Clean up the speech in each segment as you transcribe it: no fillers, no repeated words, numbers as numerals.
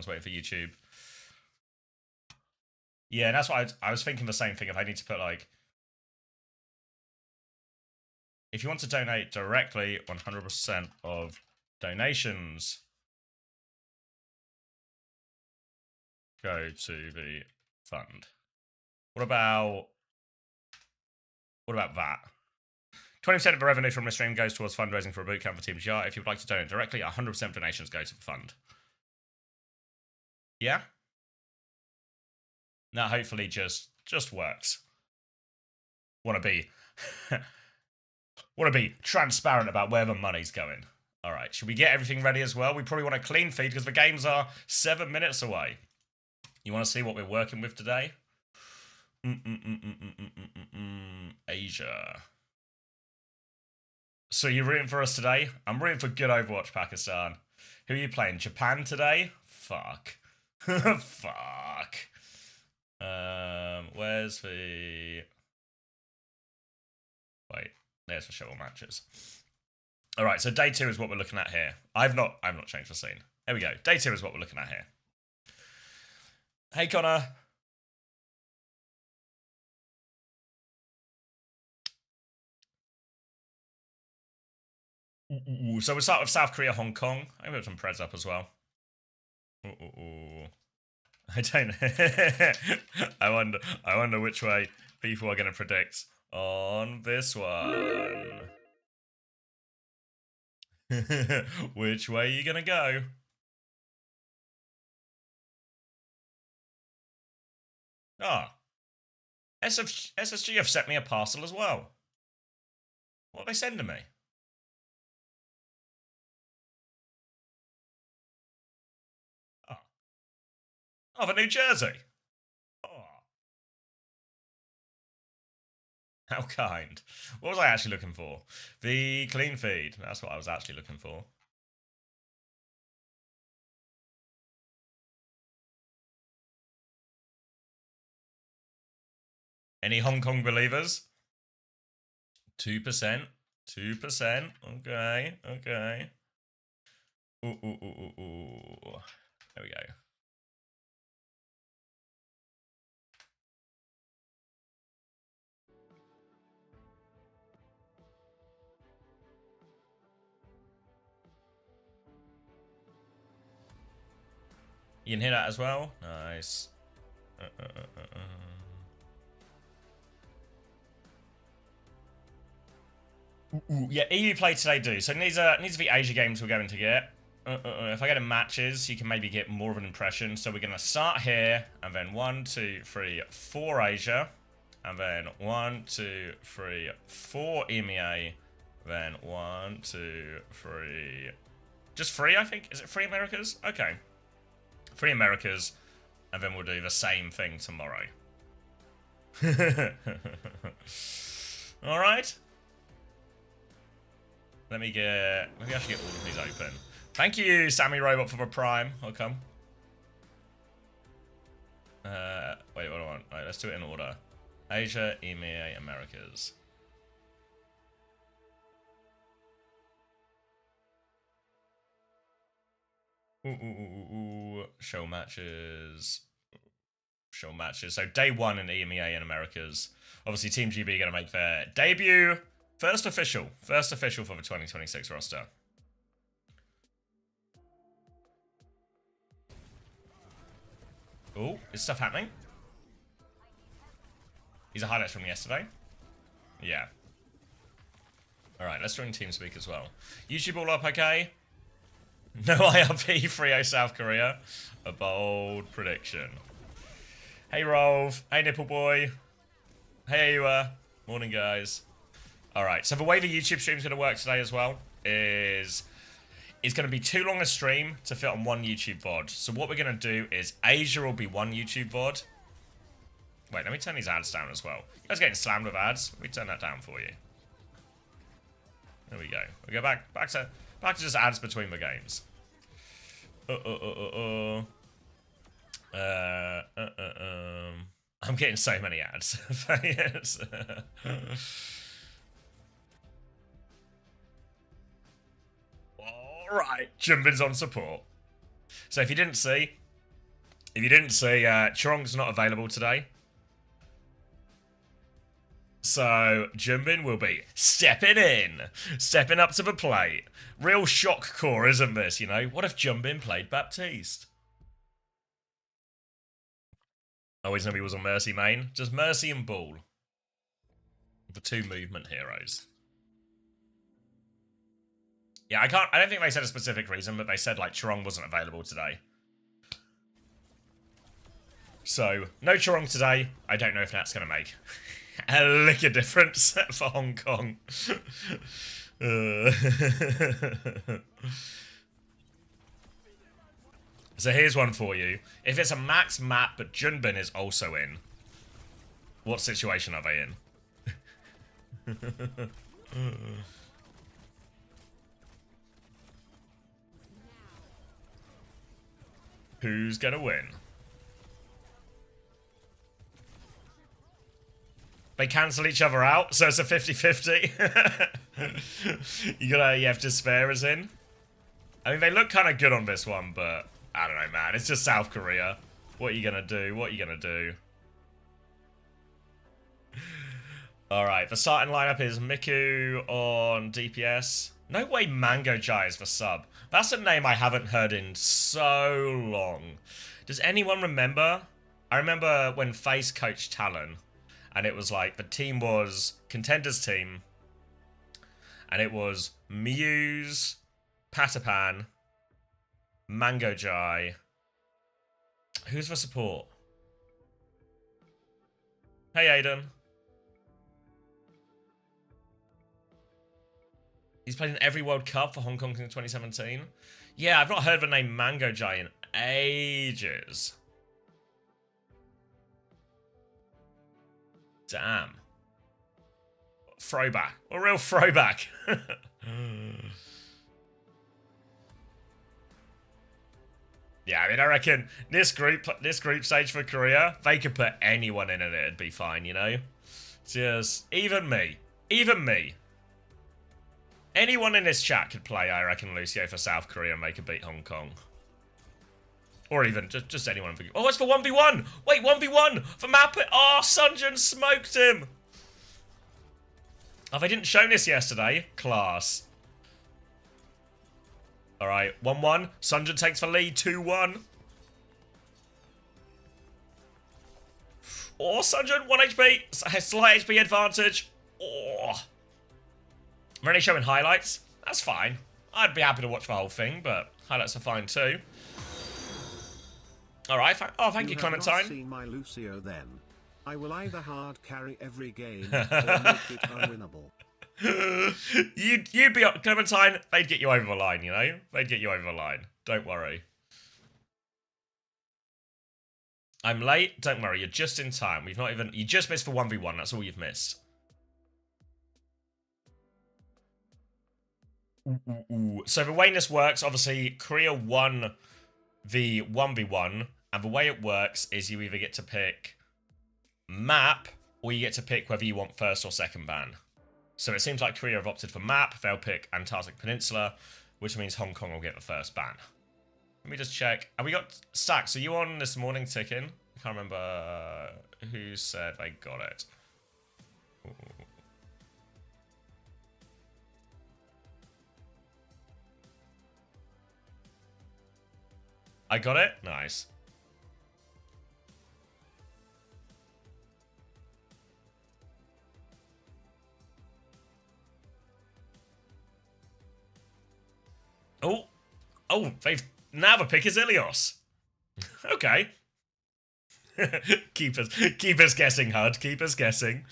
whilst waiting for YouTube. Yeah, that's what I was thinking the same thing. If I need to put like, if you want to donate directly, 100% of donations go to the fund. What about that? 20% of the revenue from the stream goes towards fundraising for a bootcamp for Team GR. If you'd like to donate directly, 100% of donations go to the fund. Yeah? That hopefully just works. Want to be transparent about where the money's going. All right, should we get everything ready as well? We probably want a clean feed because the games are 7 minutes away. You want to see what we're working with today? Asia. So you're rooting for us today? I'm rooting for good Overwatch, Pakistan. Who are you playing? Japan today? Fuck. Fuck. Where's the... Wait, there's the shuttle matches. All right, so day 2 is what we're looking at here. I've not changed the scene. There we go. Day 2 is what we're looking at here. Hey, Connor. So we'll start with South Korea, Hong Kong. I'm going to put some Preds up as well. I don't know. I wonder which way people are going to predict on this one. Which way are you going to go? Ah. SSG have sent me a parcel as well. What are they sending me? Oh, the New Jersey. Oh. How kind. What was I actually looking for? The clean feed. That's what I was actually looking for. Any Hong Kong believers? 2%. 2%. Okay. Okay. Ooh. There we go. You can hear that as well. Nice. Yeah, EU play today do. So needs to be Asia games we're going to get. If I get in matches, you can maybe get more of an impression. So we're going to start here, and then 1, 2, 3, 4 Asia, and then 1, 2, 3, 4 EMEA, then 1, 2, 3, just 3, I think. Is it 3 Americas? Okay. 3 Americas, and then we'll do the same thing tomorrow. All right. Let me actually get all of these open. Thank you, Sammy Robot, for the Prime. I'll come. Wait, what do I want? Right, let's do it in order. Asia, EMEA, Americas. Show matches. Show matches. So day 1 in EMEA and Americas. Obviously, Team GB are going to make their debut. First official for the 2026 roster. Oh, is stuff happening? These are highlights from yesterday. Yeah. Alright, let's join TeamSpeak as well. YouTube all up okay? No IRP, 3-0 South Korea. A bold prediction. Hey Rolf. Hey Nipple Boy. Hey Ewa. Morning guys. Alright, so the way the YouTube stream is going to work today as well is it's going to be too long a stream to fit on one YouTube VOD. So what we're going to do is Asia will be one YouTube VOD. Wait, let me turn these ads down as well. You guys are getting slammed with ads. Let me turn that down for you. There we go. We go back to just ads between the games. I'm getting so many ads. Yes. Alright, Jimbin's on support. So if you didn't see, If you didn't see, Chorong's not available today. So, Jimbin will be stepping in. Stepping up to the plate. Real shock core, isn't this, you know? What if Jimbin played Baptiste? Always knew he was on Mercy main. Just Mercy and Ball. The two movement heroes. Yeah, I don't think they said a specific reason, but they said, like, Chorong wasn't available today. So, no Chorong today. I don't know if that's going to make a lick of difference for Hong Kong. So here's one for you. If it's a max map, but Junbin is also in, what situation are they in? Who's gonna win? They cancel each other out, so it's a 50-50. You have Despairs in. I mean, they look kind of good on this one, but I don't know, man. It's just South Korea. What are you gonna do? What are you gonna do? Alright, the starting lineup is Miku on DPS. No way Mango Jai is the sub. That's a name I haven't heard in so long. Does anyone remember? I remember when FaZe coached Talon. And it was like, the team was Contenders team. And it was Muse, Patapan, Mango Jai. Who's the support? Hey, Aiden. He's played in every World Cup for Hong Kong since 2017. Yeah, I've not heard the name Mango Jai in ages. Damn. Throwback. A real throwback. Yeah, I mean, I reckon this group stage for Korea, they could put anyone in and it'd be fine, you know? Just, even me. Even me. Anyone in this chat could play, I reckon, Lucio for South Korea and they could beat Hong Kong. Or even just anyone. Oh, it's for 1v1! Wait, 1v1! For map it! Oh, Sunjun smoked him! Oh, they didn't show this yesterday. Class. Alright, 1-1. Sunjun takes the lead, 2-1. Oh, Sunjun, 1 HP. Slight HP advantage. Oh. We're only showing highlights. That's fine. I'd be happy to watch the whole thing, but highlights are fine too. Alright, thank you, Clementine. Not seen my Lucio then. I will either hard carry every game or make it unwinnable. You'd be Clementine, they'd get you over the line, you know? They'd get you over the line. Don't worry. I'm late, don't worry, you're just in time. You just missed for 1v1, that's all you've missed. So the way this works, obviously, Korea won the 1v1, and the way it works is you either get to pick map, or you get to pick whether you want first or second ban. So it seems like Korea have opted for map, they'll pick Antarctic Peninsula, which means Hong Kong will get the first ban. Let me just check. Have we got Stacks? Are you on this morning ticking? I can't remember who said they got it. Ooh. I got it? Nice. Oh, now the pick is Ilios. Okay. Keep us guessing, HUD. Keep us guessing.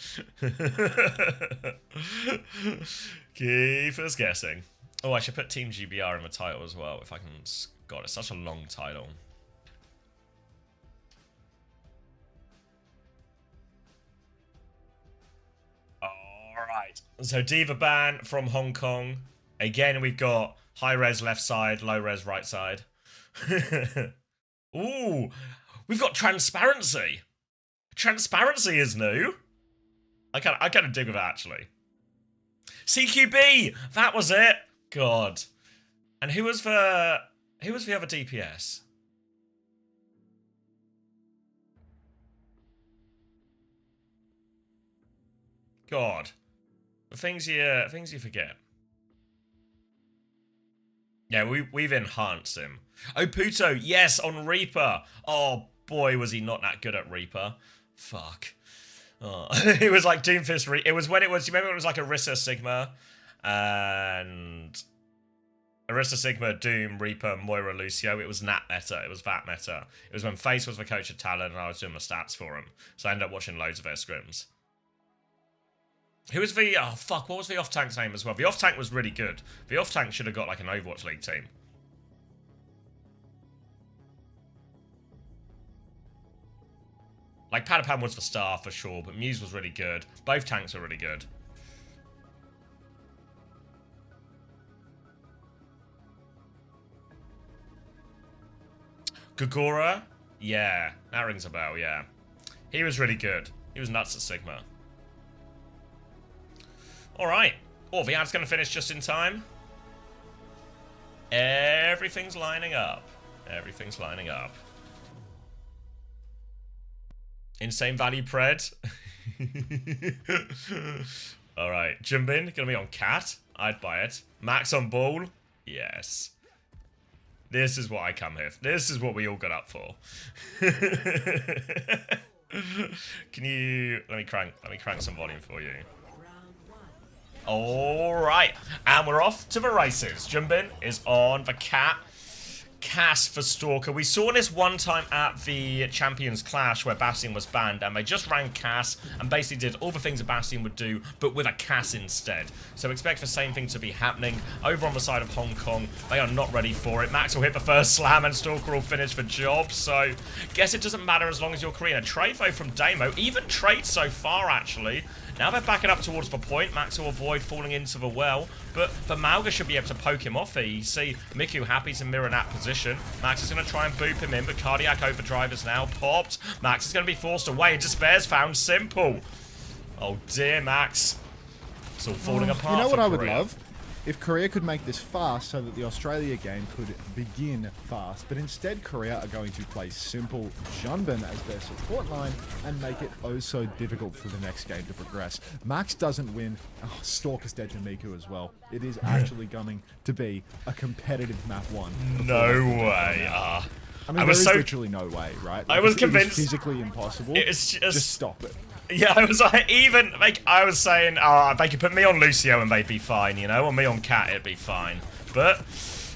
Keep us guessing. Oh, I should put Team GBR in the title as well, if I can. God, it's such a long title. Alright. So Diva ban from Hong Kong. Again, we've got high res left side, low res right side. Ooh, we've got transparency. Transparency is new. I kind of dig with that, actually. CQB, that was it. God. And who was the other DPS? God. The things you forget. Yeah, we've enhanced him. Oh, Puto, yes, on Reaper. Oh, boy, was he not that good at Reaper. Fuck. Oh. It was like Doomfist. It was when it was, you remember it was like Orisa Sigma and Orisa Sigma, Doom, Reaper, Moira, Lucio. It was that meta. It was that meta. It was when Face was the coach of Talon and I was doing the stats for him. So I ended up watching loads of their scrims. Who was the... Oh, fuck. What was the off-tank's name as well? The off-tank was really good. The off-tank should have got, like, an Overwatch League team. Like, Padapan was the star, for sure, but Muse was really good. Both tanks are really good. Gagora? Yeah. That rings a bell, yeah. He was really good. He was nuts at Sigma. Alright. Oh, the ad's going to finish just in time. Everything's lining up. Everything's lining up. Insane value pred. Alright. Jimbin, going to be on Cat. I'd buy it. Max on Ball. Yes. This is what I come here. This is what we all got up for. Can you... Let me crank some volume for you. Alright, and we're off to the races. Jumbin is on the Cat. Cass for Stalker. We saw this one time at the Champions Clash where Bastion was banned, and they just ran Cass and basically did all the things a Bastion would do, but with a Cass instead. So expect the same thing to be happening over on the side of Hong Kong. They are not ready for it. Max will hit the first slam and Stalker will finish the job, so guess it doesn't matter as long as you're Korean. A trade though from Damo, even trade so far actually. Now they're backing up towards the point. Max will avoid falling into the well. But Mauga should be able to poke him off here. You see Miku happy to mirror that position. Max is going to try and boop him in, but Cardiac Overdrive is now popped. Max is going to be forced away, and Despair's found Simple. Oh dear, Max. It's all falling apart. You know what I would Korea. love? If Korea could make this fast so that the Australia game could begin fast, but instead Korea are going to play Simple Junbin as their support line and make it oh so difficult for the next game to progress. Max doesn't win. Oh, Stalker's dead to Miku as well. It is actually going to be a competitive map one. No way. I mean, there is literally no way, right? Like, I was it convinced. is physically impossible. It's just stop it. Yeah, I was like, even, like, I was saying, they could put me on Lucio and they'd be fine, you know, or me on Cat, it'd be fine. But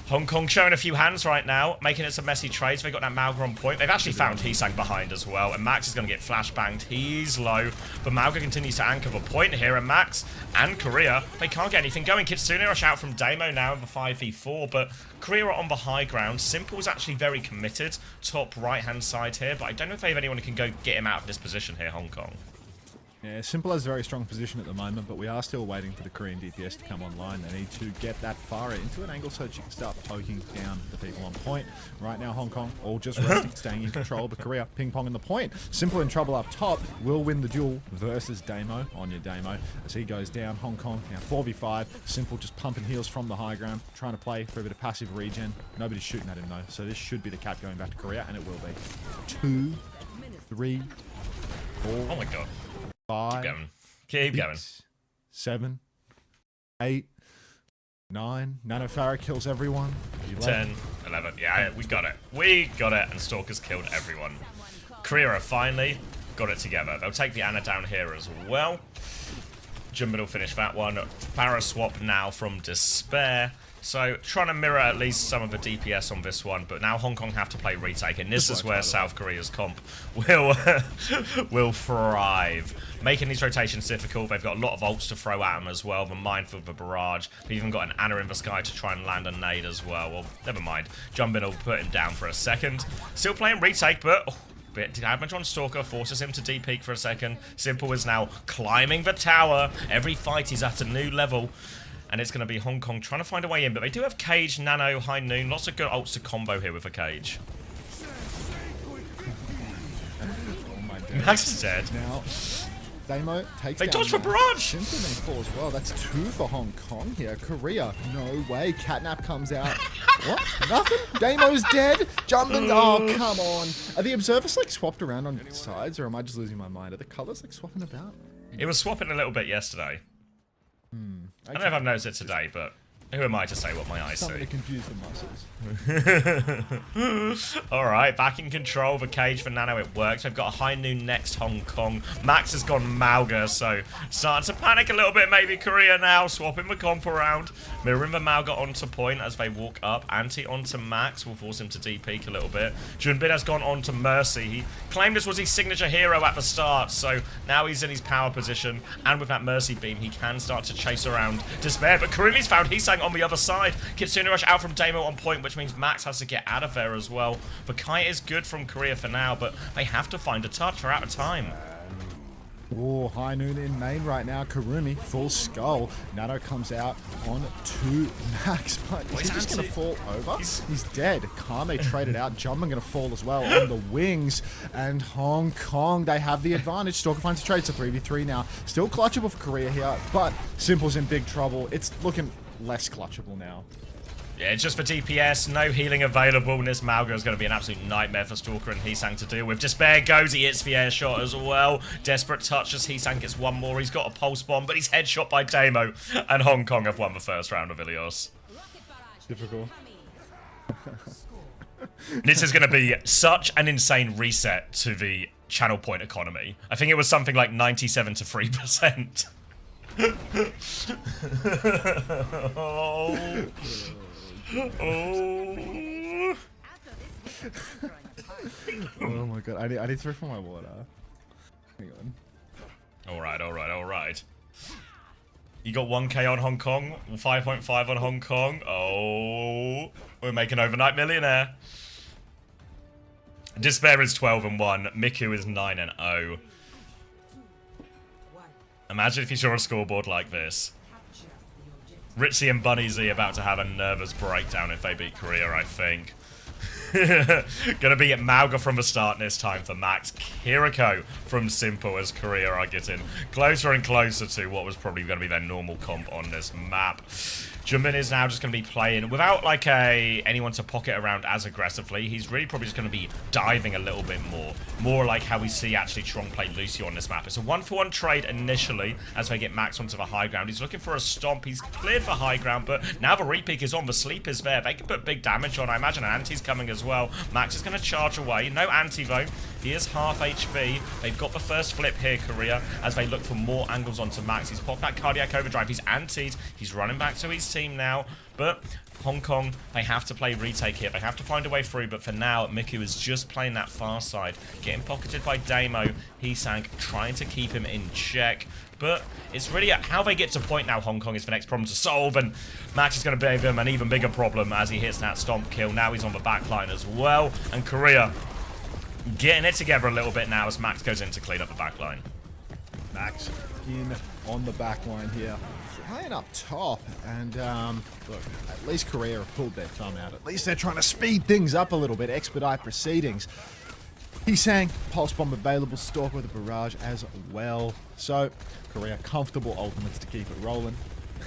Hong Kong showing a few hands right now, making it some messy trades. They got that Mauga on point. They've actually found Heesang behind as well, and Max is going to get flashbanged. He's low, but Mauga continues to anchor the point here, and Max and Korea, they can't get anything going. Kitsune rush out from Damo now in the 5v4, but Korea are on the high ground. Simple's actually very committed, top right-hand side here, but I don't know if they have anyone who can go get him out of this position here, Hong Kong. Yeah, Simple has a very strong position at the moment, but we are still waiting for the Korean DPS to come online. They need to get that Pharah into an angle so that she can start poking down the people on point. Right now, Hong Kong all just resting, staying in control, but Korea ping-ponging the point. Simple in trouble up top, will win the duel versus Damo, on your Damo. As he goes down, Hong Kong now 4v5. Simple just pumping heals from the high ground, trying to play for a bit of passive regen. Nobody's shooting at him though, so this should be the cap going back to Korea, and it will be. 2, 3, 4. Oh my god. 5, Keep 6, going. 7, 8, 9. Nanofara kills everyone. 10, 11. Yeah, we got it. We got it, and Stalker's killed everyone. Korea have finally got it together. They'll take the Ana down here as well. Jumbin will finish that one. Pharah swap now from Despair. So, trying to mirror at least some of the DPS on this one, but now Hong Kong have to play retake, and this is where South Korea's comp will thrive. Making these rotations difficult, they've got a lot of ults to throw at them as well, they're mindful of the barrage. They've even got an Ana in the sky to try and land a nade as well. Well, never mind. Jumbin will put him down for a second. Still playing retake, but... bit damage on Stalker, forces him to de-peek for a second. Simple is now climbing the tower. Every fight is at a new level. And it's going to be Hong Kong trying to find a way in. But they do have Cage, Nano, High Noon. Lots of good ults to combo here with a Cage. Oh my God. Max is dead. Now, Damo takes They down dodge for Max. barrage! Simple then falls well. That's 2 for Hong Kong here. Korea, no way. Catnap comes out. What? Nothing? Damo's dead? Jumbin. Oh, come on. Are the observers like swapped around on sides, or am I just losing my mind? Are the colors like swapping about? It was swapping a little bit yesterday. I don't know if I've noticed it today, but who am I to say what my eyes Something see? to confuse the muscles. Alright, back in control of a cage for Nano, it works. We've got a high noon next Hong Kong. Max has gone Mauga, so starting to panic a little bit, maybe Korea now, swapping the comp around. Mirroring the Mauga onto point as they walk up. Anti onto Max will force him to D-peak a little bit. Junbin has gone on to Mercy. He claimed this was his signature hero at the start, so now he's in his power position, and with that Mercy beam, he can start to chase around Despair, but Kurumi's found Hisang on the other side. Kitsune Rush out from Damo on point, which means Max has to get out of there as well. The kite is good from Korea for now, but they have to find a touch. They're out of time. Oh, high noon in main right now. Kurumi, full skull. Nano comes out on to Max, but is he just going to fall over? He's dead. Kame traded out. Jumpman going to fall as well on the wings. And Hong Kong, they have the advantage. Stalker finds a trade. It's a 3v3 now. Still clutchable for Korea here, but Simple's in big trouble. It's looking less clutchable now. Yeah, just for DPS, no healing available, and this Mauga is going to be an absolute nightmare for Stalker and Hisang to deal with. Despair goes, he hits the air shot as well. Desperate touch as Hisang gets one more. He's got a pulse bomb, but he's headshot by Damo, and Hong Kong have won the first round of Ilios. Difficult. This is going to be such an insane reset to the channel point economy. I think it was something like 97 to 3%. Oh. Oh. Oh my god, I need to refill my water. Hang on. Alright. You got 1k on Hong Kong, 5.5 on Hong Kong. Oh, we're making overnight millionaire. Despair is 12-1. Miku is 9-0. Imagine if you saw a scoreboard like this. Ritzy and Bunny Z about to have a nervous breakdown if they beat Korea, I think. Gonna be at Mauga from the start this time for Max. Kiriko from Simple as Korea are getting closer and closer to what was probably going to be their normal comp on this map. Jumin is now just going to be playing without like anyone to pocket around as aggressively. He's really probably just going to be diving a little bit more like how we see actually Trong play Lucio on this map. It's a 1-for-1 trade initially as they get Max onto the high ground. He's looking for a stomp. He's cleared for high ground, but now the repeak is on. The sleep is there. They can put big damage on. I imagine an anti's coming as well. Max is going to charge away. No anti though. He is half HP. They've got the first flip here, Korea, as they look for more angles onto Max. He's popped that cardiac overdrive. He's antied. He's running back to his team now. But Hong Kong, they have to play retake here. They have to find a way through. But for now, Miku is just playing that far side. Getting pocketed by Damo. Hisang trying to keep him in check. But it's really how they get to point now, Hong Kong, is the next problem to solve. And Max is going to give him an even bigger problem as he hits that stomp kill. Now he's on the back line as well. And Korea getting it together a little bit now as Max goes in to clean up the back line. Max in on the back line here. Playing up top, and look, at least Korea have pulled their thumb out. At least they're trying to speed things up a little bit, expedite proceedings. He's saying Pulse Bomb available, Stalker with a barrage as well. So, Korea comfortable ultimates to keep it rolling.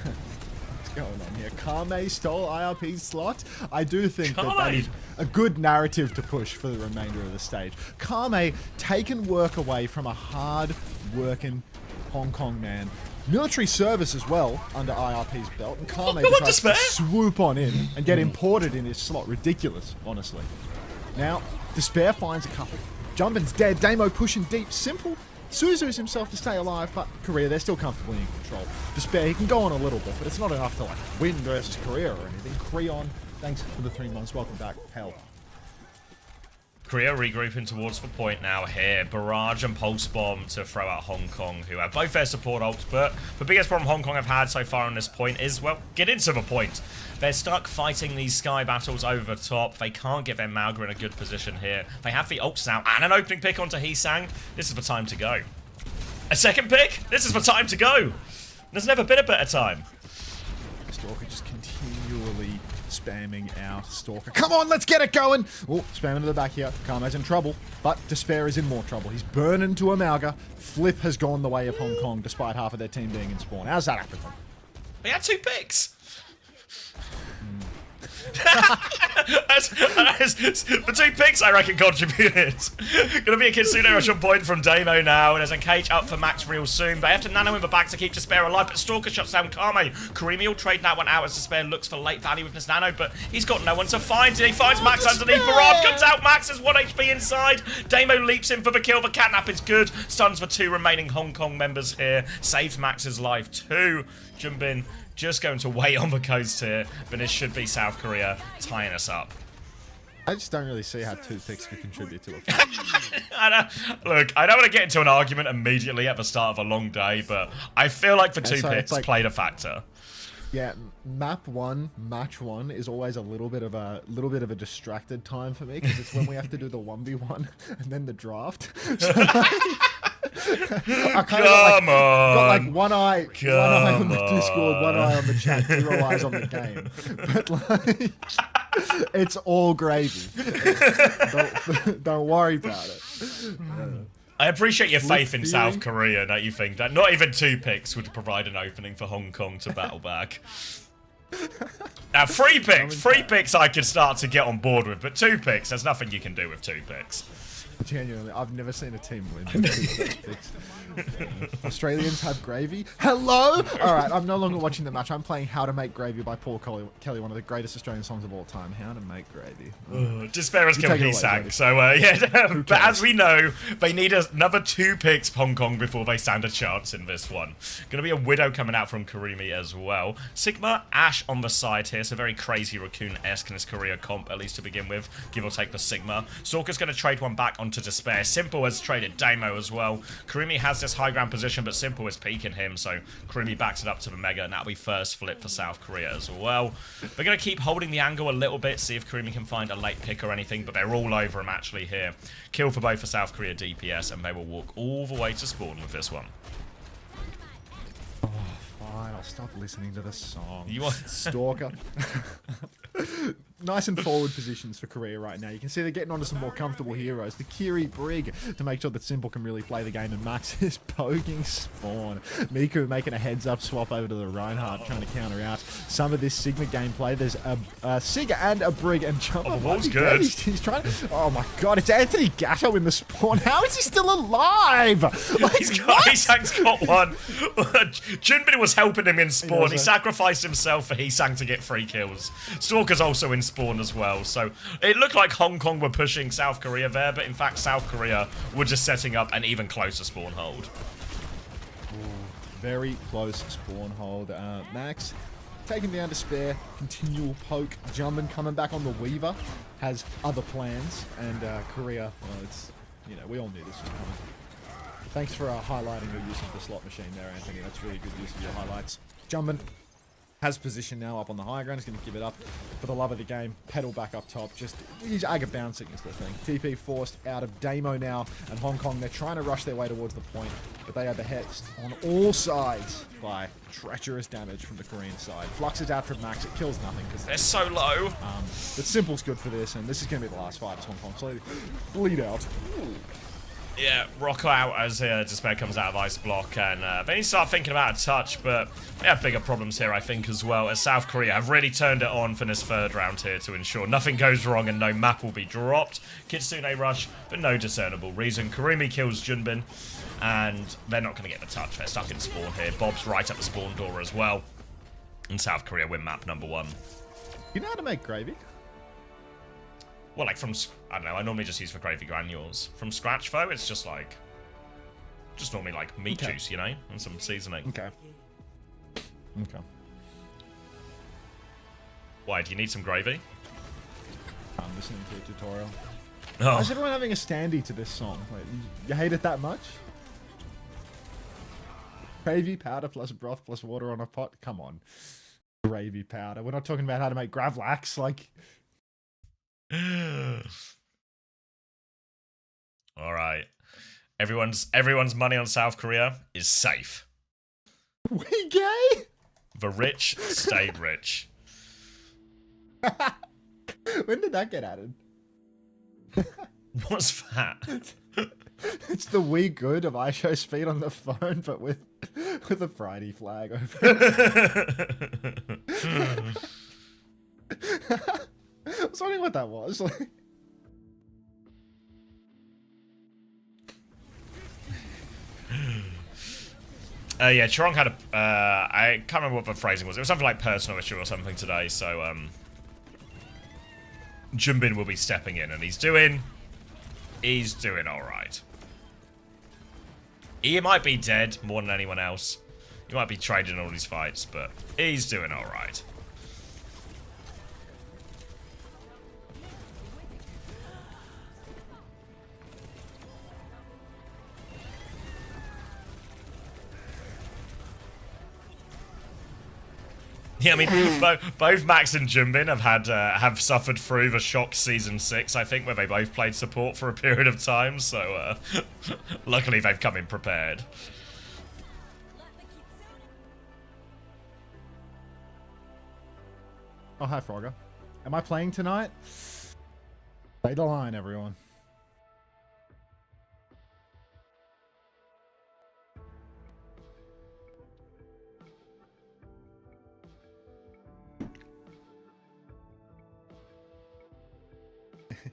What's going on here? Kame stole IRP's slot? I do think that is a good narrative to push for the remainder of the stage. Kame taken work away from a hard-working Hong Kong man. Military service as well under IRP's belt, and Kame decides to swoop on in and get imported in his slot. Ridiculous, honestly. Now, Despair finds a couple. Jumbin's dead. Damo pushing deep. Simple Suzu's himself to stay alive, but Korea, they're still comfortably in control. Despair, he can go on a little bit, but it's not enough to like win versus Korea or anything. Creon, thanks for the 3 months. Welcome back. Hell. Korea regrouping towards the point now here. Barrage and Pulse Bomb to throw out Hong Kong, who have both their support ults, but the biggest problem Hong Kong have had so far on this point is, well, get into the point. They're stuck fighting these sky battles over top. They can't get their Mauga in a good position here. They have the ults now and an opening pick onto Hisang. This is the time to go. A second pick? This is the time to go. There's never been a better time. Stalker just continually spamming out Stalker. Come on, let's get it going! Oh, spamming to the back here. Kame's in trouble, but Despair is in more trouble. He's burning to a Mauga. Flip has gone the way of Hong Kong, despite half of their team being in spawn. How's that happen? They had 2 picks. The 2 picks, I reckon, contributed. Gonna be a Kitsune rush on point from Damo now, and there's a cage up for Max real soon. They have to nano him back to keep Despair alive, but Stalker shuts down Kame. Karimi will trade that one out as Despair looks for late value with this nano, but he's got no one to find. He finds Max underneath. Barrage comes out. Max has 1 HP inside. Damo leaps in for the kill. The catnap is good. Stuns for 2 remaining Hong Kong members here. Saves Max's life too. Junbin just going to wait on the coast here, but this should be South Korea tying us up. I just don't really see how 2 picks could contribute to it. Look, I don't want to get into an argument immediately at the start of a long day, but I feel like the 2 picks like, played a factor. Yeah, map 1, match 1 is always a little bit of a distracted time for me because it's when we have to do the 1v1 and then the draft. So, I kind of got like one eye on the Discord, 1 eye on the chat, 0 eyes on the game. But like, it's all gravy. Don't worry about it. I appreciate your faith in South Korea that you think that not even 2 picks would provide an opening for Hong Kong to battle back. Now, 3 picks I could start to get on board with, but 2 picks, there's nothing you can do with 2 picks. Genuinely, I've never seen a team win with 2 picks. Australians have gravy. Hello? Alright, I'm no longer watching the match. I'm playing How to Make Gravy by Paul Kelly, one of the greatest Australian songs of all time. How to Make Gravy. Despair has killed Hisang, so yeah. But as we know, they need another 2 picks Hong Kong before they stand a chance in this one. Gonna be a Widow coming out from Karimi as well. Sigma, Ash on the side here, so very crazy Raccoon-esque in his Korea comp, at least to begin with, give or take the Sigma. Stalker's gonna trade one back onto Despair. Simple has traded Damo as well. Karimi has this high ground position, but Simple is peeking him, so Karimi backs it up to the Mega, and that'll be first flip for South Korea as well. They're going to keep holding the angle a little bit, see if Karimi can find a late pick or anything, but they're all over him actually here. Kill for both for South Korea DPS, and they will walk all the way to spawn with this one. Oh, fine, I'll stop listening to the song. You want Stalker. Nice and forward positions for Korea right now. You can see they're getting onto some more comfortable heroes. The Kiri Brig to make sure that Simple can really play the game, and Max is poking Spawn. Miku making a heads-up swap over to the Reinhardt, trying to counter out some of this Sigma gameplay. There's a Sig and a Brig, and Jumbo. Oh, the wall's good. He's trying to... Oh my god, it's Anthony Gatto in the Spawn. How is he still alive? Like, Hisang's got one. Junbin was helping him in Spawn. He sacrificed himself for Hisang to get 3 kills. Stalker's also in Spawn as well, so it looked like Hong Kong were pushing South Korea there, but in fact South Korea were just setting up an even closer spawn hold. Ooh, very close spawn hold. Max taking down Despair, continual poke. Jumpin coming back on the Weaver, has other plans, and Korea, well, it's, you know, we all knew this was coming. Thanks for highlighting your use of the slot machine there, Anthony. That's really good use of your highlights. Jumpin has position now up on the high ground. He's going to give it up for the love of the game. Pedal back up top. Just, he's Aga bouncing is the thing. TP forced out of Damo now, and Hong Kong, they're trying to rush their way towards the point, but they are beheaded on all sides by treacherous damage from the Korean side. Flux is out from Max. It kills nothing because they're so low. But Simple's good for this, and this is going to be the last fight as Hong Kong slowly bleed out. Ooh. Yeah, Rocco out as Despair comes out of Ice Block, and they need to start thinking about a touch, but they have bigger problems here, I think, as well, as South Korea have really turned it on for this 3rd round here to ensure nothing goes wrong and no map will be dropped. Kitsune rush, but no discernible reason. Karimi kills Junbin, and they're not going to get the touch. They're stuck in spawn here. Bob's right up the spawn door as well, and South Korea win map number 1. You know how to make gravy? Well, like from, I don't know, I normally just use for gravy granules. From scratch, though, it's just like, just normally like meat juice, you know, and some seasoning. Okay. Okay. Why, do you need some gravy? I'm listening to a tutorial. Oh. Why is everyone having a standee to this song? Wait, you hate it that much? Gravy powder plus broth plus water on a pot? Come on. Gravy powder. We're not talking about how to make gravlax, like... All right. Everyone's money on South Korea is safe. We gay? The rich stayed rich. When did that get added? What's that? It's the we good of iShow speed on the phone, but with a Friday flag over it. I was wondering what that was. Like, yeah, Chirong had a... I can't remember what the phrasing was. It was something like personal issue or something today, so... Junbin will be stepping in, and he's doing alright. He might be dead more than anyone else. He might be trained in all these fights, but he's doing alright. Yeah, I mean, both Max and Junbin have suffered through the shock season 6, I think, where they both played support for a period of time. So, luckily they've come in prepared. oh, hi, Frogger. Am I playing tonight? Play the line, everyone.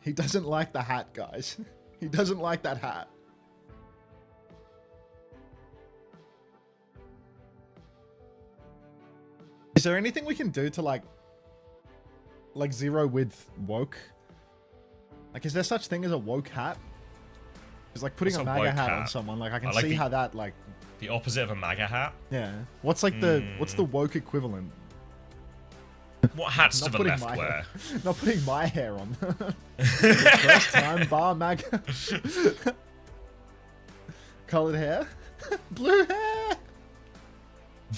He doesn't like the hat, guys. He doesn't like that hat. Is there anything we can do to like zero with woke? Like, is there such thing as a woke hat? It's like putting What's a a MAGA woke hat hat? on someone. Like, I can I like see the- how that like. The opposite of a MAGA hat? Yeah. What's like what's the woke equivalent? What hats do Not the putting left my wear? Not putting my hair on. First time bar MAGA. Colored hair. Blue hair.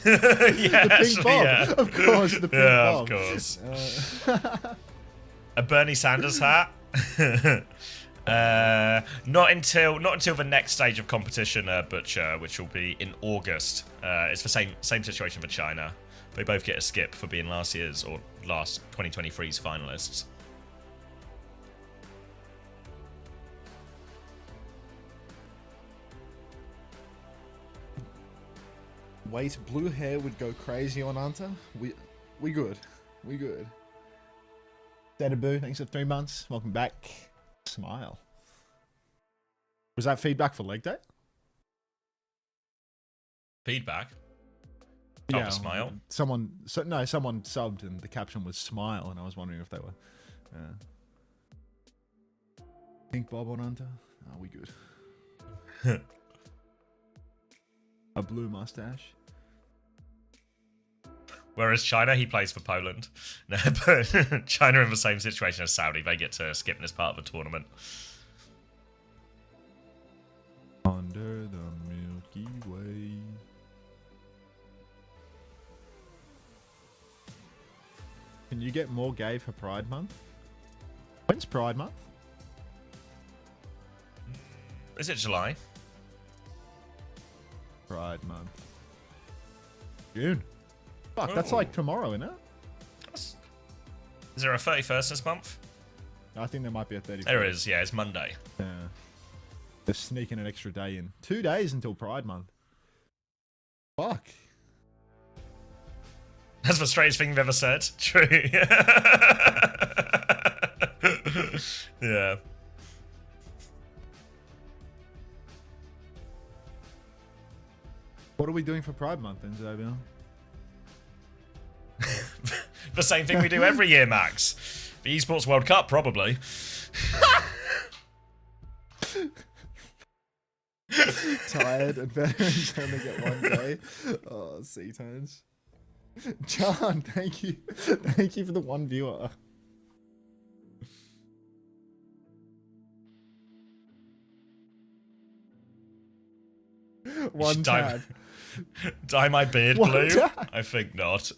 Yeah, The pink actually, bob. yeah. Of course, the pink Yeah, bob. of course. Uh, A Bernie Sanders hat? Not until the next stage of competition, Butcher, which will be in August. It's the same situation for China. They both get a skip for being last year's or last 2023's finalists. Wait, blue hair would go crazy on Anta? We good. We good. Boo, thanks for 3 months. Welcome back. Smile. Was that feedback for leg day? Feedback? Oh, the smile? Someone subbed and the caption was smile, and I was wondering if they were. Pink bob on Anta? Oh, we good. A blue mustache. Whereas China, he plays for Poland. No, but China in the same situation as Saudi. They get to skip this part of the tournament. Under the Milky Way. Can you get more gay for Pride Month? When's Pride Month? Is it July? Pride Month. June. Fuck, that's Oh. like tomorrow, isn't it? Is there a 31st this month? I think there might be a 30th. There is, yeah, it's Monday. Yeah. They're sneaking an extra day in. 2 days until Pride Month. Fuck. That's the straightest thing you've ever said. True. Yeah. What are we doing for Pride Month then, Xavier? The same thing we do every year, Max. The Esports World Cup, probably. Tired and veterans only get 1 day. Oh, C-tones. John, thank you. Thank you for the 1 viewer. One tab. Dye my beard One blue? tab. I think not.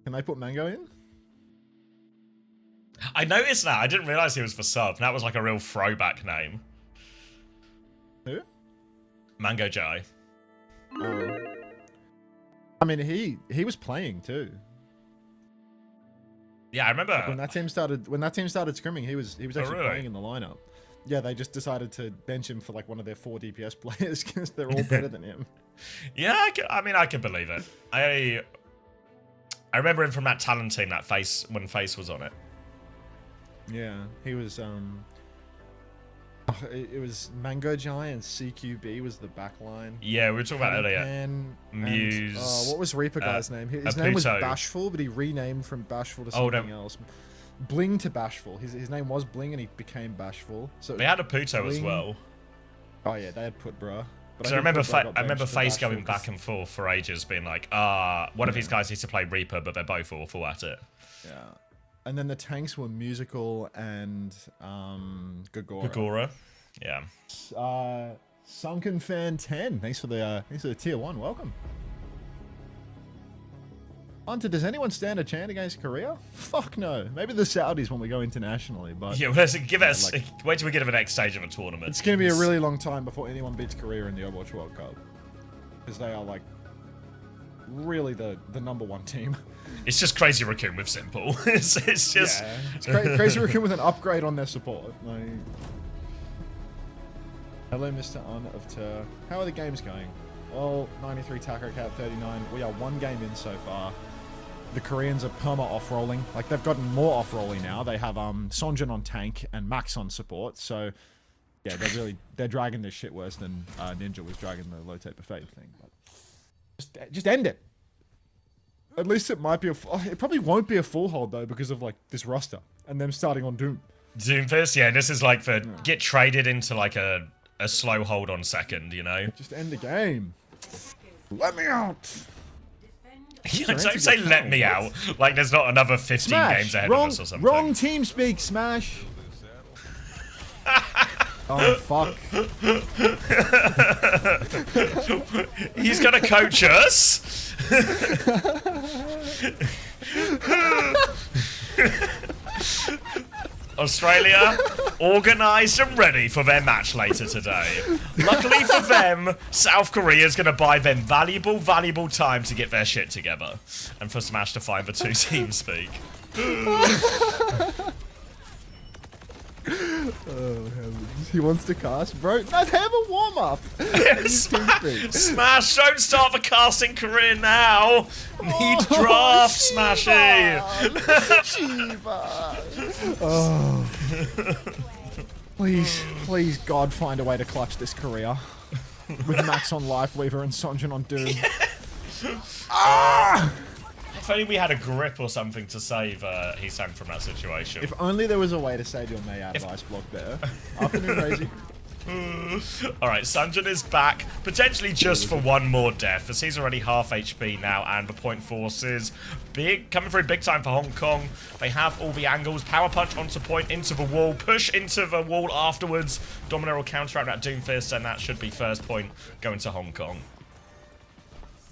Can I put Mango in? I noticed that. I didn't realise he was for sub. That was like a real throwback name. Who? Mango Jai. Oh. I mean, he was playing too. Yeah, I remember. When that team started scrimming, he was actually really? playing in the lineup. Yeah, they just decided to bench him for like one of their 4 DPS players because they're all better than him. Yeah, I can believe it. I remember him from that Talon team, that Face, when Face was on it. Yeah, he was, it was Mango Giant, CQB was the backline. Yeah, we were talking about earlier. And, Muse. what was Reaper guy's name? His name was Aputo. Bashful, but he renamed from Bashful to something else. Bling to Bashful. His name was Bling, and he became Bashful. So They had a Puto as well. Oh yeah, they had put bruh. So I remember Face going back and forth for ages, being like, one of these guys needs to play Reaper, but they're both awful at it. Yeah. And then the tanks were Musical and Gagora. Gagora, yeah. Sunken Fan 10. Thanks for the tier 1. Welcome. Hunter, does anyone stand a chance against Korea? Fuck no. Maybe the Saudis when we go internationally, but Yeah, well, wait till we get to the next stage of a tournament. it's going to be a really long time before anyone beats Korea in the Overwatch World Cup. Because they are like really the number 1 team. It's just Crazy Raccoon with Simple. It's just... Yeah. It's Crazy Raccoon with an upgrade on their support. Like... Hello, Mr. Un of Tur. How are the games going? Well, 93 Taco Cat 39. We are 1 game in so far. The Koreans are perma off-rolling. Like, they've gotten more off-rolling now. They have Sonjin on tank and Max on support. So, yeah, they're dragging this shit worse than Ninja was dragging the low taper fade thing. But just end it. At least it might be it probably won't be a full hold though because of like this roster and them starting on Doom. Doomfist, yeah, this is like get traded into like a slow hold on second, you know? Just end the game. Let me out. Yeah, don't say let me out. Like there's not another 15 Smash. games ahead Wrong, of us or something. Wrong team speak, Smash. Oh, fuck. He's gonna coach us. Australia, organised and ready for their match later today. Luckily for them, South Korea's going to buy them valuable time to get their shit together. And for Smash to find the 2 teams speak. Oh, heavens. He wants to cast? Bro, let's have a warm-up. Smash, don't start the casting career now. Need draft, Smashy. Oh. Please, God, find a way to clutch this career. With Max on Lifeweaver and Sonjin on Doom. If only we had a grip or something to save Heesang from that situation. If only there was a way to save your May out of Ice Block there. Afternoon, Crazy. Alright, Sunjin is back, potentially just for 1 more death, as he's already half HP now, and the point forces coming through big time for Hong Kong. They have all the angles, power punch onto point, into the wall, push into the wall afterwards. Domino will counter out that Doomfist, and that should be first point going to Hong Kong.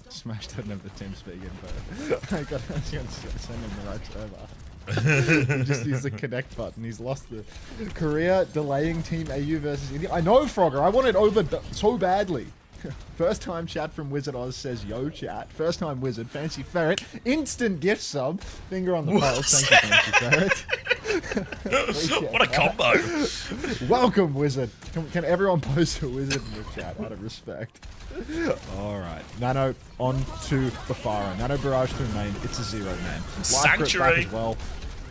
Smash doesn't have the team speak info. I was going to send him the right server. He just used the connect button. He's lost the Korea delaying Team AU versus India. I know, Frogger. I want it over so badly. First time chat from Wizard Oz says, yo chat. First time Wizard. Fancy Ferret. Instant gift sub. Finger on the pulse. Thank you, Fancy Ferret. What a combo. Welcome, Wizard. Can everyone post a Wizard in the chat out of respect? Alright. Nano on to the Farah. Nano barrage through main. It's a 0, man. Sanctuary. Back as well.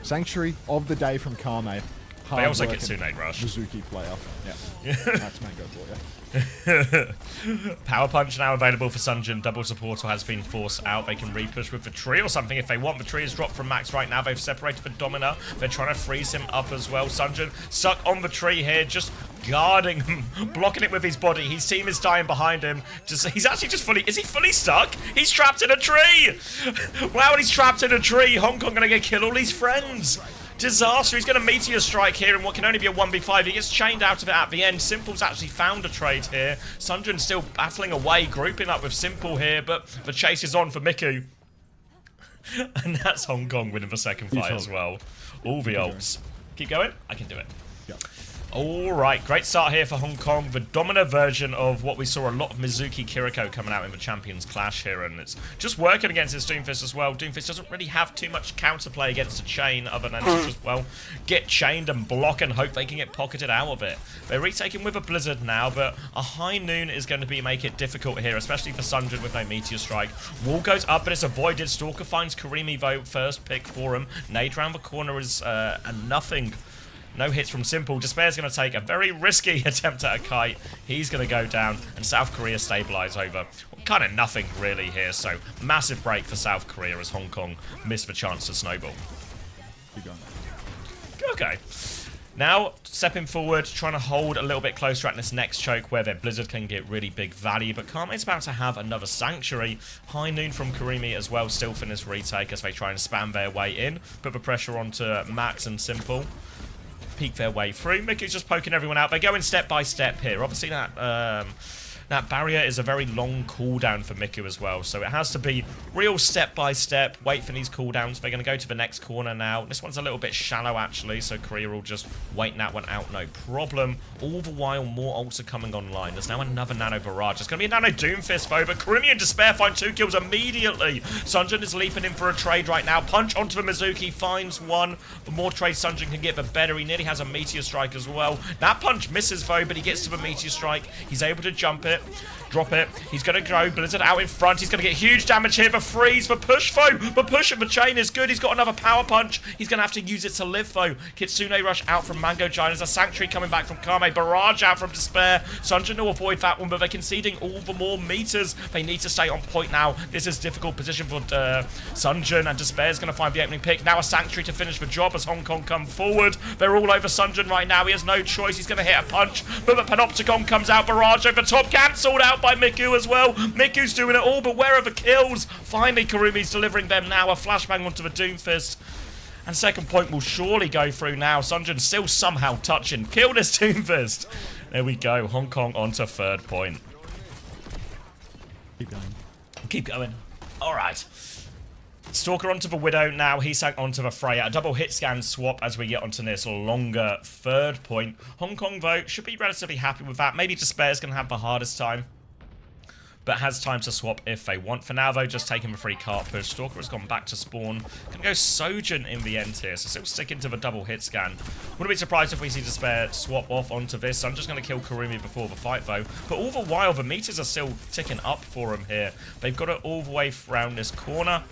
Sanctuary of the day from Kame. They also get Tsunade Rush. Mizuki player. Yeah. That's Mango for you. Power Punch now available for Sunjin. Double Supporter has been forced out. They can repush with the tree or something if they want. The tree is dropped from Max right now. They've separated the Domina. They're trying to freeze him up as well. Sunjin stuck on the tree here, just guarding him, blocking it with his body. His team is dying behind him. He's actually just is he fully stuck? He's trapped in a tree! Wow, he's trapped in a tree. Hong Kong gonna get kill all his friends. Disaster. He's going to Meteor Strike here in what can only be a 1v5. He gets chained out of it at the end. Simple's actually found a trade here. Sunjin still battling away, grouping up with Simple here, but the chase is on for Miku. And that's Hong Kong winning the second fight as well. All the ults. Keep going? I can do it. Yep. Alright, great start here for Hong Kong. The dominant version of what we saw a lot of Mizuki Kiriko coming out in the Champions Clash here, and it's just working against his Doomfist as well. Doomfist doesn't really have too much counterplay against a chain other than to just, well, get chained and block and hope they can get pocketed out of it. They're retaking with a Blizzard now, but a High Noon is going to make it difficult here, especially for Sunjin with no Meteor Strike. Wall goes up, but it's avoided. Stalker finds Karimi, though, first pick for him. Nade round the corner is a nothing. No hits from Simple. Despair's going to take a very risky attempt at a kite. He's going to go down, and South Korea stabilise over. Well, kind of nothing really here, so massive break for South Korea as Hong Kong miss the chance to snowball. Keep going. Okay. Now, stepping forward, trying to hold a little bit closer at this next choke where their Blizzard can get really big value, but Kame's about to have another Sanctuary. High Noon from Karimi as well, still for this retake as they try and spam their way in. Put the pressure onto Max and Simple. Peek their way through. Miku's just poking everyone out. They're going step by step here. Obviously that barrier is a very long cooldown for Miku as well, so it has to be real step by step. Wait for these cooldowns. They're going to go to the next corner now. This one's a little bit shallow actually, so Korea will just wait that one out, no problem. All the while, more ults are coming online. There's now another Nano Barrage. It's going to be a Nano Doomfist though, but Karimi and Despair find 2 kills immediately. Sunjin is leaping in for a trade right now. Punch onto the Mizuki, finds one. The more trades Sunjin can get, the better. He nearly has a Meteor Strike as well. That punch misses though, but he gets to the Meteor Strike. He's able to jump it. Drop it. He's going to go. Blizzard out in front. He's going to get huge damage here. The freeze. The push, though. The push of the chain is good. He's got another power punch. He's going to have to use it to live, though. Kitsune Rush out from Mango Giant. There's a Sanctuary coming back from Kame. Barrage out from Despair. Sunjin will avoid that one, but they're conceding all the more meters. They need to stay on point now. This is difficult position for Sunjin, and Despair's going to find the opening pick. Now a Sanctuary to finish the job as Hong Kong come forward. They're all over Sunjin right now. He has no choice. He's going to hit a punch, but the Panopticon comes out. Barrage over top. Cancelled out by Miku as well. Miku's doing it all, but where are the kills? Finally, Karumi's delivering them now. A flashbang onto the Doomfist. And second point will surely go through now. Sunjin still somehow touching. Kill this Doomfist. There we go. Hong Kong onto third point. Keep going. Keep going. Alright. Stalker onto the Widow now. He sank onto the Freya. A double hit scan swap as we get onto this longer third point. Hong Kong, though, should be relatively happy with that. Maybe Despair's going to have the hardest time, but has time to swap if they want. For now, though, just taking the free cart push. Stalker has gone back to spawn. Gonna go Sojin in the end here, so still sticking to the double hit scan. Wouldn't be surprised if we see Despair swap off onto this. I'm just going to kill Karimi before the fight, though. But all the while, the meters are still ticking up for him here. They've got it all the way around this corner.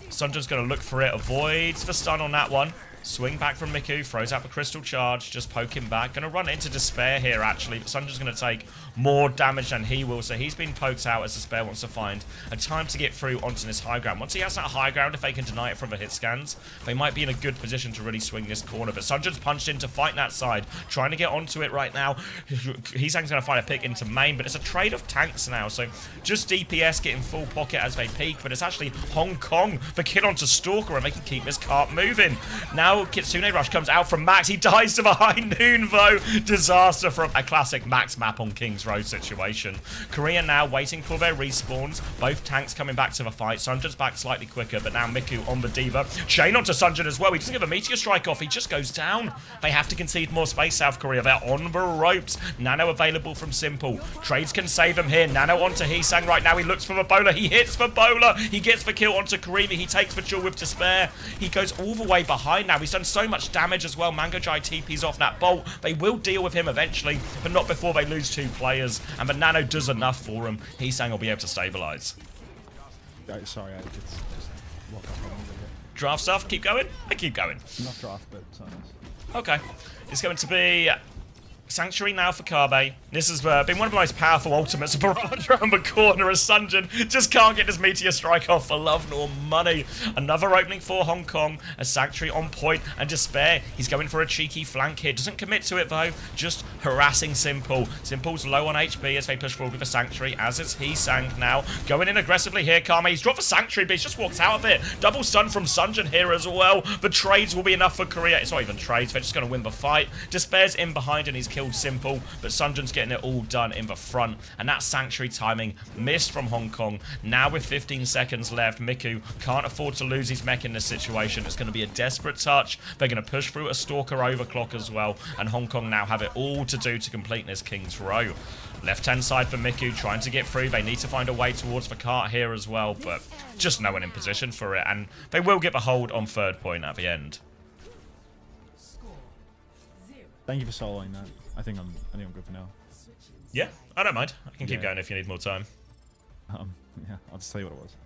Sunjin's going to look for it, avoids the stun on that one. Swing back from Miku, throws out the Crystal Charge, just poke him back. Going to run into Despair here, actually, but Sunjin's going to take more damage than he will, so he's been poked out as Despair wants to find a time to get through onto this high ground. Once he has that high ground, if they can deny it from the hit scans, they might be in a good position to really swing this corner, but Sunjin's punched in to fight that side, trying to get onto it right now. Hisang's going to find a pick into main, but it's a trade of tanks now, so just DPS getting full pocket as they peak, but it's actually Hong Kong, the kill onto Stalker, and they can keep this cart moving. Now Kitsune Rush comes out from Max. He dies to the High Noon, though. Disaster from a classic Max map on King's Road situation. Korea now waiting for their respawns. Both tanks coming back to the fight. Sunjin's back slightly quicker, but now Miku on the Diva. Chain onto Sunjin as well. He doesn't give a Meteor Strike off. He just goes down. They have to concede more space, South Korea. They're on the ropes. Nano available from Simple. Trades can save him here. Nano onto Hisang right now. He looks for the bowler. He hits the bowler. He gets the kill onto Karimi. He takes the duel with Despair. He goes all the way behind now. He's done so much damage as well. Mango Jai TP's off that bolt. They will deal with him eventually, but not before they lose 2 players. And the Nano does enough for him. Hisang will be able to stabilize. Sorry, I just woke up on it. Draft stuff. Keep going. I keep going. Not draft, but something else. Okay. It's going to be Sanctuary now for Kabe. This has been one of the most powerful ultimates. Barrage around the corner as Sunjin just can't get this Meteor Strike off for love nor money. Another opening for Hong Kong. A Sanctuary on point and Despair. He's going for a cheeky flank here. Doesn't commit to it though. Just harassing Simple. Simple's low on HP as they push forward with the Sanctuary, as is Hisang now. Going in aggressively here, Kame. He's dropped the Sanctuary, but he's just walked out of it. Double stun from Sunjin here as well. The trades will be enough for Korea. It's not even trades. They're just going to win the fight. Despair's in behind and he's killed simple, but Sunjin's getting it all done in the front, and that Sanctuary timing missed from Hong Kong. Now with 15 seconds left, Miku can't afford to lose his mech in this situation. It's going to be a desperate touch. They're going to push through a Stalker overclock as well, and Hong Kong now have it all to do to complete this King's Row. Left-hand side for Miku, trying to get through. They need to find a way towards the cart here as well, but just no one in position for it, and they will get the hold on third point at the end. Thank you for soloing that. I think I'm good for now. Yeah, I don't mind. I can keep going if you need more time. Yeah, I'll just tell you what it was.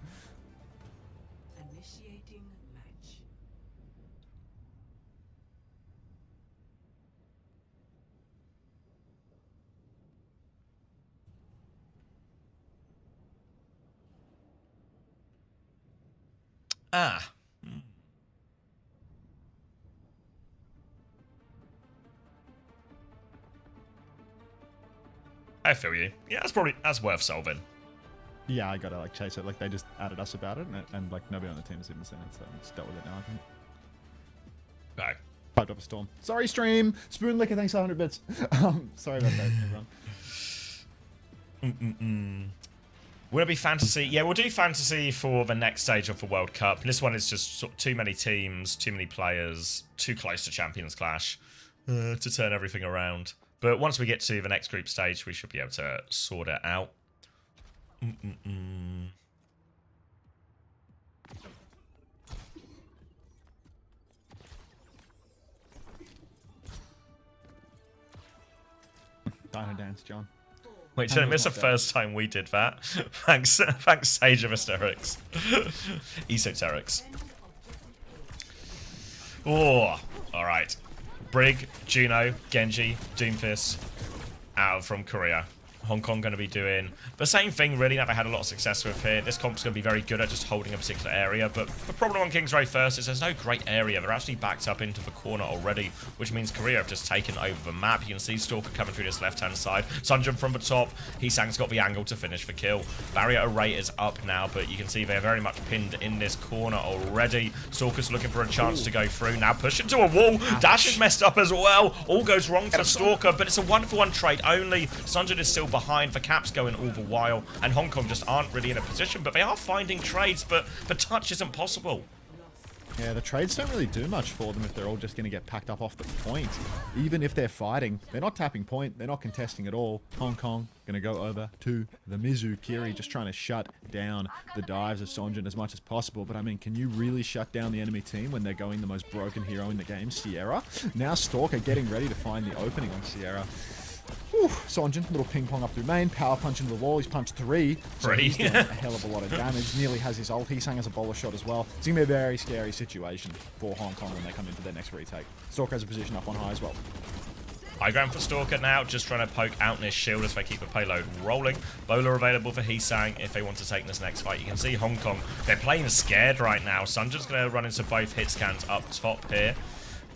Initiating match. Ah. I feel you. Yeah, that's worth solving. Yeah, I gotta like chase it. Like they just added us about it, and like nobody on the team has even seen it, so I just dealt with it now. I think. Okay. Piped up a storm. Sorry, stream. Spoon liquor. Thanks for 100 bits. Sorry about that, everyone. Will it be fantasy? Yeah, we'll do fantasy for the next stage of the World Cup. This one is just sort of too many teams, too many players, too close to Champions Clash to turn everything around. But once we get to the next group stage, we should be able to sort it out. Dino dance, John. Wait, didn't miss the first time we did that. Thanks, Sage of Hysterics. Esoterics. Oh, alright. Brig, Juno, Genji, Doomfist out from Korea. Hong Kong going to be doing the same thing, really, that they had a lot of success with here. This comp's going to be very good at just holding a particular area, but the problem on King's Row first is there's no great area. They're actually backed up into the corner already, which means Korea have just taken over the map. You can see Stalker coming through this left-hand side. Sunjin from the top. Heesang's got the angle to finish the kill. Barrier array is up now, but you can see they're very much pinned in this corner already. Stalker's looking for a chance to go through. Now push into a wall. Dash is messed up as well. All goes wrong for Stalker, but it's a wonderful one trade only. Sunjin is still behind. The cap's going all the while, and Hong Kong just aren't really in a position, but they are finding trades, but the touch isn't possible. Yeah, the trades don't really do much for them if they're all just going to get packed up off the point. Even if they're fighting, they're not tapping point, they're not contesting at all. Hong Kong going to go over to the Mizu. Kiri just trying to shut down the dives of Sonjin as much as possible. But I mean, can you really shut down the enemy team when they're going the most broken hero in the game, Sierra? Now Stalker getting ready to find the opening on Sierra. Whew, Sonjin, little ping pong up through main, power punch into the wall, he's punched three. So he's doing a hell of a lot of damage, nearly has his ult, Heesang has a bowler shot as well. It's going to be a very scary situation for Hong Kong when they come into their next retake. Stalker has a position up on high as well. High ground for Stalker now, just trying to poke out this shield as they keep the payload rolling. Bowler available for Heesang if they want to take this next fight. You can see Hong Kong, they're playing scared right now. Sunjin's going to run into both hit scans up top here.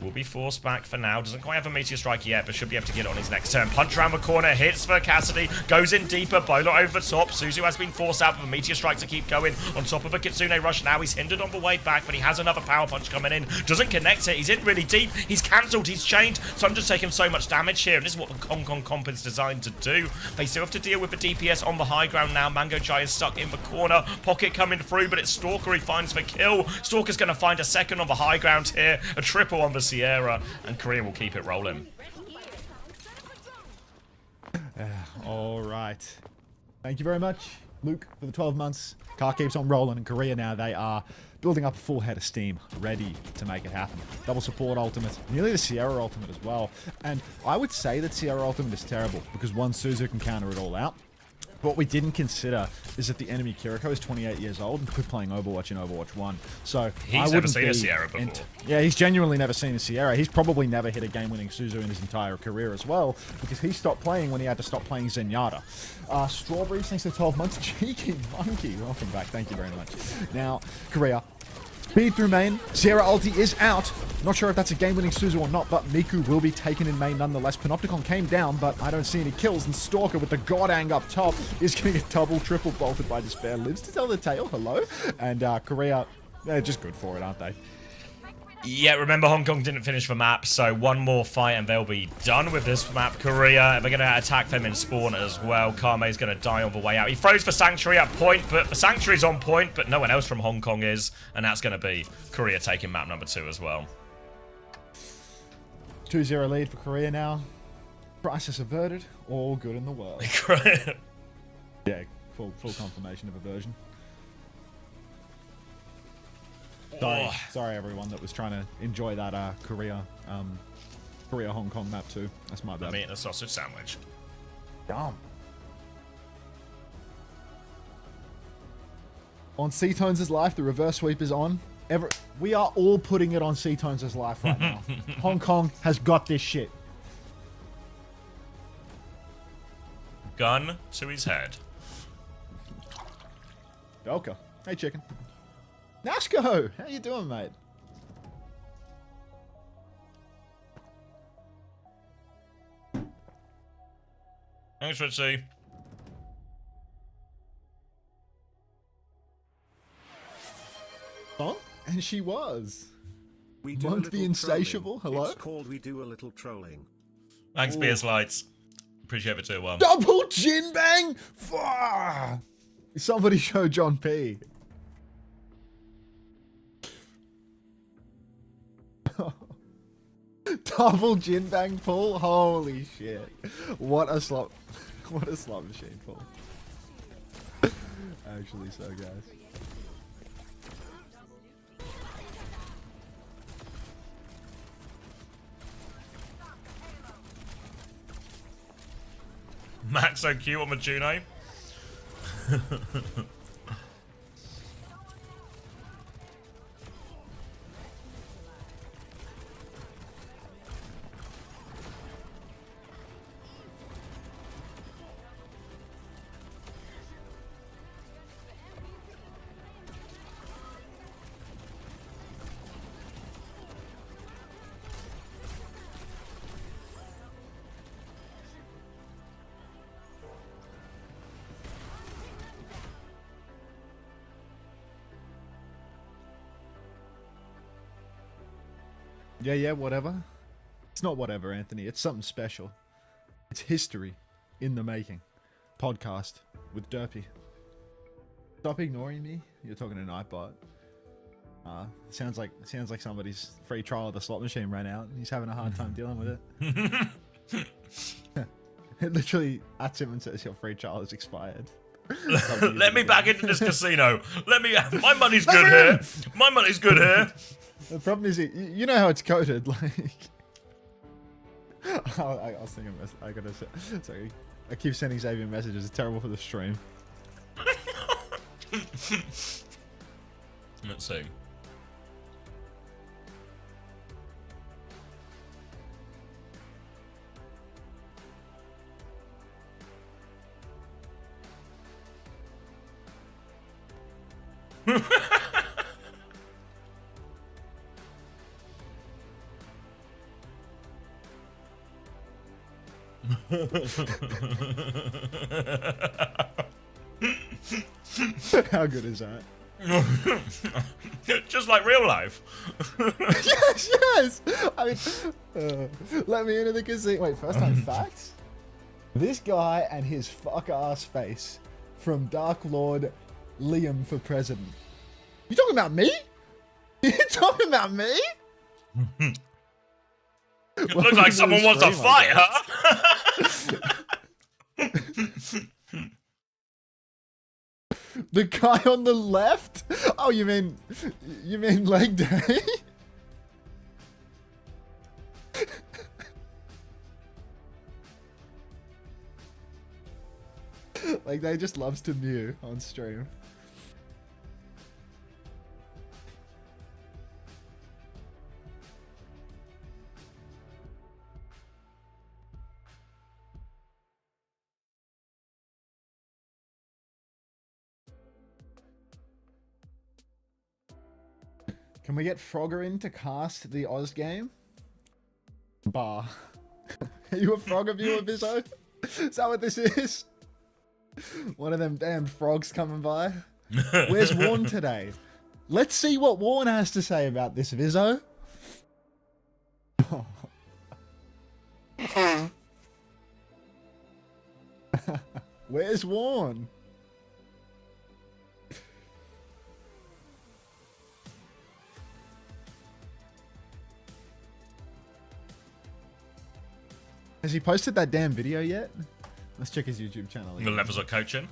Will be forced back for now. Doesn't quite have a Meteor Strike yet, but should be able to get on his next turn. Punch around the corner, hits for Cassidy, goes in deeper, Bowler over the top. Suzu has been forced out with a Meteor Strike to keep going on top of a Kitsune Rush. Now he's hindered on the way back, but he has another Power Punch coming in. Doesn't connect it. He's in really deep. He's cancelled. He's chained. So I'm just taking so much damage here, and this is what the Hong Kong comp is designed to do. They still have to deal with the DPS on the high ground now. Mango Chai is stuck in the corner. Pocket coming through, but it's Stalker. He finds the kill. Stalker's going to find a second on the high ground here. A triple on the Sierra. And Korea will keep it rolling. All right. Thank you very much, Luke, for the 12 months. Car keeps on rolling in Korea now. They are building up a full head of steam, ready to make it happen. Double support ultimate, nearly the Sierra ultimate as well. And I would say that Sierra ultimate is terrible because one, Suzu can counter it all out. What we didn't consider is that the enemy Kiriko is 28 years old and quit playing Overwatch in Overwatch 1. So he's never seen a Sierra before. Yeah, he's genuinely never seen a Sierra. He's probably never hit a game-winning Suzu in his entire career as well, because he stopped playing when he had to stop playing Zenyatta. Strawberries, thanks for 12 months. Cheeky monkey, welcome back. Thank you very much. Now, Korea. Speed through main. Sierra ulti is out. Not sure if that's a game-winning Suzu or not, but Miku will be taken in main nonetheless. Panopticon came down, but I don't see any kills. And Stalker with the Godang up top is going to get double, triple bolted by Despair. Lives to tell the tale. Hello. And Korea, they're just good for it, aren't they? Yeah, remember Hong Kong didn't finish the map, so one more fight and they'll be done with this map. Korea, they're going to attack them in spawn as well. Kame's going to die on the way out. He throws for Sanctuary at point, but the Sanctuary's on point, but no one else from Hong Kong is, and that's going to be Korea taking map number 2 as well. 2-0 lead for Korea now. Crisis averted. All good in the world. Yeah, full confirmation of aversion. Sorry everyone that was trying to enjoy that Korea Hong Kong map too. That's my bad. I'm eating a sausage sandwich. Dumb. On C-Tones' life, the reverse sweep is on. We are all putting it on C-Tones' life right now. Hong Kong has got this shit. Gun to his head. Belka. Hey, chicken. Nashko! How you doing, mate? Thanks, Richie. Huh? And she was. We do Monk the Insatiable, trolling. hello? It's called We Do a Little Trolling. Thanks, Beers Lights. Appreciate the tier 1. Double chin bang! Fuck! Somebody show John P. Double gin bang pull? Holy shit. What a slot machine pull. Actually so, guys. Max so cute on the Juno. Yeah, whatever. It's not whatever, Anthony. It's something special. It's history in the making. Podcast with Derpy. Stop ignoring me. You're talking to Nightbot. Sounds like somebody's free trial of the slot machine ran out. He's having a hard time dealing with it. It literally at him and says your free trial is expired. Let me back into this casino. Let me. My money's good here. My money's good here. The problem is, you know how it's coded. Like, I'll sing a message. I gotta say, sorry. I keep sending Xavier messages. It's terrible for the stream. Let's see. How good is that? Just like real life. yes. I mean, let me into the casino. Wait, first time facts? This guy and his fuck ass face from Dark Lord Liam for president. You talking about me? You talking about me? Looks like someone wants to fight, huh? The guy on the left? Oh, you mean leg day? Like, they just loves to mew on stream. Can we get Frogger in to cast the Oz game? Are you a Frogger viewer, Bizzo? Is that what this is? One of them damn frogs coming by. Where's Warren today? Let's see what Warren has to say about this, Vizzo. Where's Warren? Has he posted that damn video yet? Let's check his YouTube channel. The levels of coaching.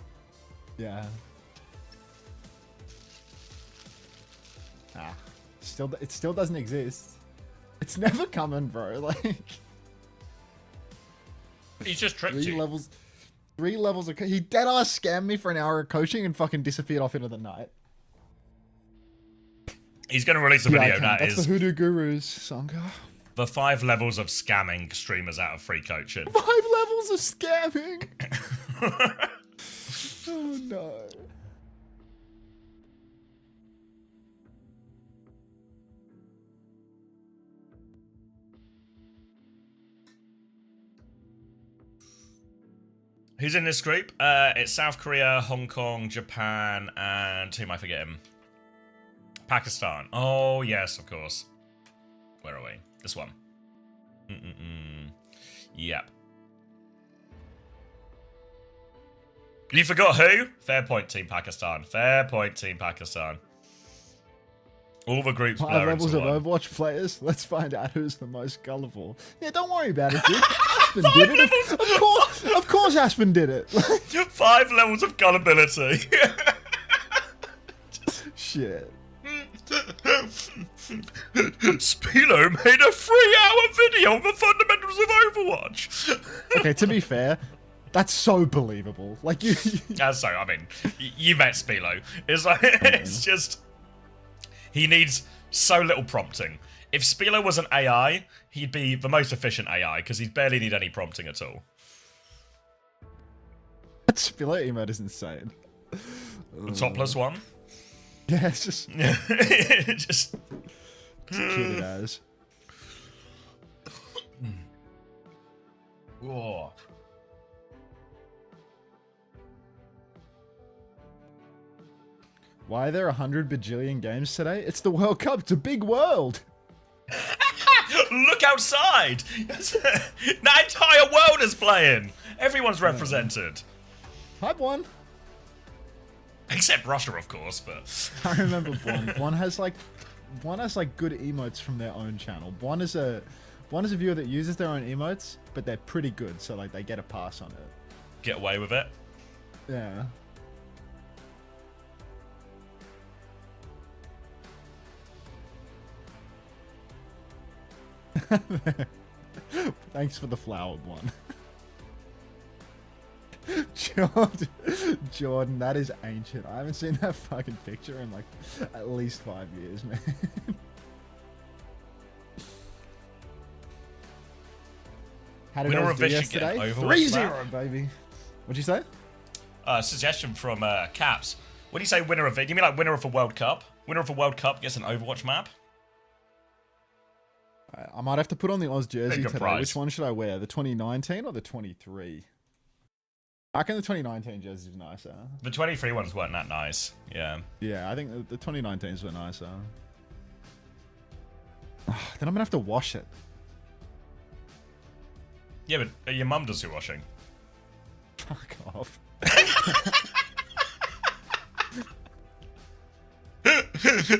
Yeah. Ah, it still doesn't exist. It's never coming, bro. Like, He's just tricked you. Three levels of he dead ass scammed me for an hour of coaching and fucking disappeared off into the night. He's going to release a video That's the Hoodoo Gurus, Songa. the 5 levels of scamming streamers out of free coaching. 5 levels of scamming. Oh no. Who's in this group? It's South Korea, Hong Kong, Japan, and who am I forgetting? Pakistan. Oh, yes, of course. Where are we? This one. Yep. You forgot who? Fair point, Team Pakistan. Fair point, Team Pakistan. All the groups 5 blur levels into of one. Overwatch players. Let's find out who's the most gullible. Yeah, don't worry about it, dude. Aspen did it. Of course Aspen did it. 5 levels of gullibility. Shit. Spilo made a 3-hour video on the fundamentals of Overwatch. Okay, to be fair, that's so believable. Like you. So, I mean, you met Spilo. It's like, it's just... He needs so little prompting. If Spilo was an AI, he'd be the most efficient AI, because he'd barely need any prompting at all. That Spiller emote is insane. The topless one? Yeah, it's just Just... cute as. Whoa. Why are there 100 bajillion games today? It's the World Cup. It's a big world. Look outside! The entire world is playing! Everyone's represented. Type 1. Except Russia, of course, but... I remember Bon. Bon has like good emotes from their own channel. Bon is a viewer that uses their own emotes, but they're pretty good, so like they get a pass on it. Get away with it. Yeah. Thanks for the flowered one. Jordan, that is ancient. I haven't seen that fucking picture in like at least 5 years, man. How did Winner I of do this, you get yesterday? Overwatch 3-0, baby. What'd you say? Suggestion from Caps. What do you say winner of it? You mean like winner of a World Cup? Winner of a World Cup gets an Overwatch map? I might have to put on the Oz jersey Bigger today. prize. Which one should I wear? The 2019 or the 23? I reckon the 2019 jersey is nicer. The 23 ones weren't that nice. Yeah. Yeah, I think the 2019s were nicer. Then I'm gonna have to wash it. Yeah, but your mum does your washing. Fuck off.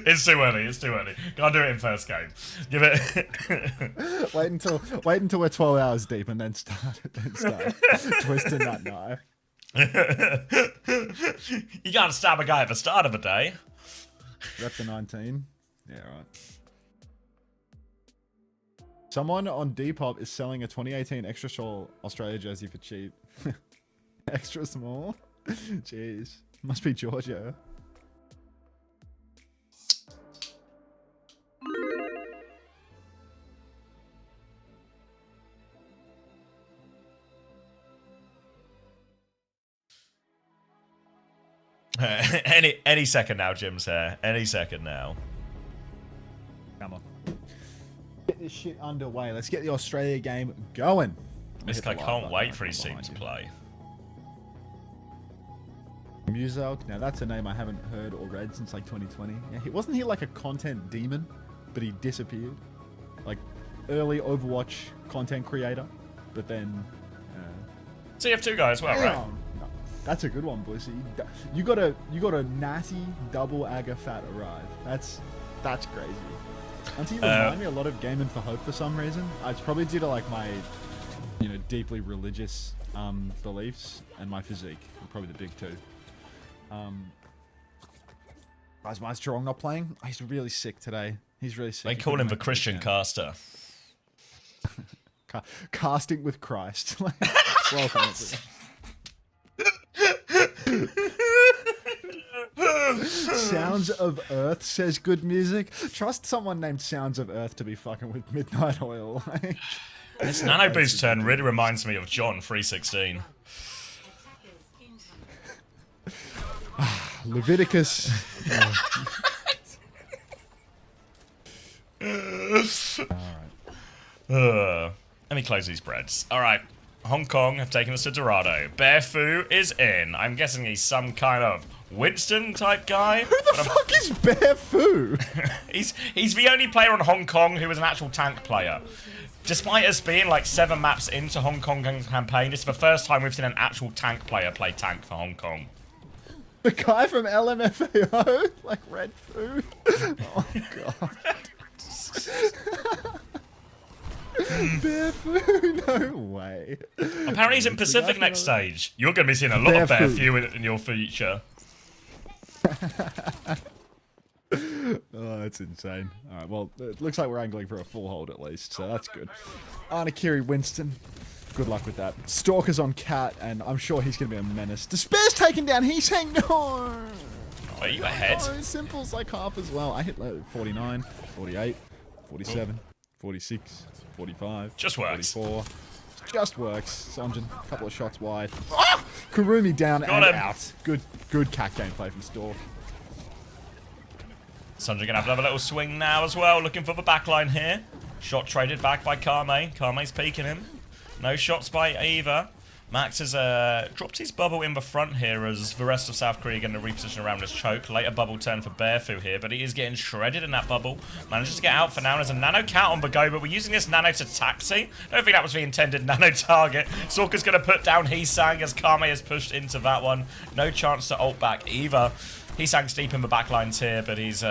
It's too early. It's too early. Gotta do it in first game. Give it. wait until we're 12 hours deep and then start twisting that knife. You can't stab a guy at the start of the day. Rep the 19. Yeah, right. Someone on Depop is selling a 2018 extra small Australia jersey for cheap. Extra small? Jeez. Must be Georgia. Any second now, Jim's here. Any second now. Come on. Get this shit underway. Let's get the Australia game going. This guy can't wait for his team to play. Muzak. Now that's a name I haven't heard or read since like 2020. Yeah, wasn't he like a content demon, but he disappeared? Like early Overwatch content creator. but then... TF2 guy as well, right? No, that's a good one, Blissy. You got a natty double Agafat arrive. That's crazy. Aren't you remind me a lot of Gaming for Hope for some reason? It's probably due to like my, deeply religious beliefs and my physique. Are probably the big two. Why is Strong not playing? He's really sick today. He's really sick. They call him the Christian caster. Casting with Christ. Welcome. Sounds of Earth says good music. Trust someone named Sounds of Earth to be fucking with Midnight Oil. This Nano Boost turn really reminds me of John 3:16. Leviticus. Let me close these breads. Alright, Hong Kong have taken us to Dorado. Bear Fu is in. I'm guessing he's some kind of Winston type guy. Who the fuck is Bear Fu? He's the only player on Hong Kong who is an actual tank player. Despite us being like 7 maps into Hong Kong campaign, this is the first time we've seen an actual tank player play tank for Hong Kong. The guy from LMFAO? Like Red Fu? Oh god. Bear Fu? No way. Apparently he's in Pacific next stage. You're going to be seeing a lot of Bear Fu in your future. Oh, that's insane. Alright, well, it looks like we're angling for a full hold at least, so that's good. Anakiri Winston. Good luck with that. Stalker's on Cat, and I'm sure he's going to be a menace. Despair's taken down. He's saying no. Are you ahead? Oh, Simple's like half as well. I hit 49, 48, 47, 46, 45. Just works. 44. Just works. Sonjin, a couple of shots wide. Ah! Kurumi down and out. Good cat gameplay from Stork. Sonjin gonna have another little swing now as well, looking for the backline here. Shot traded back by Kame. Kame's peeking him. No shots by either. Max has dropped his bubble in the front here as the rest of South Korea going to reposition around his choke. Later bubble turn for Bear Fu here, but he is getting shredded in that bubble. Manages to get out for now. There's a nano cat on the go, but we're using this nano to taxi. I don't think that was the intended nano target. Sorka's going to put down Heesang as Kame is pushed into that one. No chance to ult back either. Heesang's deep in the backlines here, but he's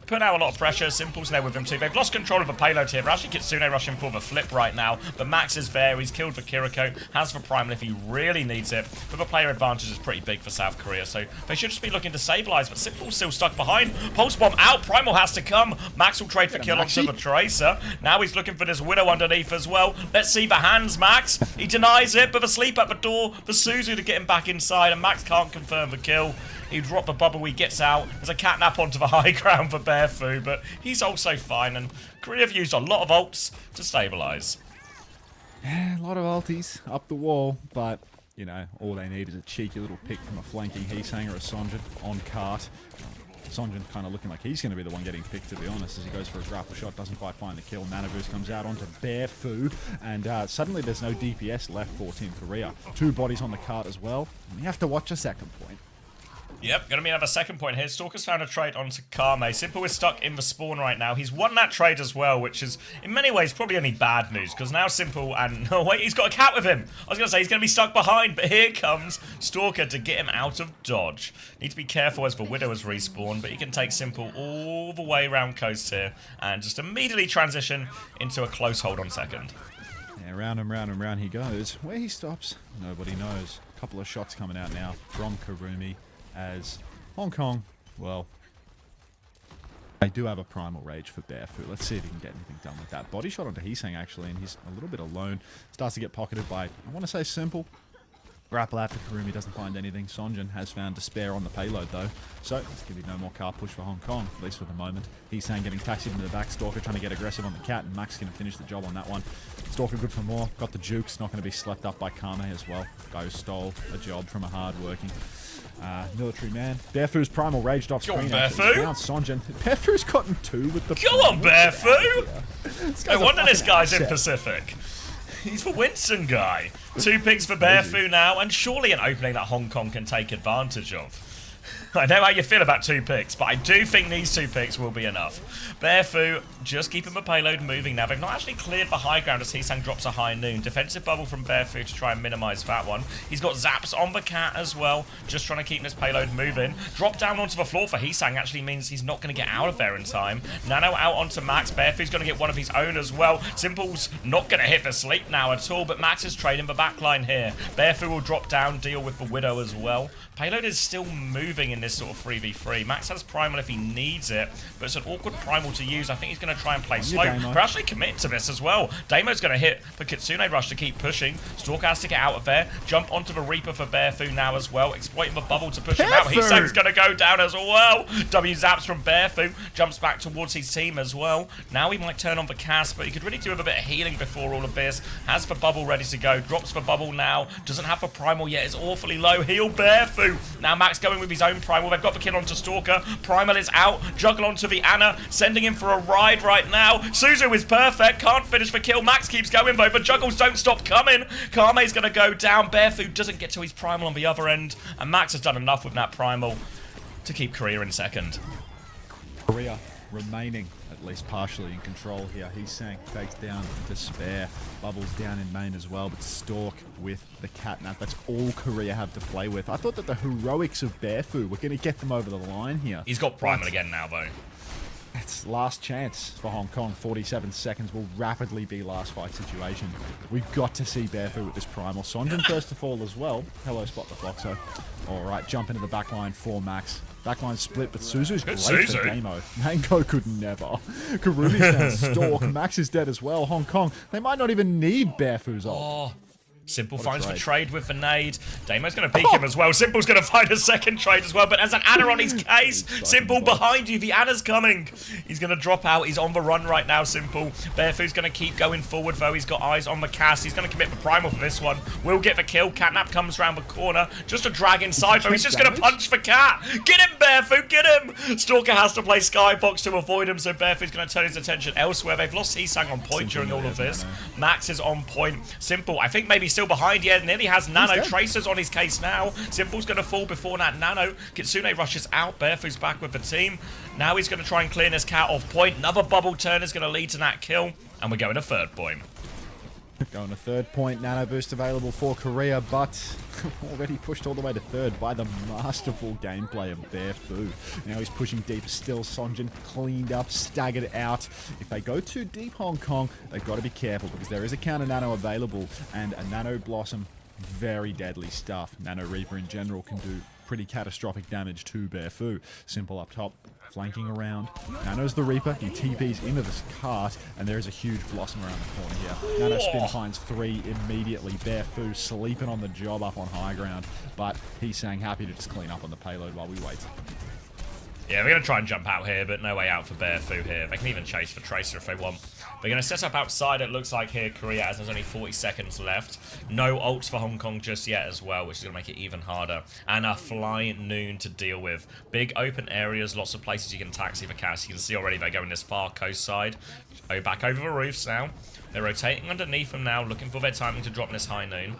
putting out a lot of pressure. Simple's there with him too. They've lost control of the payload here. Actually, Kitsune rushing for the flip right now, but Max is there. He's killed for Kiriko. Has for Primal if he really needs it. But the player advantage is pretty big for South Korea, so they should just be looking to stabilize, but Simple's still stuck behind. Pulse Bomb out. Primal has to come. Max will trade for kill onto the Tracer. Now he's looking for this Widow underneath as well. Let's see the hands, Max. He denies it, but the sleep at the door. The Suzu to get him back inside, and Max can't confirm the kill. He dropped the bubble, he gets out. There's a catnap onto the high ground for Bear Fu, but he's also fine, and Korea have used a lot of ults to stabilise. Yeah, a lot of ulties up the wall, but, all they need is a cheeky little pick from a flanking Heesang or a Sonjin on cart. Sonjin kind of looking like he's going to be the one getting picked, to be honest, as he goes for a grapple shot, doesn't quite find the kill. Nanoboost comes out onto Bear Fu, and suddenly there's no DPS left for Team Korea. 2 bodies on the cart as well, and you have to watch a second point. Yep, gonna be another second point here. Stalker's found a trade onto Kame. Simple is stuck in the spawn right now. He's won that trade as well, which is, in many ways, probably only bad news, because now Simple and... Oh, wait, he's got a cat with him! I was gonna say, he's gonna be stuck behind, but here comes Stalker to get him out of dodge. Need to be careful as the Widow has respawned, but he can take Simple all the way around coast here, and just immediately transition into a close hold on second. Yeah, round and round and round he goes. Where he stops, nobody knows. A couple of shots coming out now from Kurumi. As Hong Kong, well, they do have a Primal Rage for Bear Fu. Let's see if he can get anything done with that. Body shot onto Heesang, actually, and he's a little bit alone. Starts to get pocketed by, I want to say, Simple. Grapple out to Kurumi, doesn't find anything. Sonjin has found Despair on the payload, though. So, there's going to be no more car push for Hong Kong, at least for the moment. Heesang getting taxied into the back. Stalker trying to get aggressive on the cat, and Max going to finish the job on that one. Stalker good for more. Got the jukes, not going to be slept up by Kame as well. Go stole a job from a hard-working military man. Bear Fu's Primal raged off screen. Go on, Bear Fu! Sonjin. Bear Fu's gotten 2 with the... Go on, Bear Fu! No wonder this guy's in Pacific. He's the Winston guy. 2 picks for Bear Fu now, and surely an opening that Hong Kong can take advantage of. I know how you feel about 2 picks, but I do think these 2 picks will be enough. Bearfu, just keeping the payload moving now. They've not actually cleared the high ground as Heesang drops a high noon. Defensive bubble from Bearfu to try and minimize that one. He's got zaps on the cat as well, just trying to keep this payload moving. Drop down onto the floor for Heesang actually means he's not going to get out of there in time. Nano out onto Max. Bearfu's going to get one of his own as well. Simple's not going to hit the sleep now at all, but Max is trading the backline here. Bearfu will drop down, deal with the Widow as well. Payload is still moving in this sort of 3v3. Max has Primal if he needs it, but it's an awkward Primal to use. I think he's going to try and play slow. But actually commit to this as well. Damo's going to hit the Kitsune Rush to keep pushing. Stalker has to get out of there. Jump onto the Reaper for Bearfu now as well. Exploiting the bubble to push him out. Heesang's going to go down as well. W zaps from Bearfu. Jumps back towards his team as well. Now he might turn on the cast, but he could really do with a bit of healing before all of this. Has the bubble ready to go. Drops the bubble now. Doesn't have the Primal yet. It's awfully low. Heal Bearfu. Now Max going with his own Primal. They've got the kill onto Stalker. Primal is out. Juggle onto the Ana. Sending him for a ride right now. Suzu is perfect. Can't finish the kill. Max keeps going though, but Juggles don't stop coming. Kame's going to go down. Bearfu doesn't get to his Primal on the other end. And Max has done enough with that Primal to keep Korea in second. Korea remaining at least partially in control here. Heesang takes down Despair. Bubbles down in main as well, but Stalk with the catnap. That's all Korea have to play with. I thought that the heroics of Bearfu were going to get them over the line here. He's got Primal again now though. It's last chance for Hong Kong. 47 seconds will rapidly be last fight situation. We've got to see Bearfu with this Primal. Sonjin first to fall as well. Hello, Spot the Foxo. Alright, jump into the backline for Max. Backline split, but Suzu's great for Damo. Mango could never. Karumi's down Stalk. Max is dead as well. Hong Kong, they might not even need Bearfu's ult. Simple finds the trade with the nade. Damo's going to peek him as well. Simple's going to find a second trade as well, but there's an Ana on his case. Simple behind you. The Ana's coming. He's going to drop out. He's on the run right now, Simple. Bearfu's going to keep going forward, though. He's got eyes on the cast. He's going to commit the Primal for this one. Will get the kill. Catnap comes around the corner. Just a drag inside, though. He's just going to punch the cat. Get him, Bearfu. Get him. Stalker has to play Skybox to avoid him, so Bearfu's going to turn his attention elsewhere. They've lost Heesang on point during all of this. Max is on point. Simple, I think maybe still behind. Yeah, nearly has Nano. Tracers on his case now. Simple's going to fall before that Nano. Kitsune rushes out. Bearfu's back with the team. Now he's going to try and clear this cat off point. Another bubble turn is going to lead to that kill. And we're going to third point. Going to third point. Nano boost available for Korea, but already pushed all the way to third by the masterful gameplay of Bearfu. Now he's pushing deep still. Sonjin cleaned up, staggered out. If they go too deep, Hong Kong, they've got to be careful because there is a counter Nano available and a Nano Blossom. Very deadly stuff. Nano Reaper in general can do pretty catastrophic damage to Bearfu. Simple up top, flanking around. Nano's the Reaper. He TPs into this cart, and there is a huge Blossom around the corner here. Nano spin finds 3 immediately. Bearfu sleeping on the job up on high ground, but Heesang happy to just clean up on the payload while we wait. Yeah, we're going to try and jump out here, but no way out for Bearfu here. They can even chase for Tracer if they want. They're going to set up outside, it looks like here, Korea, as there's only 40 seconds left. No ults for Hong Kong just yet as well, which is going to make it even harder. And a fly noon to deal with. Big open areas, lots of places you can taxi for cast. You can see already they're going this far coast side. Oh, back over the roofs now. They're rotating underneath them now, looking for their timing to drop this high noon.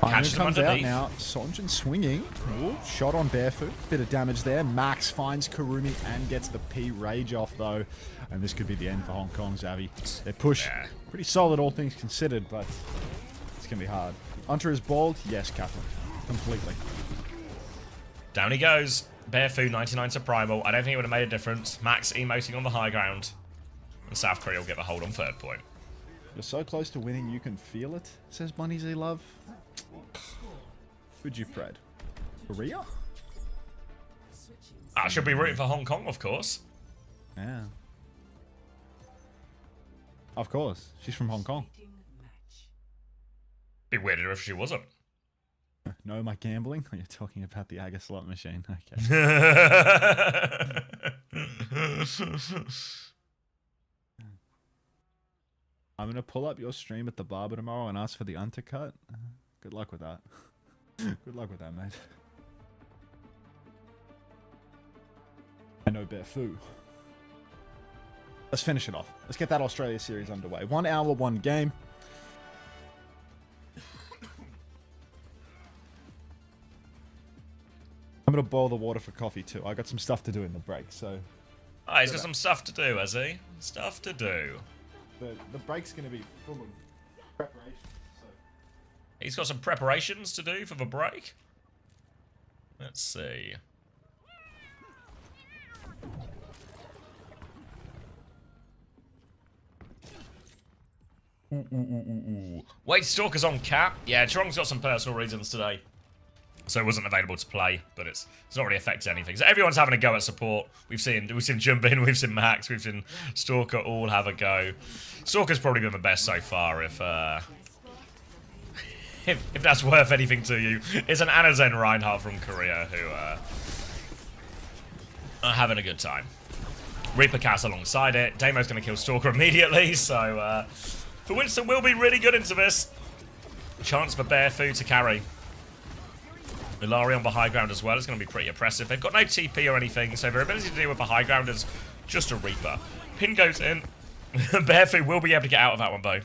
Catches comes him out underneath. now. Sonjin swinging. Ooh, shot on Bearfu. Bit of damage there. Max finds Karumi and gets the P rage off though. And this could be the end for Hong Kong, Xavi. Their push, pretty solid all things considered, but it's going to be hard. Hunter is bald. Yes, Catherine. Completely. Down he goes. Bearfu 99 to Primal. I don't think it would have made a difference. Max emoting on the high ground. And South Korea will get the hold on third point. You're so close to winning, you can feel it, says Bunny Z Love. Who'd you pred? Korea? I should be rooting for Hong Kong, of course. Yeah. Of course. She's from Hong Kong. Be weirder if she wasn't. No, my gambling? You're talking about the Aga slot machine. Okay. I'm going to pull up your stream at the barber tomorrow and ask for the undercut. Good luck with that. Good luck with that, mate. I know Bearfu. Let's finish it off. Let's get that Australia series underway. 1 hour, 1 game. I'm going to boil the water for coffee too. I got some stuff to do in the break, so... Oh, he's got some stuff to do, has he? Stuff to do. The break's going to be full of preparation, so... He's got some preparations to do for the break. Let's see. Wait, Stalker's on cap. Yeah, Tron's got some personal reasons today, so it wasn't available to play. But it's not really affected anything. So everyone's having a go at support. We've seen Jumpin, we've seen Max, we've seen Stalker all have a go. Stalker's probably been the best so far. If that's worth anything to you, it's an Anazen Reinhardt from Korea who are having a good time. Reaper cast alongside it. Damo's going to kill Stalker immediately, so for Winston will be really good into this. Chance for Bearfu to carry. Ilari on the high ground as well is going to be pretty oppressive. They've got no TP or anything, so their ability to deal with the high ground is just a Reaper. Pin goes in. Bearfu will be able to get out of that one, though.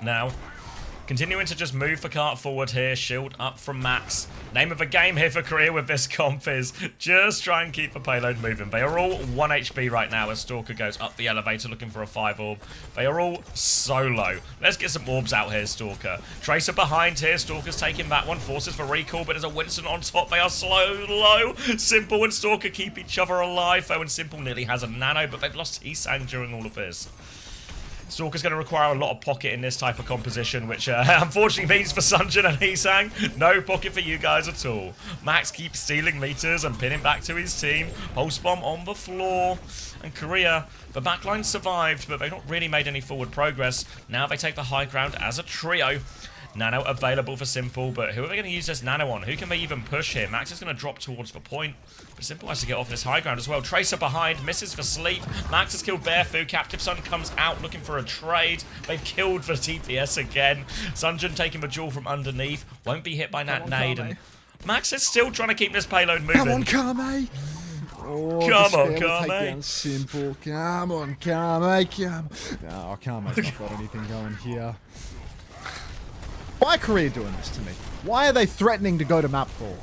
Now, continuing to just move the cart forward here. Shield up from Max. Name of the game here for Korea with this comp is just try and keep the payload moving. They are all 1 HP right now as Stalker goes up the elevator looking for a 5 orb. They are all so low. Let's get some orbs out here, Stalker. Tracer behind here. Stalker's taking that one. Forces for recall, but there's a Winston on top. They are low. Simple and Stalker keep each other alive, though, and Simple nearly has a nano, but they've lost Isang during all of this. Stalker's going to require a lot of pocket in this type of composition, which unfortunately means for Sunjin and Heesang, no pocket for you guys at all. Max keeps stealing meters and pinning back to his team. Pulse bomb on the floor. And Korea, the backline survived, but they've not really made any forward progress. Now they take the high ground as a trio. Nano available for Simple, but who are they going to use this Nano on? Who can they even push here? Max is going to drop towards the point, but Simple has to get off this high ground as well. Tracer behind, misses for sleep. Max has killed Bearfu. Captive Sun comes out looking for a trade. They've killed for TPS again. Sunjin taking the jewel from underneath. Won't be hit by that nade. And Max is still trying to keep this payload moving. Come on, Kame! Oh, come on, Kame! Take down Simple. Come on, Kame! Come. No, Kame's not got anything going here. Why are Korea doing this to me? Why are they threatening to go to map 4?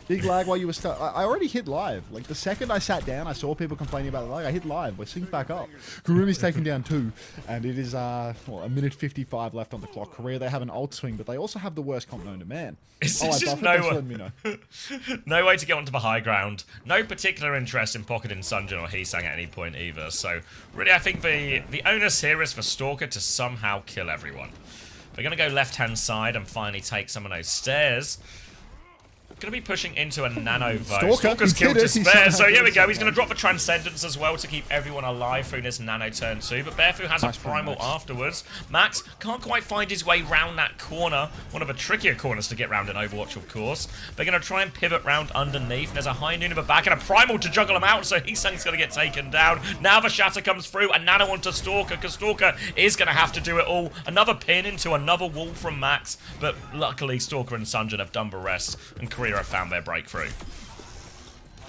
Big lag while you were stuck. I already hit live. Like, the second I sat down, I saw people complaining about the lag. I hit live. We're synced back up. Kurumi's taken down 2, and it is, well, 1:55 left on the clock. Korea, they have an ult swing, but they also have the worst comp known to man. It's just no way to get onto the high ground. No particular interest in pocketing Sunjin or Heesang at any point either. So, really, I think the onus here is for Stalker to somehow kill everyone. They're going to go left-hand side and finally take some of those stairs. Going to be pushing into a nano though. Stalker's killed to spare, so here we go. He's going to drop the Transcendence as well to keep everyone alive through this nano turn 2. But Bearfu has a primal afterwards. Max can't quite find his way round that corner. One of the trickier corners to get round in Overwatch, of course. They're going to try and pivot round underneath. There's a high noon in the back and a primal to juggle him out, so Heesang's going to get taken down. Now the shatter comes through, and nano onto Stalker, because Stalker is going to have to do it all. Another pin into another wall from Max, but luckily Stalker and Sunjin have done the rest, and Korea have found their breakthrough.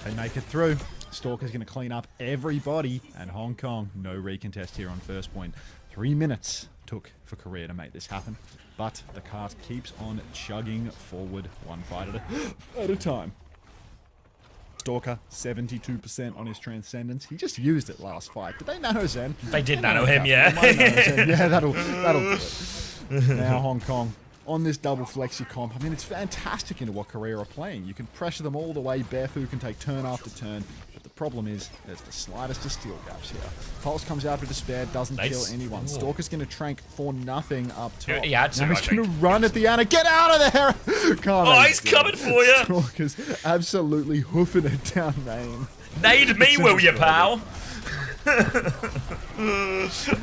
They make it through. Stalker's going to clean up everybody, and Hong Kong, no recontest here on first point. 3 minutes took for Korea to make this happen, but the cart keeps on chugging forward, one fight at a time. Stalker, 72% on his Transcendence. He just used it last fight. Did they nano Zen? They did nano him, yeah. Yeah, that'll do it. Now Hong Kong on this double flexi comp. I mean, it's fantastic into what Korea are playing. You can pressure them all the way. Bearfu can take turn after turn. But the problem is, there's the slightest of steal gaps here. Pulse comes out for despair, doesn't kill anyone. Stalker's going to trank for nothing up top. He had to, now he's going to run at the Ana. Get out of there! Oh, he's coming for you! Stalker's absolutely hoofing it down main. Nade me, will you, pal?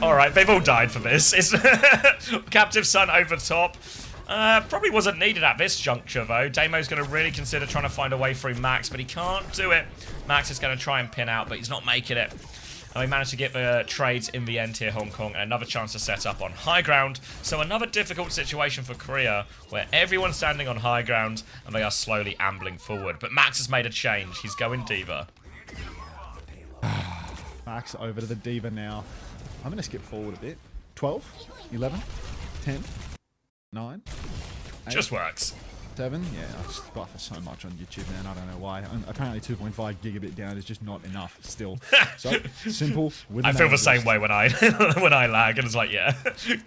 Alright, they've all died for this. It's Captive Sun over top. Probably wasn't needed at this juncture, though. Damo's going to really consider trying to find a way through Max, but he can't do it. Max is going to try and pin out, but he's not making it. And we managed to get the trades in the end here, Hong Kong, and another chance to set up on high ground. So another difficult situation for Korea, where everyone's standing on high ground, and they are slowly ambling forward. But Max has made a change. He's going Diva. Max over to the Diva now. I'm going to skip forward a bit. 12, 11, 10, 9. 8, just works. Devin. Yeah, I just buffer so much on YouTube, man. I don't know why. Apparently 2.5 gigabit down is just not enough still. So, simple. With I an feel the aim same boost. way when I when I lag, and it's like, yeah,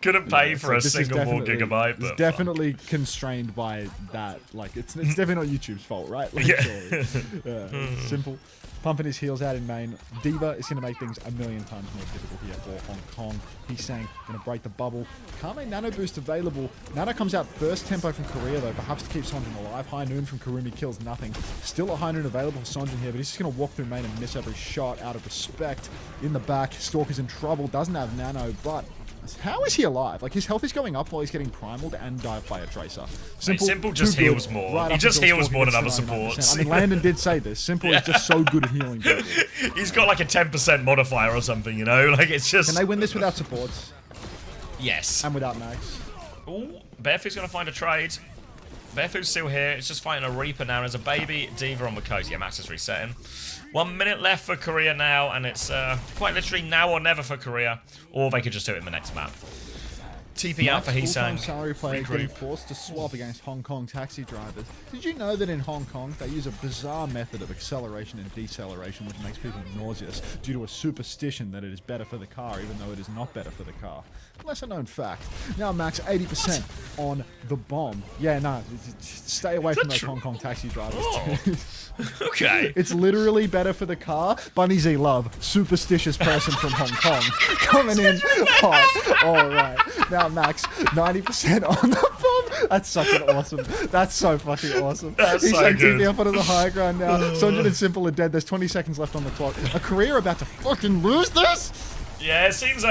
couldn't pay for So a this is single more definitely- gigabyte. It's But definitely constrained by that. Like, it's definitely not YouTube's fault, right? Like, Yeah. surely. Simple. Pumping his heels out in main. Diva is going to make things a million times more difficult here for Hong Kong. He's saying, going to break the bubble. Kame Nano Boost available. Nano comes out first tempo from Korea, though, perhaps to keep Sonjin alive. High Noon from Karumi kills nothing. Still a High Noon available for Sonjin here, but he's just going to walk through main and miss every shot out of respect. In the back, Stalker's in trouble, doesn't have Nano, but how is he alive? Like, his health is going up while he's getting primaled and dived by a Tracer. Simple just too good, heals more. right He up just until heals Stalker more than gets other to 99%. supports. I mean, Landon did say this. Simple is just so good at healing people. He's got like a 10% modifier or something, you know? Like, it's just... Can they win this without supports Yes. and without Max? Ooh, Barefoot's going to find a trade. Barefoot's still here. It's just fighting a Reaper now. There's a baby Diva on the coast. Yeah, Max is resetting. 1 minute left for Korea now, and it's quite literally now or never for Korea. Or they could just do it in the next map. TP out for Full-time Heesang. salary player getting Regroup. forced to swap against Hong Kong taxi drivers. Did you know that in Hong Kong they use a bizarre method of acceleration and deceleration which makes people nauseous due to a superstition that it is better for the car even though it is not better for the car? Lesser known fact. Now Max 80% on the bomb. Yeah, no, stay away from those true? Hong Kong taxi drivers. Oh. Okay. It's literally better for the car. Bunny Z Love, superstitious person from Hong Kong, coming in hot. All right. Now, Max, 90% on the bomb. That's sucking awesome. That's so fucking awesome. That's He's so like good. TP up onto the high ground now. Sonjin and Simple are dead. There's 20 seconds left on the clock. A career about to fucking lose this? Yeah, it seems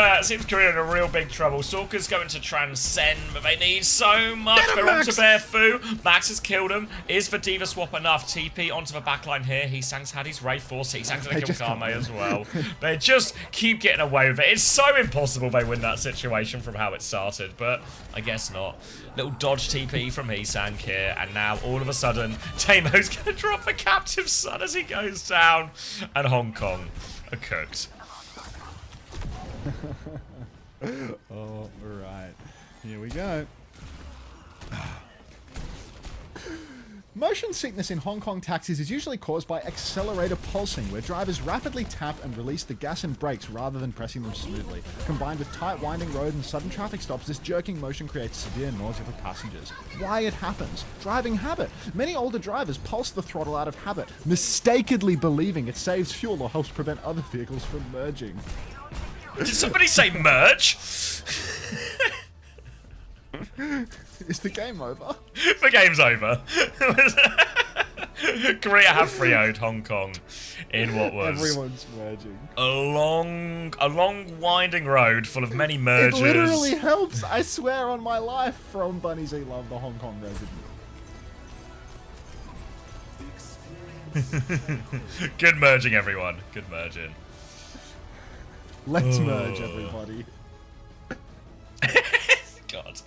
Korea in a real big trouble. Stalker's going to transcend, but they need so much. They're onto Barefoot. Max has killed him. Is the Diva swap enough? TP onto the backline here. Heesang's had his Wraith Force. Heesang's going to kill Kame as well. They just keep getting away with it. It's so impossible they win that situation from how it started, but I guess not. Little dodge TP from Heesang here, and now all of a sudden, Tamo's going to drop the captive son as he goes down, and Hong Kong are cooked. Oh, right. Here we go. Motion sickness in Hong Kong taxis is usually caused by accelerator pulsing, where drivers rapidly tap and release the gas and brakes rather than pressing them smoothly. Combined with tight winding road and sudden traffic stops, this jerking motion creates severe nausea for passengers. Why it happens? Driving habit. Many older drivers pulse the throttle out of habit, mistakenly believing it saves fuel or helps prevent other vehicles from merging. Did somebody say merch? Is the game over? The game's over. Korea have 3-0'd Hong Kong in what was Everyone's merging. a long winding road full of many mergers. It literally helps, I swear on my life, from Bunny Z Love, the Hong Kong resident. Good merging, everyone. Good merging. Let's merge, everybody. God.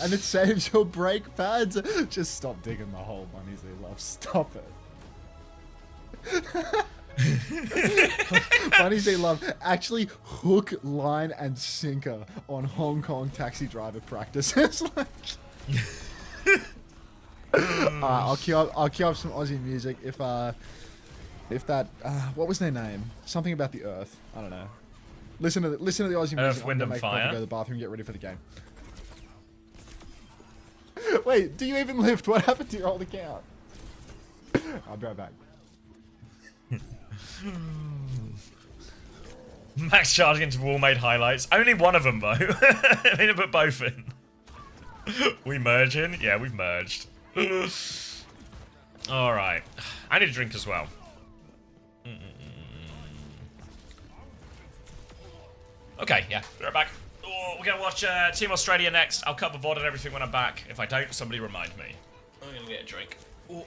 And it saves your brake pads. Just stop digging the hole, Bunny Z Love. Stop it. Bunny Z Love actually hook, line, and sinker on Hong Kong taxi driver practices. I'll queue up some Aussie music if that what was their name? Something about the Earth. I don't know. Listen to the Aussie music. Earth, Wind, I'm gonna and make Papa Fire. go to the bathroom and get ready for the game. Wait, do you even lift? What happened to your old account? I'll be right back. Max charging into wall-made highlights. Only one of them, though. I need to put both in. We merging? Yeah, we've merged. Alright. I need a drink as well. Okay, yeah, we're right back. Oh, we're gonna watch Team Australia next. I'll cover VOD and everything when I'm back. If I don't, somebody remind me. I'm gonna get a drink. Ooh, ooh.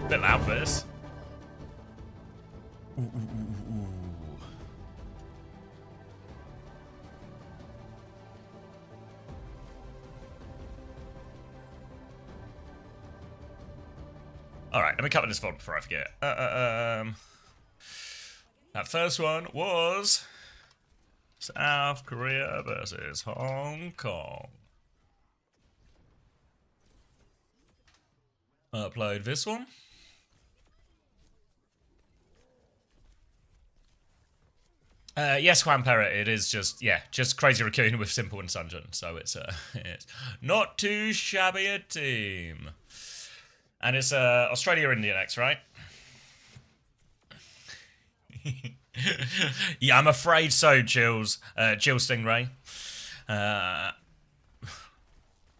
Bit loud for this. Ooh. Alright, let me cover this VOD before I forget. That first one was South Korea versus Hong Kong. Upload this one. Yes, Juan Perra, it is just Crazy Raccoon with Simple and Sunjun. So it's not too shabby a team. And it's Australia-India next, right? Yeah, I'm afraid so, Jill Stingray.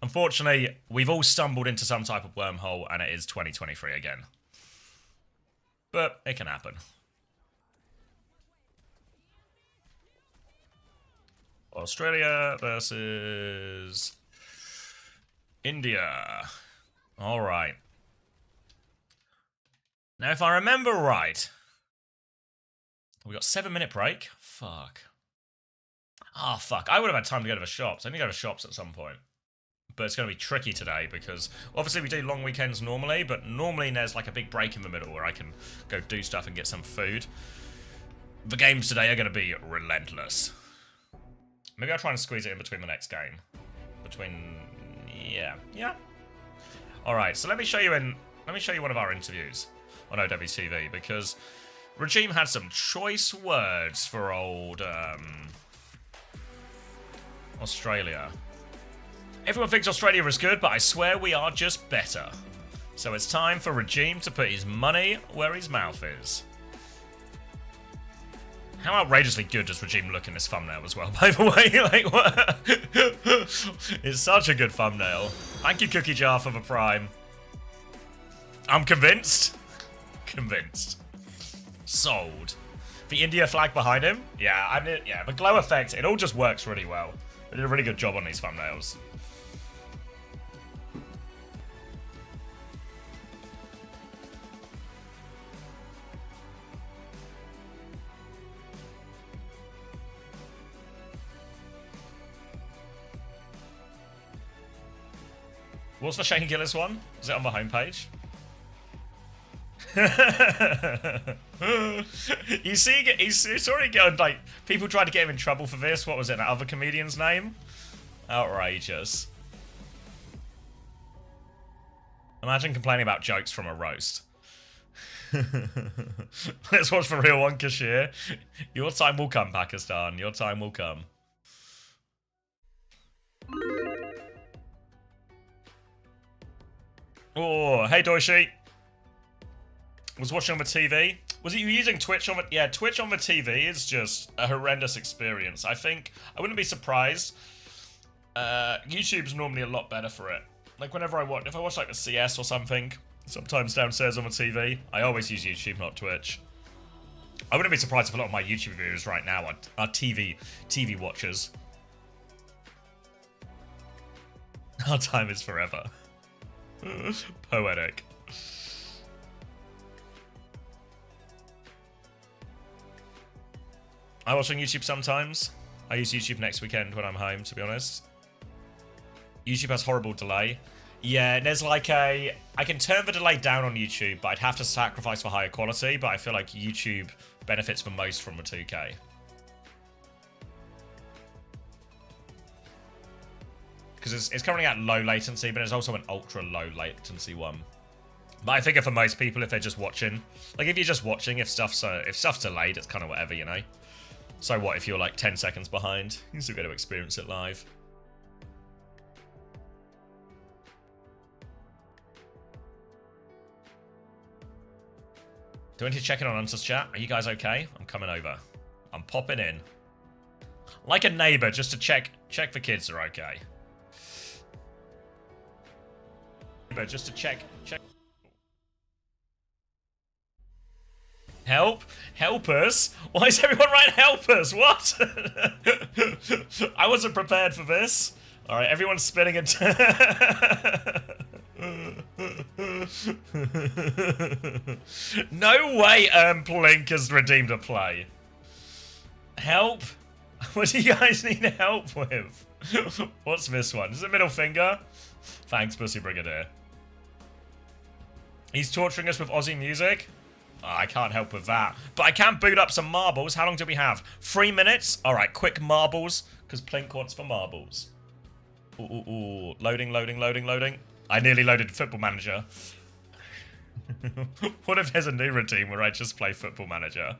Unfortunately, we've all stumbled into some type of wormhole, and it is 2023 again. But it can happen. Australia versus India. All right. Now, if I remember right, we got 7-minute break. Fuck. Ah, fuck. I would have had time to go to the shops. I need to go to shops at some point. But it's going to be tricky today because obviously we do long weekends normally, but normally there's like a big break in the middle where I can go do stuff and get some food. The games today are going to be relentless. Maybe I'll try and squeeze it in between the next game. Yeah. Alright, so let me show you one of our interviews on OWWC because Regime had some choice words for old Australia. Everyone thinks Australia is good, but I swear we are just better. So it's time for Regime to put his money where his mouth is. How outrageously good does Regime look in this thumbnail as well, by the way? Like, what? It's such a good thumbnail. Thank you, Cookie Jar, for the Prime. I'm convinced. Convinced. Sold. The India flag behind him? Yeah, the glow effect, it all just works really well. They did a really good job on these thumbnails. What's the Shane Gillis one? Is it on the homepage? You see, he's already going, like, people tried to get him in trouble for this. What was it, that other comedian's name? Outrageous. Imagine complaining about jokes from a roast. Let's watch the real one, Kashir. Your time will come, Pakistan. Your time will come. Oh, hey Doishi. Was watching on the TV. Was it you using Twitch on the... Yeah, Twitch on the TV is just a horrendous experience. I think... I wouldn't be surprised. YouTube's normally a lot better for it. Like, whenever I watch... If I watch, like, the CS or something, sometimes downstairs on the TV, I always use YouTube, not Twitch. I wouldn't be surprised if a lot of my YouTube viewers right now are TV watchers. Our time is forever. Poetic. I watch on YouTube sometimes. I use YouTube next weekend when I'm home, to be honest. YouTube has horrible delay. Yeah, there's like a... I can turn the delay down on YouTube, but I'd have to sacrifice for higher quality, but I feel like YouTube benefits the most from the 2K. Because it's currently at low latency, but there's also an ultra low latency one. But I figure for most people, if they're just watching, like if you're just watching, if stuff's delayed, it's kind of whatever, you know. So what if you're like 10 seconds behind? You still get to experience it live. Do I need to check in on Unsus chat? Are you guys okay? I'm coming over. I'm popping in. Like a neighbor, just to check the kids are okay. Just to check. Help us? Why is everyone writing help us? What? I wasn't prepared for this. All right, everyone's spinning it. No way Plink has redeemed a play. Help? What do you guys need help with? What's this one? Is it middle finger? Thanks, Pussy Brigadier. He's torturing us with Aussie music? Oh, I can't help with that. But I can boot up some marbles. How long do we have? 3 minutes? Alright, quick marbles. Because Plink wants for marbles. Ooh, ooh, ooh. Loading, loading, loading, loading. I nearly loaded Football Manager. What if there's a new routine where I just play Football Manager?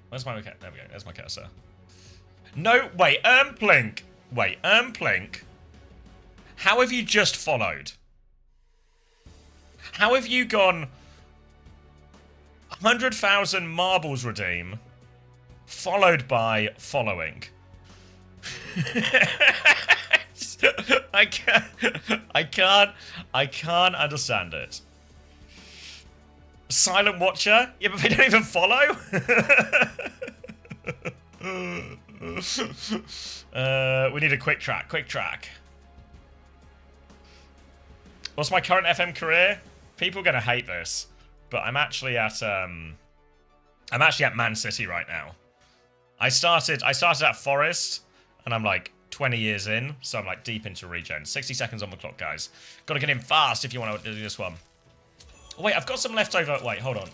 Where's my... Okay, there we go. There's my cursor. No, wait, Plink. Wait, Plink. How have you just followed? How have you gone 100,000 marbles redeem, followed by following? I can't understand it. Silent watcher? Yeah, but they don't even follow? We need a quick track, quick track. What's my current FM career? People are gonna hate this, but I'm actually at Man City right now. I started at Forest, and I'm like 20 years in, so I'm like deep into regen. 60 seconds on the clock, guys. Gotta get in fast if you want to do this one. Wait, I've got some leftover. Wait, hold on.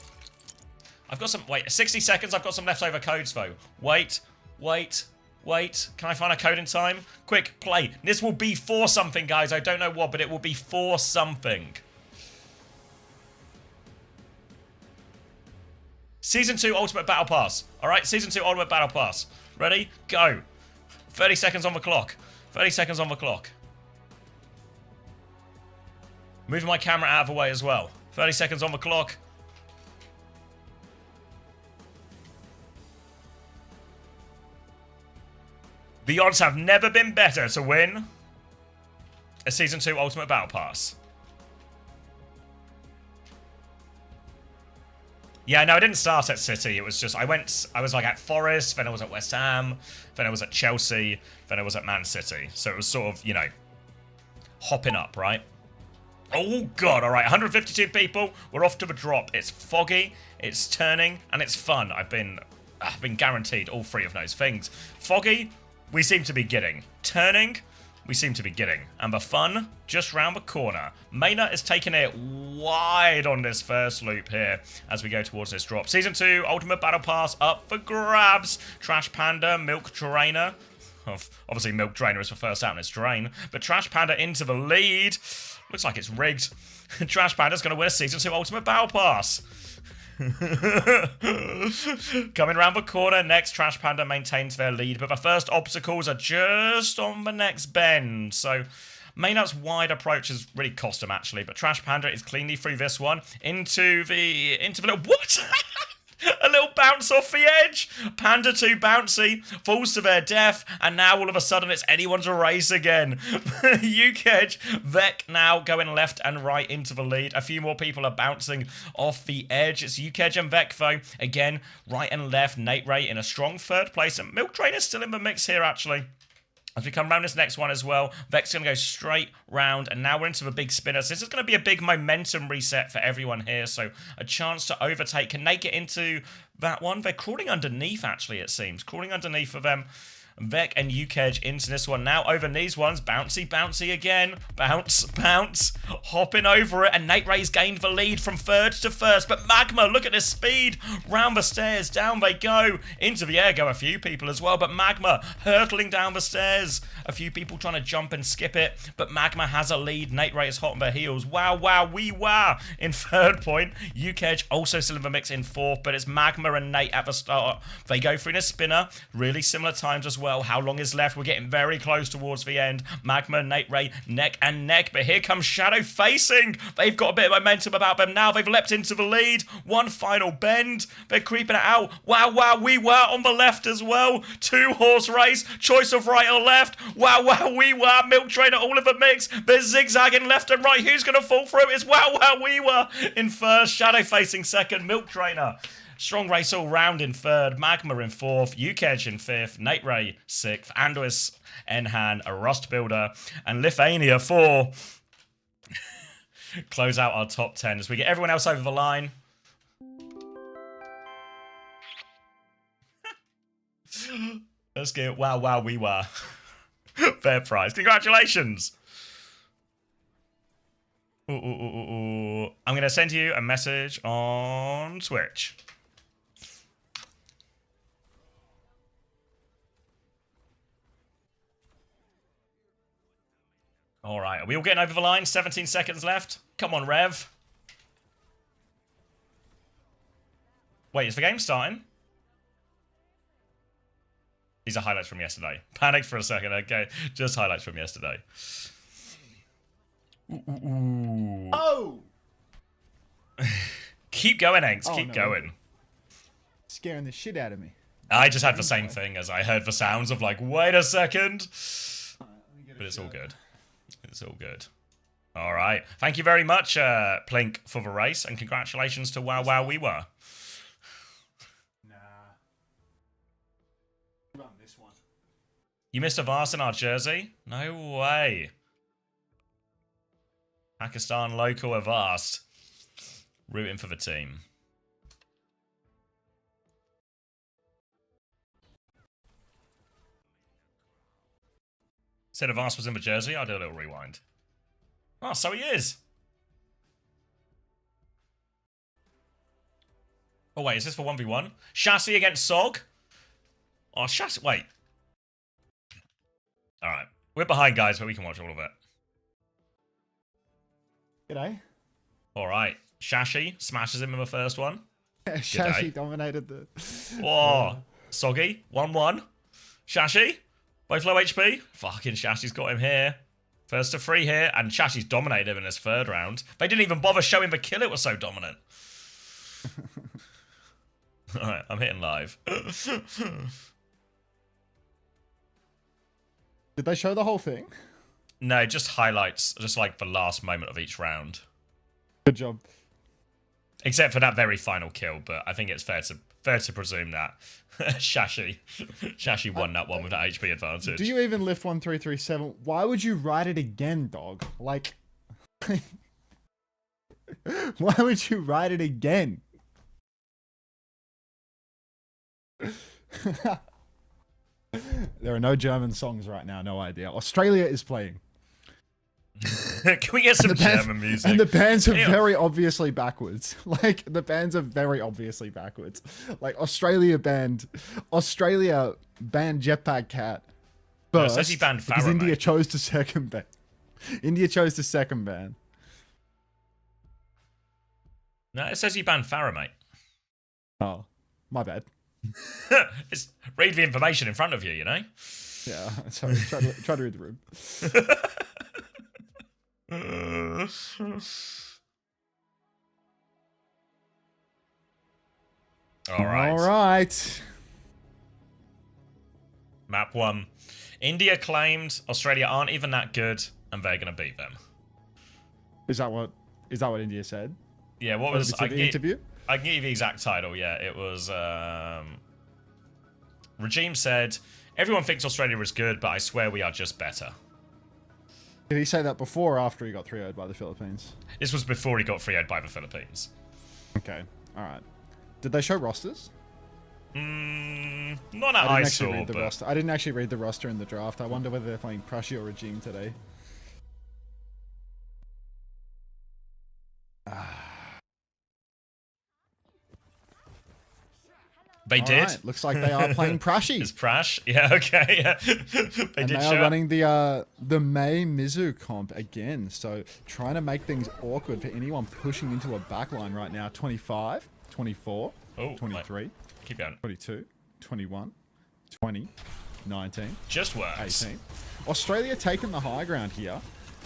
I've got some. Wait, 60 seconds. I've got some leftover codes though. Wait. Can I find a code in time? Quick, play. This will be for something, guys. I don't know what, but it will be for something. Season 2 Ultimate Battle Pass. Alright, Season 2 Ultimate Battle Pass. Ready? Go. 30 seconds on the clock. 30 seconds on the clock. Moving my camera out of the way as well. 30 seconds on the clock. The odds have never been better to win a Season 2 Ultimate Battle Pass. Yeah, no, I didn't start at City. It was just, I was like at Forest, then I was at West Ham, then I was at Chelsea, then I was at Man City. So it was sort of, you know, hopping up, right? Oh, God, all right, 152 people. We're off to the drop. It's foggy, it's turning, and it's fun. I've been guaranteed all three of those things. Foggy, we seem to be getting. Turning, we seem to be getting. And the fun, just round the corner. Maynard is taking it wide on this first loop here as we go towards this drop. Season 2, Ultimate Battle Pass up for grabs. Trash Panda, Milk Drainer. Obviously, Milk Drainer is the first out in its drain. But Trash Panda into the lead. Looks like it's rigged. Trash Panda's going to win a Season 2 Ultimate Battle Pass. Coming around the corner, next Trash Panda maintains their lead, but the first obstacles are just on the next bend. So Maynard's wide approach has really cost him actually, but Trash Panda is cleanly through this one into the little what? A little bounce off the edge. Panda 2 bouncy falls to their death, and now all of a sudden it's anyone's race again. Ukej, Vec now going left and right into the lead. A few more people are bouncing off the edge. It's Ukej and Vec though. Again, right and left. Nate Ray in a strong third place, and Milk Train is still in the mix here actually. As we come around this next one as well, Vec's going to go straight round, and now we're into the big spinner. So this is going to be a big momentum reset for everyone here, so a chance to overtake. Can they get into that one? They're crawling underneath, actually, it seems. Crawling underneath for them. Vec and Ukej into this one. Now over these ones. Bouncy, bouncy again. Bounce, bounce. Hopping over it. And Nate Ray's gained the lead from third to first. But Magma, look at this speed. Round the stairs. Down they go. Into the air go a few people as well. But Magma hurtling down the stairs. A few people trying to jump and skip it. But Magma has a lead. Nate Ray is hot on their heels. Wow, wow, wee wow. In third point. Ukej also still in the mix in fourth. But it's Magma and Nate at the start. They go through in a spinner. Really similar times as well. How long is left? We're getting very close towards the end. Magma, Nate Ray, neck and neck. But here comes Shadow facing. They've got a bit of momentum about them now. They've leapt into the lead. One final bend. They're creeping it out. Wow, wow, wee wow on the left as well. 2-horse race. Choice of right or left. Wow, wow, wee wow. Milk Trainer all of the mix. They're zigzagging left and right. Who's going to fall through? It's wow, wow, wee wow in first. Shadow facing second. Milk Trainer Strong race all round in 3rd, Magma in 4th, UKEdge in 5th, Nate Ray 6th, Anduis, Enhan, a Rust Builder, and Lithuania 4. Close out our top 10 as we get everyone else over the line. Let's get wow, we were. Fair price. Congratulations. I'm going to send you a message on Twitch. All right. Are we all getting over the line? 17 seconds left. Come on, Rev. Wait, is the game starting? These are highlights from yesterday. Panicked for a second. Okay, just highlights from yesterday. Ooh. Oh! Keep going, Hanks. Oh, Keep no. going. Scaring the shit out of me. I just had the same thing as I heard the sounds of like, wait a second. But it's all good. It's all good. All right. Thank you very much, Plink, for the race, and congratulations to Wow We Were. Nah. Run this one. You missed a Vars in our jersey? No way. Pakistan local Avast. Rooting for the team. Said Avast was in the jersey. I'll do a little rewind. Oh, so he is. Oh, wait. Is this for 1v1? Chassis against Sog? Oh, Chassis. Wait. All right. We're behind, guys, but we can watch all of it. G'day. All right. Shashi smashes him in the first one. Shashi dominated the... Whoa. Soggy. 1-1. Shashi. Both low HP. Fucking Shashi's got him here. First to 3 here. And Shashi's dominated him in his 3rd round. They didn't even bother showing the kill. It was so dominant. All right. I'm hitting live. Did they show the whole thing? No, just highlights. Just like the last moment of each round. Good job. Except for that very final kill. But I think it's fair to presume that Shashi won that one with that HP advantage. Do you even lift 1337? Why would you write it again, dog? Like, why would you write it again? There are no German songs right now. No idea. Australia is playing. Can we get some German music? And the bands are very obviously backwards. Like, the bands are very obviously backwards. Like, Australia banned Jetpack Cat first. No, it says he banned because Farah, India mate. chose to second ban. India chose to second ban. No, it says he banned Farah, mate. Oh, my bad. Read the information in front of you, you know? Yeah, sorry. Try to read the room. All right. All right. Map 1. India claimed Australia aren't even that good, and they're going to beat them. Is that what India said? Yeah, what was the interview? I can give you the exact title. Yeah, it was. Regime said, "Everyone thinks Australia is good, but I swear we are just better." Did he say that before or after he got 3-0'd by the Philippines? This was before he got 3-0'd by the Philippines. Okay, all right. Did they show rosters? Not that I saw, but... roster. I didn't actually read the roster in the draft. I wonder whether they're playing Prussia or Regime today. They did. Right, looks like they are playing Prashi. It's Prash. Yeah, okay. Yeah. They And did they show are running the May Mizu comp again. So trying to make things awkward for anyone pushing into a backline right now. 25, 24, 23, wait. Keep going. 22, 21, 20, 19. Just works. 18. Australia taking the high ground here.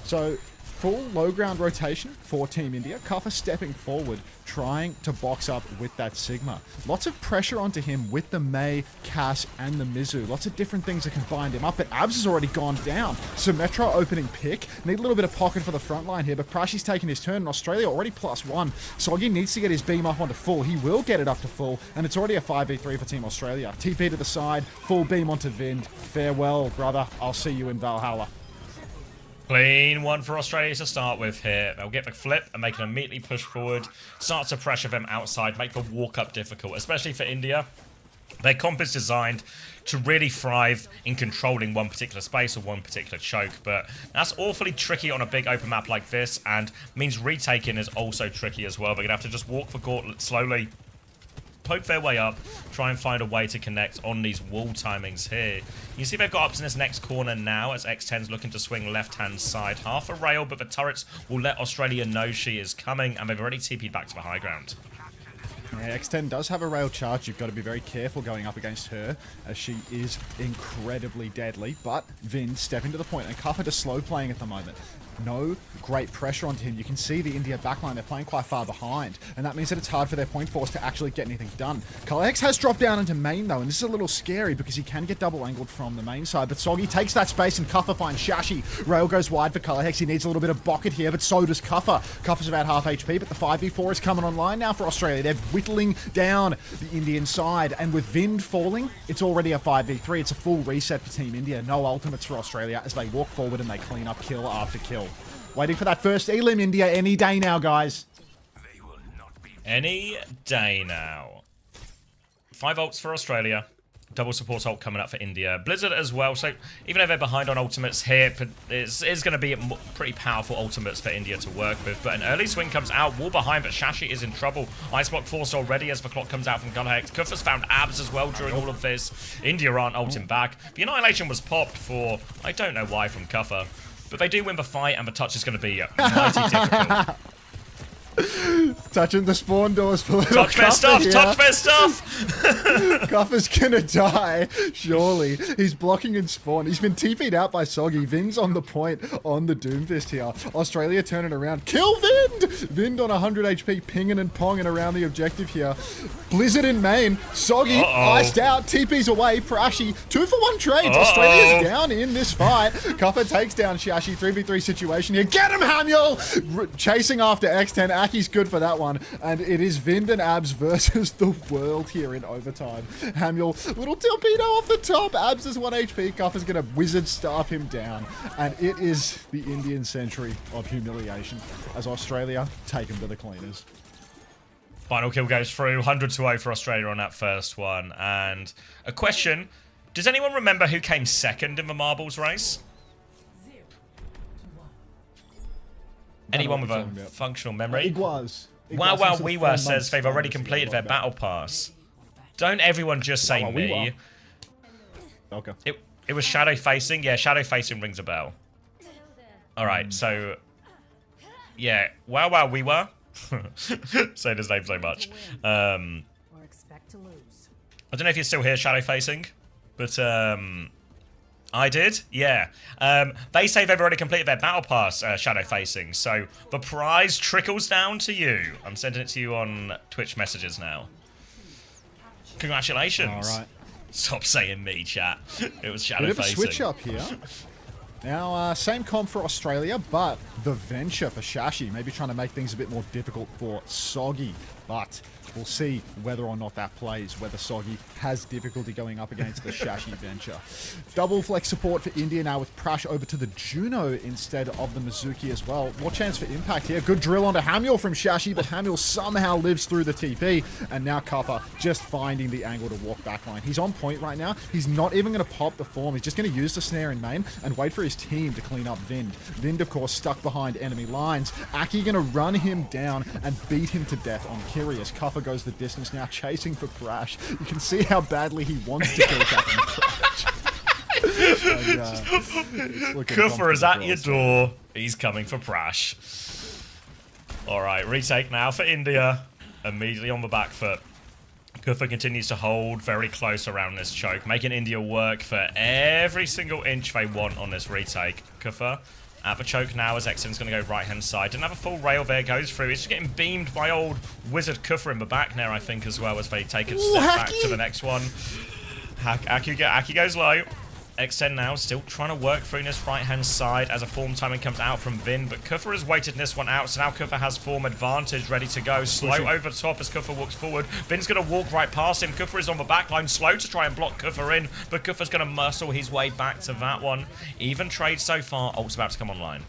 So full low ground rotation for Team India. Kuffer stepping forward, trying to box up with that Sigma. Lots of pressure onto him with the Mei, Cass, and the Mizu. Lots of different things that can bind him up, but Abs has already gone down. Symmetra opening pick. Need a little bit of pocket for the front line here, but Prashi's taking his turn, and Australia already +1. Soggy needs to get his beam up onto full. He will get it up to full, and it's already a 5v3 for Team Australia. TP to the side, full beam onto Vind. Farewell, brother. I'll see you in Valhalla. Clean one for Australia to start with here. They'll get the flip and make an immediately push forward. Start to pressure them outside, make the walk up difficult, especially for India. Their comp is designed to really thrive in controlling one particular space or one particular choke, but that's awfully tricky on a big open map like this, and means retaking is also tricky as well. They're going to have to just walk the gauntlet slowly, poke their way up, try and find a way to connect on these wall timings here. You see they've got up to this next corner now as X10's looking to swing left-hand side. Half a rail, but the turrets will let Australia know she is coming, and they've already TP'd back to the high ground. Yeah, X10 does have a rail charge. You've got to be very careful going up against her, as she is incredibly deadly. But Vin stepping to the point, and Kuffer just slow playing at the moment. No great pressure onto him. You can see the India backline, they're playing quite far behind, and that means that it's hard for their point force to actually get anything done. Kalex has dropped down into main though, and this is a little scary because he can get double angled from the main side, but Soggy takes that space and Kuffer finds Shashi. Rail goes wide for Kalex. He needs a little bit of bucket here, but so does Kuffer. Kuffer's about half HP, but the 5v4 is coming online now for Australia. They're whittling down the Indian side, and with Vind falling, it's already a 5v3. It's a full reset for Team India. No ultimates for Australia as they walk forward and they clean up kill after kill. Waiting for that first Elim, India, any day now, guys. Any day now. 5 ults for Australia. Double support ult coming up for India. Blizzard as well, so even though they're behind on ultimates here, it's going to be pretty powerful ultimates for India to work with. But an early swing comes out, wall behind, but Shashi is in trouble. Ice block forced already as the clock comes out from Gunhex. Kuffer's found Abs as well during all of this. India aren't ulting back. The Annihilation was popped for, I don't know why, from Kuffer. But they do win the fight, and the touch is going to be mighty difficult. Touching the spawn doors for little Touch their stuff! here. Touch their stuff! Kuffer's gonna die, surely. He's blocking in spawn. He's been TP'd out by Soggy. Vin's on the point on the Doomfist here. Australia turning around. Kill Vind! Vind on 100 HP, pinging and ponging around the objective here. Blizzard in main. Soggy, iced out. TP's away. Prashi, 2-for-1 trades. Australia's down in this fight. Kuffer takes down Shashi. 3v3 situation here. Get him, Hamuel! Chasing after X10. Aki's good for that one, and it is Vind and Abs versus the world here in overtime. Hamuel, little torpedo off the top. Abs is 1 HP. Kuffer's gonna wizard staff him down, and it is the Indian century of humiliation as Australia take him to the cleaners. Final kill goes through. 100-0 for Australia on that first one. And a question, does anyone remember who came second in the marbles race? Anyone with a functional memory? Iguaz. WowWowWeWa says they've already completed their battle pass. Don't everyone just say me. Okay. It was shadow facing. Yeah, shadow facing rings a bell. Alright, so... Yeah, WowWowWeWa. Saying his name so much. I don't know if you're still here, shadow facing. But, I did, yeah. They say they've already completed their battle pass, shadow facing, so the prize trickles down to you. I'm sending it to you on Twitch messages now. Congratulations. All right. Stop saying me, chat. It was shadow Bit of a facing. switch up here. Now, same comp for Australia, but the venture for Shashi, maybe trying to make things a bit more difficult for Soggy, but we'll see whether or not that plays, whether Soggy has difficulty going up against the Shashi venture. Double flex support for India now with Prash over to the Juno instead of the Mizuki as well. More chance for impact here. Good drill onto Hamuel from Shashi, but Hamuel somehow lives through the TP, and now Kuffer just finding the angle to walk backline. He's on point right now. He's not even going to pop the form. He's just going to use the snare in main and wait for his team to clean up Vind. Vind, of course, stuck behind enemy lines. Aki going to run him down and beat him to death on Curious. Kuffer goes the distance now, chasing for Prash. You can see how badly he wants to kill Captain Prash. Kuffer is at your door. He's coming for Prash. Alright, retake now for India. Immediately on the back foot. Kuffer continues to hold very close around this choke, making India work for every single inch they want on this retake. Kuffer At the choke now as Exton's going to go right-hand side. Didn't have a full rail there, goes through. He's just getting beamed by old Wizard Kuffer in the back now, I think, as well, as they take a step back to the next one. Aki goes low. X10 now still trying to work through this right-hand side as a form timing comes out from Vin, but Kuffer has waited this one out, so now Kuffer has form advantage ready to go. Slow over the top as Kuffer walks forward. Vin's going to walk right past him. Kuffer is on the back line, slow to try and block Kuffer in, but Kuffer's going to muscle his way back to that one. Even trade so far. Ult's about to come online.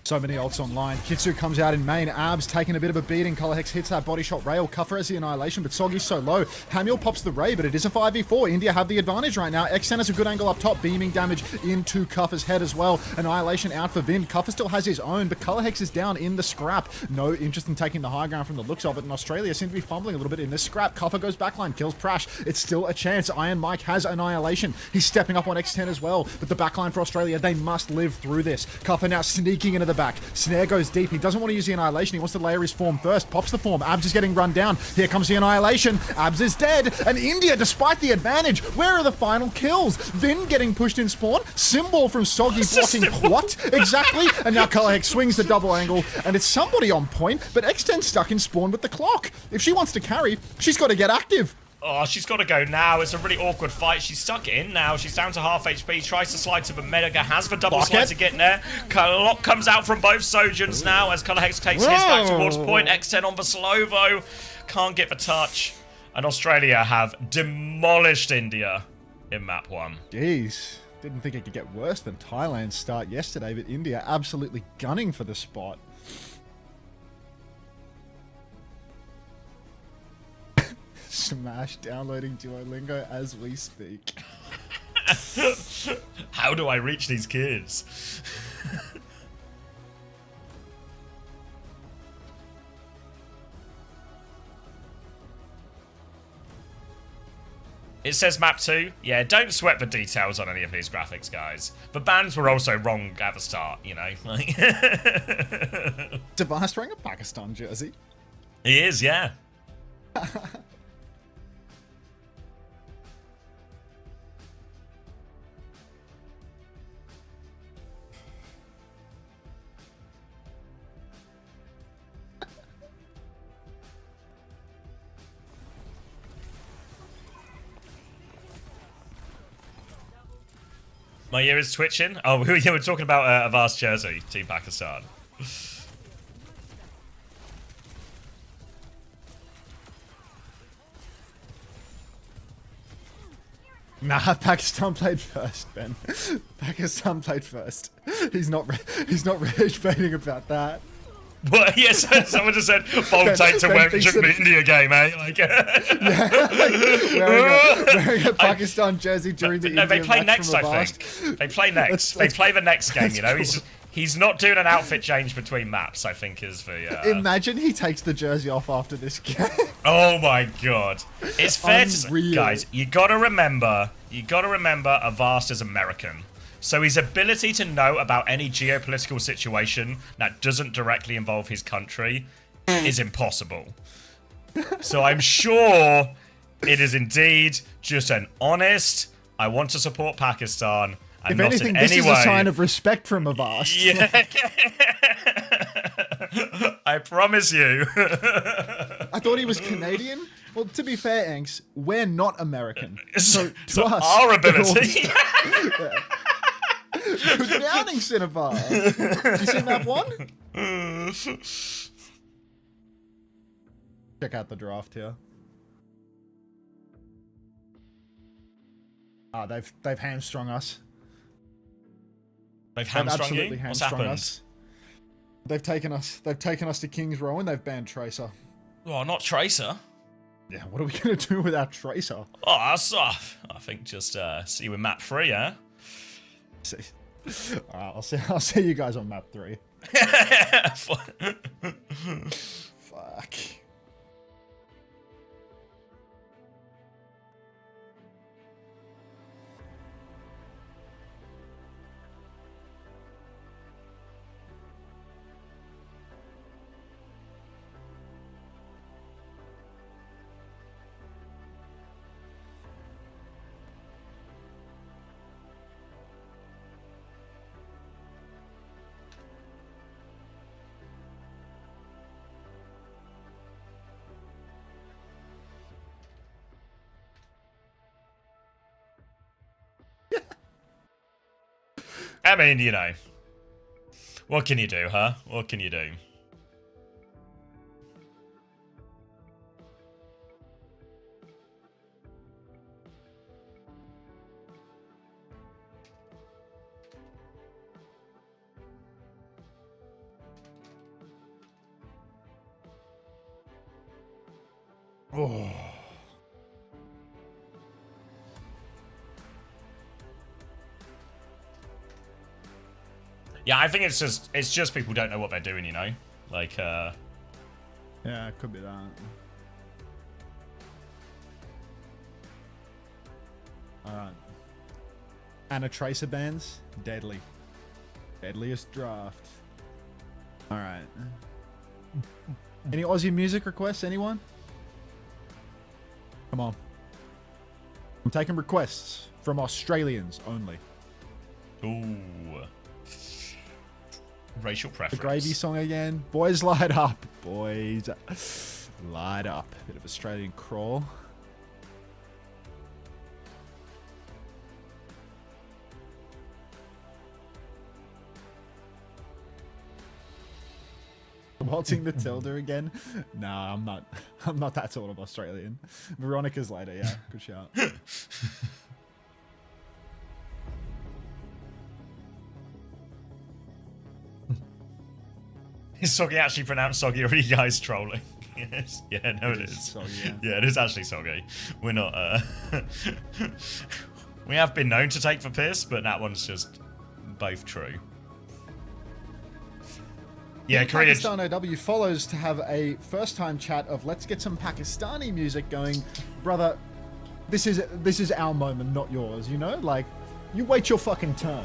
So many ults online. Kitsu comes out in main. Abs taking a bit of a beating. Color Hex hits that body shot rail. Kuffer has the annihilation, but Soggy's so low. Hamiel pops the ray, but it is a 5v4. India have the advantage right now. Xen has a good angle up top. Beaming damage into Kuffer's head as well. Annihilation out for Vin. Kuffer still has his own, but Color Hex is down in the scrap. No interest in taking the high ground from the looks of it. And Australia seem to be fumbling a little bit in this scrap. Kuffer goes backline, kills Prash. It's still a chance. Iron Mike has annihilation. He's stepping up on X10 as well. But the backline for Australia, they must live through this. Kuffer now sneaking into the back. Snare goes deep. He doesn't want to use the annihilation. He wants to layer his form first. Pops the form. Abs is getting run down. Here comes the annihilation. Abs is dead. And India, despite the advantage, where are the final kills? Vin getting pushed in spawn. Symbol from Soggy blocking what? Exactly. And now Colorhex swings the double angle. And it's somebody on point, but X10's stuck in spawn with the clock. If she wants to carry, she's got to get active. Oh, she's got to go now. It's a really awkward fight. She's stuck in now. She's down to half HP. Tries to slide to the Mega. Has the double slide to get in there. Lock comes out from both Sojans now as Colorhex takes his back towards point. X10 on the slow-vo. Can't get the touch. And Australia have demolished India in map 1. Jeez. Didn't think it could get worse than Thailand's start yesterday, but India absolutely gunning for the spot. Smash downloading Duolingo as we speak. How do I reach these kids? It says map 2. Yeah, don't sweat the details on any of these graphics, guys. The bands were also wrong at the start, you know. Device wearing a Pakistan jersey. He is, yeah. My ear is twitching. Oh, yeah, we're talking about a vast jersey, Team Pakistan. Nah, Pakistan played first, Ben. Pakistan played first. He's not rage baiting about that. Well, yes, someone just said, bold take to win the India game, eh? Like, yeah, like wearing a Pakistan jersey during the India they play match next, from I think. They play next. They play the next game, you know? Cool. He's not doing an outfit change between maps, I think, is the... Imagine he takes the jersey off after this game. Oh my god. It's fair to say, guys, you gotta remember, Avast is American. So his ability to know about any geopolitical situation that doesn't directly involve his country is impossible. So I'm sure it is indeed just an honest, I want to support Pakistan, and if not anything, in this any is way... a sign of respect from Avast. Yeah. I promise you. I thought he was Canadian. Well, to be fair, Anks, we're not American. So to us, our ability... Good downing, Cinnabar. Did you see map 1? Check out the draft here. Ah, they've hamstrung us. They've hamstrung you? What's happened? Us. They've taken us to King's Row and they've banned Tracer. Oh, not Tracer. Yeah, what are we gonna do without Tracer? Oh, that's I think just see you in map 3, yeah? See. Alright, I'll see you guys on map 3. Fuck. I mean, you know. What can you do, huh? What can you do? Oh. Yeah, I think it's just people don't know what they're doing, you know? Like, Yeah, it could be that. Alright. Anna Tracer bands, deadly. Deadliest draft. Alright. Any Aussie music requests, anyone? Come on. I'm taking requests from Australians only. ooh. Racial The preference. Gravy song again. Boys light up. Boys light up. Bit of Australian crawl. Waltzing the Tilda again? Nah, I'm not. I'm not that sort of Australian. Veronica's later, yeah. Good shout. Is Soggy actually pronounced Soggy, or are you guys trolling? Yes. Yeah, no, it is. Soggy, yeah. Yeah, it is actually Soggy. We're not, we have been known to take the piss, but that one's just both true. Yeah, Korea. Pakistan OW follows to have a first-time chat of let's get some Pakistani music going, brother. This is our moment, not yours. You know, like you wait your fucking turn.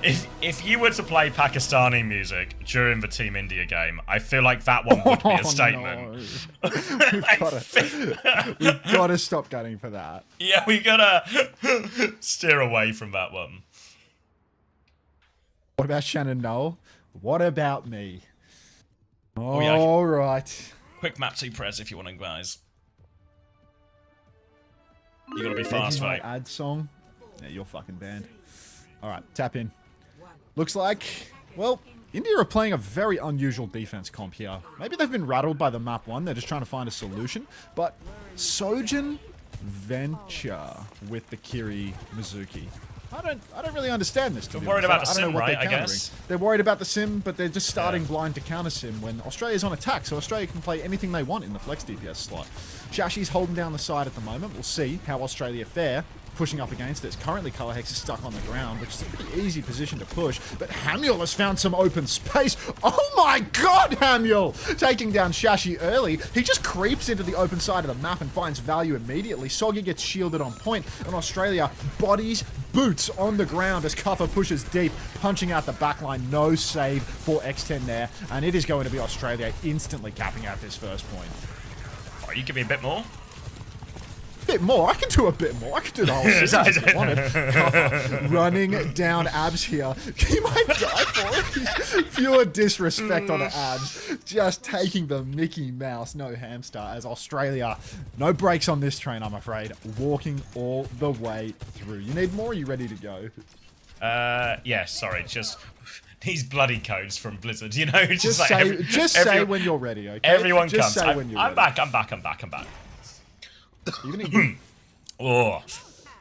If you were to play Pakistani music during the Team India game, I feel like that one would be a statement. No. We've got to stop gunning for that. Yeah, we gotta steer away from that one. What about Shannon Noel? What about me? yeah. All right. Quick map 2 press if you want to, guys. You gotta be fast, mate. Ad song. Yeah, you're fucking banned. All right, tap in. Looks like, well, India are playing a very unusual defense comp here. Maybe they've been rattled by the map 1. They're just trying to find a solution. But Sojin venture with the Kiri Mizuki. I don't really understand this. They're worried about the sim, right? I guess they're worried about the sim, but they're just starting blind to counter sim when Australia's on attack. So Australia can play anything they want in the flex DPS slot. Shashi's holding down the side at the moment. We'll see how Australia fare. Pushing up against it. Currently, Color Hex is stuck on the ground, which is a pretty easy position to push. But Hamuel has found some open space. Oh my god, Hamuel! Taking down Shashi early. He just creeps into the open side of the map and finds value immediately. Soggy gets shielded on point, and Australia bodies boots on the ground as Kuffer pushes deep, punching out the backline. No save for X10 there, and it is going to be Australia instantly capping out this first point. Oh, you give me a bit more? Bit more. I can do a bit more. I can do the whole series if I wanted. Kuffer running down Abs here. He might die for it. Pure disrespect on the Abs. Just taking the Mickey Mouse. No hamster as Australia. No brakes on this train, I'm afraid. Walking all the way through. You need more? Or are you ready to go? Yeah, sorry. Just these bloody codes from Blizzard, you know? Just like say, say when you're ready, okay? Everyone just comes. Say when you're I'm ready. back. You're gonna Oh.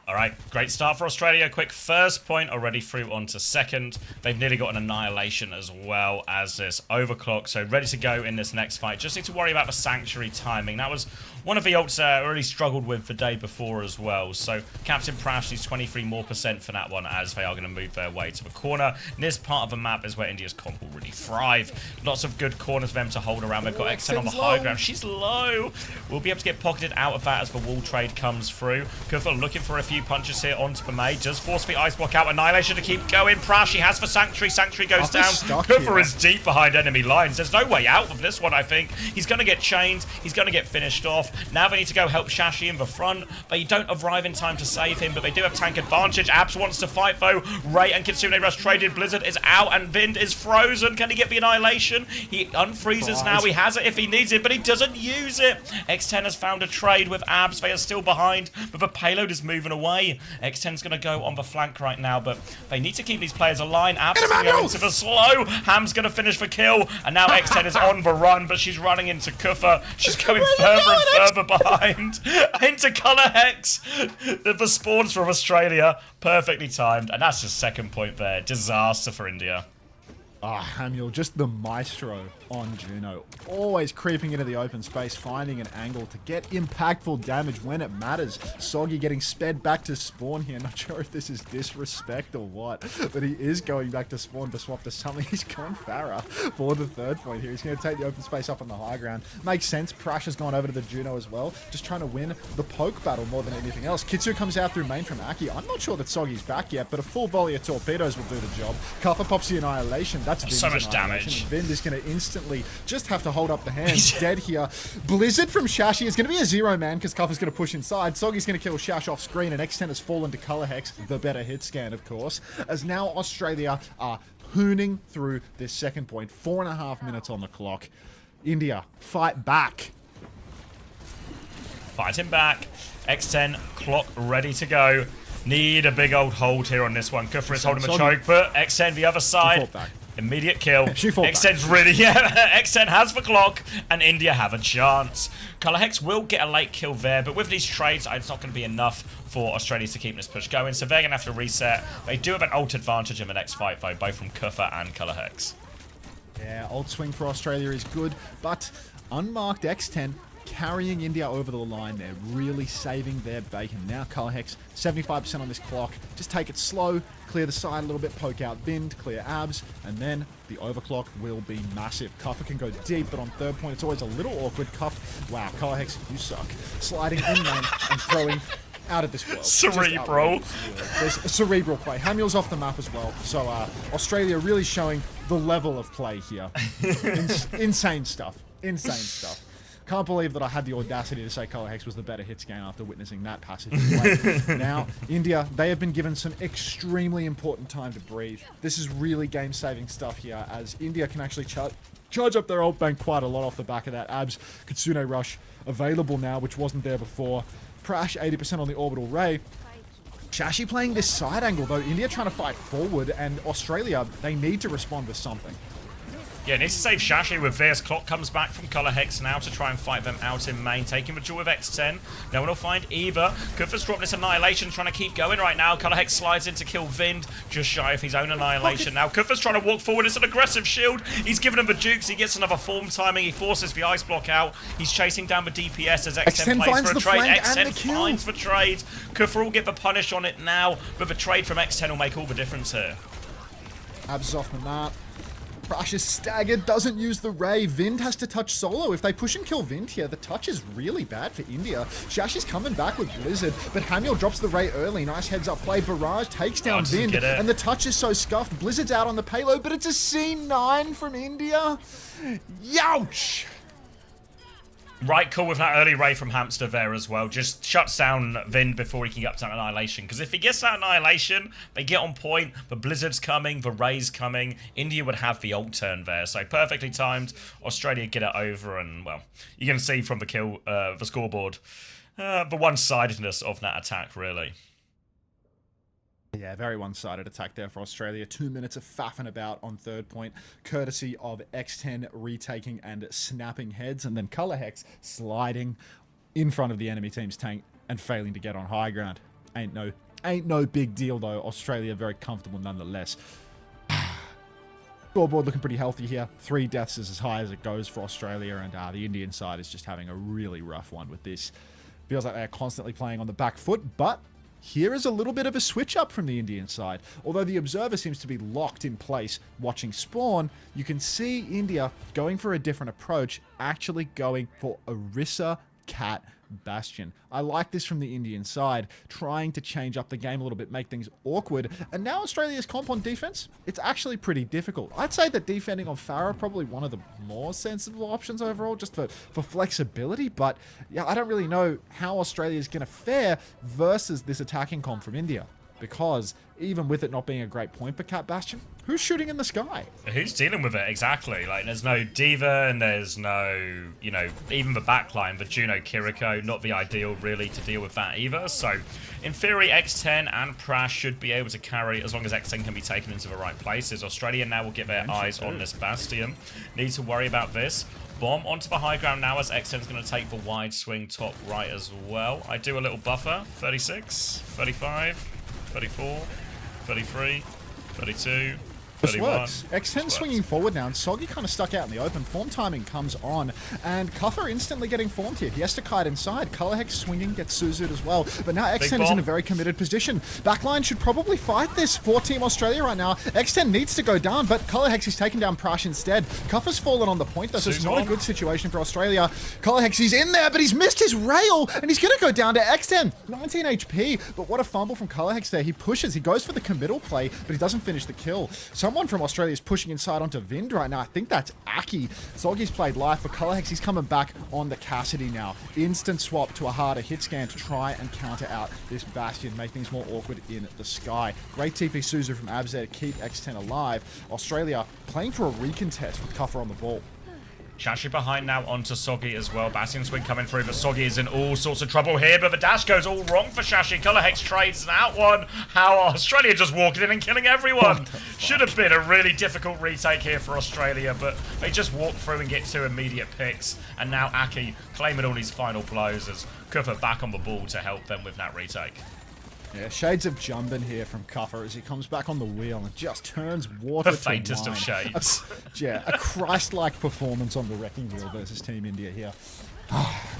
Alright, great start for Australia. Quick first point already through onto second. They've nearly got an annihilation as well as this overclock. So ready to go in this next fight. Just need to worry about the Sanctuary timing. That was one of the ults I really struggled with the day before as well. So Captain Prash needs 23% more for that one as they are going to move their way to the corner. And this part of the map is where India's comp will really thrive. Lots of good corners for them to hold around. They've got X10 on the high ground. She's low. We'll be able to get pocketed out of that as the wall trade comes through. Kufa looking for a few punches here onto the May. Does force the ice block out. Annihilation to keep going. Prash, he has for Sanctuary. Sanctuary goes down. Kufa is deep behind enemy lines. There's no way out of this one, I think. He's going to get chained. He's going to get finished off. Now they need to go help Shashi in the front. They don't arrive in time to save him, but they do have tank advantage. Abs wants to fight, though. Ray and Kitsune Rush traded. Blizzard is out, and Vind is frozen. Can he get the annihilation? He unfreezes now. He has it if he needs it, but he doesn't use it. X10 has found a trade with Abs. They are still behind, but the payload is moving away. way. X10's going to go on the flank right now, but they need to keep these players aligned. Absolutely going into the slow. Ham's going to finish the kill, and now X10 is on the run, but she's running into Kufa. She's going further and further behind into Colour Hex. The spawns from Australia, perfectly timed, and that's the second point there. Disaster for India. Ah, Hamill, just the maestro on Juno. Always creeping into the open space, finding an angle to get impactful damage when it matters. Soggy getting sped back to spawn here. Not sure if this is disrespect or what, but he is going back to spawn to swap to something. He's gone Farah for the third point here. He's going to take the open space up on the high ground. Makes sense. Prash has gone over to the Juno as well, just trying to win the poke battle more than anything else. Kitsu comes out through main from Aki. I'm not sure that Soggy's back yet, but a full volley of torpedoes will do the job. Kuffa pops the Annihilation. That's so much damage. Vind is going to instantly just have to hold up the hands. Dead here. Blizzard from Shashi is going to be a 0-man because Kuffa's going to push inside. Soggy's going to kill Shash off screen, and X10 has fallen to Colour Hex, the better hit scan, of course, as now Australia are hooning through this second point. 4.5 minutes on the clock. India, fight back. Fighting back. X10, clock ready to go. Need a big old hold here on this one. Kufra is holding the choke, but X10 the other side. Immediate kill. X10's really, X10 has the clock, and India have a chance. Colour Hex will get a late kill there, but with these trades, it's not going to be enough for Australia to keep this push going, so they're going to have to reset. They do have an ult advantage in the next fight, though, both from Kufa and Colour Hex. Yeah, ult swing for Australia is good, but unmarked X10 carrying India over the line. They're really saving their bacon. Now Colour Hex, 75% on this clock. Just take it slow, clear the side a little bit, poke out Vind, clear abs, and then the overclock will be massive. Kuffa can go deep, but on third point, it's always a little awkward. Wow, Colour Hex, you suck. Sliding in lane and throwing out of this world. Cerebral. There's a cerebral play. Hamill's off the map as well. So Australia really showing the level of play here. Insane stuff. Insane stuff. Can't believe that I had the audacity to say Colour Hex was the better hits game after witnessing that passage play. Now, India, they have been given some extremely important time to breathe. This is really game-saving stuff here, as India can actually charge up their ult bank quite a lot off the back of that. Abs, Kitsune Rush available now, which wasn't there before. Prash, 80% on the Orbital Ray. Shashi playing this side angle, though. India trying to fight forward, and Australia, they need to respond with something. Yeah, needs to save Shashi with this. Clock comes back from Colour Hex now to try and fight them out in main. Taking the jewel with X10. No one will find either. Kufa's dropped this Annihilation, trying to keep going right now. Colour Hex slides in to kill Vind, just shy of his own Annihilation. Now Kufa's trying to walk forward. It's an aggressive shield. He's given him the jukes. He gets another form timing. He forces the ice block out. He's chasing down the DPS as X10 plays for a trade. X10 finds the trade. Kufa will get the punish on it now, but the trade from X10 will make all the difference here. Abs off the map. Prash is staggered, doesn't use the Ray. Vind has to touch solo. If they push and kill Vind here, the touch is really bad for India. Shashi's coming back with Blizzard, but Hamill drops the Ray early. Nice heads up play. Barrage takes down Vind, and the touch is so scuffed. Blizzard's out on the payload, but it's a C9 from India. Youch! Right, cool with that early Ray from Hamster there as well. Just shuts down Vind before he can get up to that Annihilation. Because if he gets that Annihilation, they get on point. The Blizzard's coming, the Ray's coming. India would have the ult turn there. So perfectly timed. Australia get it over. And, well, you can see from the kill, the scoreboard, the one-sidedness of that attack, really. Yeah, very one-sided attack there for Australia. 2 minutes of faffing about on third point, courtesy of X10 retaking and snapping heads, and then Colour Hex sliding in front of the enemy team's tank and failing to get on high ground. Ain't no big deal though. Australia very comfortable nonetheless. Scoreboard looking pretty healthy here. 3 deaths is as high as it goes for Australia, and the Indian side is just having a really rough one with this. Feels like they're constantly playing on the back foot, but here is a little bit of a switch up from the Indian side. Although the observer seems to be locked in place watching spawn, you can see India going for a different approach, actually going for Orisa Cat Bastion. I like this from the Indian side, trying to change up the game a little bit, make things awkward. And now Australia's comp on defense, it's actually pretty difficult. I'd say that defending on Farah probably one of the more sensible options overall, just for flexibility. But yeah, I don't really know how Australia is going to fare versus this attacking comp from India. because even with it not being a great point for Cat Bastion, who's shooting in the sky? Who's dealing with it exactly? Like, there's no Diva and there's no, you know, even the backline, the Juno Kiriko, not the ideal really to deal with that either. So, in theory, X10 and Prash should be able to carry as long as X10 can be taken into the right places. Australia now will get their eyes on this Bastion. Need to worry about this. Bomb onto the high ground now as X10 is going to take the wide swing top right as well. I do a little buffer. 36, 35, 34, 33, 32. This works. X10 swinging forward now, and Soggy kind of stuck out in the open. Form timing comes on, and Cuffer instantly getting formed here. He has to kite inside. Colorhex swinging, gets Suzu'd as well. But now X10 is in a very committed position. Backline should probably fight this for Team Australia right now. X10 needs to go down, but Colorhex is taking down Prash instead. Cuffer's fallen on the point, though, so it's not a good situation for Australia. Colorhex, he's in there, but he's missed his rail, and he's going to go down to X10. 19 HP, but what a fumble from Colorhex there. He pushes, he goes for the committal play, but he doesn't finish the kill. Someone from Australia is pushing inside onto Vind right now. I think that's Aki. Soggy's played life, but Colorhex, he's coming back on the Cassidy now. Instant swap to a harder hit scan to try and counter out this Bastion, make things more awkward in the sky. Great TP Suzu from Abz to keep X10 alive. Australia playing for a recontest with Cuffer on the ball. Shashi behind now onto Soggy as well. Bastion swing coming through, but Soggy is in all sorts of trouble here. But the dash goes all wrong for Shashi. Colorhex trades out one. How Australia just walking in and killing everyone. Should have been a really difficult retake here for Australia, but they just walk through and get 2 immediate picks. And now Aki claiming all these final blows as Cooper back on the ball to help them with that retake. Yeah, shades of Jumbin here from Cuffer as he comes back on the wheel and just turns water The to faintest wine. of shades. A Christ-like performance on the Wrecking Wheel versus Team India here.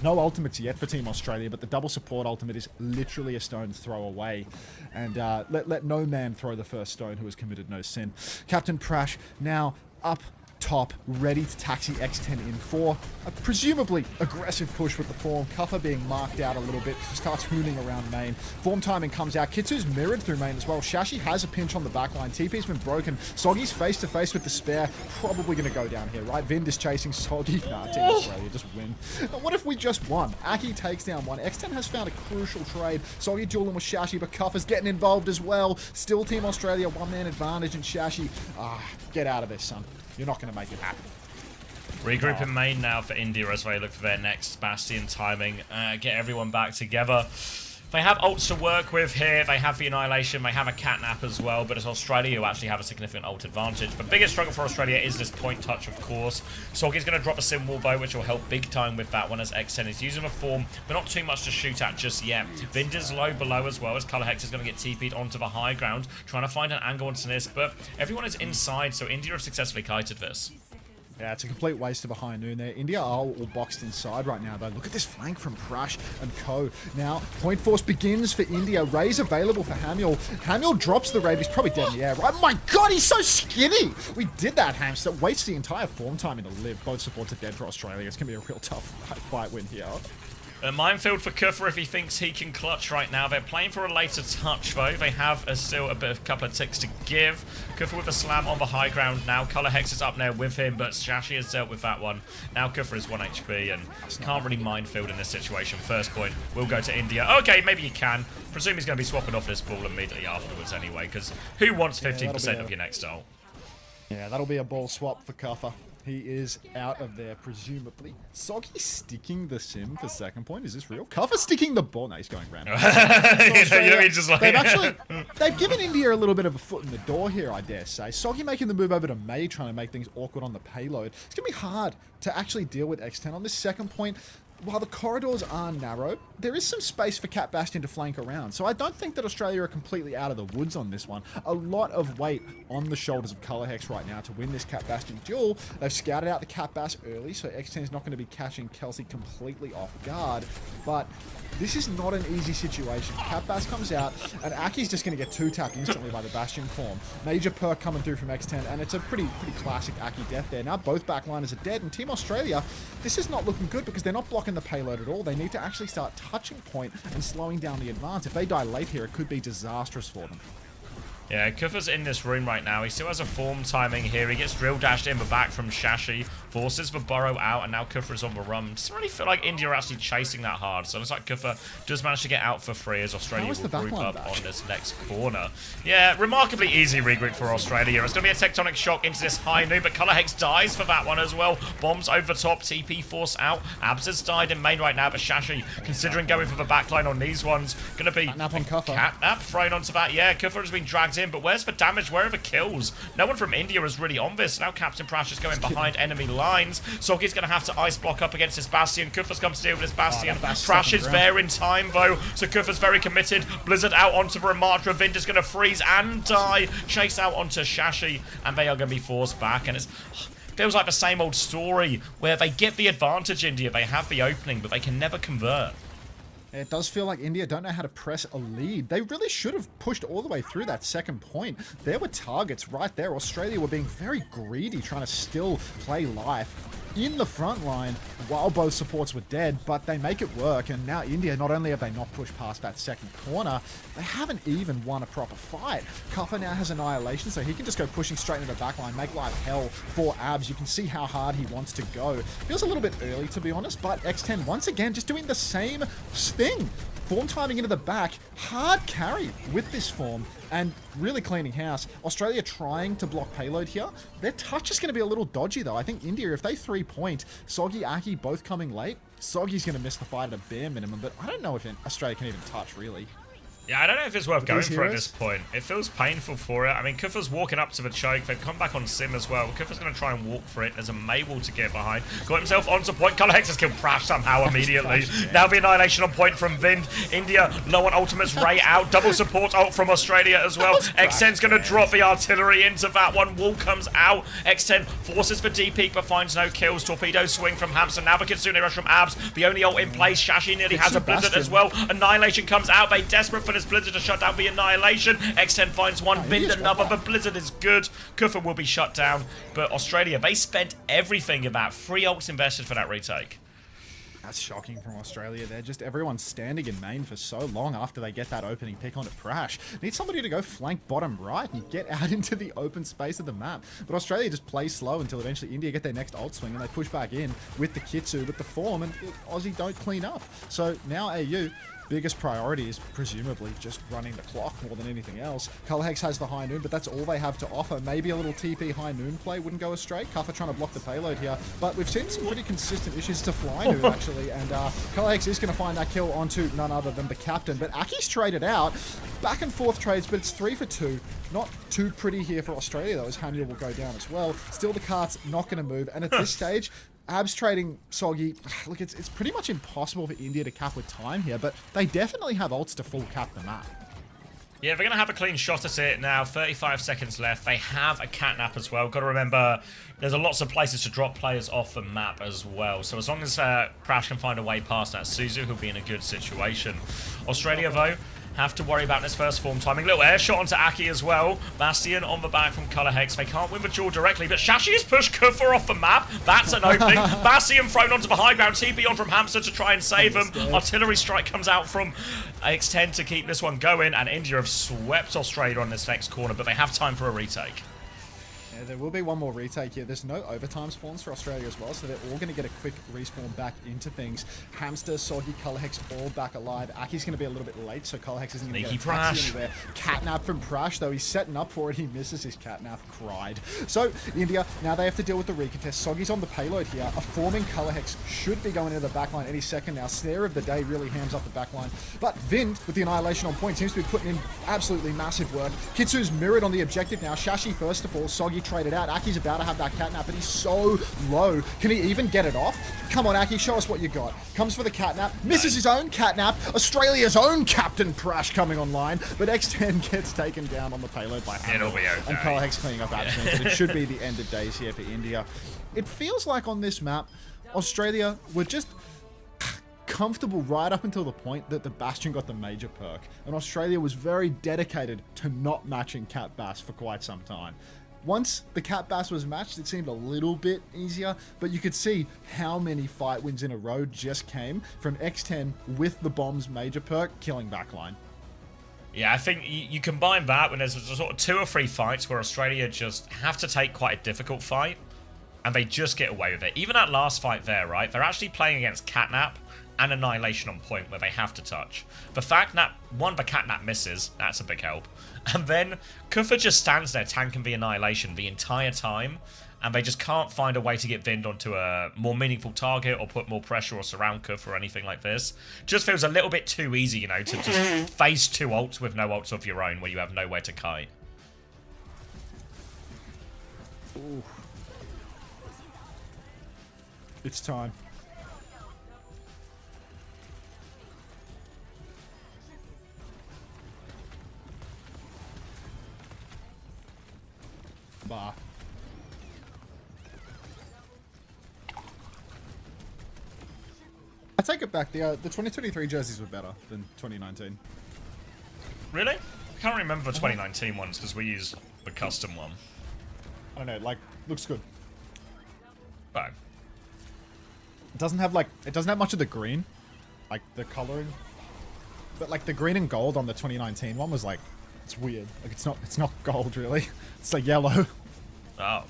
No ultimates yet for Team Australia, but the double support ultimate is literally a stone's throw away. And let no man throw the first stone who has committed no sin. Captain Prash now up top, ready to taxi X10 in for a presumably aggressive push with the form. Cuffer being marked out a little bit, starts hooning around main. Form timing comes out. Kitsu's mirrored through main as well. Shashi has a pinch on the backline. TP's been broken. Soggy's face to face with the spare. Probably going to go down here, right? Vind is chasing Soggy. Nah, Team Australia just win. But what if we just won? Aki takes down one. X10 has found a crucial trade. Soggy dueling with Shashi, but Cuffer's getting involved as well. Still Team Australia, one-man advantage, and Shashi, get out of this, son. You're not going to make it happen. Regroup in main now for India as they look for their next Bastion timing. Get everyone back together. They have ults to work with here. They have the Annihilation. They have a Catnap as well. But it's Australia who actually have a significant ult advantage. The biggest struggle for Australia is this point touch, of course. Soggy's going to drop a Sim Wall bow, which will help big time with that one as X10 is using a form, but not too much to shoot at just yet. Vind is low below as well as Colorhex is going to get TP'd onto the high ground, trying to find an angle onto this. But everyone is inside, so India have successfully kited this. Yeah, it's a complete waste of a high noon there. India are all boxed inside right now, though. Look at this flank from Prash and Co. Now, point force begins for India. Ray's available for Hamiel. Hamiel drops the Raid. He's probably dead in the air, right? My God, he's so skinny! We did that, Hamster. Wastes the entire form timing to live. Both supports are dead for Australia. It's going to be a real tough fight win here. A minefield for Kufra if he thinks he can clutch right now. They're playing for a later touch, though. They have still a couple of ticks to give. Kufra with a slam on the high ground now. Colorhex is up there with him, but Shashi has dealt with that one. Now Kufra is 1 HP and can't really minefield in this situation. First point will go to India. Okay, maybe he can. Presume he's going to be swapping off this ball immediately afterwards anyway, because who wants 15% of your next ult? Yeah, that'll be a ball swap for Kufra. He is out of there, presumably. Soggy sticking the sim for second point. Is this real? Kufra sticking the ball. No, he's going random. They've given India a little bit of a foot in the door here, I dare say. Soggy making the move over to May, trying to make things awkward on the payload. It's going to be hard to actually deal with X10 on this second point. While the corridors are narrow, there is some space for Cat Bastion to flank around. So I don't think that Australia are completely out of the woods on this one. A lot of weight on the shoulders of Colorhex right now to win this Cat Bastion duel. They've scouted out the Cat Bass early, so X10 is not going to be catching Kelsey completely off guard. But this is not an easy situation. Cat Bass comes out, and Aki's just going to get 2-tapped instantly by the Bastion form. Major perk coming through from X10, and it's a pretty classic Aki death there. Now both backliners are dead, and Team Australia, this is not looking good because they're not blocking the payload at all. They need to actually start touching point and slowing down the advance. If they die late here, it could be disastrous for them. Yeah, Kufra's in this room right now. He still has a form timing here. He gets drill dashed in the back from Shashi. Forces the burrow out, and now Kufa is on the run. Doesn't really feel like India are actually chasing that hard. So it looks like Kufa does manage to get out for free as Australia will group up on this next corner. Yeah, remarkably easy regroup for Australia. It's going to be a tectonic shock into this high noon, but Color Hex dies for that one as well. Bombs over top, TP force out. Abs has died in main right now, but Shashi, considering going for the backline on these ones, going to be catnap thrown onto that. Yeah, Kufa has been dragged in, but where's the damage? Where are the kills? No one from India is really on this. Now Captain Prash is going behind enemy lines. Soggy's going to have to ice block up against this Bastion. Kufa's come to deal with this Bastion. Prash is there in time, though, so Kufa's very committed. Blizzard out onto the Ramatra. Vind is going to freeze and die. Chase out onto Shashi, and they are going to be forced back, and it's... feels like the same old story where they get the advantage, India. They have the opening, but they can never convert. It does feel like India don't know how to press a lead. They really should have pushed all the way through that second point. There were targets right there. Australia were being very greedy, trying to still play life in the front line while both supports were dead, but they make it work. And now India, not only have they not pushed past that second corner, they haven't even won a proper fight. Kuffer now has Annihilation, so he can just go pushing straight into the back line, make life hell for Abs. You can see how hard he wants to go. Feels a little bit early, to be honest, but X10 once again just doing the same thing. Form timing into the back, hard carry with this form, and really cleaning house. Australia trying to block payload here. Their touch is going to be a little dodgy, though. I think India, if they 3-point, Soggy, Aki both coming late, Soggy's going to miss the fight at a bare minimum, but I don't know if Australia can even touch, really. Yeah, I don't know if it's worth going for at this point. It feels painful for it. I mean, Kufa's walking up to the choke. They've come back on Sim as well. Kufa's going to try and walk for it. There's a Mabel to get behind. Got himself onto point. Color Hex has killed Prash somehow immediately. Now the Annihilation on point from Vind. India, low on ultimates. Ray out. Double support ult from Australia as well. X10's going to drop the artillery into that one. Wall comes out. X10 forces for DP but finds no kills. Torpedo swing from Hamster. Now the Kitsune rush from Abs. The only ult in place. Shashi nearly has a Blizzard as well. Annihilation comes out. They desperate for this Blizzard to shut down the Annihilation. X10 finds one, Vind another, but Blizzard is good. Kufa will be shut down, but Australia, they spent everything in that. 3 ults invested for that retake. That's shocking from Australia. They're just everyone standing in main for so long after they get that opening pick onto Prash. Need somebody to go flank bottom right and get out into the open space of the map. But Australia just plays slow until eventually India get their next ult swing and they push back in with the Kitsu, with the form, and Aussie don't clean up. So now AU, biggest priority is presumably just running the clock more than anything else. Color Hex has the high noon, but that's all they have to offer. Maybe a little TP high noon play wouldn't go astray. Kuffer trying to block the payload here, but we've seen some pretty consistent issues to fly noon actually, and Color Hex is going to find that kill onto none other than the captain, but Aki's traded out. Back and forth trades, but it's 3 for 2. Not too pretty here for Australia though, as Haniel will go down as well. Still the cart's not going to move, and at this stage, Abs trading Soggy, look, it's pretty much impossible for India to cap with time here, but they definitely have ults to full cap the map. Yeah, they're going to have a clean shot at it now. 35 seconds left. They have a catnap as well. Got to remember, there's lots of places to drop players off the map as well. So as long as Prash can find a way past that, Suzu will be in a good situation. Australia, though, have to worry about this first form timing. Little air shot onto Aki as well. Bastion on the back from Color Hex. They can't win the duel directly, but Shashi has pushed Kufa off the map. That's an opening. Bastion thrown onto the high ground. TP on from Hamster to try and save him. Artillery strike comes out from X10 to keep this one going, and India have swept Australia on this next corner, but they have time for a retake. Yeah, there will be one more retake here. There's no overtime spawns for Australia as well, so they're all going to get a quick respawn back into things. Hamster, Soggy, Color Hex all back alive. Aki's going to be a little bit late, so Color Hex isn't going to get a taxi anywhere. Catnap from Prash, though he's setting up for it. He misses his catnap. Cried. So, India, now they have to deal with the recontest. Soggy's on the payload here. A forming Color Hex should be going into the backline any second now. Snare of the day really hams up the backline. But Vind, with the Annihilation on point, seems to be putting in absolutely massive work. Kitsu's mirrored on the objective now. Shashi first of all. Soggy traded out. Aki's about to have that catnap, but he's so low. Can he even get it off? Come on, Aki, show us what you got. Comes for the catnap, misses his own catnap. Australia's own Captain Prash coming online, but X10 gets taken down on the payload by Hammer. It'll be okay. And Color Hex cleaning up actions, but it should be the end of days here for India. It feels like on this map, Australia were just comfortable right up until the point that the Bastion got the major perk, and Australia was very dedicated to not matching Cat Bass for quite some time. Once the Cat Bass was matched, it seemed a little bit easier, but you could see how many fight wins in a row just came from X10 with the bomb's major perk killing backline. Yeah, I think you combine that when there's sort of 2 or 3 fights where Australia just have to take quite a difficult fight. and they just get away with it. Even that last fight there, right? They're actually playing against Catnap and Annihilation on point where they have to touch. The fact that, one, the Catnap misses, that's a big help. And then Kufa just stands there tanking the Annihilation the entire time, and they just can't find a way to get Vind onto a more meaningful target or put more pressure or surround Kufa or anything like this. Just feels a little bit too easy, you know, to just face 2 ults with no ults of your own where you have nowhere to kite. Ooh. It's time. Bah. I take it back. The 2023 jerseys were better than 2019. Really? I can't remember the 2019 ones because we used the custom one. I don't know. Like, looks good. But It doesn't have much of the green, like the coloring. But like the green and gold on the 2019 one was like, it's weird. Like it's not gold really. It's like yellow. oh,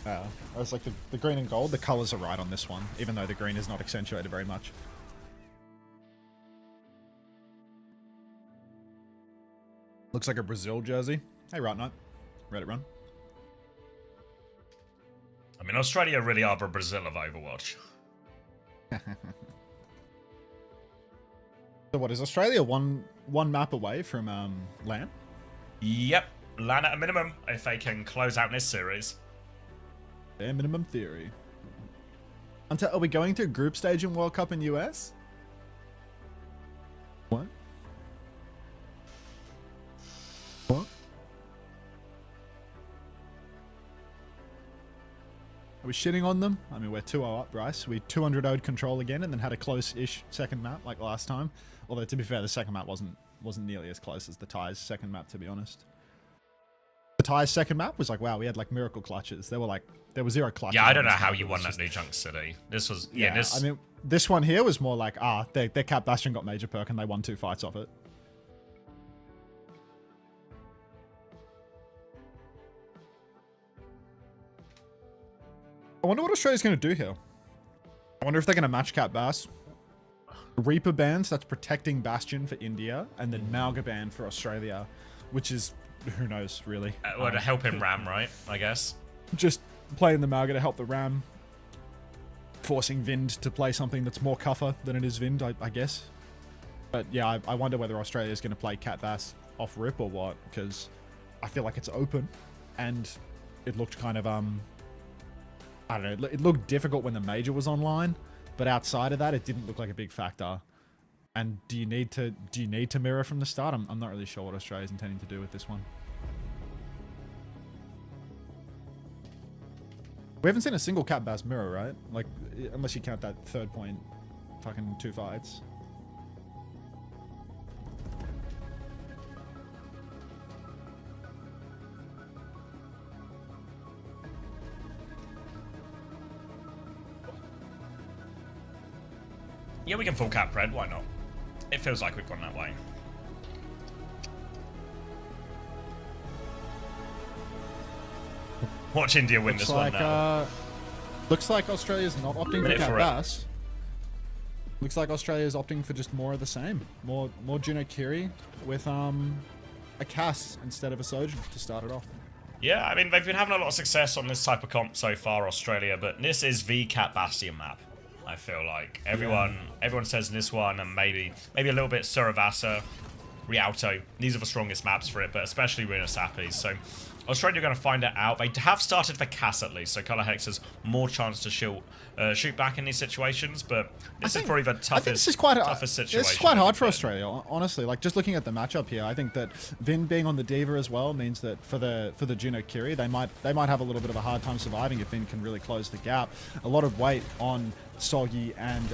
I was like the green and gold, the colors are right on this one, even though the green is not accentuated very much. Looks like a Brazil jersey. Hey, Right Knight. Reddit run. I mean, Australia really are the Brazil of Overwatch. So what, is Australia one map away from LAN? Yep, LAN at a minimum if they can close out this series. Their minimum theory. Are we going to group stage in World Cup in US? What? What? Are we shitting on them? I mean, we're 2-0 up, Bryce. We 200-0'd control again and then had a close-ish second map like last time. Although, to be fair, the second map wasn't nearly as close as the Ty's second map, to be honest. The Ty's second map was like, wow, we had like miracle clutches. There were 0 clutches. Yeah, I don't know how you won that New Junk City. This was, yeah, I mean, this one here was more like, their Cat Bastion got major perk and they won 2 fights off it. I wonder what Australia's going to do here. I wonder if they're going to match Cat Bass. Reaper bans, that's protecting Bastion for India, and then Malga ban for Australia, which is, who knows, really. Well, to help him ram, right? I guess. Just playing the Malga to help the Ram. Forcing Vind to play something that's more Cuffer than it is Vind, I guess. But yeah, I wonder whether Australia's going to play Cat Bass off rip or what, because I feel like it's open, and it looked kind of, I don't know, it looked difficult when the major was online, but outside of that, it didn't look like a big factor. And do you need to mirror from the start? I'm not really sure what Australia's intending to do with this one. We haven't seen a single Cat Bass mirror, right? Like, unless you count that 3rd point, fucking 2 fights. Yeah, we can full cap red, why not? It feels like we've gone that way. Watch India win this one now. Looks like Australia's not opting for Cat Bass. Looks like Australia's opting for just more of the same. More Juno Kiri with a Cass instead of a Sojourn to start it off. Yeah, I mean, they've been having a lot of success on this type of comp so far, Australia, but this is the Cat Bastion map. I feel like everyone says this one, and maybe a little bit Suravasa, Rialto. These are the strongest maps for it, but especially Runa Sappies. So Australia are going to find it out. They have started for Cass at least, so Color Hex has more chance to shoot back in these situations. But this is probably the toughest situation. This is quite hard for Australia, honestly. Like, just looking at the matchup here, I think that Vin being on the Diva as well means that for the Juno Kiri, they might have a little bit of a hard time surviving if Vin can really close the gap. A lot of weight on Soggy and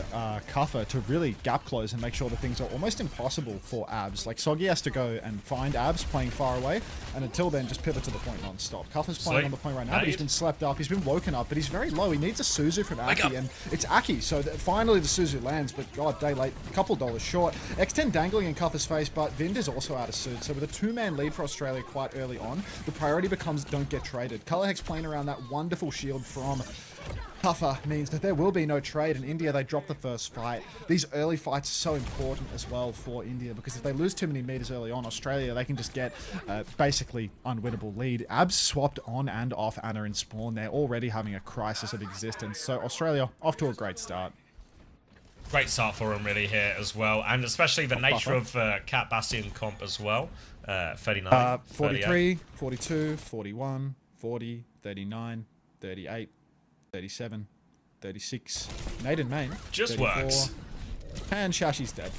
Kuffer to really gap close and make sure that things are almost impossible for Abs. Like, Soggy has to go and find Abs playing far away, and until then, just pivot to the point non-stop. Kuffer's playing on the point right now, but he's been slept up. He's been woken up, but he's very low. He needs a Suzu from Aki, and it's Aki. So finally the Suzu lands, but god, day late, a couple dollars short. X10 dangling in Kuffer's face, but Vind is also out of suit. So with a two-man lead for Australia quite early on, the priority becomes don't get traded. Color Hex playing around that wonderful shield from Kuffer means that there will be no trade. In India, they drop the first fight. These early fights are so important as well for India, because if they lose too many meters early on, Australia, they can just get basically unwinnable lead. Abs swapped on and off Anna and Spawn. They're already having a crisis of existence. So Australia, off to a great start. Great start for him really here as well, and especially the nature of Cat Bastion comp as well. 39, 43, 42, 41, 40, 39, 38, 37, 36. Nade in main. Just 34, works. and Shashi's dead.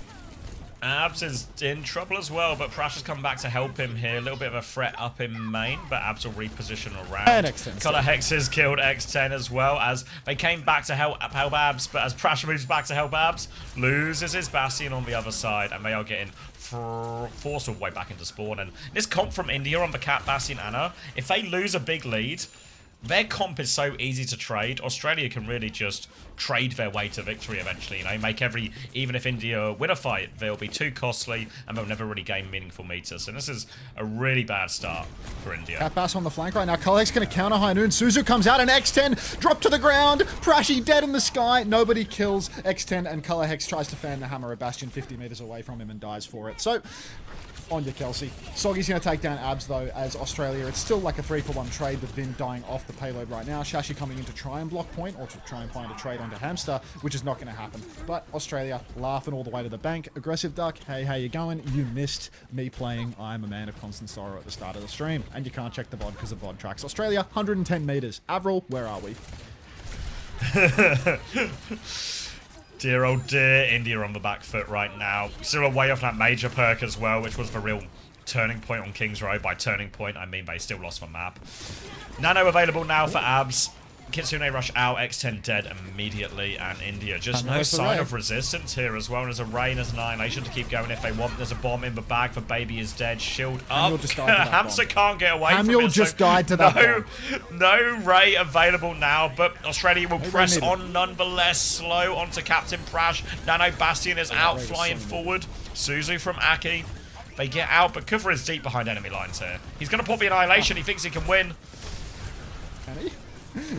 Abs is in trouble as well, but Prash has come back to help him here. A little bit of a threat up in main, but Abs will reposition around. And X10. Color Hexes killed X10 as well, as they came back to help Abs, but as Prash moves back to help Abs, loses his Bastion on the other side, and they are getting forced all the way back into spawn. And this comp from India on the Cat Bastion Anna, if they lose a big lead, their comp is so easy to trade. Australia can really just trade their way to victory eventually, you know, make even if India win a fight, they'll be too costly and they'll never really gain meaningful meters. So this is a really bad start for India. Cat Bass on the flank right now. Collec's going to counter High Noon. Suzu comes out and X10 drop to the ground. Prashi dead in the sky. Nobody kills X10, and Color Hex tries to fan the hammer of Bastion 50 meters away from him and dies for it. So on you, Kelsey. Soggy's going to take down Abs, though, as Australia. It's still like a 3-for-1 trade with Vin dying off the payload right now. Shashi coming in to try and block point, or to try and find a trade onto Hamster, which is not going to happen. But Australia laughing all the way to the bank. Aggressive Duck, hey, how you going? You missed me playing I'm a Man of Constant Sorrow at the start of the stream, and you can't check the VOD because of VOD tracks. Australia, 110 meters. Avril, where are we? Dear oh dear, India on the back foot right now. Still away off that major perk as well, which was the real turning point on King's Road. By turning point, I mean they still lost the map. Nano available now for Abs. Kitsune rush out, X10 dead immediately, and India just no sign of resistance here as well. And there's a Rain as Annihilation to keep going if they want. There's a bomb in the bag for Baby is dead. Shield up. Hamster can't get away from it. Samuel just died to that bomb. No Ray available now, but Australia will press on nonetheless. Slow onto Captain Prash. Nano Bastion is out, flying forward. Suzu from Aki. They get out, but Kufra is deep behind enemy lines here. He's going to pop the Annihilation. He thinks he can win. Can he?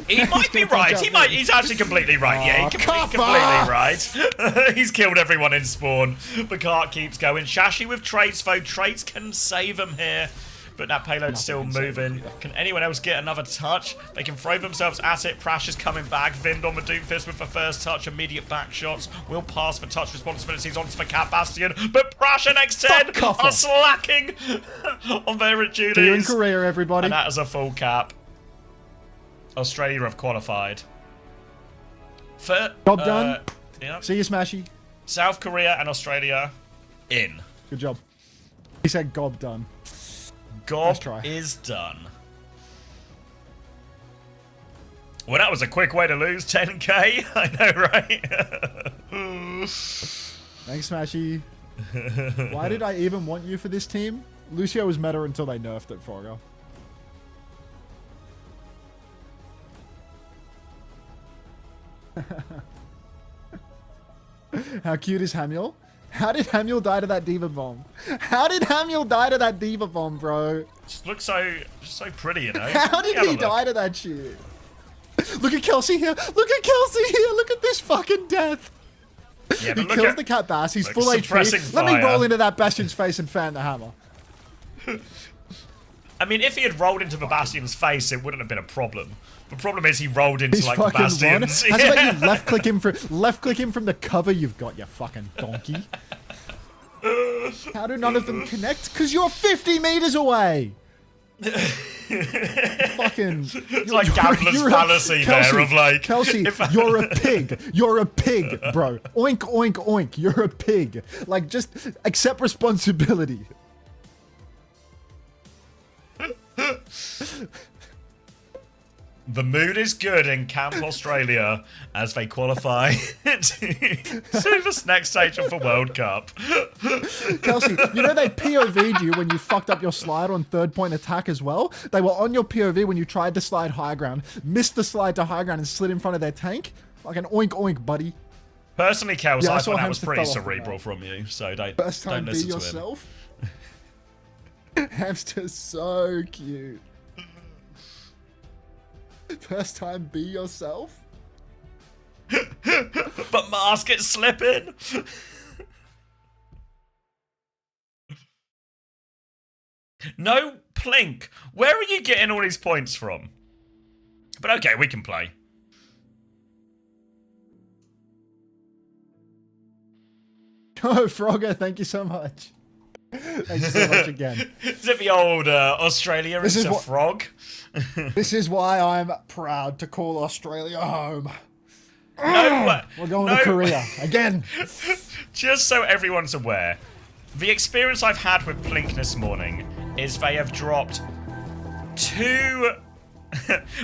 He might be right. He's actually completely right. Yeah, he's completely right. He's killed everyone in spawn. The cart keeps going. Shashi with traits, though. Traits can save him here. But that payload's still moving. Can anyone else get another touch? They can throw themselves at it. Prash is coming back. Vind on the Doomfist with the first touch. Immediate back shots. Will pass the touch responsibilities onto the Cat Bastion. But Prash and X10 are slacking on their duties. See you in Korea, everybody. And that is a full cap. Australia have qualified. Job done. Yeah. See you, Smashy. South Korea and Australia in. Good job. He said gob done. Gob is done. Well, that was a quick way to lose 10k. I know, right? Thanks, Smashy. Why did I even want you for this team? Lucio was meta until they nerfed it, Frogger. How cute is Hamiel? How did Hamiel die to that Diva Bomb? How did Hamiel die to that Diva Bomb, bro? Just looks so pretty, you know? How did he die to that shit? Look at Kelsey here. Look at Kelsey here. Look at this fucking death. Yeah, he kills the Cat Bass. He's full HP. Let me roll into that Bastion's face and fan the hammer. I mean, if he had rolled into the Bastion's face, it wouldn't have been a problem. The problem is he rolled into like the Bastion's. How about you left click him from the cover you've got, you fucking donkey? How do none of them connect? Because you're 50 meters away. Fucking. It's like gambler's fallacy there of like. Kelsey, you're a pig. You're a pig, bro. Oink, oink, oink. You're a pig. Like, just accept responsibility. The mood is good in Camp Australia as they qualify to the next stage of the World Cup. Kelsey, you know they POV'd you when you fucked up your slide on third point attack as well? They were on your POV when you tried to slide high ground, missed the slide to high ground and slid in front of their tank. Like an oink oink, buddy. Personally, Kels, Yeah, I thought that was Hamster pretty fell off the cerebral map. from you, so don't Be listen to him. yourself. Hamster's so cute. First time, be yourself. But mask it slipping. No, Plink. Where are you getting all these points from? But okay, we can play. Oh, Frogger, thank you so much. Thank you so much again. Is it the old Australia This is is a what- frog? This is why I'm proud to call Australia home. No, We're going to Korea again. Just so everyone's aware, the experience I've had with Plink this morning is they have dropped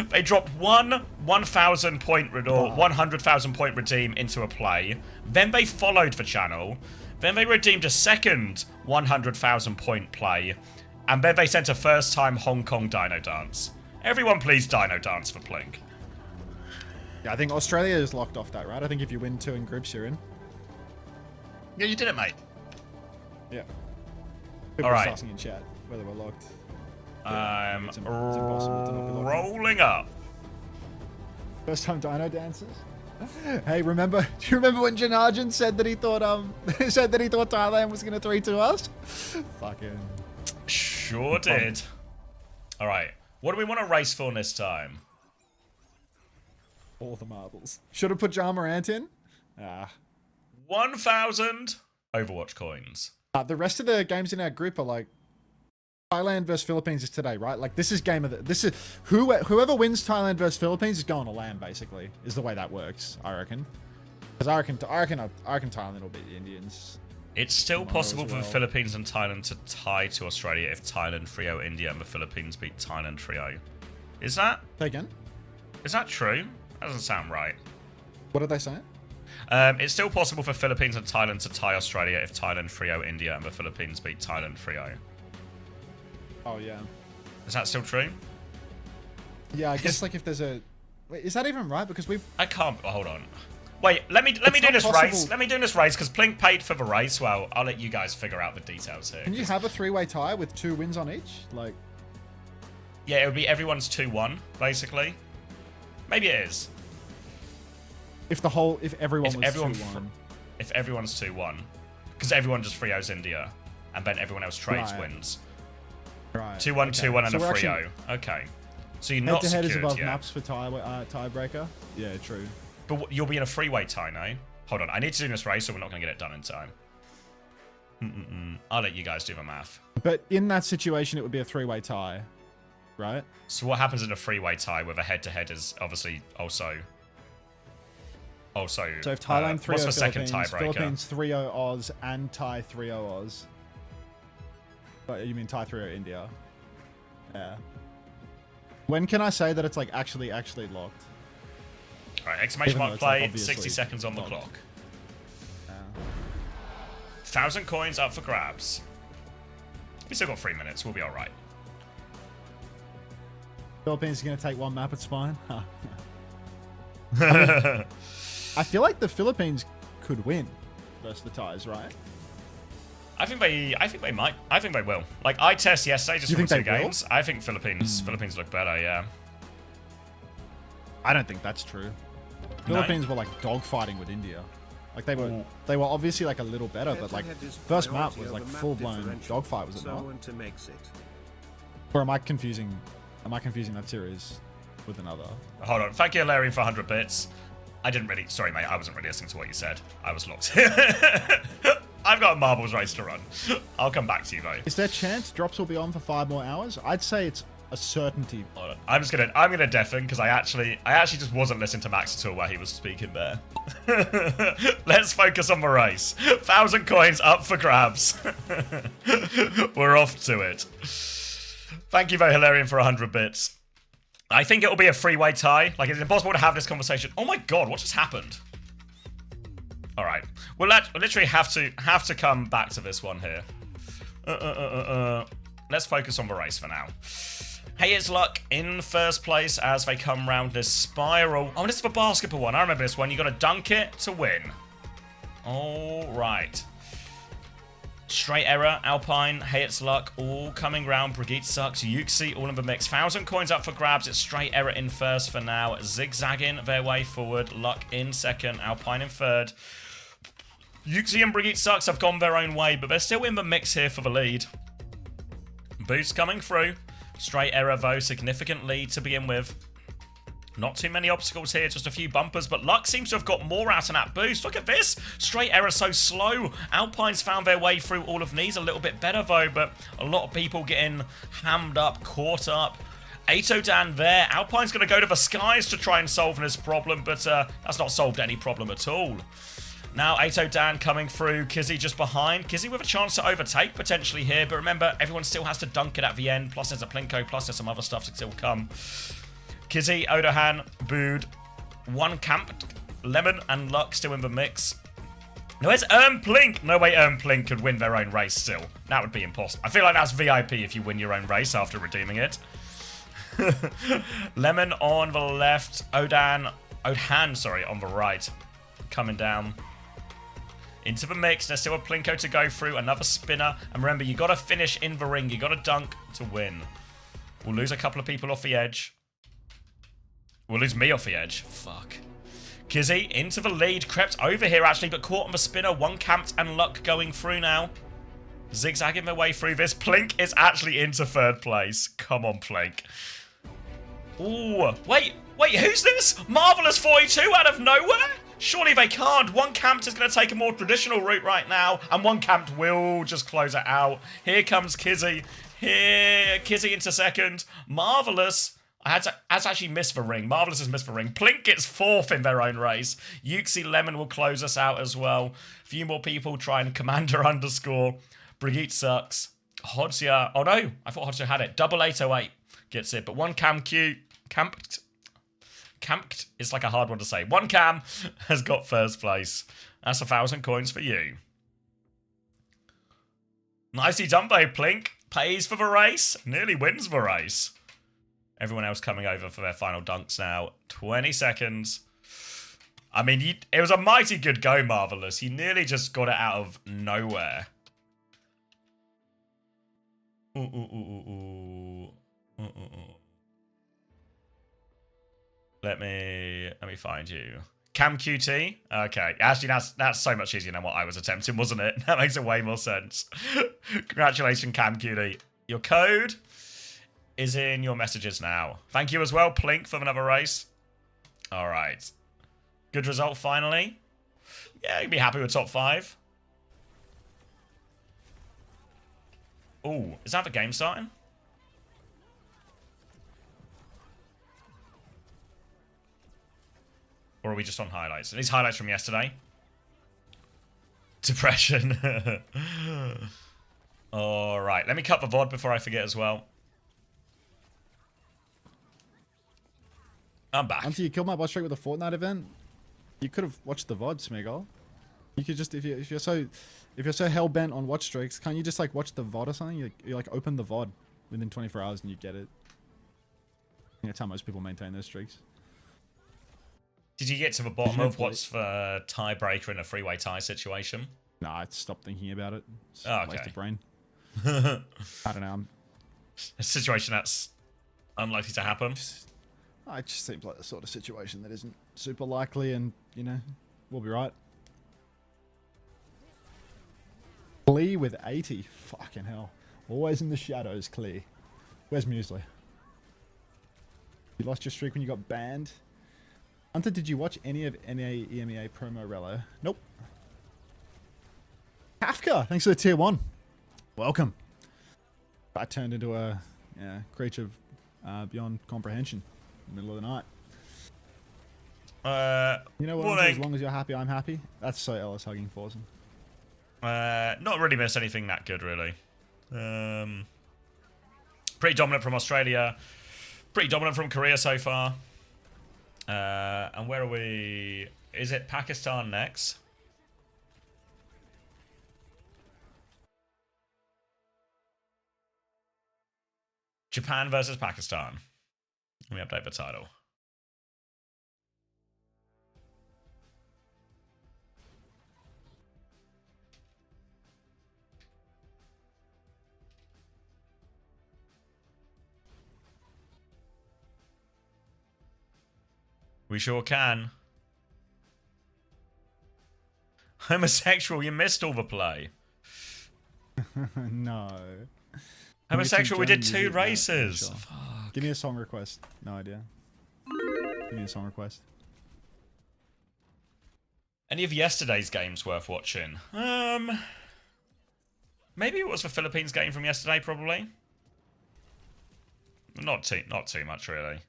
they dropped one 1,000 point or 100,000 point redeem into a play. Then they followed the channel. Then they redeemed a second 100,000 point play. And then they sent a first time Hong Kong Dino Dance. Everyone please Dino Dance for Plink. Yeah, I think Australia is locked off that, right? I think if you win 2 in groups, you're in. Yeah, you did it, mate. Yeah. People All are right. asking in chat whether we're locked. I'm It's impossible to not be locked. rolling up. First time dino dances. Hey, remember? Do you remember when Janarjan said that he thought Thailand was gonna 3-2 us? Fucking. Sure did. All right. What do we want to race for this time? All the marbles. Should have put John Morant in. 1,000 Overwatch coins. The rest of the games in our group are like Thailand versus Philippines is today, right? Like this is game of the. This is whoever wins Thailand versus Philippines is going to land. Basically, is the way that works. I reckon. Because I reckon Thailand will beat the Indians. It's still Tomorrow possible as for the well. Philippines and Thailand to tie to Australia if Thailand trio India and the Philippines beat Thailand trio. Is that Say again. true? That doesn't sound right. What did they say? It's still possible for Philippines and Thailand to tie Australia if Thailand trio India and the Philippines beat Thailand trio. Oh yeah. Is that still true? Yeah, I guess like if there's a. Wait, is that even right? Because we've. I can't. Oh, hold on. Wait, let me do not this possible. race. Let me do this race because Plink paid for the race. Well, I'll let you guys figure out the details here. Can you have a 3-way tie with 2 wins on each? Like. Yeah, it would be everyone's 2-1 basically. Maybe it is. If everyone was everyone 2-1. If everyone's 2-1, because everyone just 3-0s India, and then everyone else trades Right. wins. Right. 2-1, okay. 2-1, and So a we're 3-0. actually- Okay. So you're not Head-to-head is secured above yet. maps for tiebreaker. Yeah, true. But you'll be in a 3-way tie now. Hold on, I need to do this race, or we're not going to get it done in time. I'll let you guys do the math. But in that situation, it would be a 3-way tie, right? So what happens in a 3-way tie with a head-to-head is obviously also. So if Thailand 3-0 what's the second Philippines, tiebreaker? Philippines 3-0 Oz, and Thai 3-0 Oz. But you mean Thai 3-0 India? Yeah. When can I say that it's like actually locked? All right, exclamation Even though mark it's, like, play. obviously 60 seconds on the locked. clock. 1,000 coins up for grabs. We still got 3 minutes. We'll be all right. Philippines is gonna take 1 map. It's fine. I feel like the Philippines could win versus the Thais, right? I think they might. I think they will. Like I test yesterday just You from think 2 they will? games. I think Philippines look better. Yeah. I don't think that's true. Philippines were like dogfighting with India. Like they were obviously like a little better, but like Head-to-head is first map priority was like over map full-blown differential, dogfight, was it so not? and to makes it. Or am I confusing that series with another? Hold on. Thank you, Larry, for 100 bits. I didn't really. Sorry, mate. I wasn't really listening to what you said. I was locked. I've got a marbles race to run. I'll come back to you though. Is there a chance drops will be on for 5 more hours? I'd say it's a certainty. Hold on. I'm gonna deafen because I actually just wasn't listening to Max at all while he was speaking there. Let's focus on the race. 1,000 coins up for grabs. We're off to it. Thank you, though, Hilarion, for 100 bits. I think it'll be a three-way tie. Like, it's impossible to have this conversation. Oh my god, what just happened? All right, we'll literally have to come back to this one here. Let's focus on the race for now. Hey, it's Luck in first place as they come round this spiral. Oh, this is the basketball one. I remember this one. You got to dunk it to win. All right. Straight Error, Alpine, Hey It's Luck, all coming round. Brigitte sucks, Yuxi, all in the mix. 1,000 coins up for grabs. It's Straight Error in first for now. Zigzagging their way forward. Luck in second, Alpine in third. Yuxi and Brigitte sucks have gone their own way, but they're still in the mix here for the lead. Boost coming through. Straight Error, though, significant lead to begin with. Not too many obstacles here, just a few bumpers, but Luck seems to have got more out of that boost. Look at this. Straight Error so slow. Alpine's found their way through all of these a little bit better, though, but a lot of people getting hammed up, caught up. Aitodan there. Alpine's going to go to the skies to try and solve this problem, but that's not solved any problem at all. Now, Aitodan coming through, Kizzy just behind. Kizzy with a chance to overtake potentially here, but remember, everyone still has to dunk it at the end, plus there's a Plinko, plus there's some other stuff to still come. Kizzy, Odohan, Bood, one camp, Lemon and Luck still in the mix. No, it's Plink. No way Plink could win their own race still. That would be impossible. I feel like that's VIP if you win your own race after redeeming it. Lemon on the left, Odohan, sorry, on the right. Coming down into the mix. There's still a Plinko to go through, another spinner. And remember, you got to finish in the ring. You got to dunk to win. We'll lose a couple of people off the edge. We'll lose me off the edge. Fuck. Kizzy into the lead. Crept over here, actually, but caught on the spinner. One camped and Luck going through now. Zigzagging their way through this. Plink is actually into third place. Come on, Plink. Ooh. Wait, who's this? Marvelous 42 out of nowhere? Surely they can't. One camped is going to take a more traditional route right now, and one camped will just close it out. Here comes Kizzy. Here, Kizzy into second. Marvelous. I had to actually miss the ring. Marvelous has missed the ring. Plink gets fourth in their own race. Yuxi Lemon will close us out as well. A few more people trying Commander underscore. Brigitte sucks. Hodja. Oh no, I thought Hodja had it. 8808 gets it. But one camped is like a hard one to say. One cam has got first place. That's 1,000 coins for you. Nicely done, though, Plink. Pays for the race. Nearly wins the race. Everyone else coming over for their final dunks now. 20 seconds. I mean, it was a mighty good go, Marvelous. You nearly just got it out of nowhere. Let me find you. Cam QT. Okay, actually, that's so much easier than what I was attempting, wasn't it? That makes way more sense. Congratulations, Cam QT. Your code is in your messages now. Thank you as well, Plink, for another race. All right. Good result, finally. Yeah, you'd be happy with top 5. Ooh, is that the game starting? Or are we just on highlights? Are these highlights from yesterday? Depression. All right, let me cut the VOD before I forget as well. I'm back. Until you killed my boss streak with a Fortnite event, you could have watched the VOD, Smeagol. You could just, if you're so hell bent on watch streaks, can't you just like watch the VOD or something? You like open the VOD within 24 hours and you get it. That's how most people maintain their streaks. Did you get to the bottom of what's the tiebreaker in a three-way tie situation? Nah, I stopped thinking about it. It's oh, okay. Waste of brain. I don't know. A situation that's unlikely to happen. It just seems like the sort of situation that isn't super likely, and you know, we'll be right. Klee with 80. Fucking hell. Always in the shadows, Klee. Where's Muesli? You lost your streak when you got banned? Hunter, did you watch any of NA EMEA promo relo? Nope. Kafka, thanks for the tier 1. Welcome. I turned into a creature beyond comprehension in the middle of the night. You know what? Well, as long as you're happy, I'm happy. That's so Ellis hugging Forsen. Not really missed anything that good, really. Pretty dominant from Australia. Pretty dominant from Korea so far. And where are we? Is it Pakistan next? Japan versus Pakistan. Let me update the title. We sure can. Homosexual, you missed all the play. No. Homosexual, we did 2 races. Sure. Give me a song request. No idea. Give me a song request. Any of yesterday's games worth watching? Maybe it was the Philippines game from yesterday, probably. Not too much, really.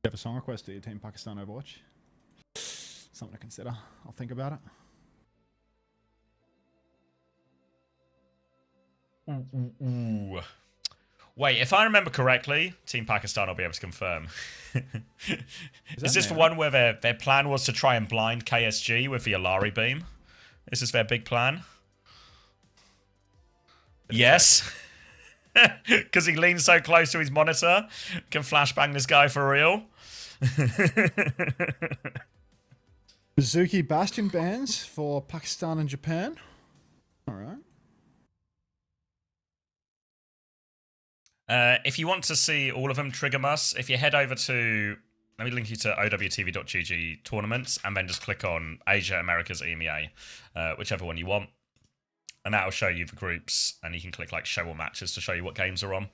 You have a song request to your Team Pakistan Overwatch? Something to consider. I'll think about it. Ooh. Wait, if I remember correctly, Team Pakistan will be able to confirm. Is this the one where their plan was to try and blind KSG with the Alari beam? Is this their big plan? Yes. Because he leans so close to his monitor. Can flashbang this guy for real. Mizuki Bastion bans for Pakistan and Japan. Alright. If you want to see all of them, trigger mus. If you head over to, let me link you to OWTV.gg tournaments, and then just click on Asia, Americas, EMEA, whichever one you want. And that'll show you the groups, and you can click like show all matches to show you what games are on.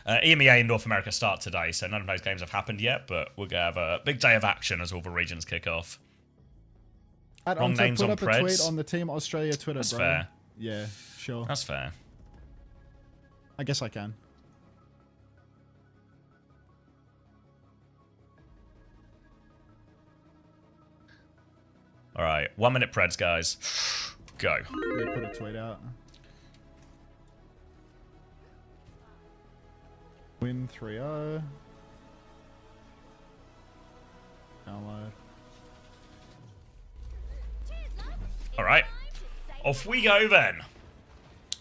EMEA in North America start today, so none of those games have happened yet, but we're going to have a big day of action as all the regions kick off. Wrong names put on up a Preds. tweet on the Team Australia Twitter, That's bro. fair. Yeah, sure. That's fair. I guess I can. All right, 1 minute Preds, guys. Go. They put a tweet out. Win 3-0. Download. All right, off we go then.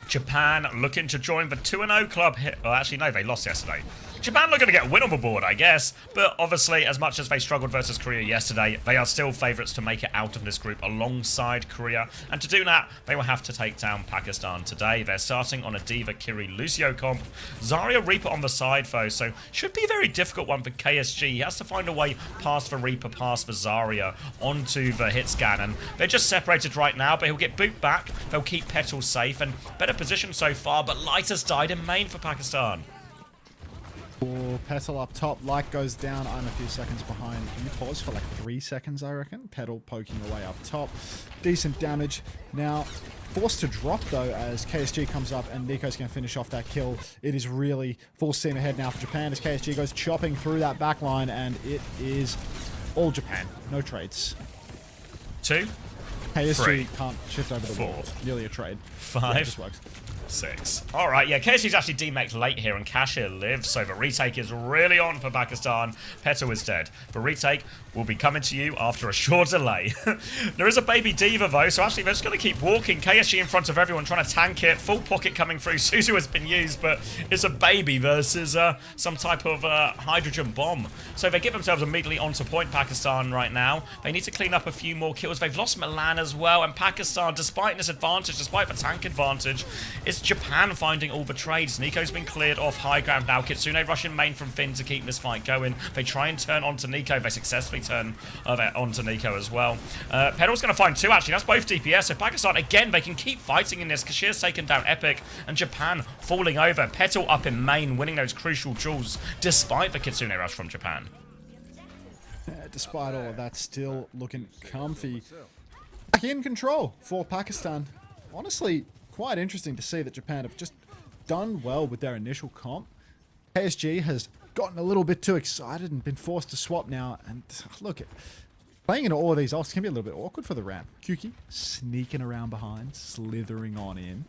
Japan looking to join the 2-0 club here. Well, actually, no, they lost yesterday. Japan looking to get a win on the board, I guess. But obviously, as much as they struggled versus Korea yesterday, they are still favourites to make it out of this group alongside Korea. And to do that, they will have to take down Pakistan today. They're starting on a Diva Kiri Lucio comp. Zarya Reaper on the side, though, so should be a very difficult one for KSG. He has to find a way past the Reaper, past the Zarya, onto the hit scan. And they're just separated right now, but he'll get boot back. They'll keep Petal safe and better position so far, but Light has died in main for Pakistan. Oh, Petal up top. Light goes down. I'm a few seconds behind. You pause for like 3 seconds, I reckon. Petal poking away up top. Decent damage. Now, forced to drop, though, as KSG comes up and Nico's going to finish off that kill. It is really full steam ahead now for Japan as KSG goes chopping through that back line, and it is all Japan. No trades. 2, KSG 3, can't shift over the 4, wall. Nearly a trade. 5, Yeah, it just works. 6. Alright, yeah, KSG's actually demexed late here and Kashir lives, so the retake is really on for Pakistan. Petal is dead. The retake will be coming to you after a short delay. There is a baby Diva though, so actually they're just going to keep walking. KSG in front of everyone trying to tank it. Full pocket coming through. Suzu has been used, but it's a baby versus some type of hydrogen bomb. So they get themselves immediately onto point, Pakistan, right now. They need to clean up a few more kills. They've lost Milan as well, and Pakistan, despite this advantage, despite the tank advantage, it's Japan finding all the trades. Nico's been cleared off high ground now. Kitsune rushing main from Finn to keep this fight going. They try and turn onto Nico. They successfully turn onto Nico as well. Petal's going to find 2, actually. That's both DPS. So Pakistan, again, they can keep fighting in this. Kashir's taken down Epic, and Japan falling over. Petal up in main, winning those crucial jewels, despite the Kitsune rush from Japan. Despite all of that, still looking comfy. Back in control for Pakistan. Honestly, quite interesting to see that Japan have just done well with their initial comp. KSG has gotten a little bit too excited and been forced to swap now. And look, playing into all of these ults can be a little bit awkward for the ramp. Kuki sneaking around behind, slithering on in.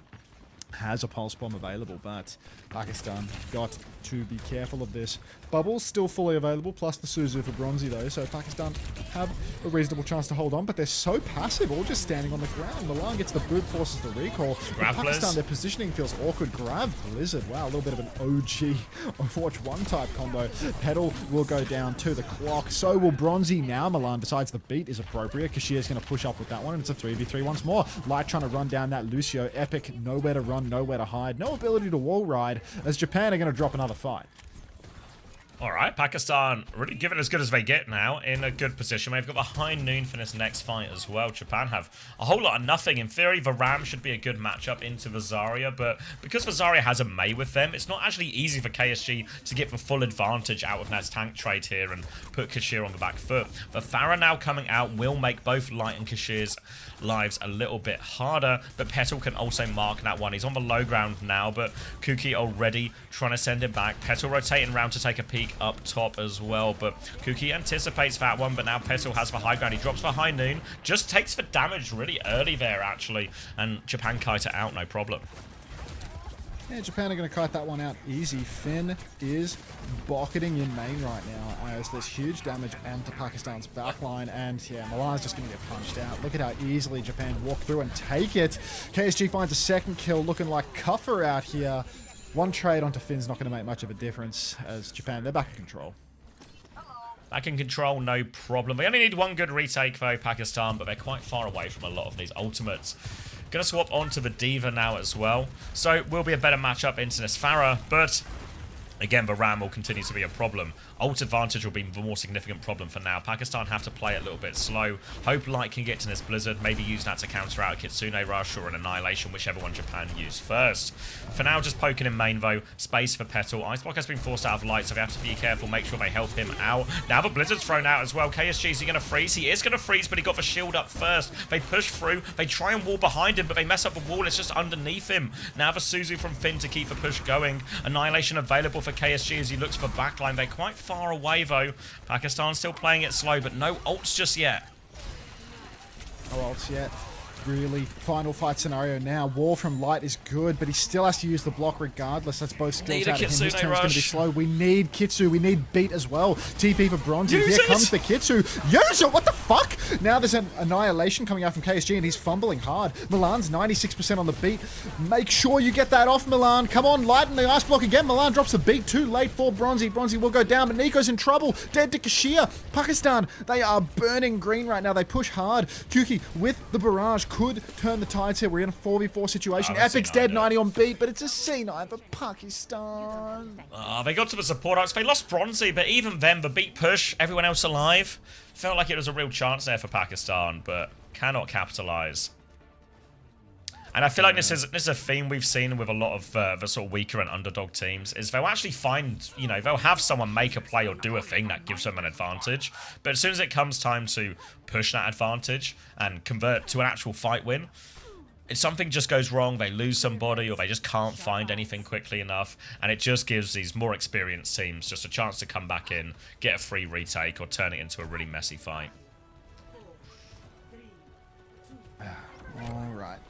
has a pulse bomb available, but Pakistan got to be careful of this. Bubbles still fully available, plus the Suzu for Bronzy though, so Pakistan have a reasonable chance to hold on, but they're so passive, all just standing on the ground. Milan gets the boot, forces the recall. Pakistan, their positioning feels awkward. Grab Blizzard, wow, a little bit of an OG Overwatch 1 type combo. Petal will go down to the clock, so will Bronzy now. Milan decides the beat is appropriate. Kashir's going to push up with that one, and it's a 3v3 once more. Light trying to run down that Lucio. Epic, nowhere to run, nowhere to hide. No ability to wall ride, as Japan are going to drop another fight. Alright, Pakistan really giving as good as they get now, in a good position. They've got the high noon for this next fight as well. Japan have a whole lot of nothing. In theory, the Ram should be a good matchup into the Zarya, but because the Zarya has a Mei with them, it's not actually easy for KSG to get the full advantage out of Ned's tank trade here and put Kashir on the back foot. The Farah now coming out will make both Light and Kashir's lives a little bit harder, but Petal can also mark that one. He's on the low ground now, but Kuki already trying to send him back. Petal rotating round to take a peek up top as well, but Kuki anticipates that one, but now Petal has the high ground. He drops the high noon, just takes the damage really early there actually, and Japan kite it out, no problem. Yeah, Japan are going to kite that one out easy. Finn is bucketing in main right now as there's huge damage onto Pakistan's backline, and yeah, Milan's just going to get punched out. Look at how easily Japan walk through and take it. KSG finds a second kill, looking like Cuffer out here. One trade onto Finn's not going to make much of a difference as Japan, they're back in control. Back in control, no problem. They only need one good retake though, Pakistan, but they're quite far away from a lot of these ultimates. Gonna swap onto the Diva now as well. So will be a better matchup into this Farah, but again, the Ram will continue to be a problem. Ult advantage will be the more significant problem for now. Pakistan have to play it a little bit slow. Hope Light can get to this Blizzard. Maybe use that to counter out a Kitsune Rush or an Annihilation, whichever one Japan use first. For now, just poking in main though. Space for Petal. Iceblock has been forced out of Light, so they have to be careful. Make sure they help him out. Now the Blizzard's thrown out as well. KSG, is he going to freeze? He is going to freeze, but he got the shield up first. They push through. They try and wall behind him, but they mess up the wall. It's just underneath him. Now the Suzu from Finn to keep the push going. Annihilation available for KSG as he looks for backline. They're quite far away though. Pakistan still playing it slow, but no ults just yet. No ults yet. Really final fight scenario now. Wall from Light is good, but he still has to use the block regardless. That's both skills Need a out of him. This Kitsune turn's going to be rush. slow. We need Kitsu. We need Beat as well. TP for Bronzy. Use Here it. comes the Kitsu. Use it! What the fuck? Now there's an Annihilation coming out from KSG, and he's fumbling hard. Milan's 96% on the Beat. Make sure you get that off, Milan. Come on, Light in the ice block again. Milan drops the Beat. Too late for Bronzy. Bronzy will go down, but Nico's in trouble. Dead to Kashir. Pakistan, they are burning green right now. They push hard. Kuki with the barrage could turn the tides here. We're in a 4v4 situation. Oh, Epic's dead, C9, 90 on Beat, but it's a C9 for Pakistan. They got to the support arcs. They lost Bronzy, but even then, the Beat push, everyone else alive. Felt like it was a real chance there for Pakistan, but cannot capitalize. And I feel like this is a theme we've seen with a lot of the sort of weaker and underdog teams, is they'll actually find, you know, they'll have someone make a play or do a thing that gives them an advantage. But as soon as it comes time to push that advantage and convert to an actual fight win, if something just goes wrong, they lose somebody, or they just can't find anything quickly enough, and it just gives these more experienced teams just a chance to come back in, get a free retake, or turn it into a really messy fight. All right.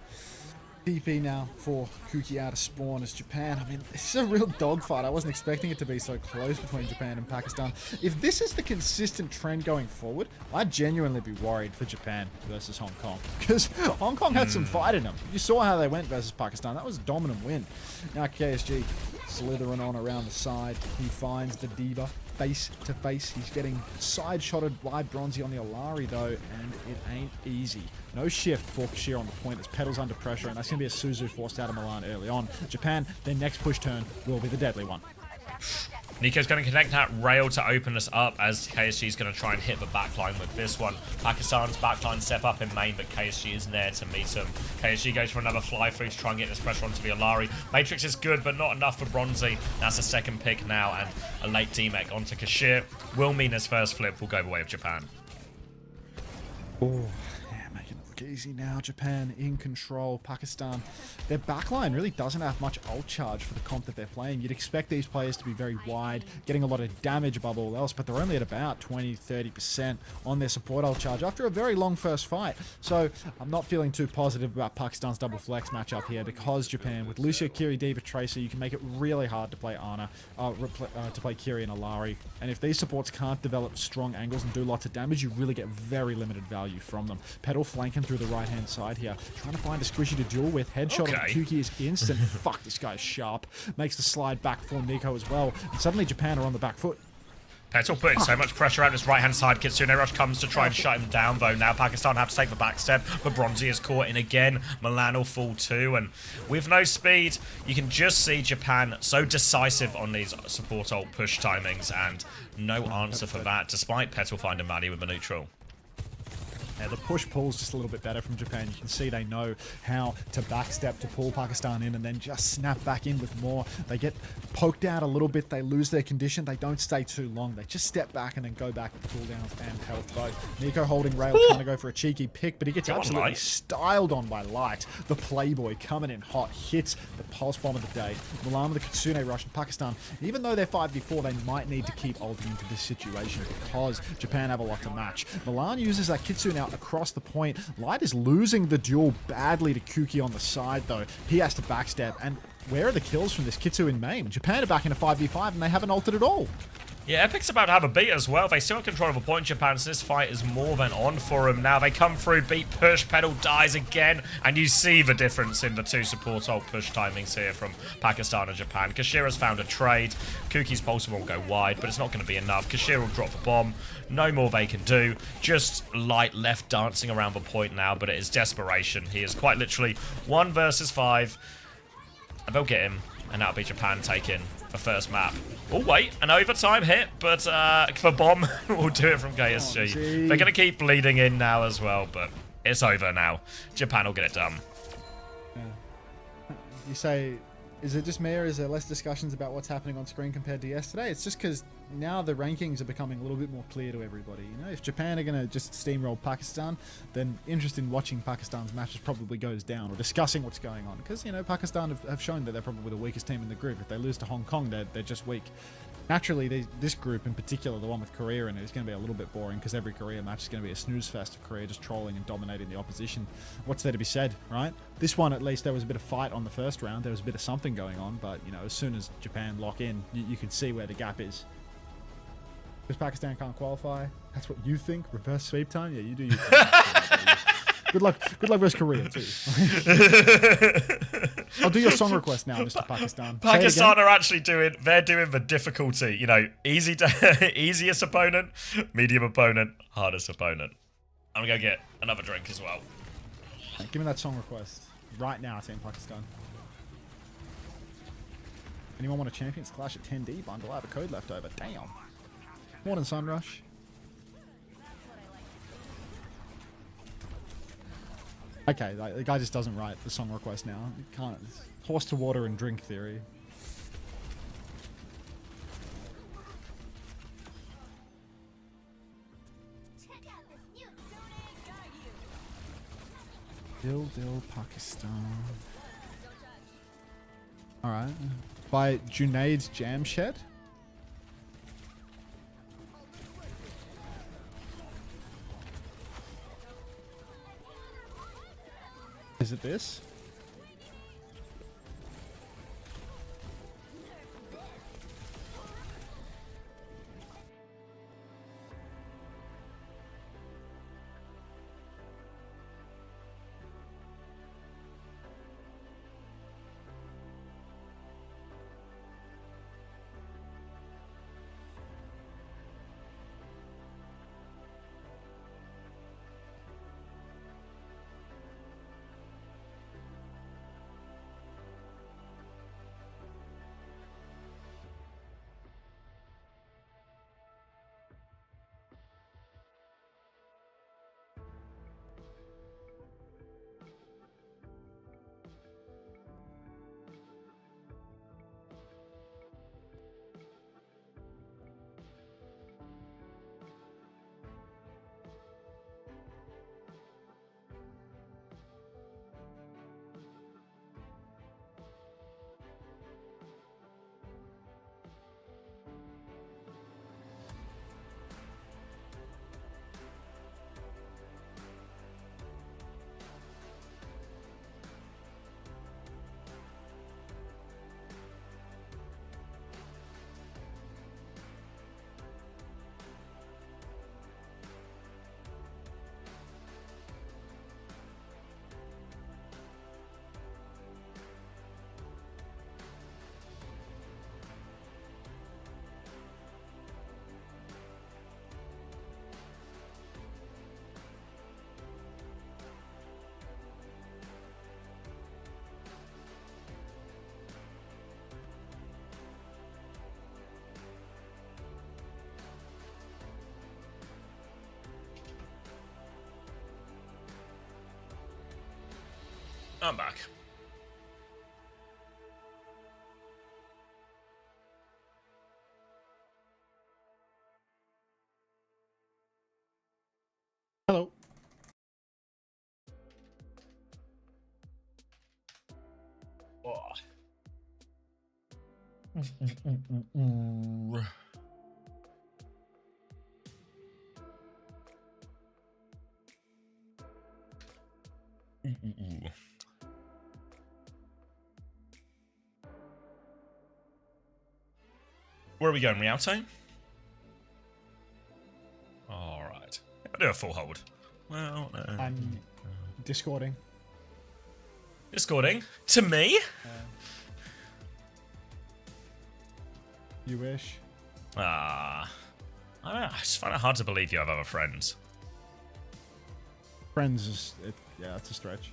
DP now for Kuki out of spawn as Japan. I mean, this is a real dogfight. I wasn't expecting it to be so close between Japan and Pakistan. If this is the consistent trend going forward, I'd genuinely be worried for Japan versus Hong Kong. Because Hong Kong had some fight in them. You saw how they went versus Pakistan. That was a dominant win. Now KSG slithering on around the side. He finds the Diva face to face. He's getting side-shotted by Bronzy on the Alari though, and it ain't easy. No shift for Kashir on the point as Petal's under pressure, and that's going to be a Suzu forced out of Milan early on. Japan, their next push turn will be the deadly one. Nico's going to connect that rail to open us up as KSG is going to try and hit the backline with this one. Pakistan's backline step up in main, but KSG isn't there to meet him. KSG goes for another fly through to try and get this pressure onto the Alari. Matrix is good, but not enough for Bronzy. That's a second pick now, and a late D-Mech onto Kashir will mean his first flip will go the way of Japan. Oh, yeah, making it look easy now. Japan in control. Pakistan, their backline really doesn't have much ult charge for the comp that they're playing. You'd expect these players to be very wide, getting a lot of damage above all else, but they're only at about 20-30% on their support ult charge after a very long first fight. So I'm not feeling too positive about Pakistan's double flex matchup here, because Japan, with Lucio, Kiri, D.Va, Tracer, you can make it really hard to play Ana, to play Kiri and Alari. And if these supports can't develop strong angles and do lots of damage, you really get very limited value from them. Petal flanking through the right-hand side here, trying to find a squishy to duel with. Headshot on Kuki is instant. Fuck, this guy's sharp. Makes the slide back for Nico as well. And suddenly Japan are on the back foot. Petal putting so much pressure out his right-hand side. Kitsune Rush comes to try and shut him down, though. Now Pakistan have to take the back step, but Bronzy is caught in again. Milan will fall too, and with no speed, you can just see Japan so decisive on these support ult push timings, and no answer for that, despite Petal finding value with a neutral. Yeah, the push-pull's just a little bit better from Japan. You can see they know how to backstep to pull Pakistan in and then just snap back in with more. They get poked out a little bit. They lose their condition. They don't stay too long. They just step back and then go back with cooldowns and health both. Nico holding rail, trying to go for a cheeky pick, but he gets absolutely styled on by Light. The Playboy coming in hot, hits the pulse bomb of the day. Milan with the Kitsune Rush in Pakistan. Even though they're 5v4, they might need to keep ulting into this situation because Japan have a lot to match. Milan uses that Kitsune out across the point. Light is losing the duel badly to Kuki on the side, though. He has to backstep, and where are the kills from this Kitsu in main? Japan are back in a 5v5, and they haven't ulted at all. Yeah, Epic's about to have a beat as well. They still have control of a point, Japan, so this fight is more than on for them. Now they come through, beat push, Petal dies again, and you see the difference in the two support ult push timings here from Pakistan and Japan. Kashira's found a trade. Kuki's pulse won't go wide, but it's not going to be enough. Kashira will drop a bomb. No more they can do. Just Light left dancing around the point now, but it is desperation. He is quite literally 1 versus 5. And they'll get him, and that'll be Japan taking the first map. Oh, wait, an overtime hit, but the bomb will do it from KSG. They're going to keep bleeding in now as well, but it's over now. Japan will get it done. Yeah. You say, is it just me, or is there less discussions about what's happening on screen compared to yesterday? It's just because now the rankings are becoming a little bit more clear to everybody. You know, if Japan are going to just steamroll Pakistan, then interest in watching Pakistan's matches probably goes down, or discussing what's going on. Because, you know, Pakistan have shown that they're probably the weakest team in the group. If they lose to Hong Kong, they're just weak. Naturally, this group in particular, the one with Korea in it, is going to be a little bit boring because every Korea match is going to be a snooze fest of Korea just trolling and dominating the opposition. What's there to be said, right? This one, at least, there was a bit of fight on the first round. There was a bit of something going on, but, you know, as soon as Japan lock in, you can see where the gap is. Because Pakistan can't qualify. That's what you think? Reverse sweep time? Yeah, you do. Good luck versus Korea too. I'll do your song request now, Mr. Pakistan. Pakistan are actually doing the difficulty. You know, easiest opponent, medium opponent, hardest opponent. I'm gonna go get another drink as well. Right, give me that song request right now, Team Pakistan. Anyone want a Champions Clash at 10D bundle? I have a code left over. Damn. Morning, Sunrush. Okay, the guy just doesn't write the song request now. You can't. It's horse to water and drink theory. Dil Pakistan. Alright. By Junaid's Jam Shed. Is it this? I'm back. Hello. Where are we going, Rialto? Alright. I'll do a full hold. Well, I'm discording. Discording? To me? You wish. I don't know. I just find it hard to believe you have other friends. Friends is... yeah, that's a stretch.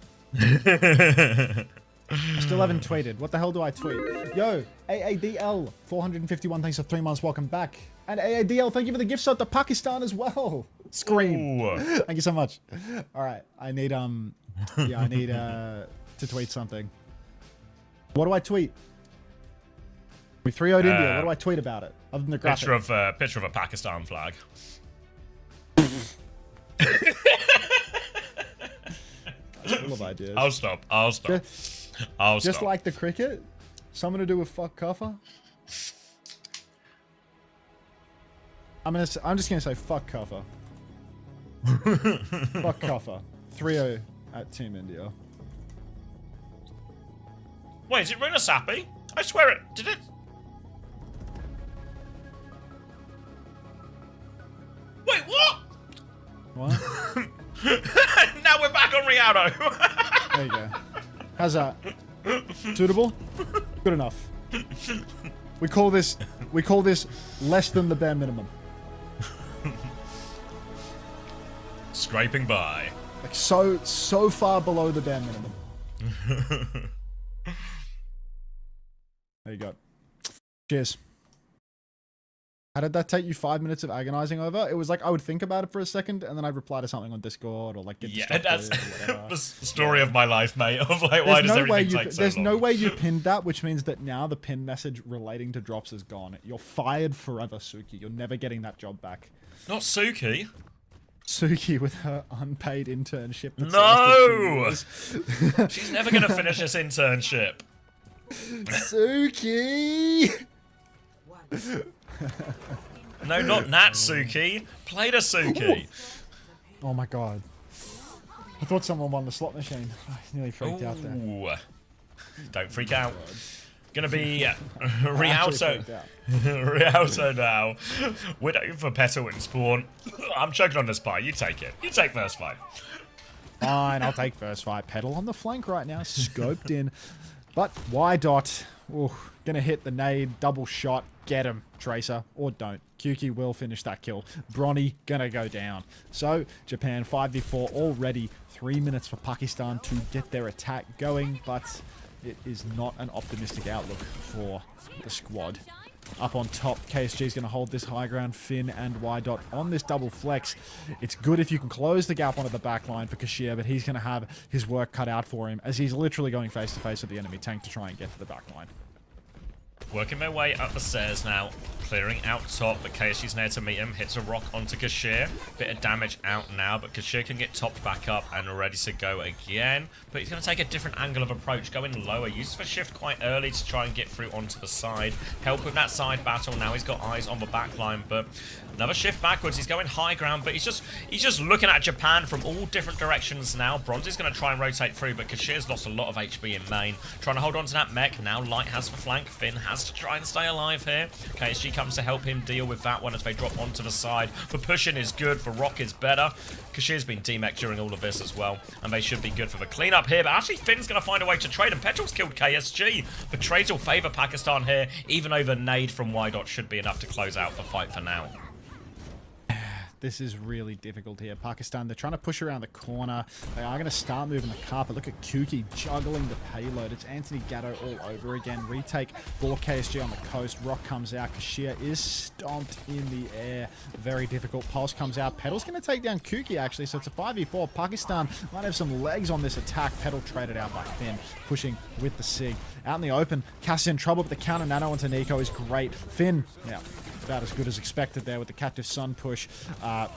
I still haven't tweeted. What the hell do I tweet? Yo, AADL, 451, thanks for 3 months. Welcome back. And AADL, thank you for the gift sub to Pakistan as well. Scream. Ooh. Thank you so much. All right, I need yeah, I need to tweet something. What do I tweet? We 3-0'd India. What do I tweet about it? Other than the graphic. Picture of a Pakistan flag. That's full of ideas. I'll stop. Just like the cricket? Something to do with fuck Kuffer? I'm just gonna say fuck Kuffer. Fuck Kuffer. 3-0 at Team India. Wait, is it Runa Sappy? I swear it. Did it? Wait, what? What? Now we're back on Rialto. There you go. How's that? Suitable? Good enough. We call this less than the bare minimum. Scraping by. Like so far below the bare minimum. There you go. Cheers. How did that take you 5 minutes of agonizing over? It was like I would think about it for a second and then I'd reply to something on Discord or like get distracted that's or whatever. the story of my life, mate. Of like, why does everything take so long? There's no way you pinned that, which means that now the pin message relating to drops is gone. You're fired forever, Suki. You're never getting that job back. Not Suki. Suki with her unpaid internship. No! She's never going to finish this internship. Suki! No, not Natsuki. Play to Suki. Oh my god. I thought someone won the slot machine. I nearly freaked out there. Ooh. Don't freak out. Gonna be Rialto. Rialto now. Widow for Petal and Spawn. I'm choking on this pie. You take it. You take first fight. Fine, I'll take first fight. Pedal on the flank right now. Scoped in. But Y dot. Ooh, gonna hit the nade. Double shot. Get him, Tracer. Or don't. Kyuki will finish that kill. Bronny gonna go down. So, Japan 5v4 already. 3 minutes for Pakistan to get their attack going. But it is not an optimistic outlook for the squad. Up on top, KSG is going to hold this high ground. Finn and Y dot on this double flex. It's good if you can close the gap onto the back line for Kashir, but he's going to have his work cut out for him as he's literally going face to face with the enemy tank to try and get to the back line. Working my way up the stairs now, clearing out top, but KSG's there to meet him. Hits a rock onto Kashir. Bit of damage out now, but Kashir can get topped back up and ready to go again. But he's going to take a different angle of approach, going lower. Uses for shift quite early to try and get through onto the side. Help with that side battle. Now he's got eyes on the back line, but another shift backwards. He's going high ground, but he's just looking at Japan from all different directions now. Bronze is going to try and rotate through, but Kashir's lost a lot of HP in main. Trying to hold on to that mech. Now Light has the flank. Finn has to try and stay alive here. KSG comes to help him deal with that one as they drop onto the side. For pushing is good, for rock is better. Kashir's been demech during all of this as well, and they should be good for the cleanup here, but actually Finn's going to find a way to trade, and Petrol's killed KSG. The trades will favour Pakistan here, even over nade from Y dot should be enough to close out the fight for now. This is really difficult here. Pakistan, they're trying to push around the corner. They are going to start moving the carpet. Look at Kuki juggling the payload. It's Anthony Gatto all over again. Retake for KSG on the coast. Rock comes out. Kashir is stomped in the air. Very difficult. Pulse comes out. Pedal's going to take down Kuki, actually, so it's a 5v4. Pakistan might have some legs on this attack. Pedal traded out by Finn, pushing with the SIG. Out in the open, Cass in trouble, but the counter nano onto Nico is great. Finn, yeah, about as good as expected there with the Captive Sun push. Yeah,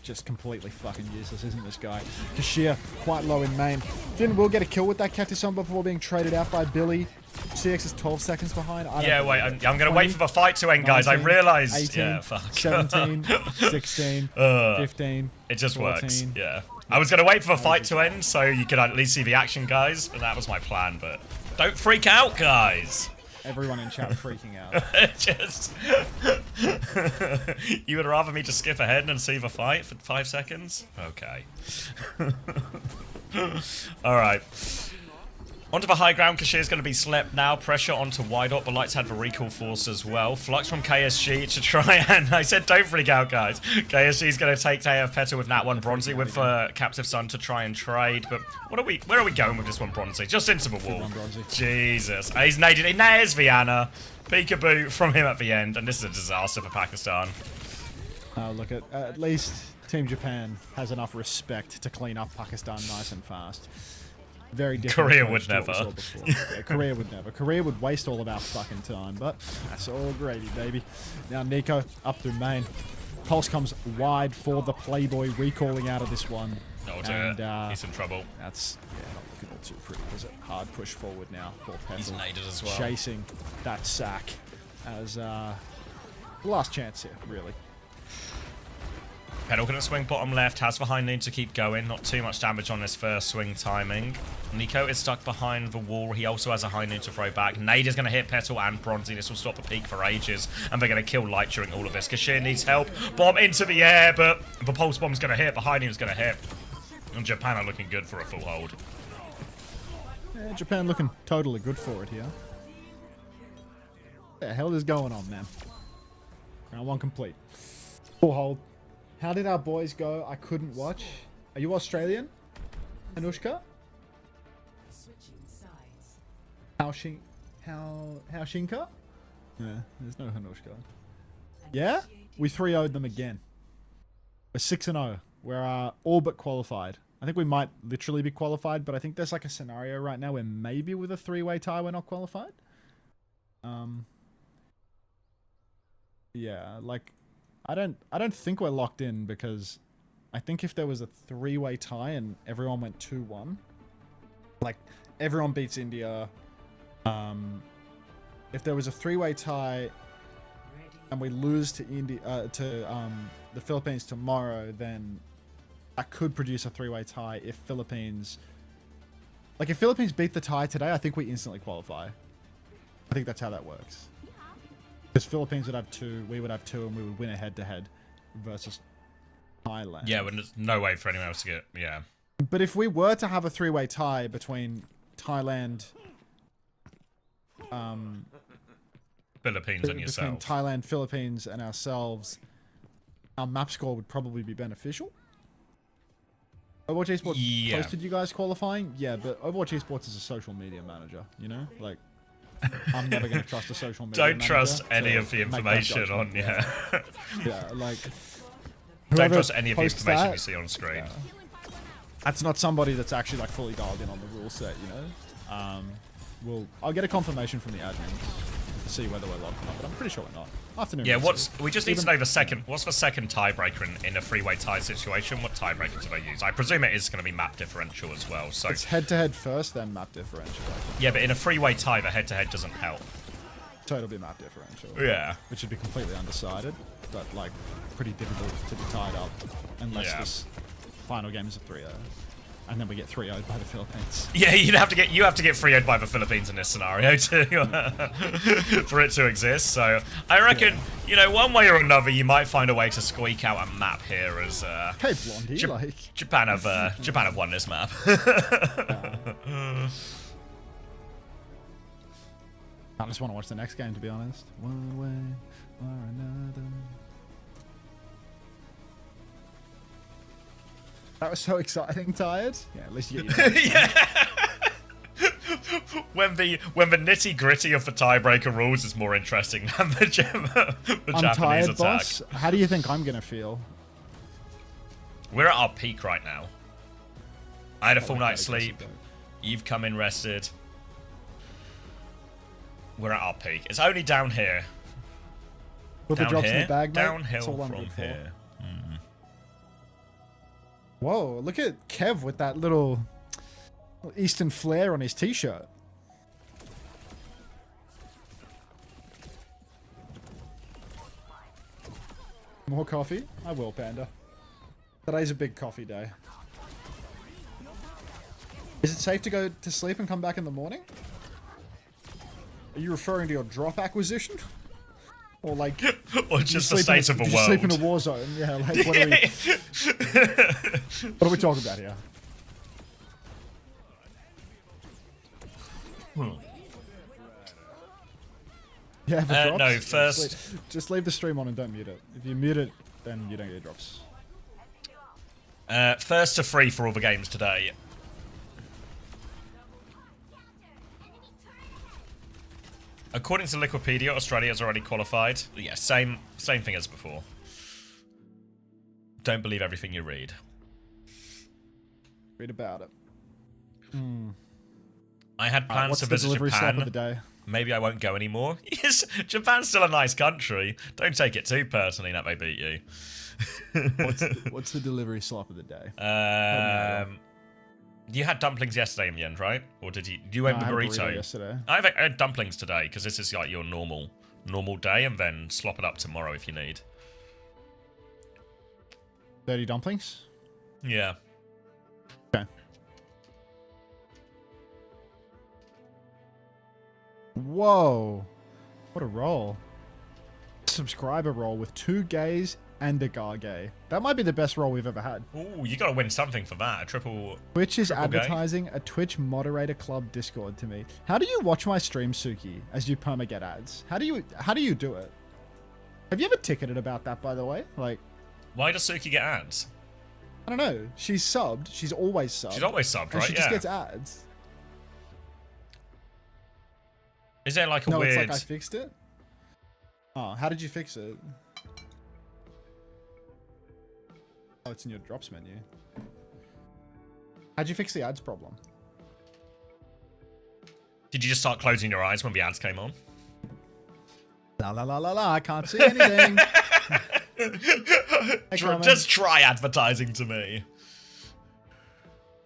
just completely fucking useless, isn't this guy? Kashir quite low in main. Finn will get a kill with that Captive Sun before being traded out by Billy. CX is 12 seconds behind. Yeah, wait, I'm going to wait for the fight to end, guys. 19, I realised... 18, yeah, fuck. 17, 16, 15, It just 14. works, yeah. I was going to wait for the fight to end so you could at least see the action, guys, but that was my plan, but... Don't freak out, guys! Everyone in chat freaking out. Just... You would rather me just skip ahead and see the fight for 5 seconds? Okay. Alright. Onto the high ground, Kashir's going to be slept now. Pressure onto wide up, but Lights had the recall force as well. Flux from KSG to try and... I said don't freak out, guys. KSG's going to take TF Petal with Nat 1 Bronzy with Captive Sun to try and trade. But where are we going with this one Bronzy? Just into the wall. Jesus. He's naded it. There's Viana. Peekaboo from him at the end. And this is a disaster for Pakistan. Look, at least Team Japan has enough respect to clean up Pakistan nice and fast. Very different. Korea would never. Yeah, Korea would never. Korea would waste all of our fucking time, but that's all gravy, baby. Now Nico up through main. Pulse comes wide for the Playboy, recalling out of this one. Oh dear, he's in trouble. That's not looking all too pretty, is it? Hard push forward now for Petal. He's naded as well. Chasing that sack as last chance here, really. Pedal gonna swing bottom left, has the high noon to keep going. Not too much damage on this first swing timing. Nico is stuck behind the wall. He also has a high noon to throw back. Nade is gonna hit Petal and Bronzy. This will stop the peak for ages. And they're gonna kill Light during all of this. Kashir needs help. Bomb into the air, but the pulse bomb's gonna hit. The high noon's gonna hit. And Japan are looking good for a full hold. Yeah, Japan looking totally good for it here. What the hell is going on, man? Round 1 complete. Full hold. How did our boys go? I couldn't watch. Are you Australian? Anushka? Haushinka? Yeah, there's no Hanushka. Yeah? We 3-0'd them again. We're 6-0. We're all but qualified. I think we might literally be qualified, but I think there's like a scenario right now where maybe with a 3-way tie we're not qualified. Yeah, like I don't think we're locked in, because I think if there was a 3-way tie and everyone went 2-1, like everyone beats India. If there was a 3-way tie and we lose to the Philippines tomorrow, then that could produce a 3-way tie. If Philippines beat the tie today, I think we instantly qualify. I think that's how that works. Because Philippines would have 2, we would have 2, and we would win a head-to-head versus Thailand. Yeah, but there's no way for anyone else to get... Yeah. But if we were to have a 3-way tie between Thailand... Philippines and yourself. Between Thailand, Philippines, and ourselves, our map score would probably be beneficial. Overwatch Esports posted you guys qualifying? Yeah, but Overwatch Esports is a social media manager, you know? Like... I'm never going to trust a social media Don't trust any of the information on, yeah. Yeah, like... Don't trust any of the information that, you see on screen. That's not somebody that's actually like fully dialed in on the rule set, you know? I'll get a confirmation from the admin to see whether we're logged or not, but I'm pretty sure we're not. Afternoon. Yeah, we just need to know what's the second tiebreaker in a 3-way tie situation? What tiebreaker do they use? I presume it is going to be map differential as well. So it's head-to-head first, then map differential. Yeah, but in a 3-way tie, the head-to-head doesn't help. So it'll be map differential. Yeah. Which would be completely undecided, but like pretty difficult to be tied up unless this final game is a 3-0. And then we get 3-0'd by the Philippines. Yeah, you have to get 3-0'd by the Philippines in this scenario for it to exist. So I reckon, you know, one way or another, you might find a way to squeak out a map here as hey, Blondie, Japan have won this map. I just want to watch the next game, to be honest. One way or another. That was so exciting, Tired. Yeah, at least you get your Yeah. When the nitty gritty of the tiebreaker rules is more interesting than the I'm Japanese tired, attack. boss. How do you think I'm gonna feel? We're at our peak right now. I had a full Okay, night's I guess sleep. you don't. You've come in rested. We're at our peak. It's only down here. Put the Down drops in here. the bag, mate. Downhill That's all I'm from good for. here. Whoa, look at Kev with that little Eastern flair on his t-shirt. More coffee? I will, Panda. Today's a big coffee day. Is it safe to go to sleep and come back in the morning? Are you referring to your drop acquisition? Or like... Or just the state of the did world. you sleep in a war zone? Yeah, like what are we... what are we talking about here? Yeah, the drops? no, Yeah, first- just leave the stream on and don't mute it. If you mute it, then you don't get drops. First to free for all the games today. According to Liquipedia, Australia's already qualified. Yeah, same thing as before. Don't believe everything you read. Read about it. I had plans What's to the visit delivery slap of the Japan. day? Maybe I won't go anymore. Yes, Japan's still a nice country. Don't take it too personally that they beat you. What's the delivery slop of the day? You had dumplings yesterday in the end, right? Or did you? You No, went I had a burrito. burrito yesterday. I had dumplings today because this is like your normal day, and then slop it up tomorrow if you need. Dirty dumplings? Yeah. Okay. Whoa. What a roll. Subscriber roll with 2 gays and a Gargay. That might be the best roll we've ever had. Ooh, you gotta win something for that. A triple. Twitch is Triple gay? advertising a Twitch moderator club Discord to me. How do you watch my stream, Suki, as you perma get ads? How do you do it? Have you ever ticketed about that, by the way? Like, Why does Suki get ads? I don't know. She's subbed. She's always subbed. She's always subbed, and right? she Yeah. just gets ads. Is there like a No, weird? it's like I fixed it. Oh, how did you fix it? Oh, it's in your drops menu. How'd you fix the ads problem? Did you just start closing your eyes when the ads came on? La la la la la, I can't see anything. Hey, Carmen. Just try advertising to me.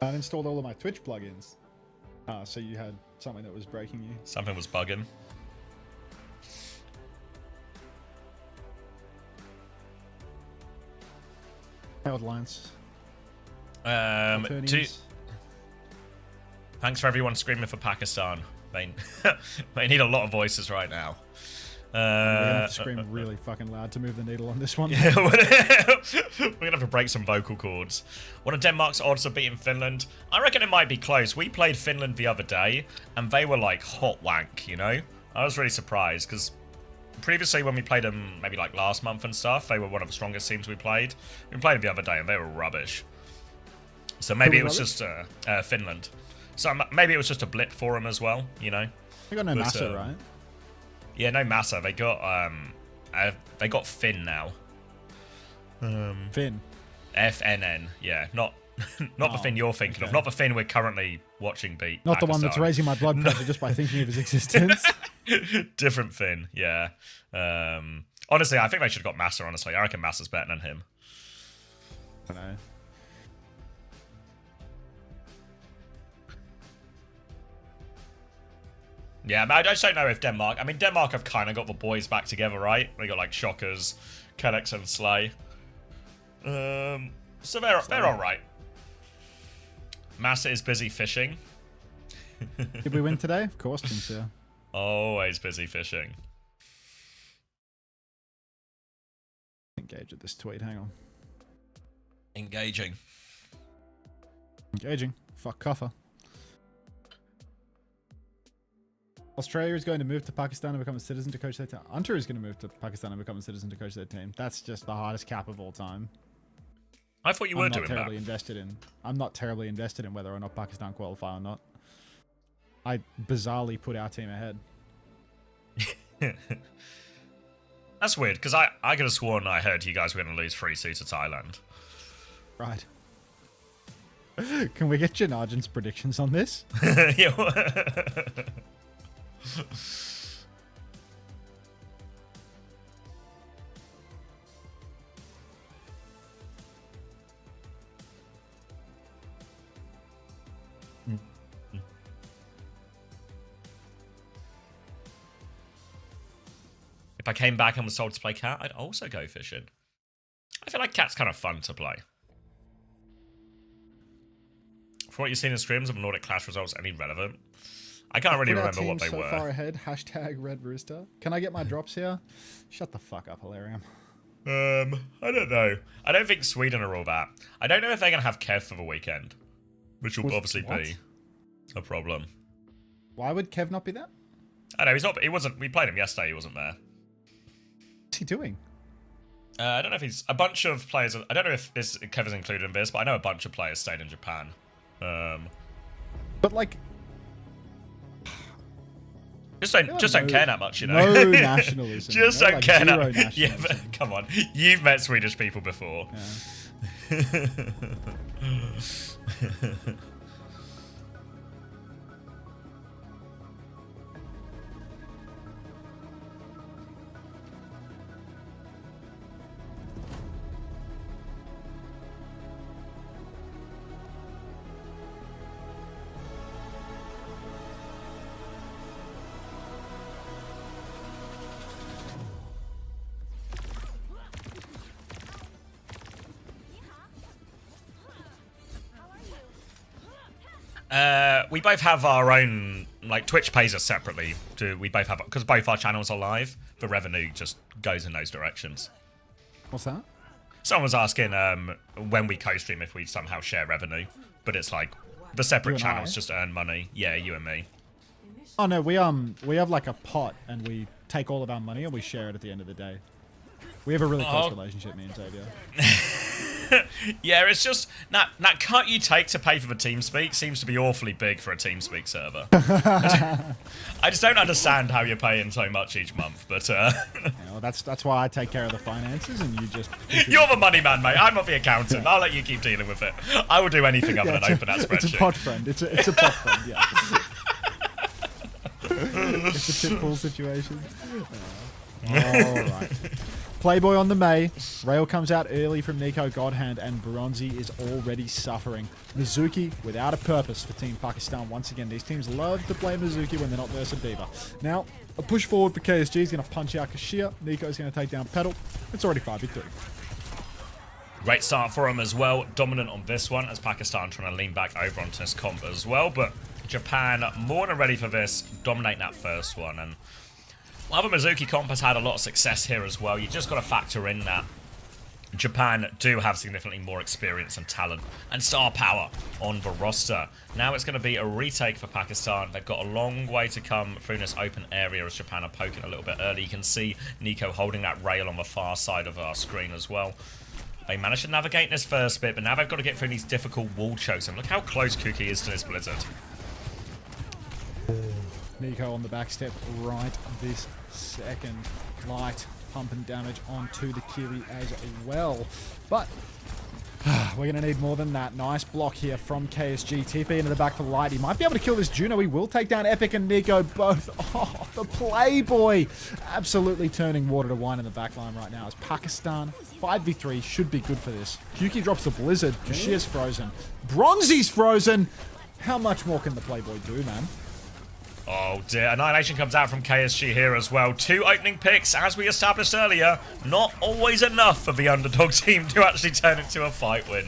I installed all of my Twitch plugins. So you had something that was breaking you. Something was bugging. Held lines. Thanks for everyone screaming for Pakistan. They need a lot of voices right now. We're gonna have to scream really fucking loud to move the needle on this one. We're gonna have to break some vocal cords. One of Denmark's odds of beating Finland. I reckon it might be close. We played Finland the other day, and they were like hot wank, you know? I was really surprised, because previously when we played them, maybe like last month and stuff, they were one of the strongest teams we played. We played them the other day, and they were rubbish. So maybe it was just Finland. So maybe it was just a blip for them as well, you know? We got no But, Massa, right? Yeah, no Massa. They got Finn now. Finn. FNN. Yeah, not the Finn you're thinking of. Not the Finn we're currently watching beat. Not the one that's Pakistan. raising my blood pressure just by thinking of his existence. Different Finn. Yeah. Honestly, I think they should have got Massa. Honestly, I reckon Massa's better than him. I don't know. Yeah, but I just don't know if Denmark... I mean, Denmark have kind of got the boys back together, right? They got, like, Shockers, Kellex, and Slay. So they're all right. Massa is busy fishing. Did we win today? Of course, Sincere. Always busy fishing. Engage with this tweet. Hang on. Engaging. Engaging. Fuck Kuffer. Australia is going to move to Pakistan and become a citizen to coach their team. Hunter is going to move to Pakistan and become a citizen to coach their team. That's just the hardest cap of all time. I thought you were doing that. I'm not terribly invested in whether or not Pakistan qualify or not. I bizarrely put our team ahead. That's weird, because I could have sworn I heard you guys were going to lose 3-2 to Thailand. Right. Can we get Janarjan's predictions on this? Yeah. If I came back and was told to play cat, I'd also go fishing. I feel like cat's kind of fun to play. For what you've seen in streams of Nordic Clash results, any relevant? I can't really remember what they were. Far ahead. Hashtag Red Rooster. Can I get my drops here? Shut the fuck up, Hilarium. I don't know. I don't think Sweden are all that. I don't know if they're going to have Kev for the weekend, which will obviously be a problem. Why would Kev not be there? I know, he's not. He wasn't. We played him yesterday. He wasn't there. What's he doing? I don't know if he's a bunch of players. I don't know if Kev is included in this, but I know a bunch of players stayed in Japan. But like, just don't care that much, you know. No nationalism. Just don't like care. Yeah, but come on, you've met Swedish people before. Yeah. We both have our own, like, Twitch pays us separately. We both have, because both our channels are live, the revenue just goes in those directions. What's that? Someone was asking when we co-stream if we somehow share revenue, but it's like the separate channels just earn money. Yeah, you and me. Oh no, we have like a pot and we take all of our money and we share it at the end of the day. We have a really close relationship, me and Xavier. Yeah, it's just that cut you take to pay for the TeamSpeak seems to be awfully big for a TeamSpeak server. I just don't understand how you're paying so much each month, but well, that's why I take care of the finances and you just... You're the money man, mate. I'm not the accountant. I'll let you keep dealing with it. I will do anything other than open that spreadsheet. It's a pot friend. It's a pot friend, yeah. It's a pitfall situation. Alright. Playboy on the May. Rail comes out early from Nico Godhand, and Bronzy is already suffering. Mizuki without a purpose for Team Pakistan. Once again, these teams love to play Mizuki when they're not versus Diva. Now, a push forward for KSG is going to punch out Kashir. Nico's going to take down Petal. It's already 5v3. Great start for him as well. Dominant on this one, as Pakistan trying to lean back over onto this comp as well. But Japan more than ready for this, dominating that first one. And while the Mizuki comp has had a lot of success here as well, you just got to factor in that Japan do have significantly more experience and talent and star power on the roster. Now it's going to be a retake for Pakistan. They've got a long way to come through this open area as Japan are poking a little bit early. You can see Nico holding that rail on the far side of our screen as well. They managed to navigate this first bit, but now they've got to get through these difficult wall chokes. And look how close Kuki is to this blizzard. Nico on the back step right this second. Light pumping damage onto the Kiri as well. But we're going to need more than that. Nice block here from KSG. TP into the back for Light. He might be able to kill this Juno. He will take down Epic and Nico both. Oh, the Playboy absolutely turning water to wine in the back line right now as Pakistan 5v3 should be good for this. Kuki drops the Blizzard. Kashir's frozen. Bronzy's frozen. How much more can the Playboy do, man? Oh dear, Annihilation comes out from KSG here as well. 2 opening picks, as we established earlier. Not always enough for the underdog team to actually turn into a fight win.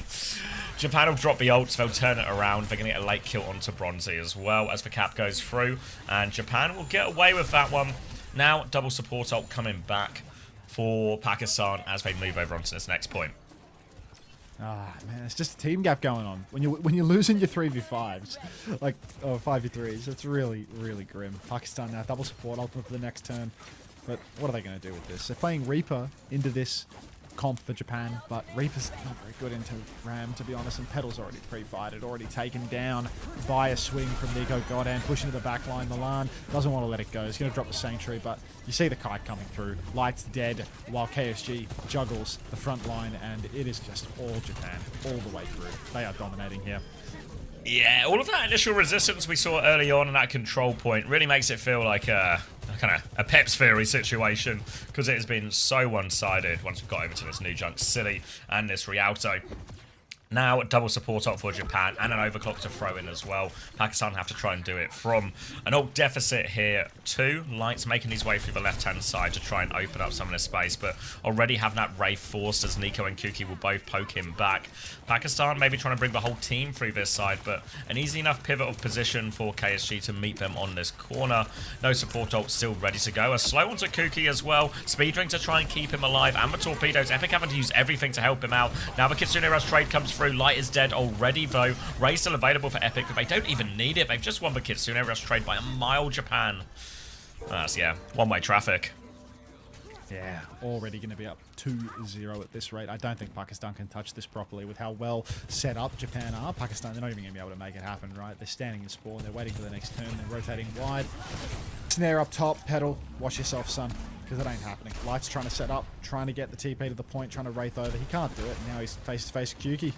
Japan will drop the ults, they'll turn it around. They're going to get a late kill onto Bronzy as well as the cap goes through. And Japan will get away with that one. Now, double support ult coming back for Pakistan as they move over onto this next point. Ah, man, it's just a team gap going on. When you're losing your 3v5s, like, or 5v3s, it's really, really grim. Pakistan now, double support, ultimate for the next turn. But what are they going to do with this? They're playing Reaper into this comp for Japan, but Reaper's not very good into Ram, to be honest, and Petal's already pre-fighted, already taken down by a swing from Nico Godan, pushing to the back line. Milan doesn't want to let it go. He's going to drop the Sanctuary, but you see the kite coming through. Light's dead while KSG juggles the front line, and it is just all Japan, all the way through. They are dominating here. Yeah, all of that initial resistance we saw early on in that control point really makes it feel like a kind of a Pep's Fury situation, because it has been so one-sided once we've got over to this new Junk City and this Rialto. Now, double support up for Japan and an overclock to throw in as well. Pakistan have to try and do it from an old deficit here too. Light's making his way through the left-hand side to try and open up some of this space, but already having that Wraith forced as Nico and Kuki will both poke him back. Pakistan maybe trying to bring the whole team through this side, but an easy enough pivot of position for KSG to meet them on this corner. No support ult still ready to go. A slow onto Kuki as well. Speedring to try and keep him alive, and the torpedoes. Epic having to use everything to help him out. Now the Kitsune Rush trade comes through. Light is dead already, though. Ray's still available for Epic, but they don't even need it. They've just won the Kitsune Rush trade by a mile, Japan. That's, yeah, one-way traffic. Yeah, already going to be up 2-0 at this rate. I don't think Pakistan can touch this properly with how well set up Japan are. Pakistan, they're not even going to be able to make it happen, right? They're standing in spawn. They're waiting for the next turn. They're rotating wide. Snare up top. Petal. Watch yourself, son, because it ain't happening. Light's trying to set up, trying to get the TP to the point, trying to Wraith over. He can't do it. Now he's face-to-face with Kuki.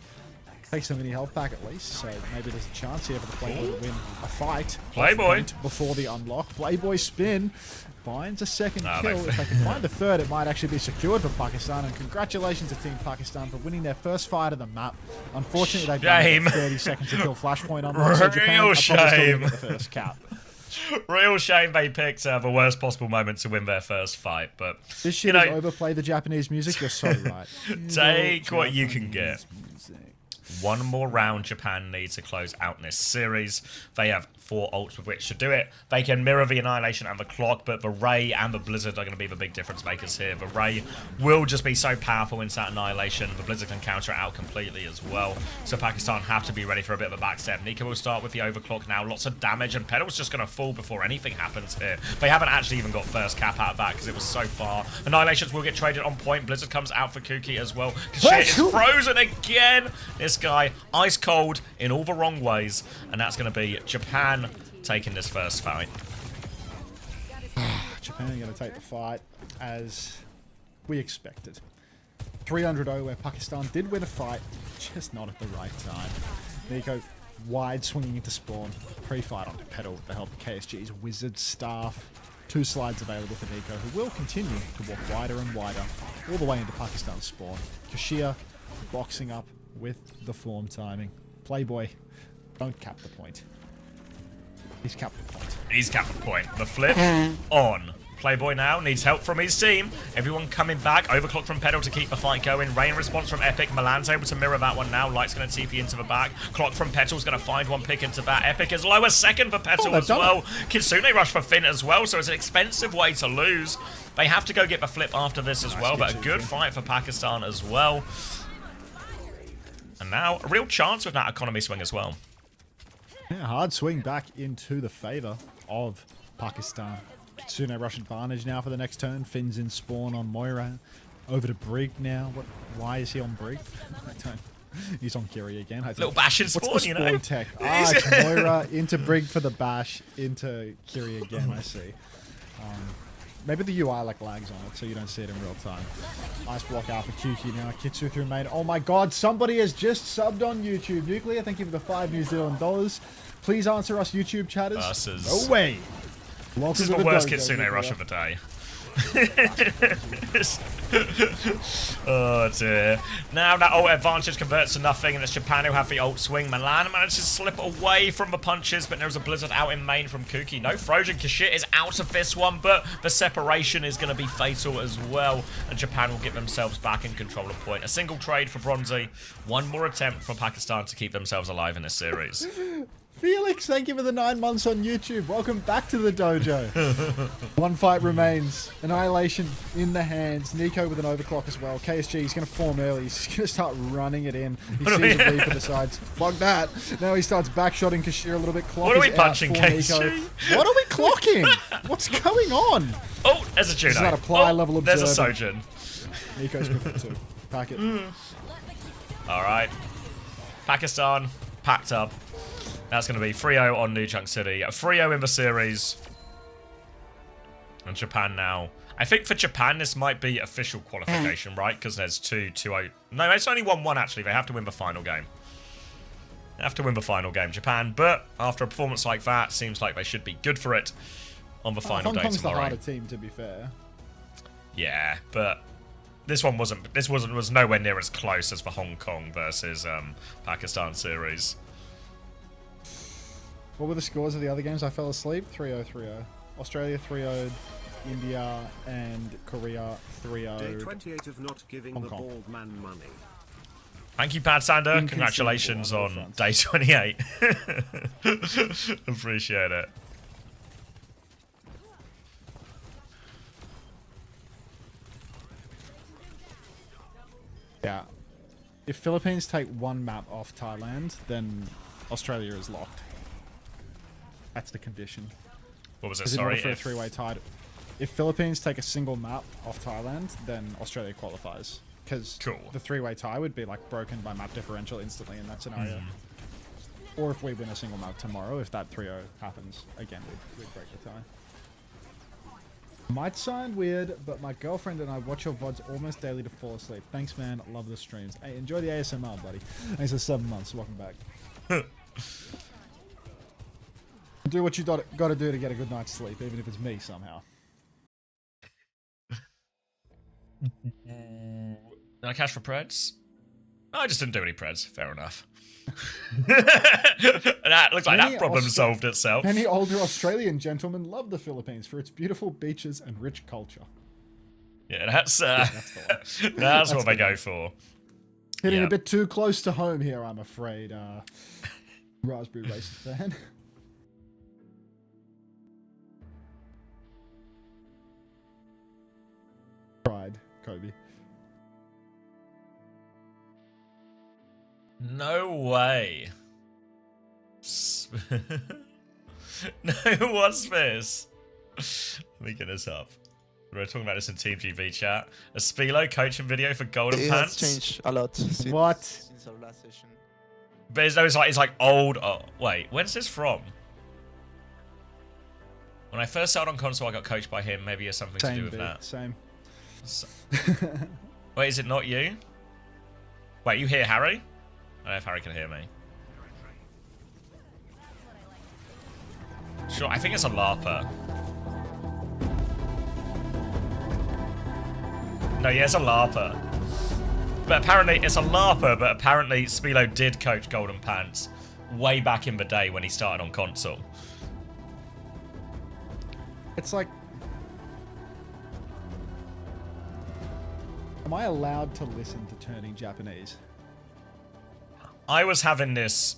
Takes a mini health back at least, so maybe there's a chance here for the Playboy to win a fight. Playboy! Before the unlock. Playboy spin. Finds a second kill. If they can find a third, it might actually be secured for Pakistan. And congratulations to Team Pakistan for winning their first fight of the map. Unfortunately, they've done 30 seconds to kill Flashpoint on them. So Japan Real shame. Get the first cap. Real shame they picked the worst possible moment to win their first fight, but This shit is overplay the Japanese music. You're so right. Take what you can get. One more round Japan needs to close out this series. They have 4 ults with which to do it. They can mirror the Annihilation and the Clock, but the Ray and the Blizzard are going to be the big difference makers here. The Ray will just be so powerful into that Annihilation. The Blizzard can counter it out completely as well. So Pakistan have to be ready for a bit of a backstep. Nico will start with the Overclock now. Lots of damage, and Petal's just going to fall before anything happens here. They haven't actually even got first cap out of that because it was so far. Annihilations will get traded on point. Blizzard comes out for Kuki as well. Shit is frozen again. This guy, ice cold in all the wrong ways. And that's going to be Japan taking this first fight. Japan are going to take the fight as we expected. 300-0 where Pakistan did win a fight, just not at the right time. Nico wide swinging into spawn. Pre-fight onto Petal to help KSG's Wizard staff. 2 slides available for Nico, who will continue to walk wider and wider all the way into Pakistan's spawn. Kashir boxing up with the form timing. Playboy, don't cap the point. He's capped the point. He's capped the point. The flip on. Playboy now needs help from his team. Everyone coming back. Overclock from Petal to keep the fight going. Rain response from Epic. Milan's able to mirror that one now. Light's going to TP into the back. Clock from Petal's going to find one pick into that. Epic is low. A second for Petal as well. Kitsune rush for Finn as well, so it's an expensive way to lose. They have to go get the flip after this as well, but a good fight for Pakistan as well. And now a real chance with that economy swing as well. Yeah, hard swing back into the favor of Pakistan. Kitsune rush advantage now for the next turn. Finn's in spawn on Moira. Over to Brig now. Why is he on Brig? He's on Kiri again. Little bash in spawn, what's the spawn tech? It's Moira into Brig for the bash, into Kiri again, I see. Maybe the UI like lags on it, so you don't see it in real time. Nice block out for Kuki now. Kitsu through main. Oh my god, somebody has just subbed on YouTube. Nuclear, thank you for the $5 New Zealand dollars. Please answer us YouTube chatters. Versus. No way. This is the worst Kitsune rush of the day. Oh dear. Now that ult advantage converts to nothing, and it's Japan who have the ult swing. Milan manages to slip away from the punches, but there's a Blizzard out in main from Kuki. No Frozen. Kashir is out of this one, but the separation is going to be fatal as well, and Japan will get themselves back in control of point. A single trade for Bronzy. One more attempt from Pakistan to keep themselves alive in this series. Felix, thank you for the 9 months on YouTube. Welcome back to the dojo. One fight remains. Annihilation in the hands. Nico with an overclock as well. KSG, he's going to form early. He's just going to start running it in. He sees a Reaper decides, fuck that. Now he starts backshotting Kashir a little bit. Clock what are we is punching, out for KSG? Nico. What are we clocking? What's going on? Oh, there's a Juno. This is that apply level there's observer. a Sojin. Nico's good for 2. Pack it. All right. Pakistan packed up. That's going to be 3-0 on New Chunk City. 3-0 in the series. And Japan now. I think for Japan, this might be official qualification, right? Because there's 2-0. No, it's only 1-1, actually. They have to win the final game. They have to win the final game, Japan. But after a performance like that, seems like they should be good for it on the final day tomorrow. Hong Kong's the harder team, to be fair. Yeah, but this one wasn't. Was nowhere near as close as the Hong Kong versus Pakistan series. What were the scores of the other games? I fell asleep. 3-0, 3-0. Australia 3-0. India and Korea 3-0. Day 28 of not giving Hong the Kong. bald man money. Thank you, Pad Sander. Congratulations on day 28. Appreciate it. Yeah. If Philippines take 1 map off Thailand, then Australia is locked. That's the condition. What was it? Because in Sorry. order for a 3-way tie, if Philippines take a single map off Thailand, then Australia qualifies. Because the 3-way tie would be like broken by map differential instantly in that scenario. Or if we win a single map tomorrow, if that 3-0 happens, again, we'd break the tie. Might sound weird, but my girlfriend and I watch your VODs almost daily to fall asleep. Thanks, man. Love the streams. Hey, enjoy the ASMR, buddy. Thanks for 7 months. Welcome back. Do what you got to do to get a good night's sleep, even if it's me somehow. Did I cash for Preds? No, I just didn't do any Preds. Fair enough. That looks like that problem solved itself. Many older Australian gentlemen love the Philippines for its beautiful beaches and rich culture. Yeah, that's what they go for. Hitting a bit too close to home here, I'm afraid. Raspberry Racist fan. Pride, Kobe. No way. No, what's this? Let me get this up. We were talking about this in Team GB chat. A Spilo coaching video for Golden It Pants. has changed a lot since, What? since our last session. But it's like old. Oh, wait, when's this from? When I first started on console, I got coached by him. Maybe it has something to do with that. Same. Wait, is it not you? Wait, you hear Harry? I don't know if Harry can hear me. Sure, I think it's a LARPer. No, yeah, it's a LARPer. But apparently, it's a LARPer, but apparently Spilo did coach Golden Pants way back in the day when he started on console. It's like... Am I allowed to listen to Turning Japanese? I was having this...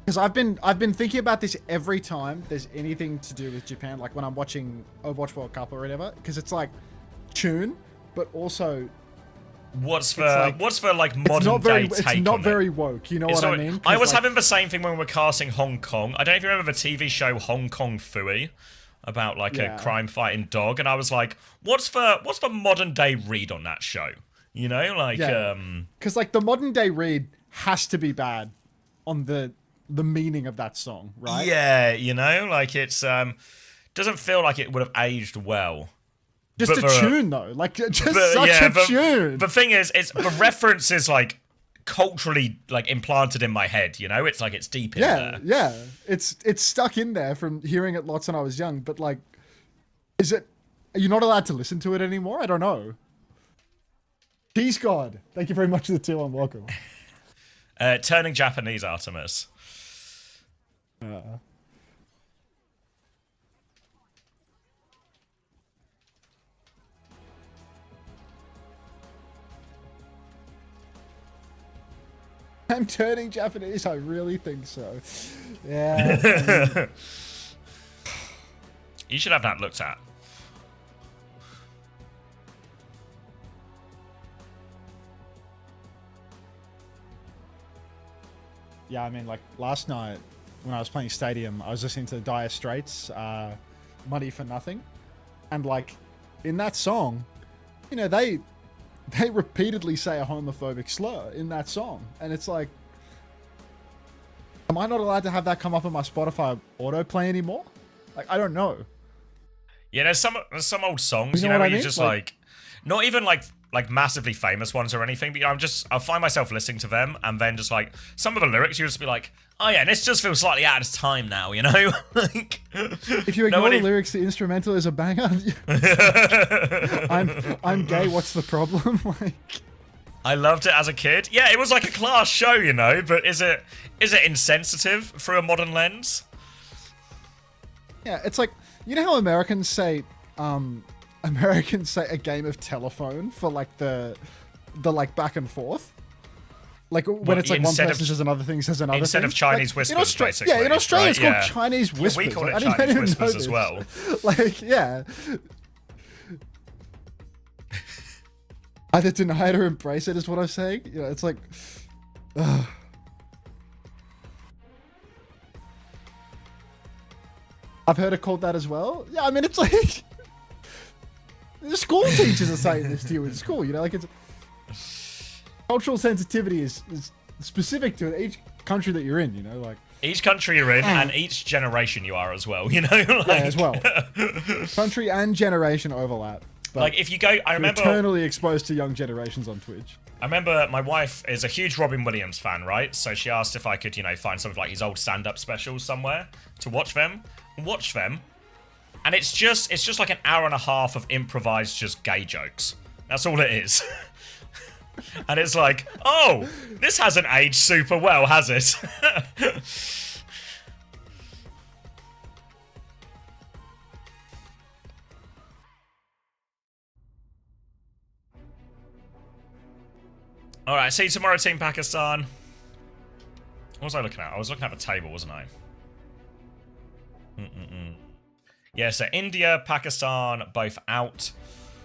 Because I've been thinking about this every time there's anything to do with Japan, like when I'm watching Overwatch World Cup or whatever, because it's like tune, but also What's for like modern day take It's not on very it. woke, you know It's what not- I mean? I was like, having the same thing when we were casting Hong Kong. I don't know if you remember the TV show Hong Kong Phooey about like a crime fighting dog, and I was like, what's the modern day read on that show? You know, like because like the modern day read has to be bad on the meaning of that song, right? Yeah, you know, like it's doesn't feel like it would have aged well. Just But a tune though, like just such a tune. The thing is, it's the reference is like culturally like implanted in my head. You know, it's like it's deep in there. Yeah, it's stuck in there from hearing it lots when I was young. But like, are you not allowed to listen to it anymore? I don't know. Peace God, thank you very much for the 2-1 welcome. Turning Japanese, Artemis. I'm turning Japanese. I really think so. Yeah. You should have that looked at. Yeah, I mean, like last night when I was playing Stadium, I was listening to Dire Straits, Money for Nothing. And like in that song, you know, they they repeatedly say a homophobic slur in that song. And it's like, am I not allowed to have that come up on my Spotify autoplay anymore? Like, I don't know. Yeah, there's some old songs, You know where what I you're mean? just like, not even like massively famous ones or anything, but I'll find myself listening to them, and then just like some of the lyrics, you'll just be like, oh yeah, this just feels slightly out of time now, you know? Like, if you ignore the lyrics, the instrumental is a banger. I'm gay. What's the problem? Like, I loved it as a kid. Yeah, it was like a class show, you know. But is it insensitive through a modern lens? yeah, it's like, you know how Americans say a game of telephone for like the like back and forth. Like when it's like one person says another thing, says another thing. Instead of Chinese whispers, basically. Yeah, in Australia it's called Chinese Yeah, whispers. we call it I Chinese didn't whispers know as well. Like, yeah. Either deny it or embrace it is what I'm saying. You know, it's like... I've heard it called that as well. Yeah, I mean, it's like... The school teachers are saying this to you in school, you know? Like, it's... Cultural sensitivity is specific to each country that you're in, you know? Like... Each country you're in, and each generation you are as well, you know? Like... Yeah, as well. Country and generation overlap. But like, if you go... I remember... eternally exposed to young generations on Twitch. I remember my wife is a huge Robin Williams fan, right? So she asked if I could, you know, find some of like his old stand-up specials somewhere to watch them. And it's just like an hour and a half of improvised just gay jokes. That's all it is. And it's like, oh, this hasn't aged super well, has it? Alright, see you tomorrow, Team Pakistan. What was I looking at? I was looking at the table, wasn't I? Yeah, so India, Pakistan, both out.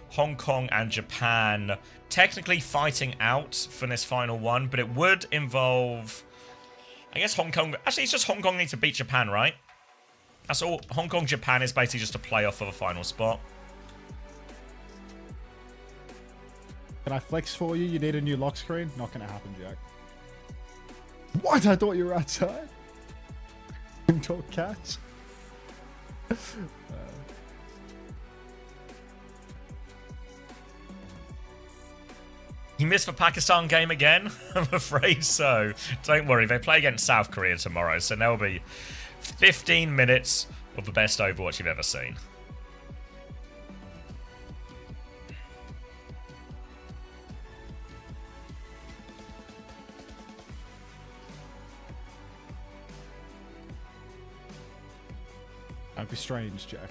Hong Kong and Japan technically fighting out for this final one, but it would involve... I guess Hong Kong... Actually, it's just Hong Kong need to beat Japan, right? That's all. Hong Kong, Japan is basically just a playoff for the final spot. Can I flex for you? You need a new lock screen? Not gonna happen, Jack. What? I thought you were outside. Talk cats. You missed the Pakistan game again? I'm afraid so. Don't worry, they play against South Korea tomorrow, so there'll be 15 minutes of the best Overwatch you've ever seen. That'd be strange, Jack.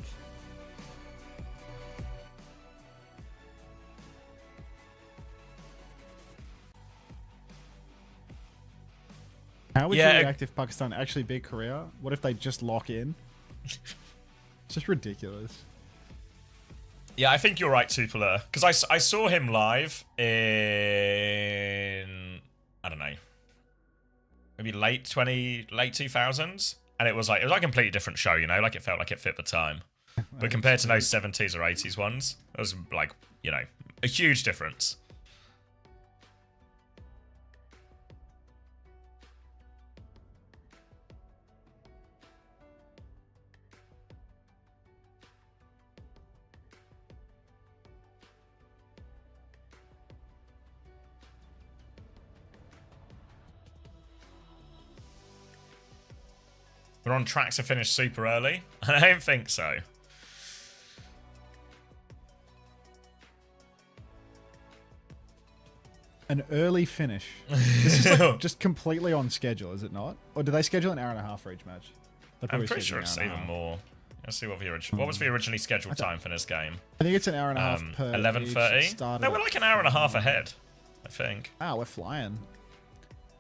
How would you react if Pakistan actually beat Korea? What if they just lock in? It's just ridiculous. Yeah, I think you're right, Tupela. Because I saw him live in... I don't know. Maybe late 2000s. And it was like a completely different show, you know? Like, it felt like it fit the time. But compared to those 70s or 80s ones, it was like, you know, a huge difference. We're on track to finish super early? I don't think so. An early finish. This is like just completely on schedule, is it not? Or do they schedule an hour and a half for each match? I'm pretty sure it's even more. Let's see what was the originally scheduled time for this game. I think it's an hour and a half per 11:30. No, we're like an hour and a half ahead, I think. Ah, we're flying.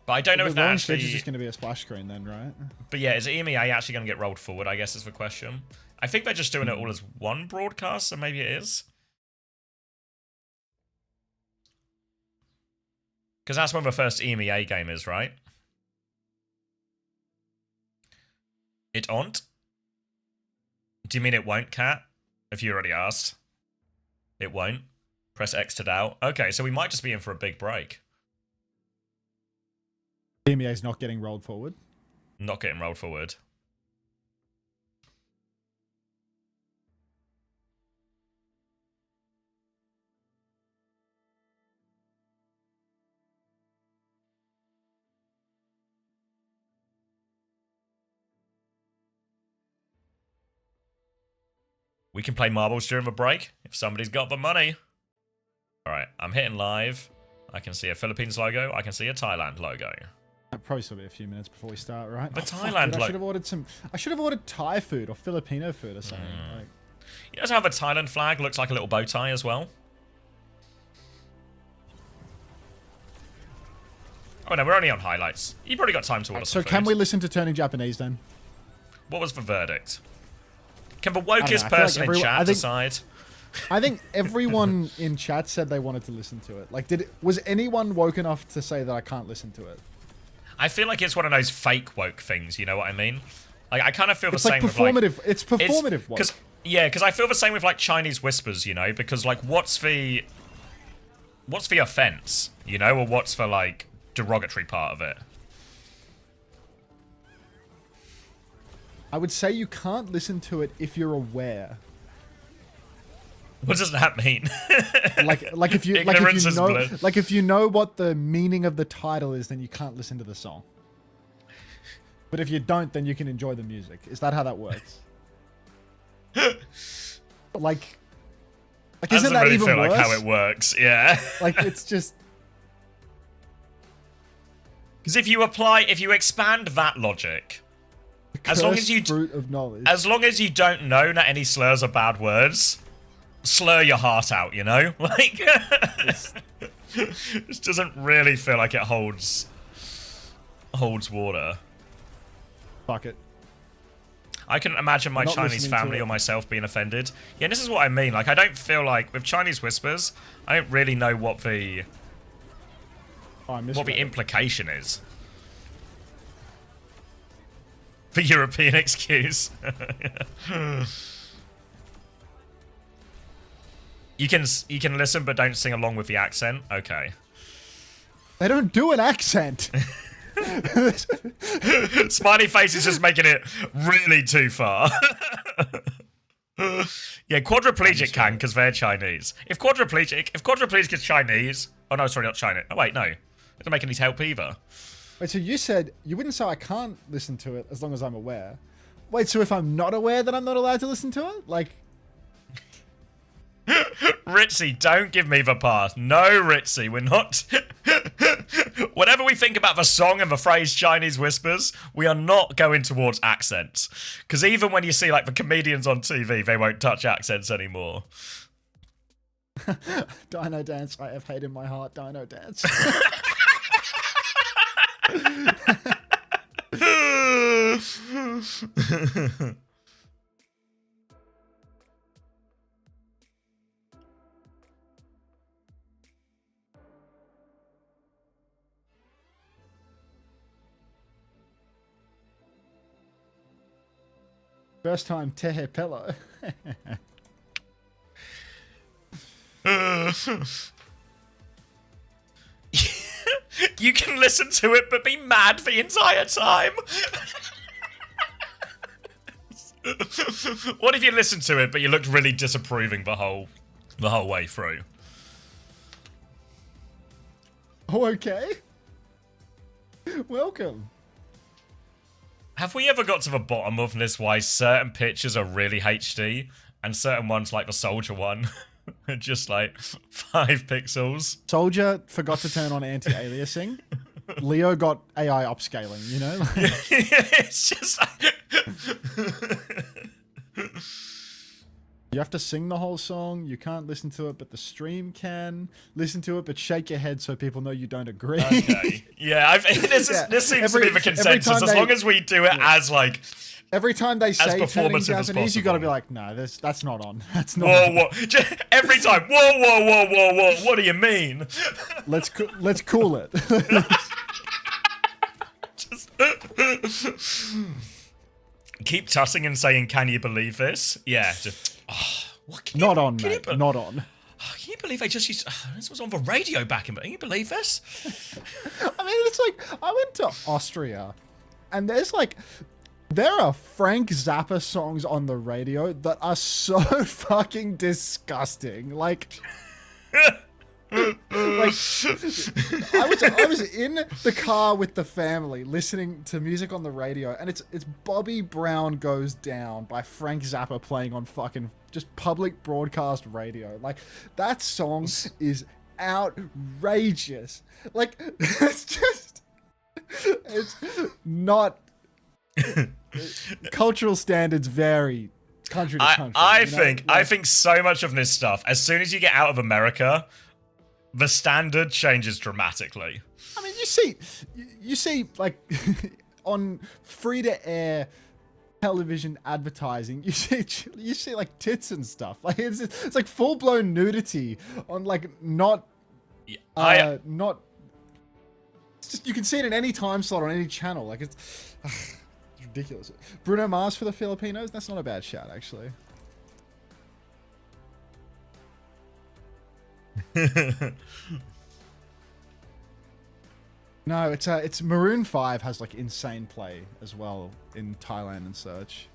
But I don't know if that actually... is just going to be a splash screen then, right? But yeah, is EMEA actually going to get rolled forward, I guess is the question. I think they're just doing it all as one broadcast, so maybe it is. Because that's when the first EMEA game is, right? It aren't? Do you mean it won't, Cat? If you already asked. It won't? Press X to doubt. Okay, so we might just be in for a big break. EMEA's not getting rolled forward. Not getting rolled forward. We can play marbles during the break if somebody's got the money. All right, I'm hitting live. I can see a Philippines logo. I can see a Thailand logo. That'll probably still be a few minutes before we start, right? The fuck, Thailand dude, logo. I should have ordered Thai food or Filipino food or something. Like, You guys have a Thailand flag. Looks like a little bow tie as well. Oh no, we're only on highlights. You probably got time to order so some can food. we listen to Turning Japanese then? What was the verdict? Can the I wokest feel like person in everyone- chat I think- decide? I think everyone in chat said they wanted to listen to it. Like, was anyone woke enough to say that I can't listen to it? I feel like it's one of those fake woke things. You know what I mean? Like I kind of feel the It's same like with performative. It's performative woke. Because I feel the same with like Chinese whispers. You know, because like what's the offense? You know, or what's the like derogatory part of it? I would say you can't listen to it if you're aware. What does that mean? like if you Ignorance is know bliss. like if you know what the meaning of the title is, then you can't listen to the song. But if you don't, then you can enjoy the music. Is that how that works? like That isn't doesn't that really even feel worse? like how it works. Yeah. Like it's just Because if you expand that logic, as long as you fruit of knowledge. as long as you don't know that any slurs are bad words, slur your heart out, you know? Like, this doesn't really feel like it holds water. Fuck it. I can imagine my Not Chinese listening to family it. or myself being offended. Yeah, this is what I mean. Like, I don't feel like, with Chinese whispers, I don't really know what the Oh, I what the misread it. implication is. The European excuse. You can listen but don't sing along with the accent. Okay. They don't do an accent. Smiley face is just making it really too far. Yeah, quadriplegic can because they're Chinese. If quadriplegic is Chinese, oh no, sorry, not China. Oh wait, no, it doesn't make any help either. Wait, so you said you wouldn't say I can't listen to it as long as I'm aware. Wait, so if I'm not aware that I'm not allowed to listen to it? Like, Ritzy, don't give me the pass. No, Ritzy, we're not. Whatever we think about the song and the phrase Chinese whispers, we are not going towards accents. Because even when you see like the comedians on TV, they won't touch accents anymore. Dino Dance, I have hate in my heart, Dino Dance. First time Tehe Pello. You can listen to it but be mad the entire time. What if you listened to it but you looked really disapproving the whole way through? Oh, okay. Welcome. Have we ever got to the bottom of this why certain pictures are really HD and certain ones like the soldier one are just like 5 pixels? Soldier forgot to turn on anti-aliasing. Leo got AI upscaling, you know? It's just You have to sing the whole song. You can't listen to it, but the stream can. Listen to it, but shake your head so people know you don't agree. okay. Yeah, this seems to be the consensus. time As long as we do it as like Every time they say turning performative as Japanese, you got to be possible. like, no, that's not on. That's not whoa, on. whoa, every time, whoa, whoa, whoa, whoa, whoa. What do you mean? Let's cool it. Keep tussing and saying, "Can you believe this?" Yeah. Just, what, Not on, can you mate. Not on. Can you believe believe they just used... this was on the radio back in... Can you believe this? I mean, it's like, I went to Austria, and there's like, there are Frank Zappa songs on the radio that are so fucking disgusting. Like, I was in the car with the family listening to music on the radio, and it's Bobby Brown Goes Down by Frank Zappa playing on fucking just public broadcast radio. Like, that song is outrageous. Like, it's not... cultural standards vary country to country. I think so much of this stuff, as soon as you get out of America, the standard changes dramatically. I mean, you see like on free to air television advertising, you see like tits and stuff. Like it's like full blown nudity on like not. Not. It's just, you can see it in any time slot on any channel. Like it's ridiculous. Bruno Mars for the Filipinos. That's not a bad shout, actually. No, it's Maroon 5 has like insane play as well in Thailand and such.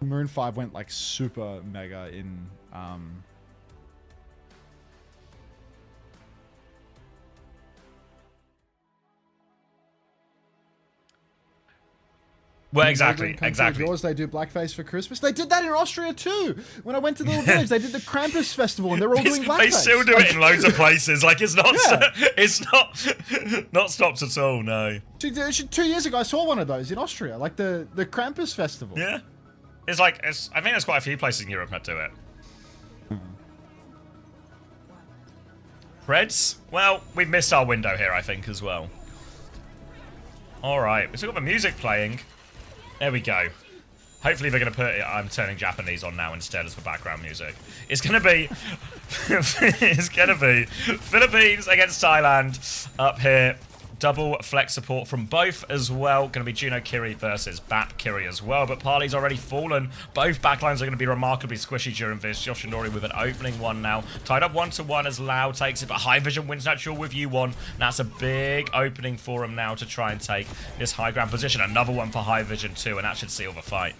Maroon 5 went like super mega in well, exactly. Yours, they do blackface for Christmas. They did that in Austria too. When I went to the little village, they did the Krampus festival, and they're all doing blackface. They still do it in loads of places. Like it's not, it's not stopped at all. No. 2 years ago, I saw one of those in Austria, like the Krampus festival. Yeah, it's like I think there's quite a few places in Europe that do it. Reds? Well, we've missed our window here, I think, as well. All right, we still got the music playing. There we go. Hopefully they're going to put it... I'm turning Japanese on now instead as the background music. It's going to be... it's going to be Philippines against Thailand up here. Double flex support from both as well. Going to be Juno Kiri versus Bat Kiri as well. But Parley's already fallen. Both backlines are going to be remarkably squishy during this. Yoshinori with an opening one now. Tied up 1-1 as Lau takes it. But High Vision wins natural with U1. That's a big opening for him now to try and take this high ground position. Another one for High Vision too. And that should seal the fight.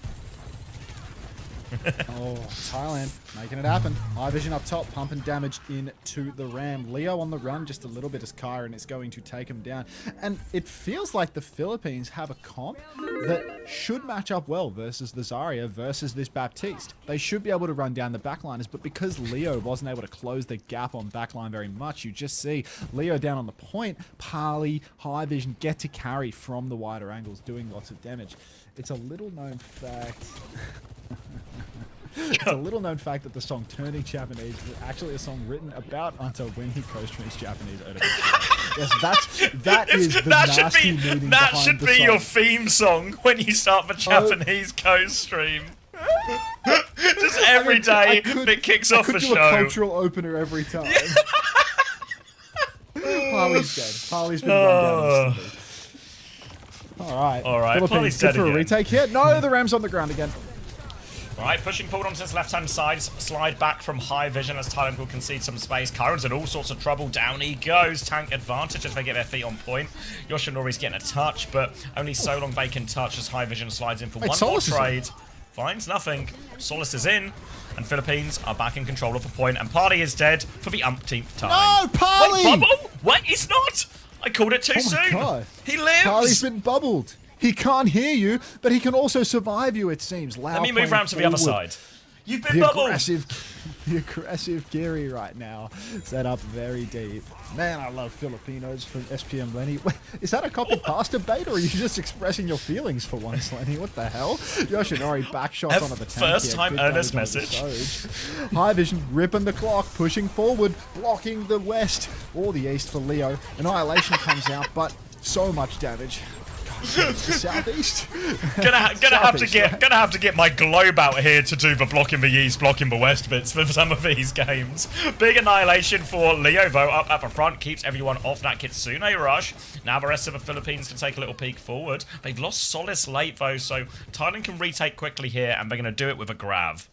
Oh, Thailand making it happen. High Vision up top, pumping damage into the Ram. Leo on the run just a little bit as Kyron is going to take him down. And it feels like the Philippines have a comp that should match up well versus the Zarya versus this Baptiste. They should be able to run down the backliners, but because Leo wasn't able to close the gap on backline very much, you just see Leo down on the point, Parley, High Vision get to carry from the wider angles, doing lots of damage. It's a little known fact... It's a little known fact that the song Turning Japanese was actually a song written about Until when he co-streams Japanese. Yes, that is the nasty meaning behind the song. That should be your theme song when you start the Japanese co-stream. Just every day it kicks off the show. I could do a cultural opener every time. Parley's dead. Parley's been run down instantly. All right. Parley's dead for again. A retake here. No, the Ram's on the ground again. Right, pushing forward onto this left-hand side, slide back from High Vision as Thailand will concede some space. Kyron's in all sorts of trouble. Down he goes. Tank advantage as they get their feet on point. Yoshinori's getting a touch, but only so long they can touch as High Vision slides in for one more trade. Finds nothing. Solace is in, and Philippines are back in control of the point, and Parley is dead for the umpteenth time. No, Parley! Wait, bubble? Wait, he's not! I called it too soon. God. He lives! Parley's been bubbled. He can't hear you, but he can also survive you, it seems. Let me move round to the other side. You've been bubbled! The aggressive Kiri right now. Set up very deep. Man, I love Filipinos from SPM Lenny. Wait, is that a copy pasta bait, or are you just expressing your feelings for once, Lenny? What the hell? Yoshinori back shots onto the tank. First time earnest message. High Vision ripping the clock, pushing forward, blocking the west or the east for Leo. Annihilation comes out, but so much damage. The southeast. gonna have to get my globe out here to do the blocking the east, blocking the west bits for some of these games. Big annihilation for Leo though up at the front, keeps everyone off that Kitsune rush. Now the rest of the Philippines can take a little peek forward. They've lost Solace late though, so Thailand can retake quickly here, and they're gonna do it with a grav.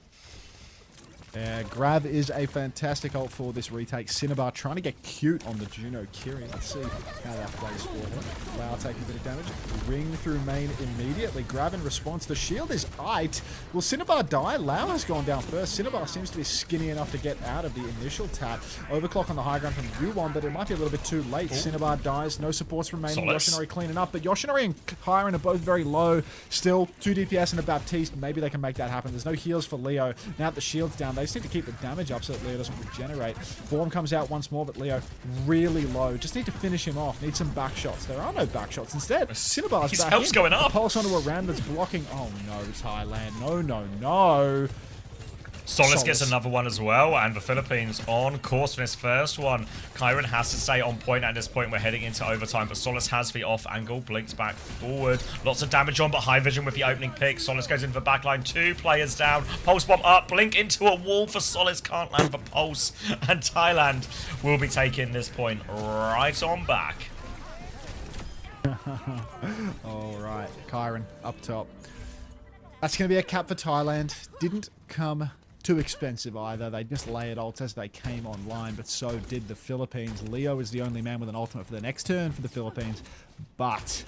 Grav is a fantastic ult for this retake. Cinnabar trying to get cute on the Juno Kiri. Let's see how that plays for her. Wow, taking a bit of damage. Ring through main immediately. Grav in response. The shield is ite. Will Cinnabar die? Lau has gone down first. Cinnabar seems to be skinny enough to get out of the initial tap. Overclock on the high ground from Yuwon, but it might be a little bit too late. Cinnabar dies. No supports remaining. Yoshinori cleaning up, but Yoshinori and Kyron are both very low. Still, 2 DPS and a Baptiste. Maybe they can make that happen. There's no heals for Leo. Now that the shield's down, they just need to keep the damage up so that Leo doesn't regenerate. Form comes out once more, but Leo really low. Just need to finish him off. Need some back shots. There are no back shots. Instead, Cinnabar's His back health's in. going up. Pulse onto a ram that's blocking. Oh no, Thailand. No, no, no. Solis gets another one as well, and the Philippines on course for this first one. Kyron has to stay on point at this point. We're heading into overtime, but Solis has the off angle, blinks back forward. Lots of damage on, but high vision with the opening pick. Solis goes into the backline, 2 players down. Pulse bomb up, blink into a wall for Solis, can't land the pulse, and Thailand will be taking this point right on back. All right, Kyron up top. That's going to be a cap for Thailand. Didn't come too expensive either. They just layered ults as they came online, but so did the Philippines. Leo is the only man with an ultimate for the next turn for the Philippines, but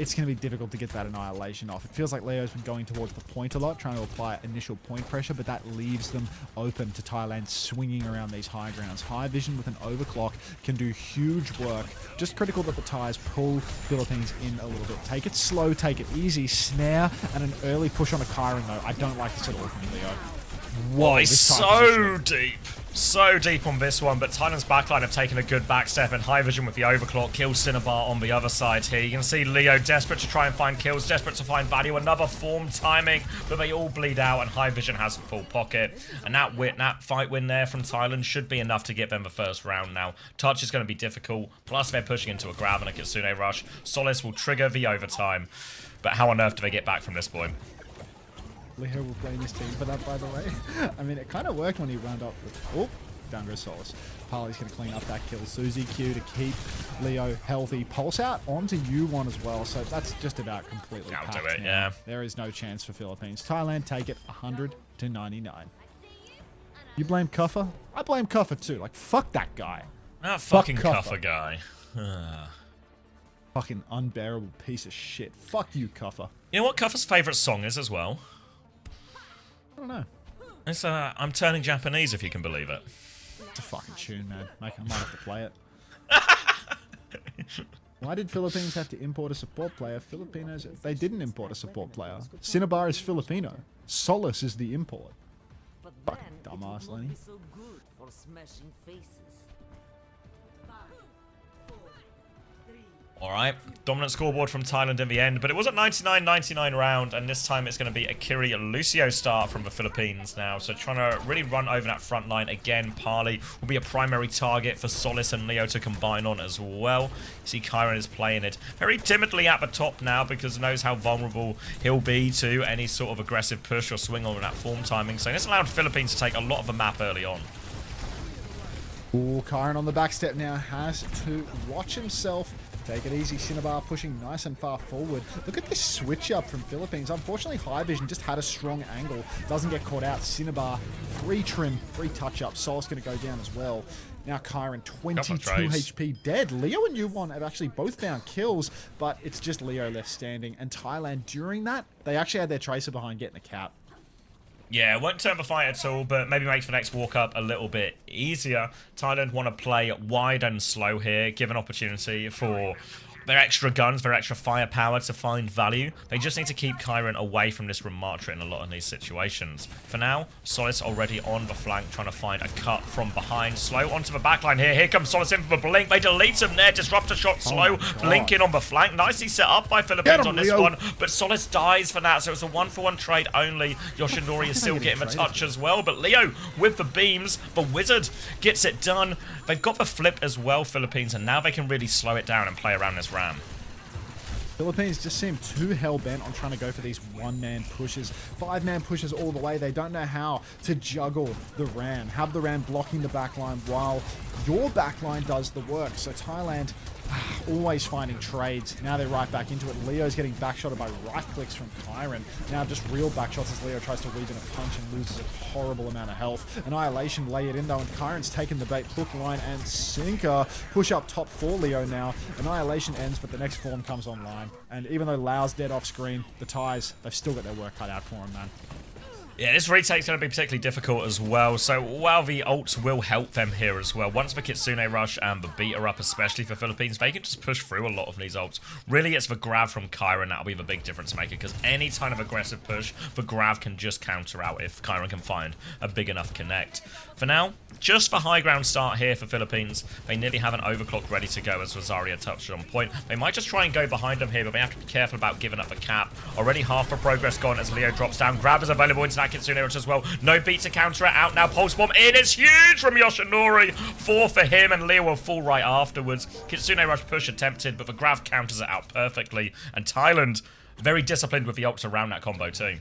it's going to be difficult to get that annihilation off. It feels like Leo's been going towards the point a lot, trying to apply initial point pressure, but that leaves them open to Thailand swinging around these high grounds. High vision with an overclock can do huge work. Just critical that the Thais pull Philippines in a little bit. Take it slow, take it easy. Snare and an early push on a Kyron, though. I don't like this at all from Leo. Whoa, he's so deep. So deep on this one, but Thailand's backline have taken a good backstep, and high vision with the overclock kills Cinnabar on the other side here. You can see Leo desperate to try and find kills, desperate to find value. Another form timing, but they all bleed out, and high vision has a full pocket. And that fight win there from Thailand should be enough to get them the first round now. Touch is going to be difficult, plus they're pushing into a grab and a Kitsune rush. Solis will trigger the overtime, but how on earth do they get back from this point? Leo will blame his team for that, by the way. I mean, it kind of worked when he wound up with... Oh, down goes Solis. Parley's going to clean up that kill. Suzy Q to keep Leo healthy. Pulse out onto U1 as well, so that's just about completely packed do it, now. yeah. There is no chance for Philippines. Thailand take it 100-99. You blame Kuffer? I blame Kuffer too. Like, fuck that guy. That fucking Kuffer guy. Fucking unbearable piece of shit. Fuck you, Kuffer. You know what Kuffer's favourite song is as well? I don't know. It's I'm Turning Japanese, if you can believe it. It's a fucking tune, man. I might have to play it. Why did Philippines have to import a support player? Filipinos, they didn't import a support player. Cinnabar is Filipino. Solis is the import. Fucking dumbass, Lenny. So good for smashing faces. Alright, dominant scoreboard from Thailand in the end, but it was a 99-99 round, and this time it's going to be a Kiri Lucio start from the Philippines now, so trying to really run over that front line again. Parley will be a primary target for Solis and Leo to combine on as well. You see Kyron is playing it very timidly at the top now because he knows how vulnerable he'll be to any sort of aggressive push or swing on that form timing, so this allowed Philippines to take a lot of the map early on. Ooh, Kyron on the back step now has to watch himself. Take it easy, Cinnabar pushing nice and far forward. Look at this switch up from Philippines. Unfortunately, High Vision just had a strong angle. Doesn't get caught out. Cinnabar, free trim, free touch up. Sol's going to go down as well. Now Kyron, 22 HP dead. Leo and Yuwon have actually both found kills, but it's just Leo left standing. And Thailand, during that, they actually had their Tracer behind getting a cap. Yeah, won't turn the fight at all, but maybe makes the next walk up a little bit easier. Thailand want to play wide and slow here, give an opportunity for their extra guns, their extra firepower to find value. They just need to keep Kyron away from this Ramatra in a lot of these situations. For now, Solis already on the flank, trying to find a cut from behind. Slow onto the backline here. Here comes Solis in for the blink. They delete him there. Disruptor shot slow. Blink in on the flank. Nicely set up by Philippines on this one. But Solis dies for that, so it's a 1-for-1 trade only. Yoshinori is still getting the touch as well. But Leo with the beams. The Wizard gets it done. They've got the flip as well, Philippines, and now they can really slow it down and play around this ram. Philippines just seem too hell-bent on trying to go for these one-man pushes. Five-man pushes all the way. They don't know how to juggle the ram. Have the ram blocking the backline while your backline does the work. So Thailand Always finding trades. Now they're right back into it. Leo's getting backshotted by right clicks from Kyron. Now just real backshots as Leo tries to weave in a punch and loses a horrible amount of health. Annihilation lay it in though, and Kyron's taken the bait. Hook, line, and sinker. Push up top for Leo now. Annihilation ends, but the next form comes online. And even though Lau's dead off screen, the Ties, they've still got their work cut out for him, man. Yeah, this retake's going to be particularly difficult as well, so while the ults will help them here as well, once the Kitsune rush and the beat are up, especially for Philippines, they can just push through a lot of these ults. Really, it's the grab from Kyron that'll be the big difference maker, because any kind of aggressive push, the grab can just counter out if Kyron can find a big enough connect. For now, just for high ground start here for Philippines, they nearly have an overclock ready to go, as Rosaria touched on point. They might just try and go behind them here, but they have to be careful about giving up the cap. Already half the progress gone as Leo drops down. Grab is available into that Kitsune rush as well. No beat to counter it out now. Pulse bomb in is huge from Yoshinori. 4 for him, and Leo will fall right afterwards. Kitsune rush push attempted, but the grab counters it out perfectly. And Thailand, very disciplined with the ults around that combo too.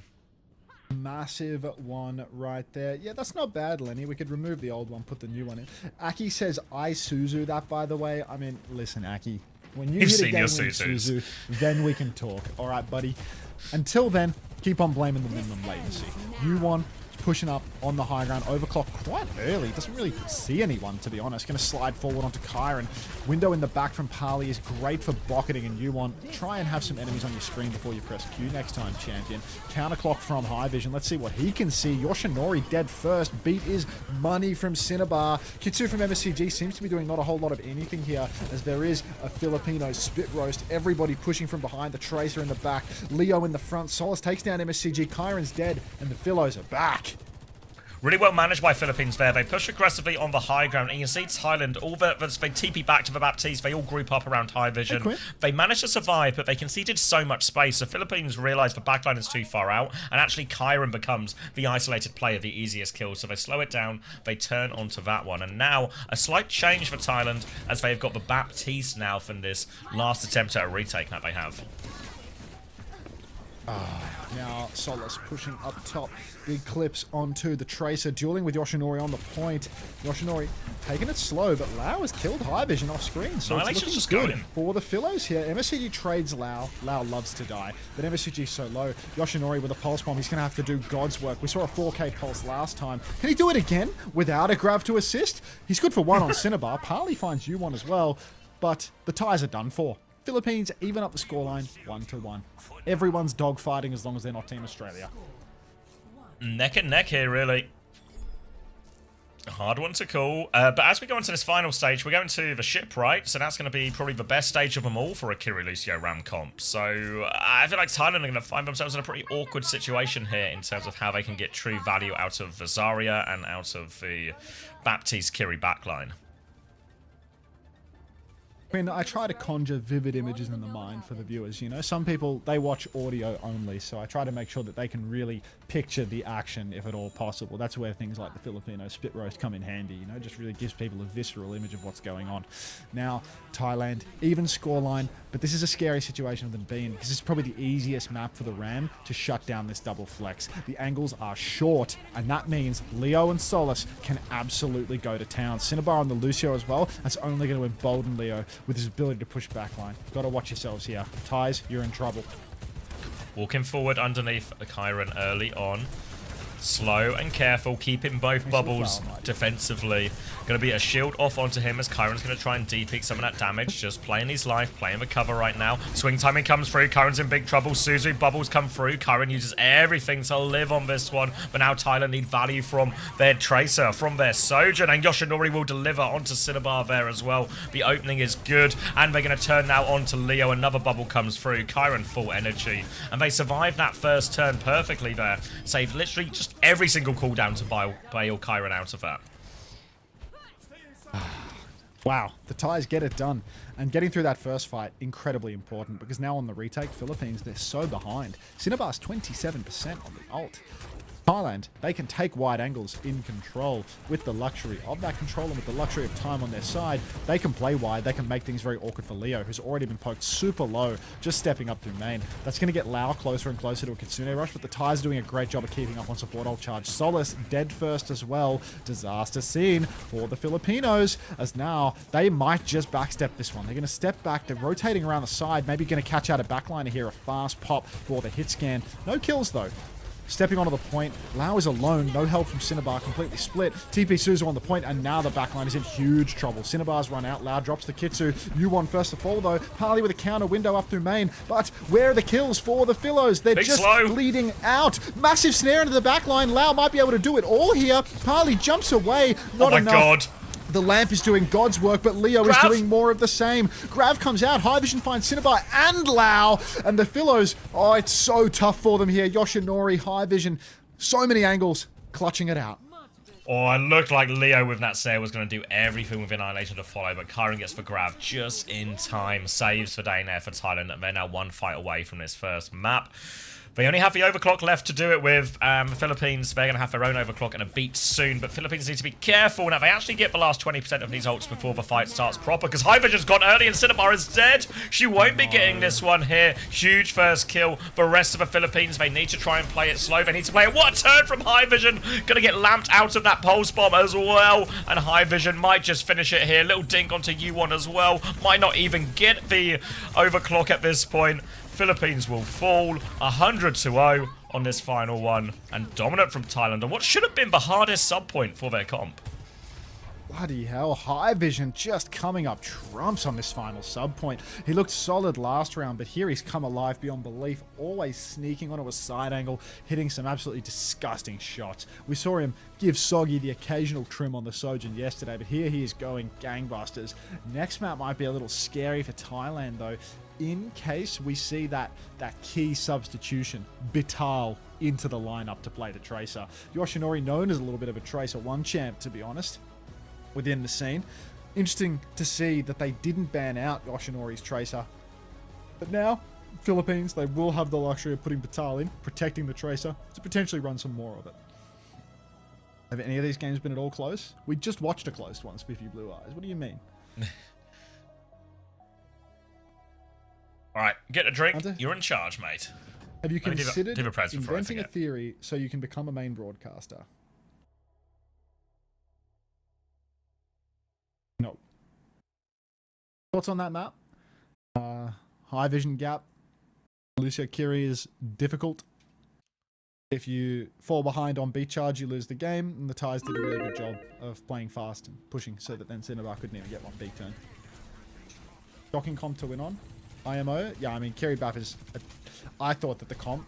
Massive one right there. Yeah, that's not bad, Lenny. We could remove the old one, put the new one in. Aki says, I Suzu that, by the way. I mean, listen, Aki. When you hit a game with Suzu, then we can talk. All right, buddy. Until then, keep on blaming the minimum latency. You want pushing up on the high ground, overclock quite early. Doesn't really see anyone, to be honest. Going to slide forward onto Kyron. Window in the back from Parley is great for bucketing, and you want try and have some enemies on your screen before you press Q next time, champion. Counterclock from High Vision. Let's see what he can see. Yoshinori dead first. Beat is money from Cinnabar. Kitsu from MSCG seems to be doing not a whole lot of anything here, as there is a Filipino spit roast. Everybody pushing from behind. The Tracer in the back. Leo in the front. Solace takes down MSCG. Kyron's dead, and the Philos are back. Really well managed by Philippines there. They push aggressively on the high ground. And you see Thailand, they TP back to the Baptiste. They all group up around High Vision. They managed to survive, but they conceded so much space. So Philippines realized the backline is too far out. And actually Kyron becomes the isolated player, the easiest kill. So they slow it down. They turn onto that one. And now a slight change for Thailand, as they've got the Baptiste now from this last attempt at a retake that they have. Now Solace pushing up top. Big clips onto the Tracer, dueling with Yoshinori on the point. Yoshinori taking it slow, but Lau has killed High Vision off screen, so it's looking just good going for the Philos here. MSCG trades Lau. Lau loves to die, but MSCG so low. Yoshinori with a pulse bomb, he's going to have to do God's work. We saw a 4K pulse last time. Can he do it again without a grab to assist? He's good for one on Cinnabar. Parley finds you one as well, but the ties are done for. Philippines even up the scoreline 1-1. Everyone's dogfighting as long as they're not Team Australia. Neck and neck here, really. A hard one to call. But as we go into this final stage, we're going to the shipwright, so that's going to be probably the best stage of them all for a Kiri Lucio Ram comp. So I feel like Thailand are going to find themselves in a pretty awkward situation here in terms of how they can get true value out of Vazaria and out of the Baptiste Kiri backline. I mean, I try to conjure vivid images in the mind for the viewers, you know. Some people, they watch audio only, so I try to make sure that they can really picture the action, if at all possible. That's where things like the Filipino spit roast come in handy, you know. Just really gives people a visceral image of what's going on. Now, Thailand, even scoreline, but this is a scary situation with them being, because it's probably the easiest map for the Ram to shut down this double flex. The angles are short, and that means Leo and Solace can absolutely go to town. Cinnabar on the Lucio as well, that's only going to embolden Leo with his ability to push backline. Gotta watch yourselves here. Ties, you're in trouble. Walking forward underneath Kyron early on. Slow and careful, keeping both bubbles defensively. Going to be a shield off onto him as Kyron's going to try and depeak some of that damage. Just playing his life, playing the cover right now. Swing timing comes through. Kyron's in big trouble. Suzu bubbles come through. Kyron uses everything to live on this one. But now Thailand need value from their Tracer, from their Sojourn. And Yoshinori will deliver onto Cinnabar there as well. The opening is good. And they're going to turn now onto Leo. Another bubble comes through. Kyron full energy. And they survived that first turn perfectly there. Saved literally just every single cooldown to bail Kyron out of that. Wow, the Ties get it done. And getting through that first fight, incredibly important, because now on the retake, Philippines, they're so behind. Cinnabar's 27% on the ult. Thailand, they can take wide angles in control with the luxury of that control and with the luxury of time on their side. They can play wide. They can make things very awkward for Leo, who's already been poked super low, just stepping up through main. That's going to get Lau closer and closer to a Kitsune rush, but the Thais are doing a great job of keeping up on support ult charge. Solace dead first as well. Disaster scene for the Filipinos, as now they might just backstep this one. They're going to step back. They're rotating around the side, maybe going to catch out a backliner here. A fast pop for the hit scan. No kills though. Stepping onto the point, Lau is alone, no help from Cinnabar, completely split. TP Suzu on the point, and now the backline is in huge trouble. Cinnabar's run out, Lau drops the Kitsu. U1 first to fall though, Parley with a counter window up through main, but where are the kills for the Philos? They're Big just slow. bleeding out. Massive snare into the backline, Lau might be able to do it all here. Parley jumps away, not Oh my enough. god. The lamp is doing God's work, but Leo is Grav. doing more of the same. Grav comes out. High Vision finds Cinnabar and Lau. And the Philos, oh, it's so tough for them here. Yoshinori, High Vision, so many angles, clutching it out. Oh, it looked like Leo with that sale was going to do everything with Annihilation to follow, but Kyron gets for Grav just in time. Saves for Dane for Thailand, and they're now one fight away from this first map. They only have the overclock left to do it with. Philippines, they're going to have their own overclock and a beat soon, but Philippines need to be careful. Now, they actually get the last 20% of these ults before the fight starts proper, because High Vision's gone early and Cinnabar is dead. She won't be getting this one here. Huge first kill. The rest of the Philippines, they need to try and play it slow. They need to play it. What a turn from High Vision. Going to get lamped out of that pulse bomb as well, and High Vision might just finish it here. Little dink onto U1 as well. Might not even get the overclock at this point. Philippines will fall 100-0 on this final one, and dominant from Thailand on what should have been the hardest sub point for their comp. Bloody hell, High Vision just coming up trumps on this final sub point. He looked solid last round, but here he's come alive beyond belief, always sneaking onto a side angle, hitting some absolutely disgusting shots. We saw him give Soggy the occasional trim on the Sojin yesterday, but here he is going gangbusters. Next map might be a little scary for Thailand though, in case we see that key substitution, Bital, into the lineup to play the Tracer. Yoshinori, known as a little bit of a Tracer 1 champ, to be honest, within the scene. Interesting to see that they didn't ban out Yoshinori's Tracer. But now, Philippines, they will have the luxury of putting Bital in, protecting the Tracer, to potentially run some more of it. Have any of these games been at all close? We just watched a closed one, Spiffy Blue Eyes. What do you mean? Alright, get a drink. Hunter? You're in charge, mate. Have you Let me considered do the press before I inventing a forget. theory so you can become a main broadcaster? No. Thoughts on that map? High vision gap. Lucio Kiri is difficult. If you fall behind on beat charge, you lose the game. And the Thais did a really good job of playing fast and pushing so that then Cinnabar couldn't even get one beat turn. Shocking comp to win on. IMO? Yeah, I mean, Kiri Baff is... I thought that the comp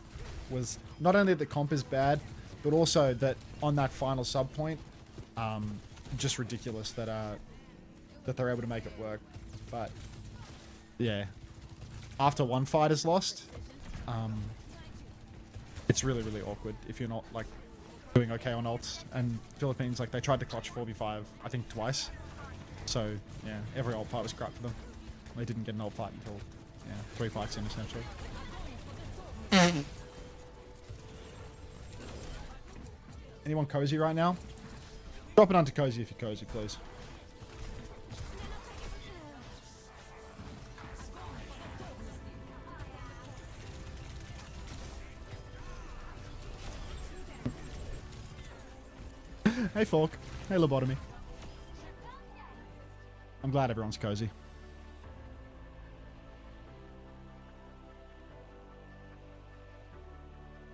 was... Not only that the comp is bad, but also that on that final sub point, just ridiculous that that they're able to make it work. But, yeah. After one fight is lost, it's really, really awkward if you're not, like, doing okay on ults. And Philippines, like, they tried to clutch 4v5, I think, twice. So, yeah, every ult fight was crap for them. They didn't get an ult fight until, yeah, 3 fights in, essentially. Anyone cozy right now? Drop it onto cozy if you're cozy, please. Hey Fork. Hey Lobotomy. I'm glad everyone's cozy.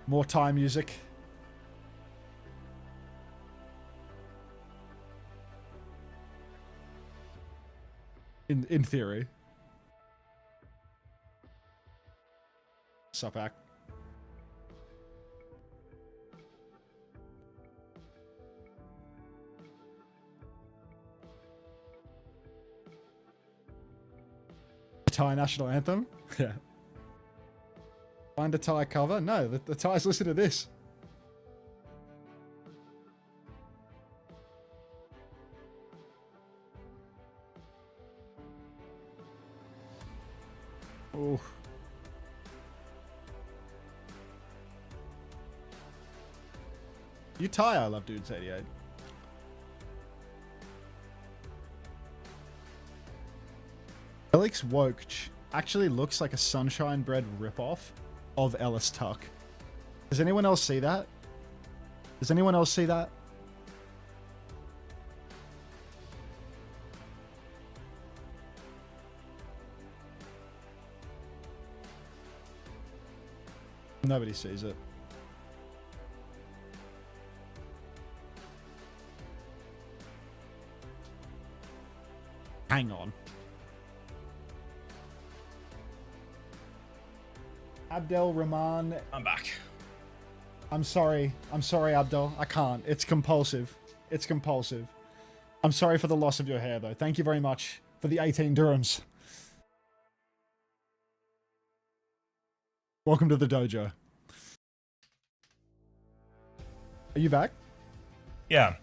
More Thai music. In theory. Supak. Thai national anthem? Yeah. Find a Thai cover? No, the Thais listen to this. Oh. You tie, I love dudes 88. Felix Wokch actually looks like a Sunshine Bread ripoff of Ellis Tuck. Does anyone else see that? Does anyone else see that? Nobody sees it. Hang on. Abdel Rahman. I'm back. I'm sorry. I'm sorry, Abdel. I can't. It's compulsive. It's compulsive. I'm sorry for the loss of your hair, though. Thank you very much for the 18 dirhams. Welcome to the dojo. Are you back? Yeah.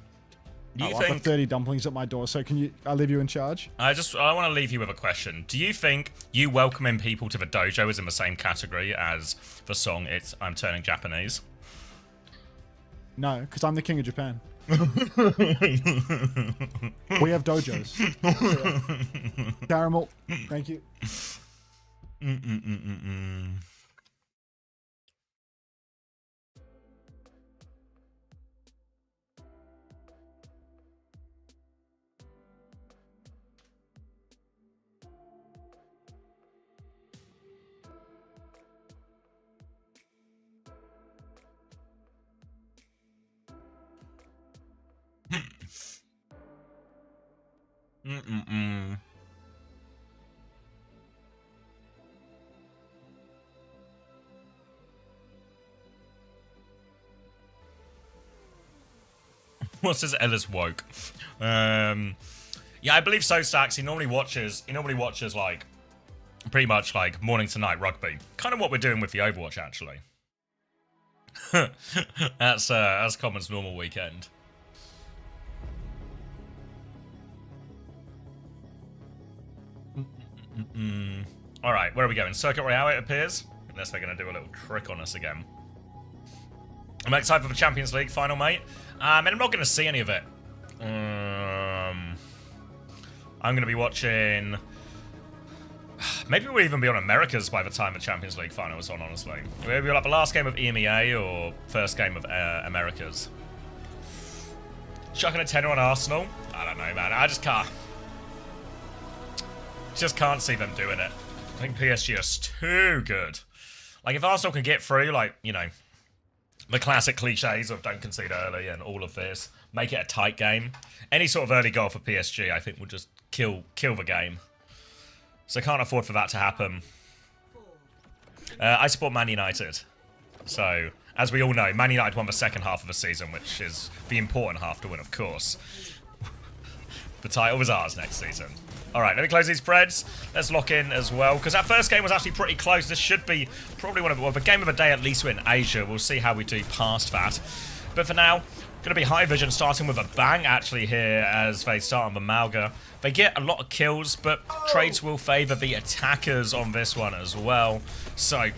Do you I've got think 30 dumplings at my door, so I leave you in charge? I want to leave you with a question. Do you think you welcoming people to the dojo is in the same category as the song I'm Turning Japanese? No, because I'm the king of Japan. We have dojos. Caramel, thank you. What's his Ellis woke? Yeah, I believe so, Stacks. He normally watches like pretty much like morning to night rugby. Kind of what we're doing with the Overwatch, actually. That's Common's normal weekend. All right, where are we going? Circuit Royale, it appears. Unless they're going to do a little trick on us again. I'm excited for the Champions League final, mate. And I'm not going to see any of it. I'm going to be watching... Maybe we'll even be on Americas by the time the Champions League final is on, honestly. Maybe like the last game of EMEA or first game of Americas. Chucking a tenner on Arsenal? I don't know, man. I just can't see them doing it. I think PSG is too good. Like, if Arsenal can get through, like, you know, the classic cliches of don't concede early and all of this, make it a tight game. Any sort of early goal for PSG, I think, will just kill the game. So can't afford for that to happen. I support Man United. So, as we all know, Man United won the second half of the season, which is the important half to win, of course. The title was ours next season. All right, let me close these spreads. Let's lock in as well, because that first game was actually pretty close. This should be probably one of the game of the day, at least in Asia. We'll see how we do past that. But for now, going to be High Vision starting with a bang, actually, here as they start on the Malga. They get a lot of kills, but trades will favour the attackers on this one as well. So,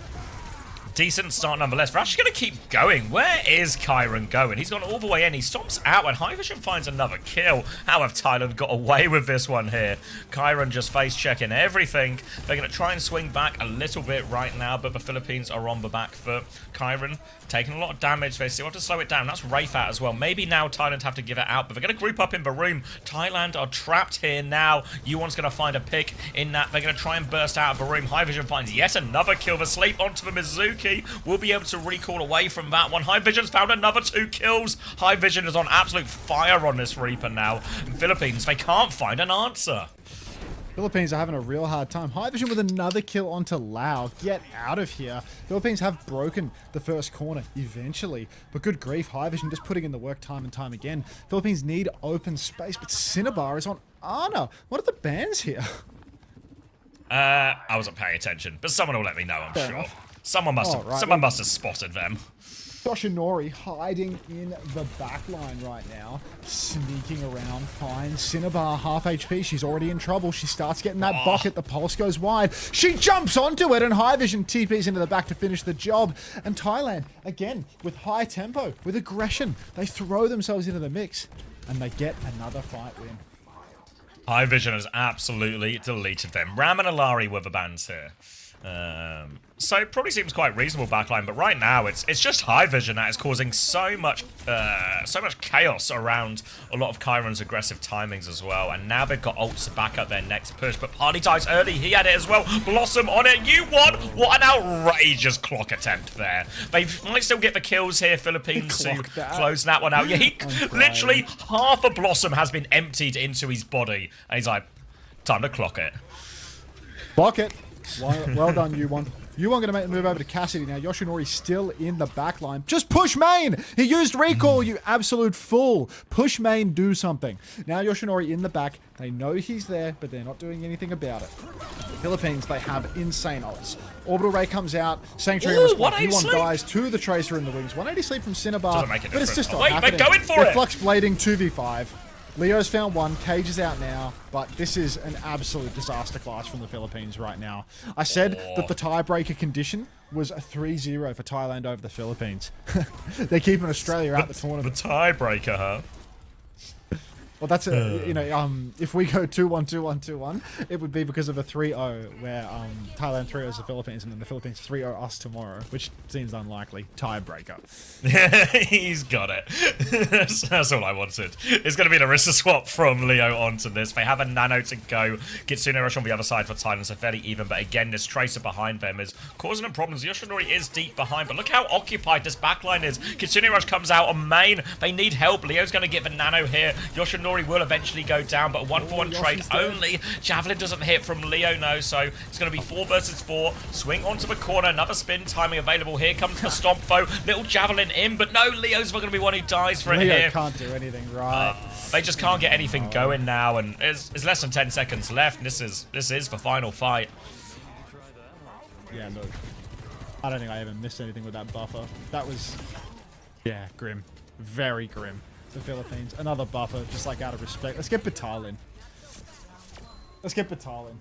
decent start nonetheless. We're actually going to keep going. Where is Kyron going? He's gone all the way in. He stops out and High Vision finds another kill. How have Thailand got away with this one here? Kyron just face checking everything. They're going to try and swing back a little bit right now, but the Philippines are on the back foot. Kyron taking a lot of damage. They still have to slow it down. That's Rayfat as well. Maybe now Thailand have to give it out, but they're going to group up in the room. Thailand are trapped here now. Yuan's going to find a pick in that. They're going to try and burst out of the room. High Vision finds yet another kill. The sleep onto the Mizuki. We'll be able to recall away from that one. High Vision's found another 2 kills. High Vision is on absolute fire on this Reaper now. In Philippines, they can't find an answer. Philippines are having a real hard time. High Vision with another kill onto Lau. Get out of here. Philippines have broken the first corner eventually. But good grief, High Vision just putting in the work time and time again. Philippines need open space, but Cinnabar is on Ana. What are the bans here? I wasn't paying attention, but someone will let me know, I'm Fair sure. enough. Someone must have spotted them. Yoshinori hiding in the back line right now, sneaking around, finds Cinnabar half HP. She's already in trouble. She starts getting that bucket. The pulse goes wide. She jumps onto it, and High Vision TPs into the back to finish the job. And Thailand, again, with high tempo, with aggression, they throw themselves into the mix, and they get another fight win. High Vision has absolutely deleted them. Ram and Alari were the bans here. So it probably seems quite reasonable backline, but right now it's just High Vision that is causing so much chaos around a lot of Chiron's aggressive timings as well. And now they've got ults to back up their next push, but Party dies early. He had it as well. Blossom on it. You won. What an outrageous clock attempt there. They might still get the kills here. Philippines to close that one out. Yeah, he literally half a Blossom has been emptied into his body, and he's like, time to clock it. Clock it. Well done, U1. U1 going to move over to Cassidy now. Yoshinori still in the back line. Just push main! He used recall, you absolute fool. Push main, do something. Now Yoshinori in the back. They know he's there, but they're not doing anything about it. Philippines, they have insane ults. Orbital Ray comes out. Sanctuary in response. U1 dies to the Tracer in the wings. 180 sleep from Cinnabar, but it's just not happening. They're going for it! They're flux blading 2v5. Leo's found one. Cage is out now, but this is an absolute disaster class from the Philippines right now. I said that the tiebreaker condition was a 3-0 for Thailand over the Philippines. They're keeping Australia out the tournament. The tiebreaker, huh? Well, that's a, you know, if we go 2-1, 2-1, 2-1, it would be because of a 3-0 where Thailand 3-0s the Philippines and then the Philippines 3-0 us tomorrow, which seems unlikely. Tiebreaker. He's got it. That's all I wanted. It's going to be an Orisa swap from Leo onto this. They have a nano to go. Kitsune Rush on the other side for Thailand, so fairly even. But again, this Tracer behind them is causing them problems. Yoshinori is deep behind, but look how occupied this backline is. Kitsune Rush comes out on main. They need help. Leo's going to get the nano here. Yoshinori will eventually go down, but a 1-for-1 trade only. Javelin doesn't hit from Leo, no, so it's going to be 4 versus 4. Swing onto the corner, another spin timing available. Here comes the stomp foe. Little Javelin in, but no, Leo's going to be one who dies for it Leo here. can't do anything right. They just can't get anything going now, and there's less than 10 seconds left. And this is the final fight. Yeah, look. I don't think I even missed anything with that buffer. That was, yeah, grim. Very grim. The Philippines. Another buffer, just like out of respect. Let's get Batal in. Let's get Batal in.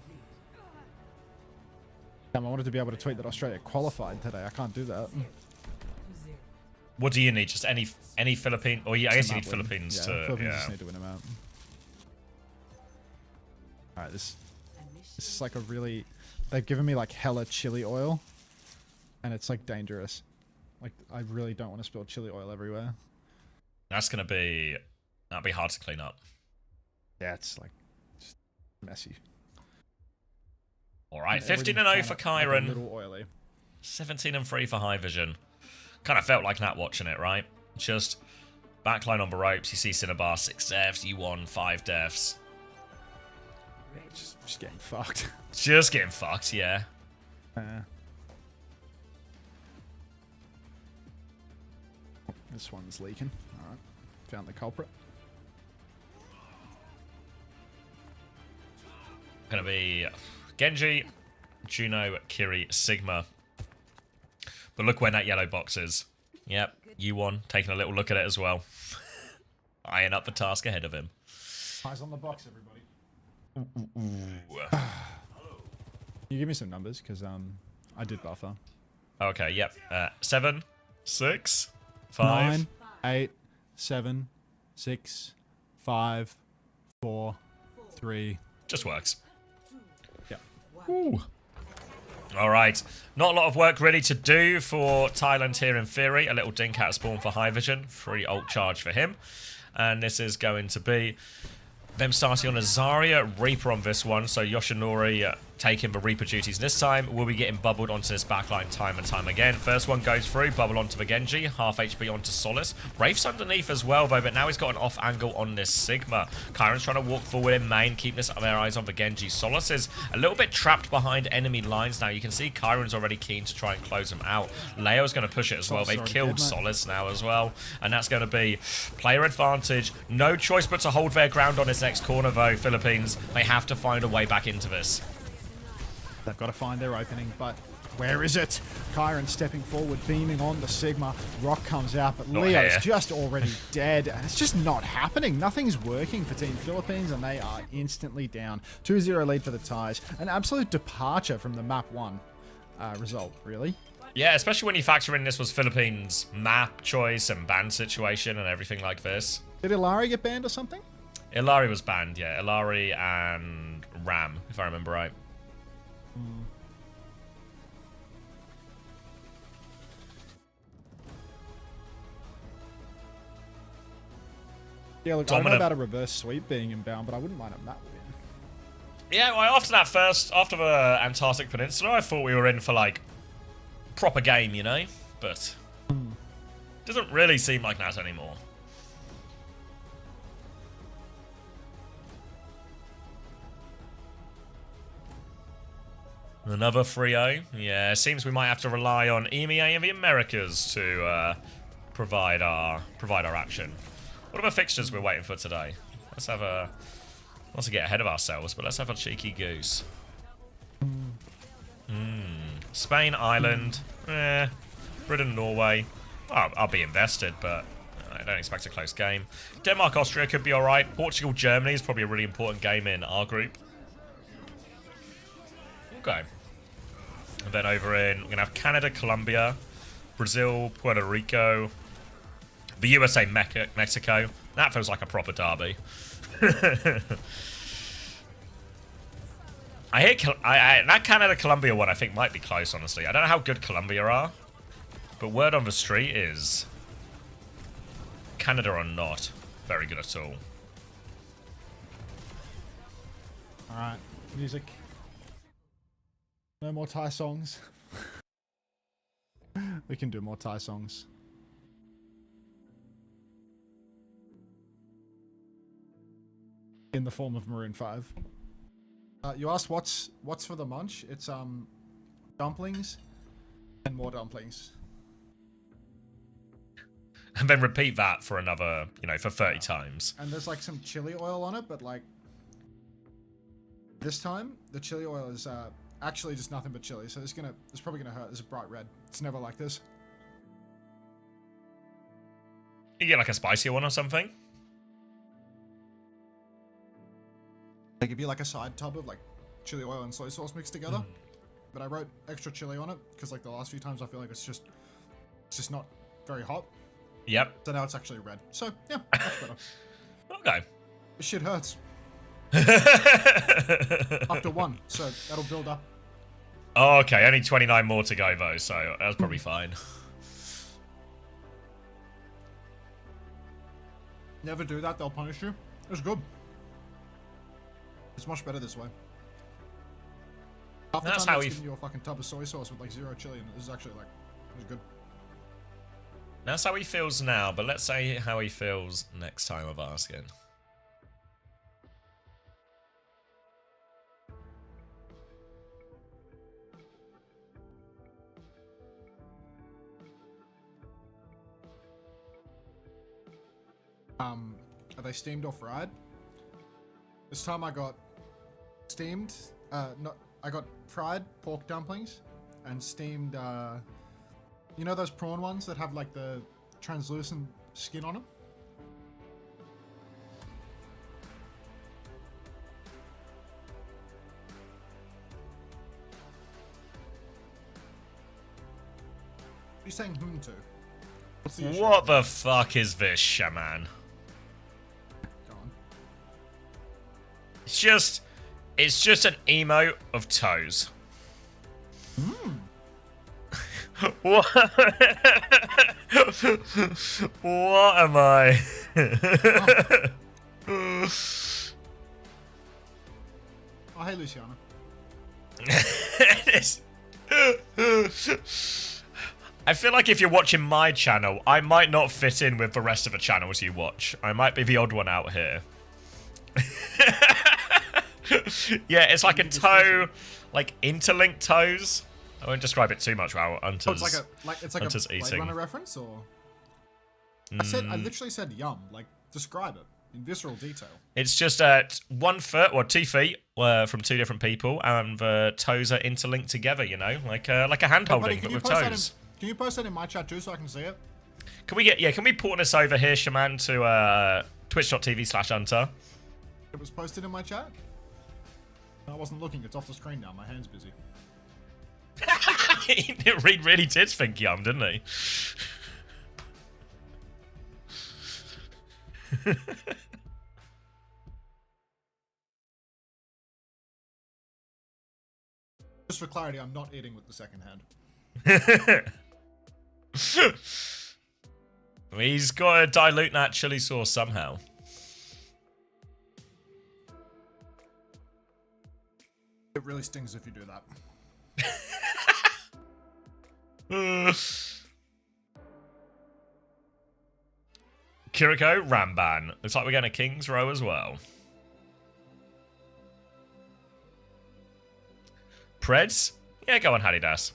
Damn, I wanted to be able to tweet that Australia qualified today. I can't do that. What do you need? Just any Philippine? Or yeah, I guess you need win. Philippines Yeah, to. Philippines just need to win them out. Alright, this is like a really... They've given me like hella chili oil. And it's like dangerous. Like, I really don't want to spill chili oil everywhere. That'd be hard to clean up. Yeah, it's like just messy. All right, 15-0 for Chiron. Like a little oily. 17-3 for High Vision. Kind of felt like Nat watching it, right? Just backline on the ropes. You see Cinnabar 6 deaths. You won 5 deaths. Just getting fucked. Just getting fucked, yeah. This one's leaking. Alright. Found the culprit. Gonna be Genji, Juno, Kiri, Sigma. But look where that yellow box is. Yep, U1 taking a little look at it as well. Eyeing up the task ahead of him. Eyes on the box, everybody. Can you give me some numbers? Because I did buffer. Okay, yep. 7, 6, 5, 9, 8, 7, 6, 5, 4, 3. Just works. Yeah. Ooh. All right. Not a lot of work really to do for Thailand here in theory. A little dink out of spawn for High Vision. Free ult charge for him. And this is going to be them starting on a Zarya Reaper on this one. So Yoshinori taking the Reaper duties this time. We'll be getting bubbled onto this backline time and time again. First one goes through, bubble onto the Genji, half HP onto Solace. Wraith's underneath as well though, but now he's got an off angle on this Sigma. Chiron's trying to walk forward in main, keep their eyes on the Genji. Solace is a little bit trapped behind enemy lines now. You can see Chiron's already keen to try and close them out. Leo's going to push it as well. They've killed Solace now as well, and that's going to be player advantage. No choice but to hold their ground on this next corner though, Philippines. They have to find a way back into this. They've got to find their opening, but Where is it? Kyron stepping forward, beaming on the Sigma. Rock comes out, but Not Leo's here. just already dead. And it's just not happening. Nothing's working for Team Philippines, and they are instantly down. 2-0 lead for the Ties. An absolute departure from the map 1 result, really. Yeah, especially when you factor in this was Philippines' map choice and ban situation and everything like this. Did Ilari get banned or something? Ilari was banned, yeah. Ilari and Ram, if I remember right. Yeah, look, I don't know Dominant. about a reverse sweep being inbound, but I wouldn't mind a map win. Yeah, well, after the Antarctic Peninsula, I thought we were in for, like, proper game, you know? But doesn't really seem like that anymore. Another 3-0. Yeah, seems we might have to rely on EMEA and the Americas to provide our action. What other fixtures we're waiting for today? Let's have a... Not to get ahead of ourselves, but let's have a cheeky goose. Spain, Ireland, Britain, Norway. I'll be invested, but I don't expect a close game. Denmark, Austria could be alright. Portugal, Germany is probably a really important game in our group. Okay. And then over in, we're going to have Canada, Colombia, Brazil, Puerto Rico, the USA, Mexico. That feels like a proper derby. I hear that Canada-Colombia one I think might be close, honestly. I don't know how good Colombia are, but word on the street is Canada are not very good at all. Alright, music. No more Thai songs. We can do more Thai songs. In the form of Maroon 5. You asked what's for the munch? It's dumplings and more dumplings. And then repeat that for another, you know, for 30 times. And there's like some chili oil on it, but like this time the chili oil is actually just nothing but chili. So it's probably gonna hurt. It's bright red. It's never like this. You get like a spicier one or something? Like it'd be like a side tub of like chili oil and soy sauce mixed together. But I wrote extra chili on it because like the last few times I feel like it's just not very hot. Yep. So now it's actually red. So yeah, much better. Okay. This shit hurts. After one, so that'll build up. Oh, okay, only 29 more to go though, so that's probably fine. Never do that, they'll punish you. It's good. It's much better this way. Half the That's time how it's we... giving you a fucking tub of soy sauce with like 0 chili, and this is actually like, it's good. That's how he feels now, but let's say how he feels next time of asking. Are they steamed or fried? This time I got steamed, I got fried pork dumplings and steamed, you know those prawn ones that have like the translucent skin on them? What are you saying to? What's the issue? What the fuck is this, shaman? Go on. It's just an emote of toes. What? What am I? Oh, hey, Luciana. I feel like if you're watching my channel, I might not fit in with the rest of the channels you watch. I might be the odd one out here. Yeah, it's like a toe, like interlinked toes. I won't describe it too much while Hunter's, Oh, it's like a Blade eating. Runner reference, or? I literally said yum. Like, describe it. In visceral detail. It's just 1 foot or 2 feet from 2 different people, and the toes are interlinked together. You know, like a hand holding, but with toes. Can you post that in my chat too, so I can see it? Can we can we port this over here, Shaman, to twitch.tv/Hunter? It was posted in my chat? I wasn't looking, it's off the screen now, my hand's busy. Reed really did think yum, didn't he? Just for clarity, I'm not eating with the second hand. He's got to dilute that chili sauce somehow. It really stings if you do that. Kiriko, Ramban. Looks like we're getting a King's Row as well. Preds? Yeah, go on, Hadidas.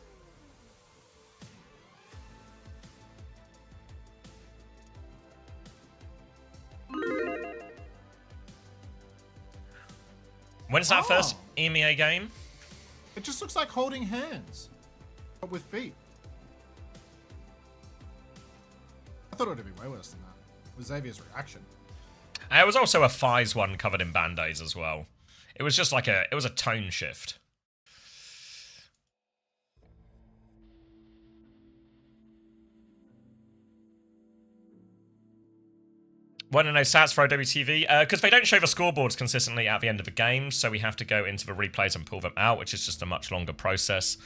When's that first EMEA game? It just looks like holding hands, but with feet. I thought it would be way worse than that. With Xavier's reaction. It was also a Fies one covered in band-aids as well. It was just like it was a tone shift. Want to know stats for OWTV? Because they don't show the scoreboards consistently at the end of the game, so we have to go into the replays and pull them out, which is just a much longer process.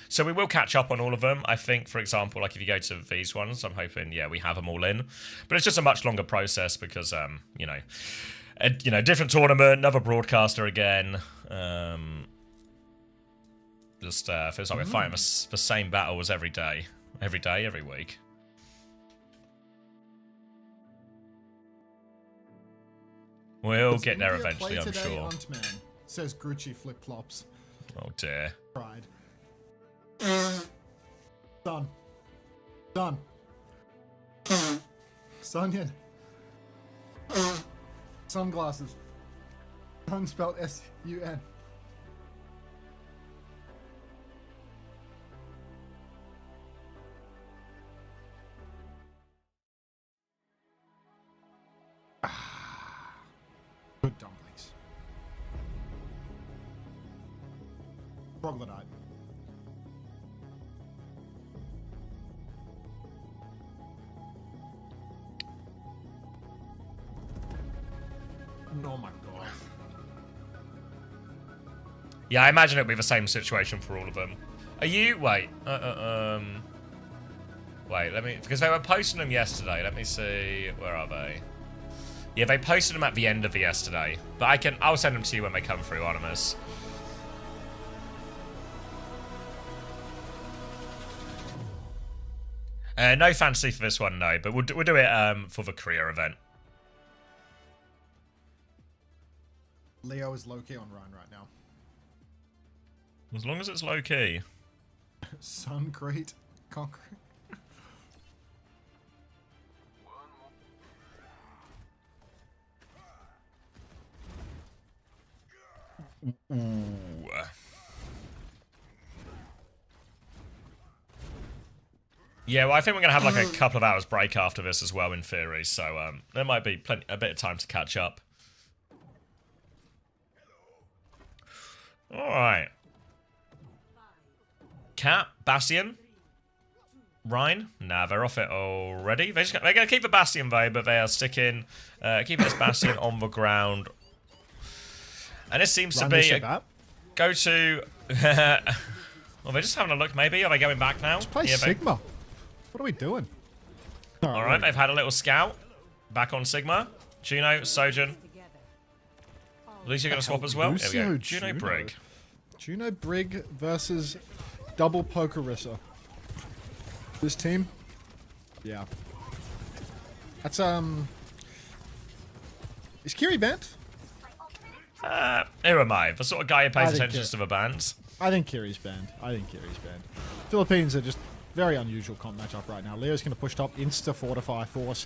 So we will catch up on all of them. I think, for example, like if you go to these ones, I'm hoping, yeah, we have them all in. But it's just a much longer process because, you know, different tournament, another broadcaster again. Just feels like we're fighting the same battles every day, every week. We'll get there eventually, I'm sure. Antman, says Gucci flip flops. Oh dear. Pride. Done. Done. Sunyan. Sunglasses. Sun spelled S-U-N. Good dumplings. Troglodyte. Oh my god. Yeah, I imagine it'll be the same situation for all of them. Are you... Wait. Wait, let me... Because they were posting them yesterday. Let me see... Where are they? Yeah, they posted them at the end of the yesterday. But I'll send them to you when they come through, Artemis. No fantasy for this one, no. But we'll do it for the Korea event. Leo is low-key on Ryan right now. As long as it's low-key. Suncrete. Concrete. Ooh. Yeah, well, I think we're going to have like a couple of hours break after this as well, in theory. So there might be a bit of time to catch up. All right. Cat, Bastion, Rhine. Nah, they're off it already. They're going to keep the Bastion though, but they are sticking, keeping this Bastion on the ground. And this seems to be go to. Well, they're just having a look. Maybe are they going back now? Let's play Sigma. What are we doing? All right, they've had a little scout back on Sigma. Juno, Sojourn. Lucio going to swap as well. Here we go. Juno Brig. Juno Brig versus double Pokerissa. This team. Yeah. That's Is Kiri banned? Who am I? The sort of guy who pays attention to the bands. I think Kiri's banned. Philippines are just very unusual comp matchup right now. Leo's going to push top, insta-fortify force.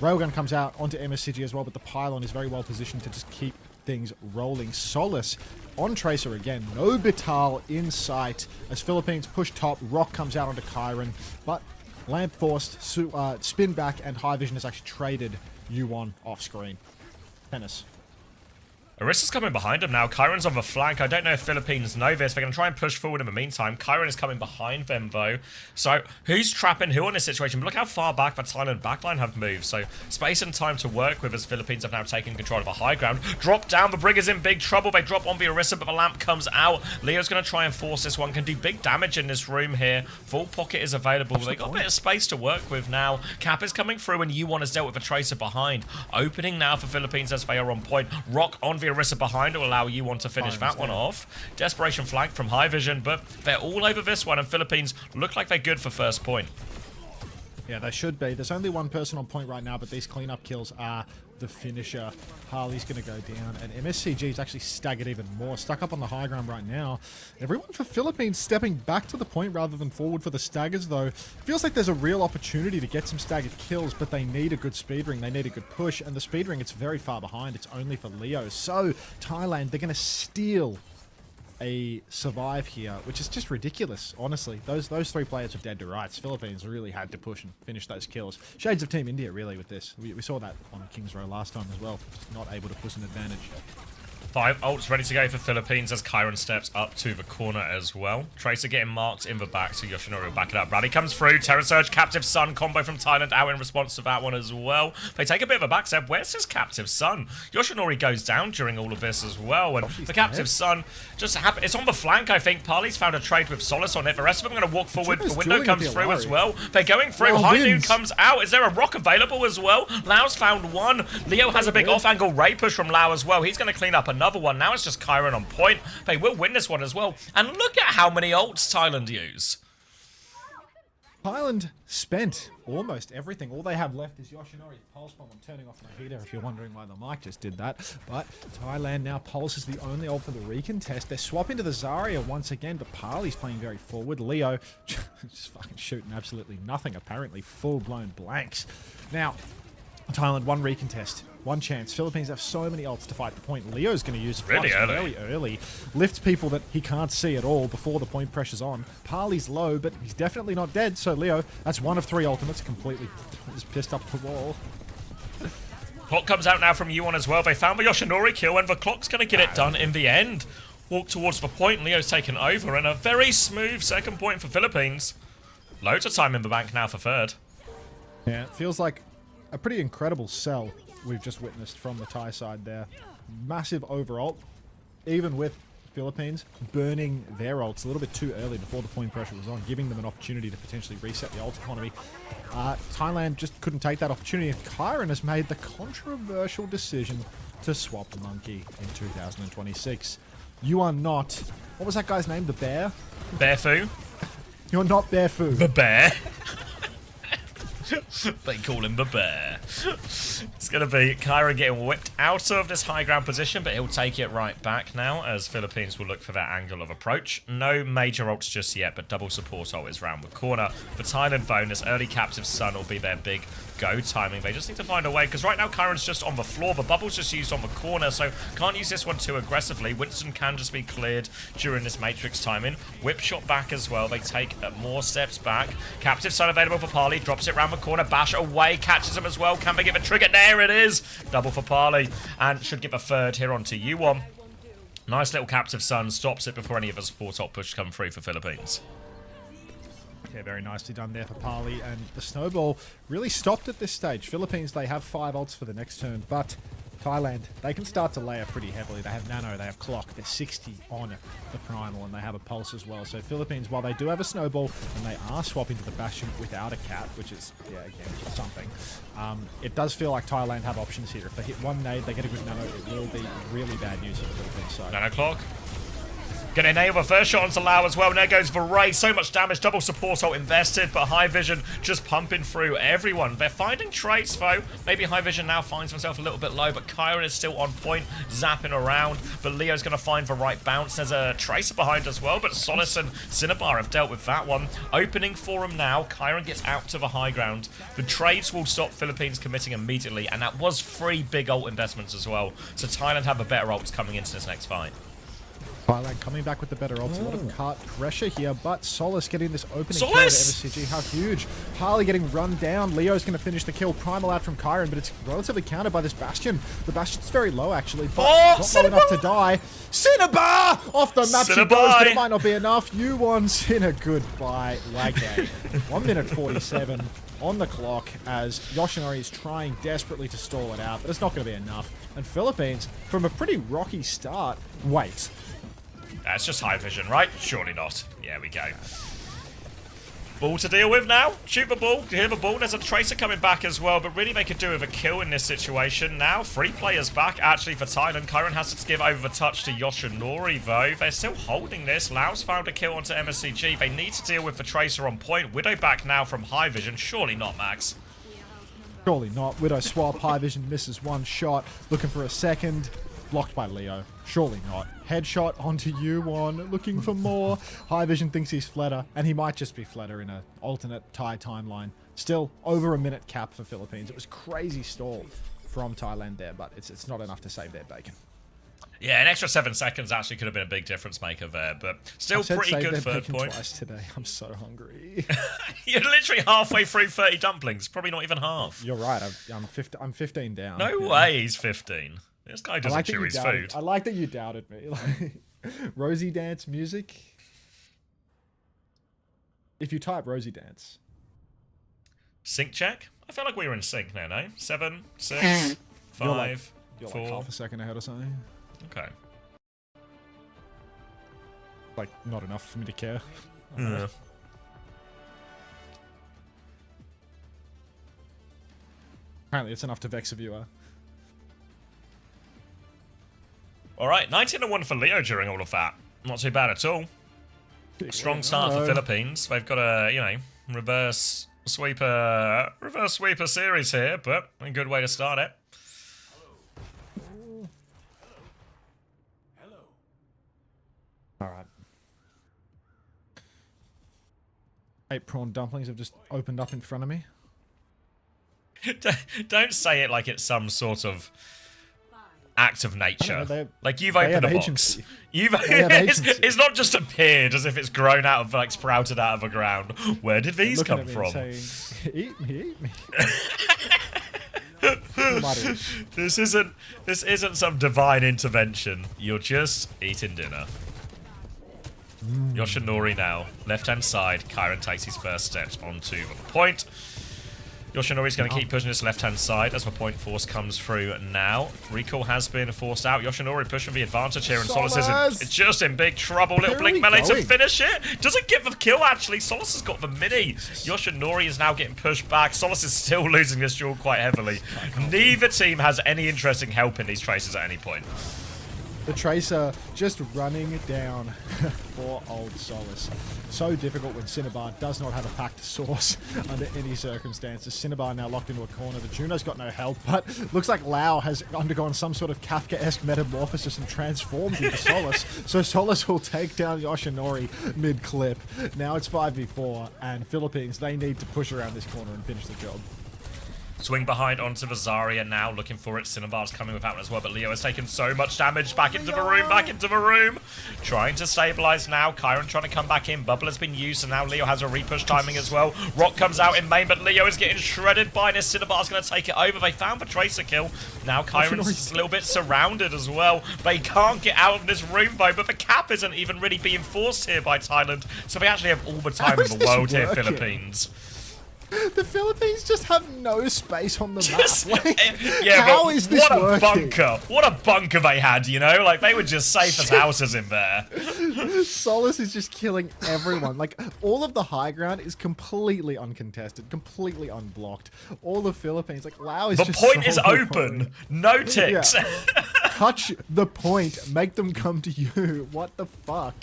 Railgun comes out onto MSCG as well, but the pylon is very well positioned to just keep things rolling. Solace on Tracer again. No Bital in sight as Philippines push top. Rock comes out onto Chiron, but Lamp forced, spin back, and High Vision has actually traded U1 off screen. Tennis. Arissa's coming behind him now. Chiron's on the flank. I don't know if Philippines know this. They're going to try and push forward in the meantime. Chiron is coming behind them, though. So, who's trapping who in this situation? But look how far back the Thailand backline have moved. So, space and time to work with as Philippines have now taken control of a high ground. Drop down. The Brig is in big trouble. They drop on the Arissa, but the lamp comes out. Leo's going to try and force this one. Can do big damage in this room here. Full pocket is available. They got a bit of space to work with now. Cap is coming through, and U1 has dealt with a Tracer behind. Opening now for Philippines as they are on point. Rock on the Arissa behind will allow U1 to finish that one off. Desperation flank from High Vision, but they're all over this one, and Philippines look like they're good for first point. Yeah, they should be. There's only one person on point right now, but these cleanup kills are the finisher. Harley's going to go down, and MSCG is actually staggered even more. Stuck up on the high ground right now. Everyone for Philippines stepping back to the point rather than forward for the staggers, though. Feels like there's a real opportunity to get some staggered kills, but they need a good speed ring. They need a good push, and the speed ring, it's very far behind. It's only for Leo. So, Thailand, they're going to steal a survive here, which is just ridiculous, honestly. Those three players are dead to rights. Philippines really had to push and finish those kills. Shades of Team India, really, with this. We saw that on King's Row last time as well. Just not able to push an advantage. 5 ults ready to go for Philippines as Chiron steps up to the corner as well. Tracer getting marked in the back, so Yoshinori will back it up. Rally comes through. Terror Surge, Captive Sun combo from Thailand out in response to that one as well. They take a bit of a back step. Where's this Captive Sun? Yoshinori goes down during all of this as well. And the Captive Sun just happened. It's on the flank, I think. Parley's found a trade with Solace on it. The rest of them are going to walk forward. The window comes through as well. They're going through. High Noon comes out. Is there a rock available as well? Lau's found one. Leo has a big off-angle Ray push from Lau as well. He's going to clean up another one. Now it's just Chiron on point. They will win this one as well. And look at how many ults Thailand use. Thailand spent almost everything. All they have left is Yoshinori's Pulse Bomb. I'm turning off my heater if you're wondering why the mic just did that. But Thailand now, Pulse is the only ult for the recontest. They're swapping to the Zarya once again, but Parley's playing very forward. Leo just fucking shooting absolutely nothing, apparently. Full-blown blanks. Now, Thailand, one recontest, one chance. Philippines have so many ults to fight the point. Leo's going to use really early. Lifts people that he can't see at all before the point pressure's on. Parley's low, but he's definitely not dead. So Leo, that's one of 3 ultimates, completely just pissed up the wall. Clock comes out now from U1 as well. They found the Yoshinori kill, and the clock's going to get it done in the end. Walk towards the point. Leo's taken over, and a very smooth second point for Philippines. Loads of time in the bank now for third. Yeah, it feels like a pretty incredible sell we've just witnessed from the Thai side there. Massive overall, even with Philippines burning their ults a little bit too early before the point pressure was on, giving them an opportunity to potentially reset the ult economy. Thailand just couldn't take that opportunity, and Chiron has made the controversial decision to swap the Monkey in 2026. You are not... What was that guy's name? The Bear? Bearfu. You're not Bearfu. The Bear. They call him the Bear. It's going to be Chiron getting whipped out of this high ground position, but he'll take it right back now as Philippines will look for that angle of approach. No major ults just yet, but double support ult is round the corner. For Thailand bonus, early Captive Sun will be their big go timing. They just need to find a way, because right now Chiron's just on the floor. The bubble's just used on the corner, so can't use this one too aggressively. Winston can just be cleared during this Matrix timing. Whip shot back as well. They take more steps back. Captive Sun available for Parley. Drops it round the corner. Bash away. Catches him as well. Can they give a trigger? There it is. Double for Parley. And should give a third here onto U1. Nice little Captive Sun. Stops it before any of the support ult push come through for Philippines. Yeah, very nicely done there for Parley, and the snowball really stopped at this stage. Philippines, they have 5 ults for the next turn, but Thailand, they can start to layer pretty heavily. They have Nano, they have Clock, they're 60 on the Primal, and they have a Pulse as well. So Philippines, while they do have a snowball, and they are swapping to the Bastion without a Cat, which is, yeah, again, just something, it does feel like Thailand have options here. If they hit one nade, they get a good Nano, it will be really bad news for the Philippines side. Nano Clock. Gonna nail the first shot onto Lau as well. And there goes Varay. So much damage. Double support ult invested. But High Vision just pumping through everyone. They're finding traits, though. Maybe High Vision now finds himself a little bit low. But Kyron is still on point. Zapping around. But Leo's gonna find the right bounce. There's a Tracer behind as well. But Solace and Cinnabar have dealt with that one. Opening for him now. Kyron gets out to the high ground. The trades will stop Philippines committing immediately. And that was 3 big ult investments as well. So Thailand have a better ults coming into this next fight. Thailand coming back with the better ults. A lot of cart pressure here, but Solace getting this opening kill to Solace! MSCG. How huge. Harley getting run down. Leo's going to finish the kill. Primal out from Kyron, but it's relatively countered by this Bastion. The Bastion's very low, actually, but not low enough to die. Cinnabar! Off the map she goes, but it might not be enough. You won Cinna. Goodbye, lag game. 1 minute 47 on the clock as Yoshinori is trying desperately to stall it out, but it's not going to be enough. And Philippines, from a pretty rocky start, wait. That's just High Vision, right? Surely not. Yeah, we go. Ball to deal with now. Shoot the ball. Hear the ball. There's a Tracer coming back as well, but really they could do with a kill in this situation. Now, 3 players back, actually, for Thailand. Kyron has to give over the touch to Yoshinori, though. They're still holding this. Lau's found a kill onto MSCG. They need to deal with the Tracer on point. Widow back now from High Vision. Surely not, Max. Surely not. Widow swap. High Vision misses 1 shot. Looking for a second. Blocked by Leo. Surely not. Headshot onto U1. Looking for more. High Vision thinks he's Fleta, and he might just be Fleta in an alternate Thai timeline. Still, over a minute cap for Philippines. It was crazy stall from Thailand there, but it's not enough to save their bacon. Yeah, an extra 7 seconds actually could have been a big difference maker there, but still pretty good third point. Twice today. I'm so hungry. You're literally halfway through 30 dumplings. Probably not even half. You're right. I'm 15 down. No way he's 15. This guy doesn't chew his food. I like that you doubted me. Rosie Dance music. If you type Rosie Dance. Sync check? I feel like we were in sync now, no? 7, 6, 5, You're 4. like half a second ahead or something. Okay. Like, not enough for me to care. Yeah. Apparently it's enough to vex a viewer. Alright, 19-1 for Leo during all of that. Not too bad at all. Strong start for Philippines. They've got a, you know, reverse sweeper series here, but a good way to start it. Alright. 8 prawn dumplings have just opened up in front of me. Don't say it like it's some sort of act of nature. Know, like you've opened a box. It's not just appeared as if it's grown out of, like, sprouted out of the ground. Where did these come from? Saying, eat me. This isn't some divine intervention. You're just eating dinner. Yoshinori now, left-hand side. Kyron takes his first steps onto the point. Yoshinori's going to keep pushing this left-hand side as the point force comes through now. Recall has been forced out. Yoshinori pushing the advantage here, and Solace is just in big trouble. Little blink melee to finish it. Doesn't get the kill, actually. Solace has got the mini. Yoshinori is now getting pushed back. Solace is still losing this duel quite heavily. Neither team has any interest in helping these Tracers at any point. The Tracer just running down for old Solace. So difficult when Cinnabar does not have a packed source under any circumstances. Cinnabar now locked into a corner. The Juno's got no help, but looks like Lau has undergone some sort of Kafka-esque metamorphosis and transformed into Solace. So Solace will take down Yoshinori mid-clip. Now it's 5v4, and Philippines, they need to push around this corner and finish the job. Swing behind onto the Zarya now, looking for it. Cinnabar's coming with that one as well, but Leo has taken so much damage. Back into the room. Trying to stabilize now. Kyron trying to come back in. Bubble has been used, and now Leo has a repush timing as well. Rock comes out in main, but Leo is getting shredded by this. Cinnabar's going to take it over. They found the Tracer kill. Now Kyron's a little bit surrounded as well. They can't get out of this room, though, but the cap isn't even really being forced here by Thailand, so they actually have all the time in the world here, Philippines. The Philippines just have no space on the map. Like, yeah, how is this what a working? bunker. What a bunker they had, you know? Like, they were just safe as houses in there. Solace is just killing everyone. Like, all of the high ground is completely uncontested, completely unblocked. All the Philippines, like, Lau is the just point so is open. No ticks. Yeah. touch the point. Make them come to you. What the fuck?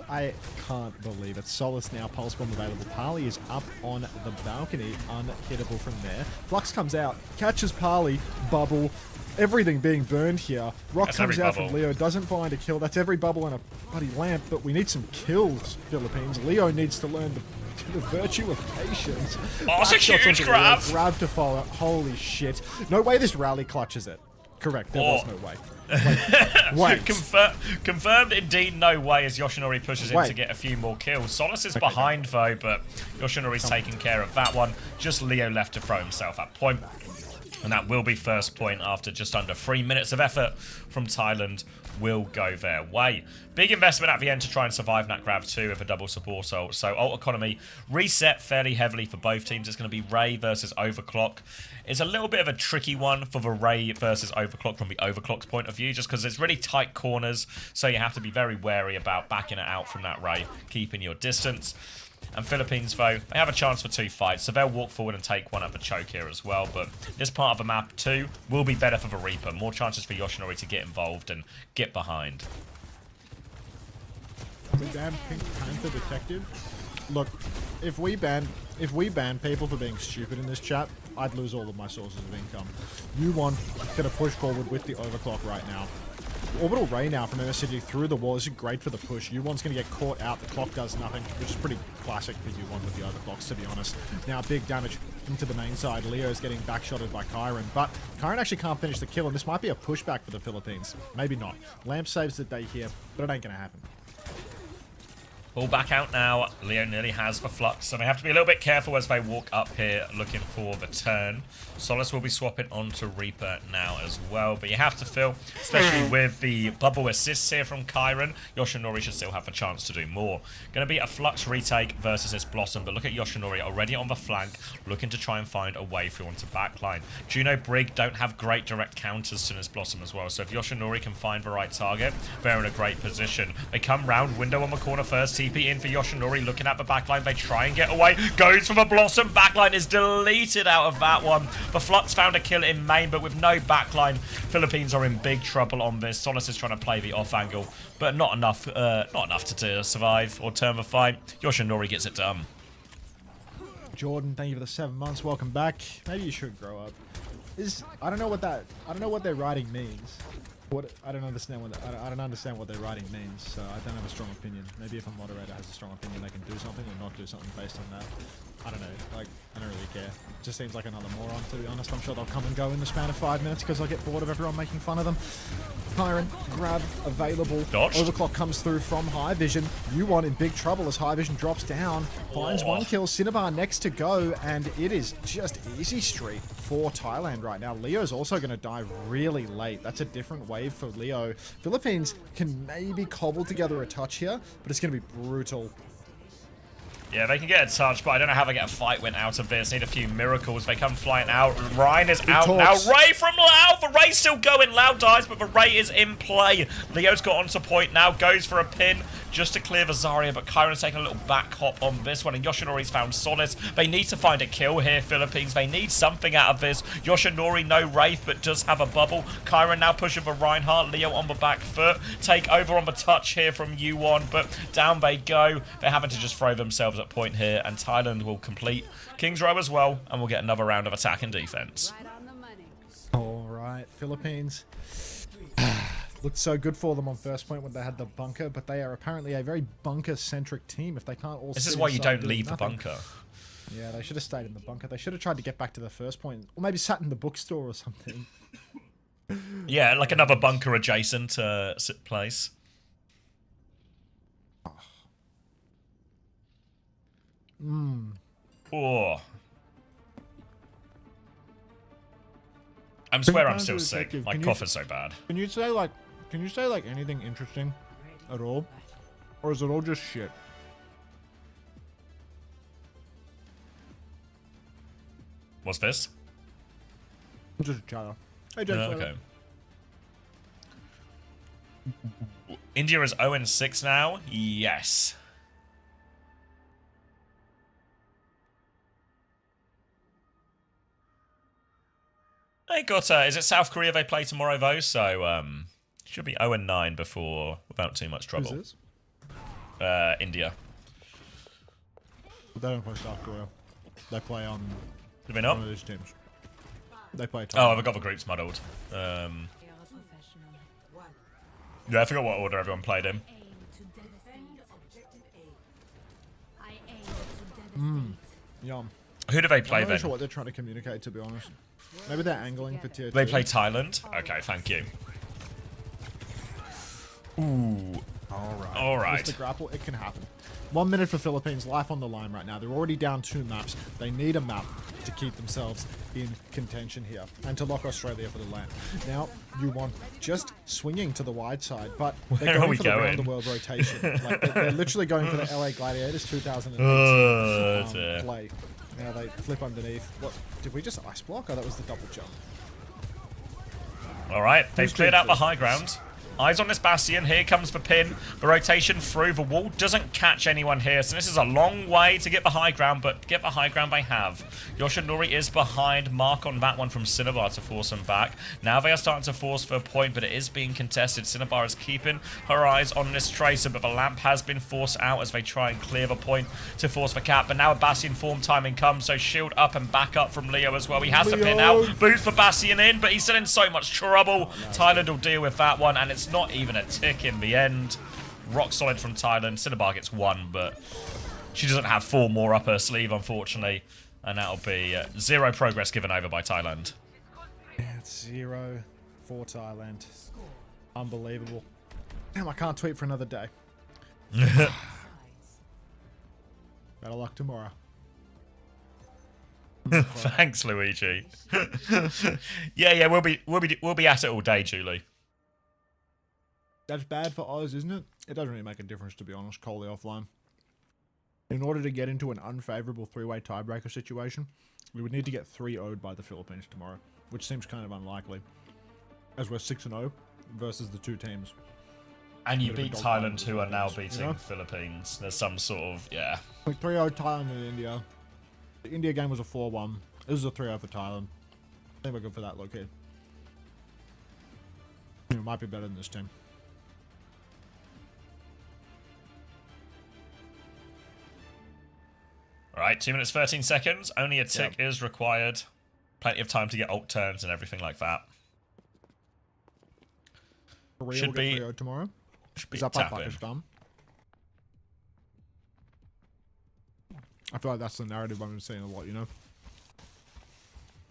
I can't believe it. Solace now, Pulse Bomb available. Parley is up on the balcony, unhittable from there. Flux comes out, catches Parley, bubble, everything being burned here. Rock That's comes every out bubble. from Leo, doesn't find a kill. That's every bubble and a bloody lamp, but we need some kills, Philippines. Leo needs to learn the virtue of patience. Oh, it's a Back shots huge onto Leo, grab. grab to follow. Holy shit. No way this rally clutches it. Correct, there was no way. Wait. Confirmed indeed no way as Yoshinori pushes in Wait. to get a few more kills. Solace is behind though, but Yoshinori's taking care of that one. Just Leo left to throw himself at point. And that will be first point after just under 3 minutes of effort from Thailand will go their way. Big investment at the end to try and survive Nat Grav 2 with a double support ult. So ult economy reset fairly heavily for both teams. It's going to be Ray versus Overclock. It's a little bit of a tricky one for the Ray versus Overclock from the Overclock's point of view, just because there's really tight corners, so you have to be very wary about backing it out from that Ray, keeping your distance. And Philippines, though, they have a chance for 2 fights, so they'll walk forward and take one at the choke here as well. But this part of the map, too, will be better for the Reaper. More chances for Yoshinori to get involved and get behind. The damn Pink Panther detective. Look, if we ban people for being stupid in this chat, I'd lose all of my sources of income. U1 gonna push forward with the overclock right now. Orbital Ray now from MSCG through the wall. This is great for the push. U1's going to get caught out. The clock does nothing, which is pretty classic for U1 with the overclocks, to be honest. Now big damage into the main side. Leo's getting backshotted by Kyron, but Kyron actually can't finish the kill, and this might be a pushback for the Philippines. Maybe not. Lamp saves the day here, but it ain't going to happen. Ball back out now. Leo nearly has the flux, so they have to be a little bit careful as they walk up here looking for the turn. Solace will be swapping onto Reaper now as well, but you have to feel, especially with the bubble assists here from Kyron, Yoshinori should still have a chance to do more. Going to be a flux retake versus this Blossom, but look at Yoshinori already on the flank, looking to try and find a way through onto backline. Juno Brig don't have great direct counters to this Blossom as well, so if Yoshinori can find the right target, they're in a great position. They come round, window on the corner first, TP in for Yoshinori, looking at the backline, they try and get away, goes for the Blossom, backline is deleted out of that one. The Flux found a kill in main, but with no backline, Philippines are in big trouble on this. Solace is trying to play the off angle, but not enough to survive or turn the fight. Yoshinori gets it done. Jordan, thank you for the 7 months. Welcome back. Maybe you should grow up. I don't know what their writing means. I don't understand what their writing means, so I don't have a strong opinion. Maybe if a moderator has a strong opinion, they can do something or not do something based on that. I don't know. Like, I don't really care. It just seems like another moron, to be honest. I'm sure they'll come and go in the span of 5 minutes because I'll get bored of everyone making fun of them. Kyron, grab, available. Dodged. Overclock comes through from High Vision. U1 in big trouble as High Vision drops down. Finds one kill. Cinnabar next to go, and it is just easy street for Thailand right now. Leo's also going to die really late. That's a different wave for Leo. Philippines can maybe cobble together a touch here, but it's going to be brutal. Yeah, they can get a touch, but I don't know how they get a fight win out of this. Need a few miracles. They come flying out. Ryan is out now. Ray from Lau. The Ray's still going. Lau dies, but the Ray is in play. Leo's got onto point now. Goes for a pin just to clear the Zarya, but Kyron's taking a little back hop on this one, and Yoshinori's found Solace. They need to find a kill here, Philippines. They need something out of this. Yoshinori, no Wraith, but does have a bubble. Kyron now pushing for Reinhardt. Leo on the back foot. Take over on the touch here from U1, but down they go. They're having to just throw themselves at point here, and Thailand will complete King's Row as well, and we'll get another round of attack and defense. Right on the money. All right, Philippines. Looked so good for them on first point when they had the bunker, but they are apparently a very bunker-centric team. If they can't all This is sit why you inside don't doing leave the nothing. bunker. Yeah, they should have stayed in the bunker. They should have tried to get back to the first point, or maybe sat in the bookstore or something. Yeah, like another bunker adjacent place. Oh. I swear I'm still sick. My cough is so bad. Can you say like anything interesting at all, or is it all just shit? What's this? Just chatter. Hey, James. Okay. India is 0-6 now. Yes. They got, is it South Korea they play tomorrow, though? So, should be 0-9 before, without too much trouble. Who's this? India. They don't play South Korea. They play on Did they not? one of these teams. They play Oh, I've got the groups muddled. Yeah, I forgot what order everyone played in. Yum. Who do they I'm play not then? sure what they're trying to communicate, to be honest. Maybe they're angling for tier 2. They play Thailand? Okay, thank you. Ooh. Alright. Alright. It's the grapple, it can happen. 1 minute for Philippines, life on the line right now. They're already down 2 maps. They need a map to keep themselves in contention here and to lock Australia for the land. Now, you want just swinging to the wide side, but they're going for the round the world rotation. Like they're literally going for the LA Gladiators 2018 play. Now they flip underneath. What? Did we just ice block? Oh, that was the double jump. Alright, they've cleared out the high ground. Eyes on this Bastion. Here comes the pin. The rotation through the wall doesn't catch anyone here. So this is a long way to get the high ground, but to get the high ground they have. Yoshinori is behind. Mark on that one from Cinnabar to force him back. Now they are starting to force for a point, but it is being contested. Cinnabar is keeping her eyes on this Tracer, but the lamp has been forced out as they try and clear the point to force the cap. But now a Bastion form timing comes, so shield up and back up from Leo as well. He has to pin out. Boots for Bastion in, but he's still in so much trouble. Thailand will deal with that one, and it's not even a tick in the end. Rock solid from Thailand. Cinnabar gets 1, but she doesn't have 4 more up her sleeve, unfortunately. And that'll be 0 progress given over by Thailand. Yeah, it's 0 for Thailand. Unbelievable. Damn, I can't tweet for another day. Better luck tomorrow. Thanks, Luigi. yeah, we'll be at it all day, Julie. That's bad for Oz, isn't it? It doesn't really make a difference, to be honest, Coley offline. In order to get into an unfavorable 3-way tiebreaker situation, we would need to get 3-0'd by the Philippines tomorrow, which seems kind of unlikely, as we're 6-0 versus the 2 teams. And you beat Thailand, who are now beating the Philippines. There's some sort of, yeah. Like 3-0 Thailand and India. The India game was a 4-1. This is a 3-0 for Thailand. I think we're good for that, low kid. It might be better than this team. Alright, 2 minutes 13 seconds. Only a tick is required. Plenty of time to get ult turns and everything like that. Korea Should will be get 3-0 tomorrow. Should be Is that by tap in. Pakistan? I feel like that's the narrative I've been seeing a lot, you know?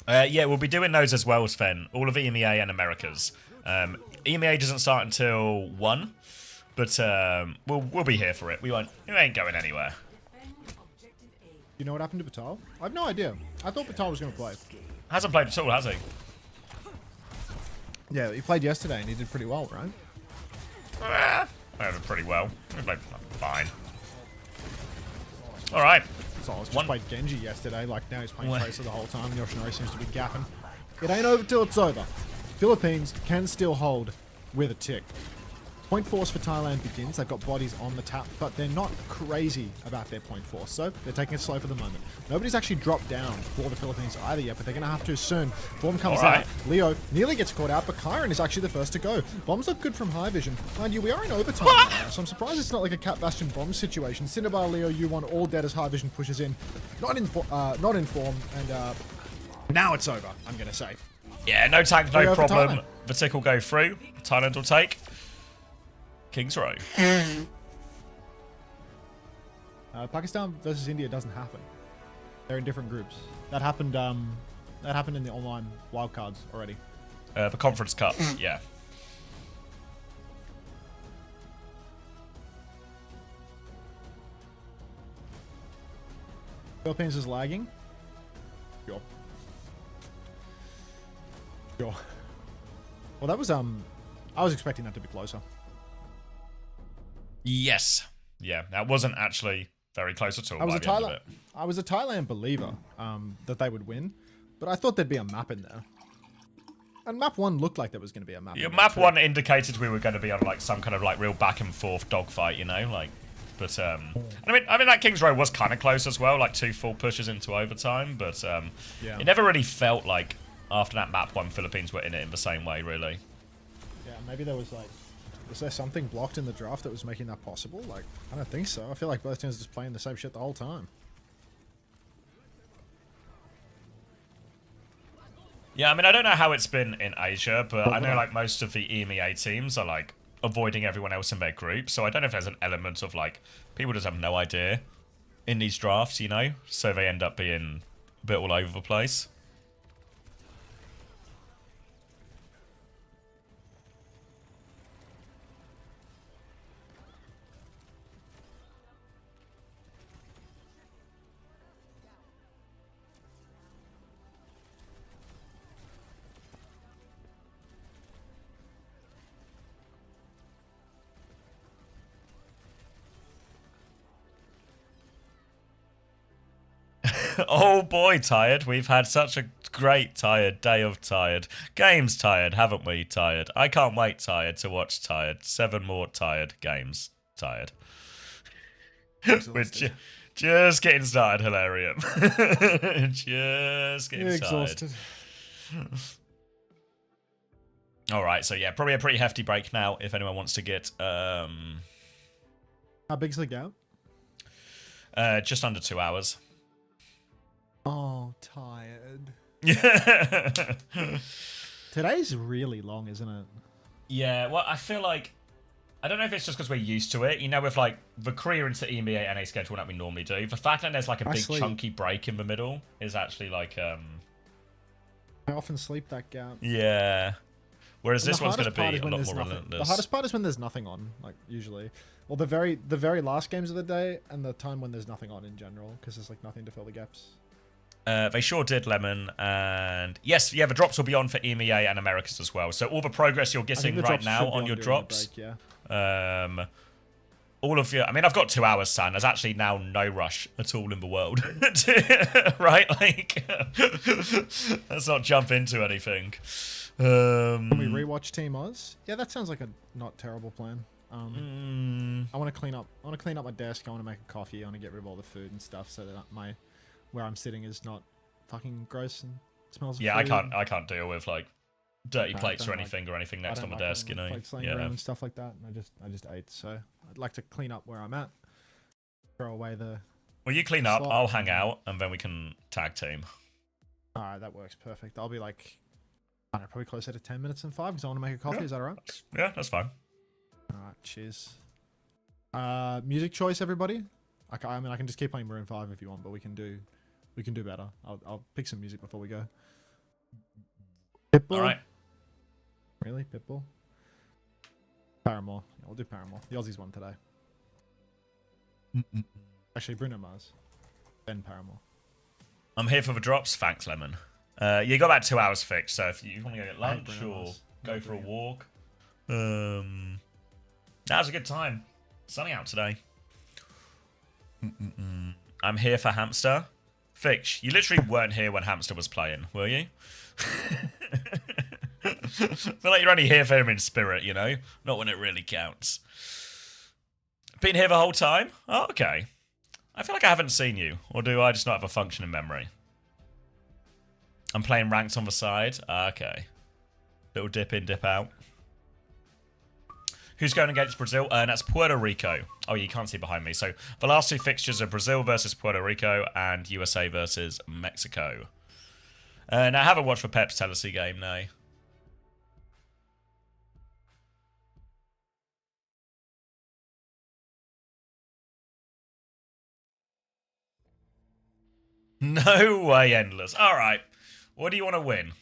Yeah, we'll be doing those as well, Sven. All of EMEA and Americas. EMEA doesn't start until 1, but we'll be here for it. We ain't going anywhere. You know what happened to Batal? I have no idea. I thought Batal was going to play. Hasn't played at all, has he? Yeah, he played yesterday and he did pretty well, right? Pretty well. He played fine. Alright. So I was just played Genji yesterday, like now he's playing Tracer the whole time. Yoshinori seems to be gapping. It ain't over till it's over. Philippines can still hold with a tick. Point force for Thailand begins. They've got bodies on the tap, but they're not crazy about their point force, so they're taking it slow for the moment. Nobody's actually dropped down for the Philippines either yet, but they're going to have to soon. Form comes out. Leo nearly gets caught out, but Kyron is actually the first to go. Bombs look good from high vision. Mind you, we are in overtime right now, so I'm surprised it's not like a Cat Bastion bomb situation. Cinnabar, Leo, U1 all dead as high vision pushes in. Not in form, and now it's over, I'm going to say. Yeah, no tank, no problem. The tick will go through. Thailand will take King's Row. Pakistan versus India doesn't happen. They're in different groups. That happened in the online wildcards already. The Conference Cup, yeah. Philippines is lagging. Sure. Well, that was I was expecting that to be closer. Yes. Yeah, that wasn't actually very close at all. I was a Thailand believer that they would win, but I thought there'd be a map in there. And map 1 looked like there was going to be a map. Yeah, map 1 indicated we were going to be on like some kind of like real back and forth dogfight, you know, like. But I mean that King's Row was kind of close as well, like 2 full pushes into overtime, but it never really felt like after that map one, Philippines were in it in the same way, really. Yeah, maybe there was like, was there something blocked in the draft that was making that possible? Like, I don't think so. I feel like both teams are just playing the same shit the whole time. Yeah, I mean, I don't know how it's been in Asia, but I know like most of the EMEA teams are like avoiding everyone else in their group. So I don't know if there's an element of like people just have no idea in these drafts, you know, so they end up being a bit all over the place. Oh boy, Tired. We've had such a great Tired day of Tired. Games Tired, haven't we, Tired? I can't wait, Tired, to watch Tired. 7 more Tired games. Tired. We're just getting started, Hilarium. Just getting started. Alright, so yeah, probably a pretty hefty break now if anyone wants to get... How big's the gap? Just under 2 hours. Oh, tired. Yeah. Today's really long, isn't it? Yeah, well, I feel like... I don't know if it's just because we're used to it. You know, with like the Korea into EMEA NA schedule that we normally do, the fact that there's like a big chunky break in the middle is actually like... I often sleep that gap. Yeah. Whereas And this one's going to be a lot more nothing. relentless. The hardest part is when there's nothing on, like, usually. Well, the very last games of the day and the time when there's nothing on in general, because there's like nothing to fill the gaps. They sure did, Lemon. And yes, yeah, the drops will be on for EMEA and Americas as well. So all the progress you're getting right now on your drops, break, yeah. all of your... I mean, I've got 2 hours, San. There's actually now no rush at all in the world. Right? Like, let's not jump into anything. Can we rewatch Team Oz? Yeah, that sounds like a not terrible plan. I want to clean up. I want to clean up my desk. I want to make a coffee. I want to get rid of all the food and stuff so that where I'm sitting is not fucking gross and smells. Yeah, of food. I can't deal with like dirty plates or anything next on the desk. You know, plates laying around and stuff like that. And I just ate. So I'd like to clean up where I'm at. Throw away the. Well, you clean up. I'll hang out, and then we can tag team. All right, that works perfect. I'll be like, I don't know, probably closer to 10 minutes and 5 because I want to make a coffee. Yeah. Is that all right? Yeah, that's fine. All right, cheers. Music choice, everybody. I mean, I can just keep playing Maroon 5 if you want, but we can do better. I'll pick some music before we go. Pitbull. All right. Really, Pitbull? Paramore. Yeah, we'll do Paramore. The Aussies won today. Actually, Bruno Mars. Then Paramore. I'm here for the drops. Thanks, Lemon. You got about 2 hours fixed, so if you want to go get lunch Bruno or Mars. go for a walk, that was a good time. Sunny out today. I'm here for Hamster. Fix, you literally weren't here when Hamster was playing, were you? I feel like you're only here for him in spirit, you know? Not when it really counts. Been here the whole time? Oh, okay. I feel like I haven't seen you. Or do I just not have a functioning memory? I'm playing ranked on the side. Okay. Little dip in, dip out. Who's going against Brazil? That's Puerto Rico. Oh, you can't see behind me. So the last 2 fixtures are Brazil versus Puerto Rico and USA versus Mexico. Now, I haven't watched the Pep's Tennessee game, no. No way, Endless. All right. What do you want to win?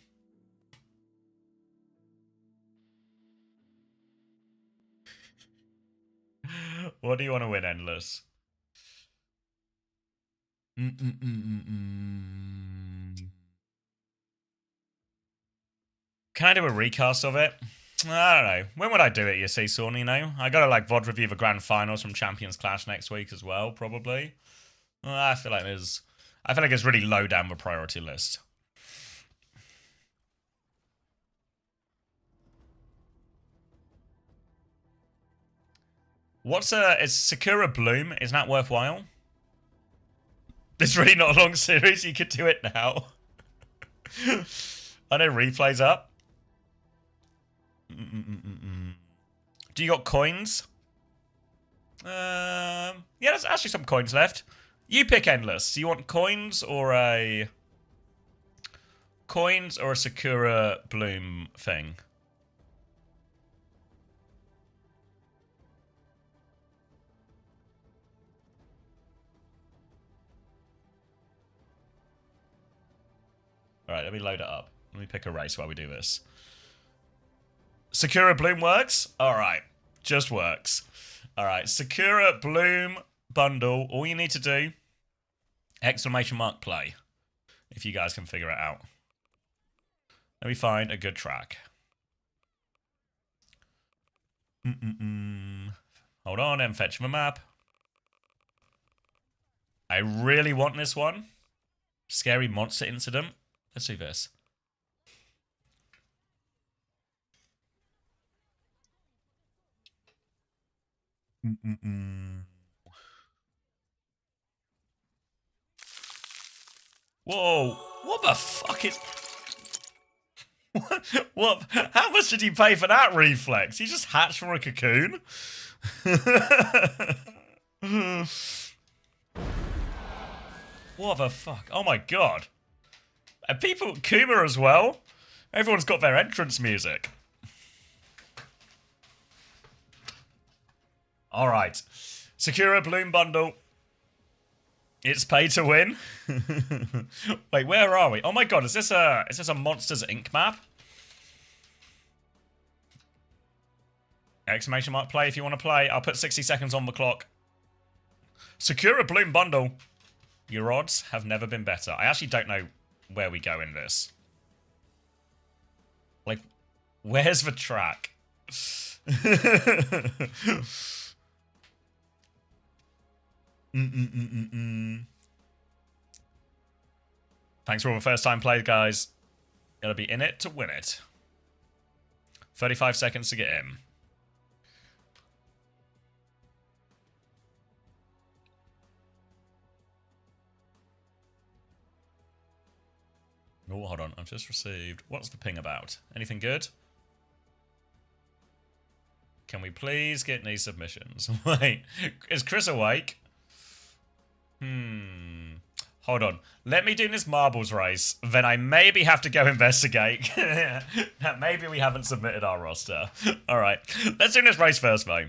What do you want to win, Endless? Can I do a recast of it? I don't know. When would I do it, you see, Sawn, you know? I gotta, like, VOD review the grand finals from Champions Clash next week as well, probably. I feel like it's really low down the priority list. Is Sakura Bloom? Isn't that worthwhile? It's really not a long series. You could do it now. I know replay's up. Do you got coins? Yeah, there's actually some coins left. You pick endless. Do you want coins or a Sakura Bloom thing? Alright, let me load it up. Let me pick a race while we do this. Sakura Bloom works? Alright. Just works. Alright, Sakura Bloom bundle. All you need to do, exclamation mark play. If you guys can figure it out. Let me find a good track. Hold on, and fetch my map. I really want this one. Scary monster incident. Let's do this. Whoa! What the fuck is... What? How much did you pay for that reflex? He just hatched from a cocoon? What the fuck? Oh my god. And people... Kuma as well? Everyone's got their entrance music. Alright. Sakura Bloom bundle. It's pay to win. Wait, where are we? Oh my god, is this a Monsters Inc. map? Exclamation mark play if you want to play. I'll put 60 seconds on the clock. Sakura Bloom bundle. Your odds have never been better. I actually don't know where we go in this. Like, where's the track? Thanks for all the first time played, guys. Gotta be in it to win it. 35 seconds to get in. Oh, hold on. I've just received... What's the ping about? Anything good? Can we please get any submissions? Wait, is Chris awake? Hold on. Let me do this marbles race. Then I maybe have to go investigate. Maybe we haven't submitted our roster. Alright. Let's do this race first, though.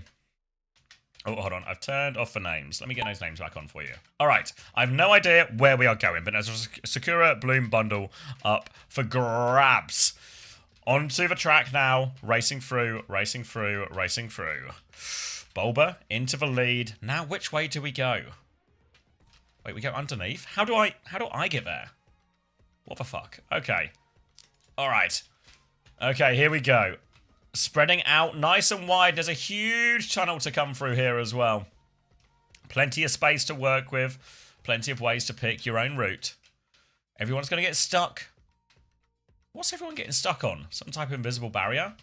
Oh, hold on. I've turned off the names. Let me get those names back on for you. Alright. I have no idea where we are going, but there's a Sakura Bloom bundle up for grabs. Onto the track now. Racing through, racing through, racing through. Bulba into the lead. Now, which way do we go? Wait, we go underneath? How do I get there? What the fuck? Okay. Alright. Okay, here we go. Spreading out nice and wide. There's a huge tunnel to come through here as well. Plenty of space to work with. Plenty of ways to pick your own route. Everyone's going to get stuck. What's everyone getting stuck on? Some type of invisible barrier?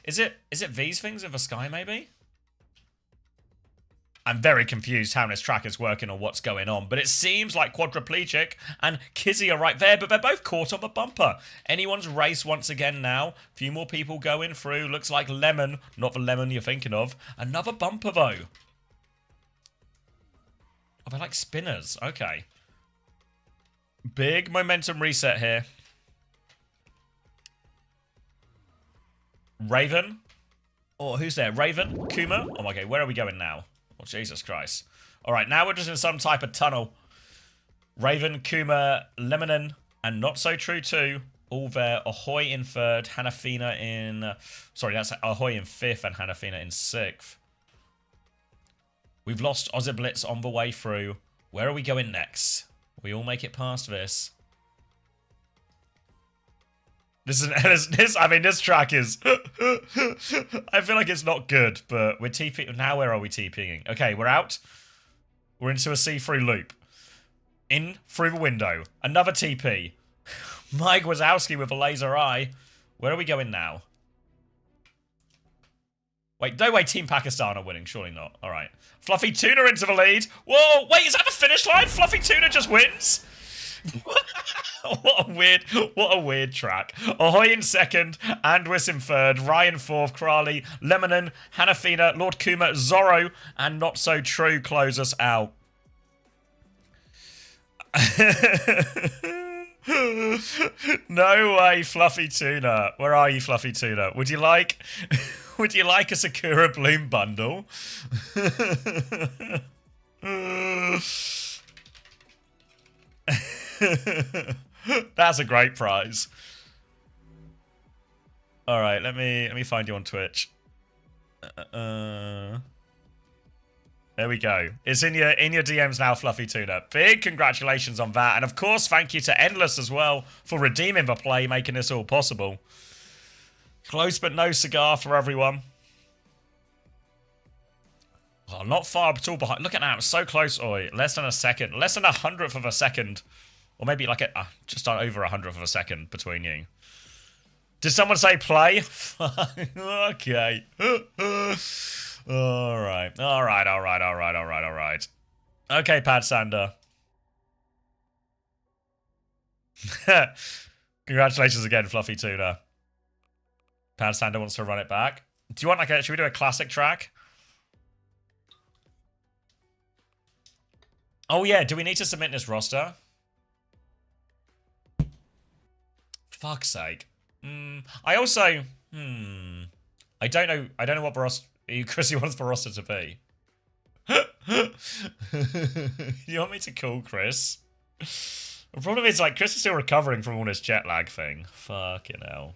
Is it these things in the sky, maybe? I'm very confused how this track is working or what's going on, but it seems like Quadriplegic and Kizzy are right there, but they're both caught on the bumper. Anyone's race once again now. A few more people going through. Looks like Lemon, not the Lemon you're thinking of. Another bumper, though. Oh, they're like spinners. Okay. Big momentum reset here. Raven. Oh, who's there? Raven? Kuma? Oh my god, where are we going now? Oh, Jesus Christ. Alright, now we're just in some type of tunnel. Raven, Kuma, Lemonin, and Not So True too. All there. Ahoy in third, Hanafina in... Sorry, that's Ahoy in fifth and Hanafina in sixth. We've lost Oziblitz on the way through. Where are we going next? We all make it past this. I mean, this track is... I feel like it's not good, but we're TPing... Now where are we TPing? Okay, we're out. We're into a see-through loop. In through the window. Another TP. Mike Wazowski with a laser eye. Where are we going now? Wait, no way Team Pakistan are winning. Surely not. All right. Fluffy Tuna into the lead. Whoa, wait, is that the finish line? Fluffy Tuna just wins? what a weird track. Ahoy in second, Andwis in third, Ryan fourth, Crawley, Lemonin, Hannafina, Lord Kuma, Zorro, and Not So True close us out. No way, Fluffy Tuna. Where are you, Fluffy Tuna? Would you like a Sakura Bloom bundle? That's a great prize. All right, let me find you on Twitch. There we go. It's in your DMs now, Fluffy Tuna. Big congratulations on that. And of course, thank you to Endless as well for redeeming the play, making this all possible. Close but no cigar for everyone. Oh, not far at all behind. Look at that. I'm so close. Oi, less than a second. Less than 100th of a second. Or maybe like just over 100th of a second between you. Did someone say play? Okay. All right. Okay, Pad Sander. Congratulations again, Fluffy Tuna. Pad Sander wants to run it back. Do you want should we do a classic track? Oh yeah, do we need to submit this roster? Fuck's sake. I also I don't know what Chrissy wants the roster to be. You want me to call Chris? The problem is, like, Chris is still recovering from all this jet lag thing. Fucking hell.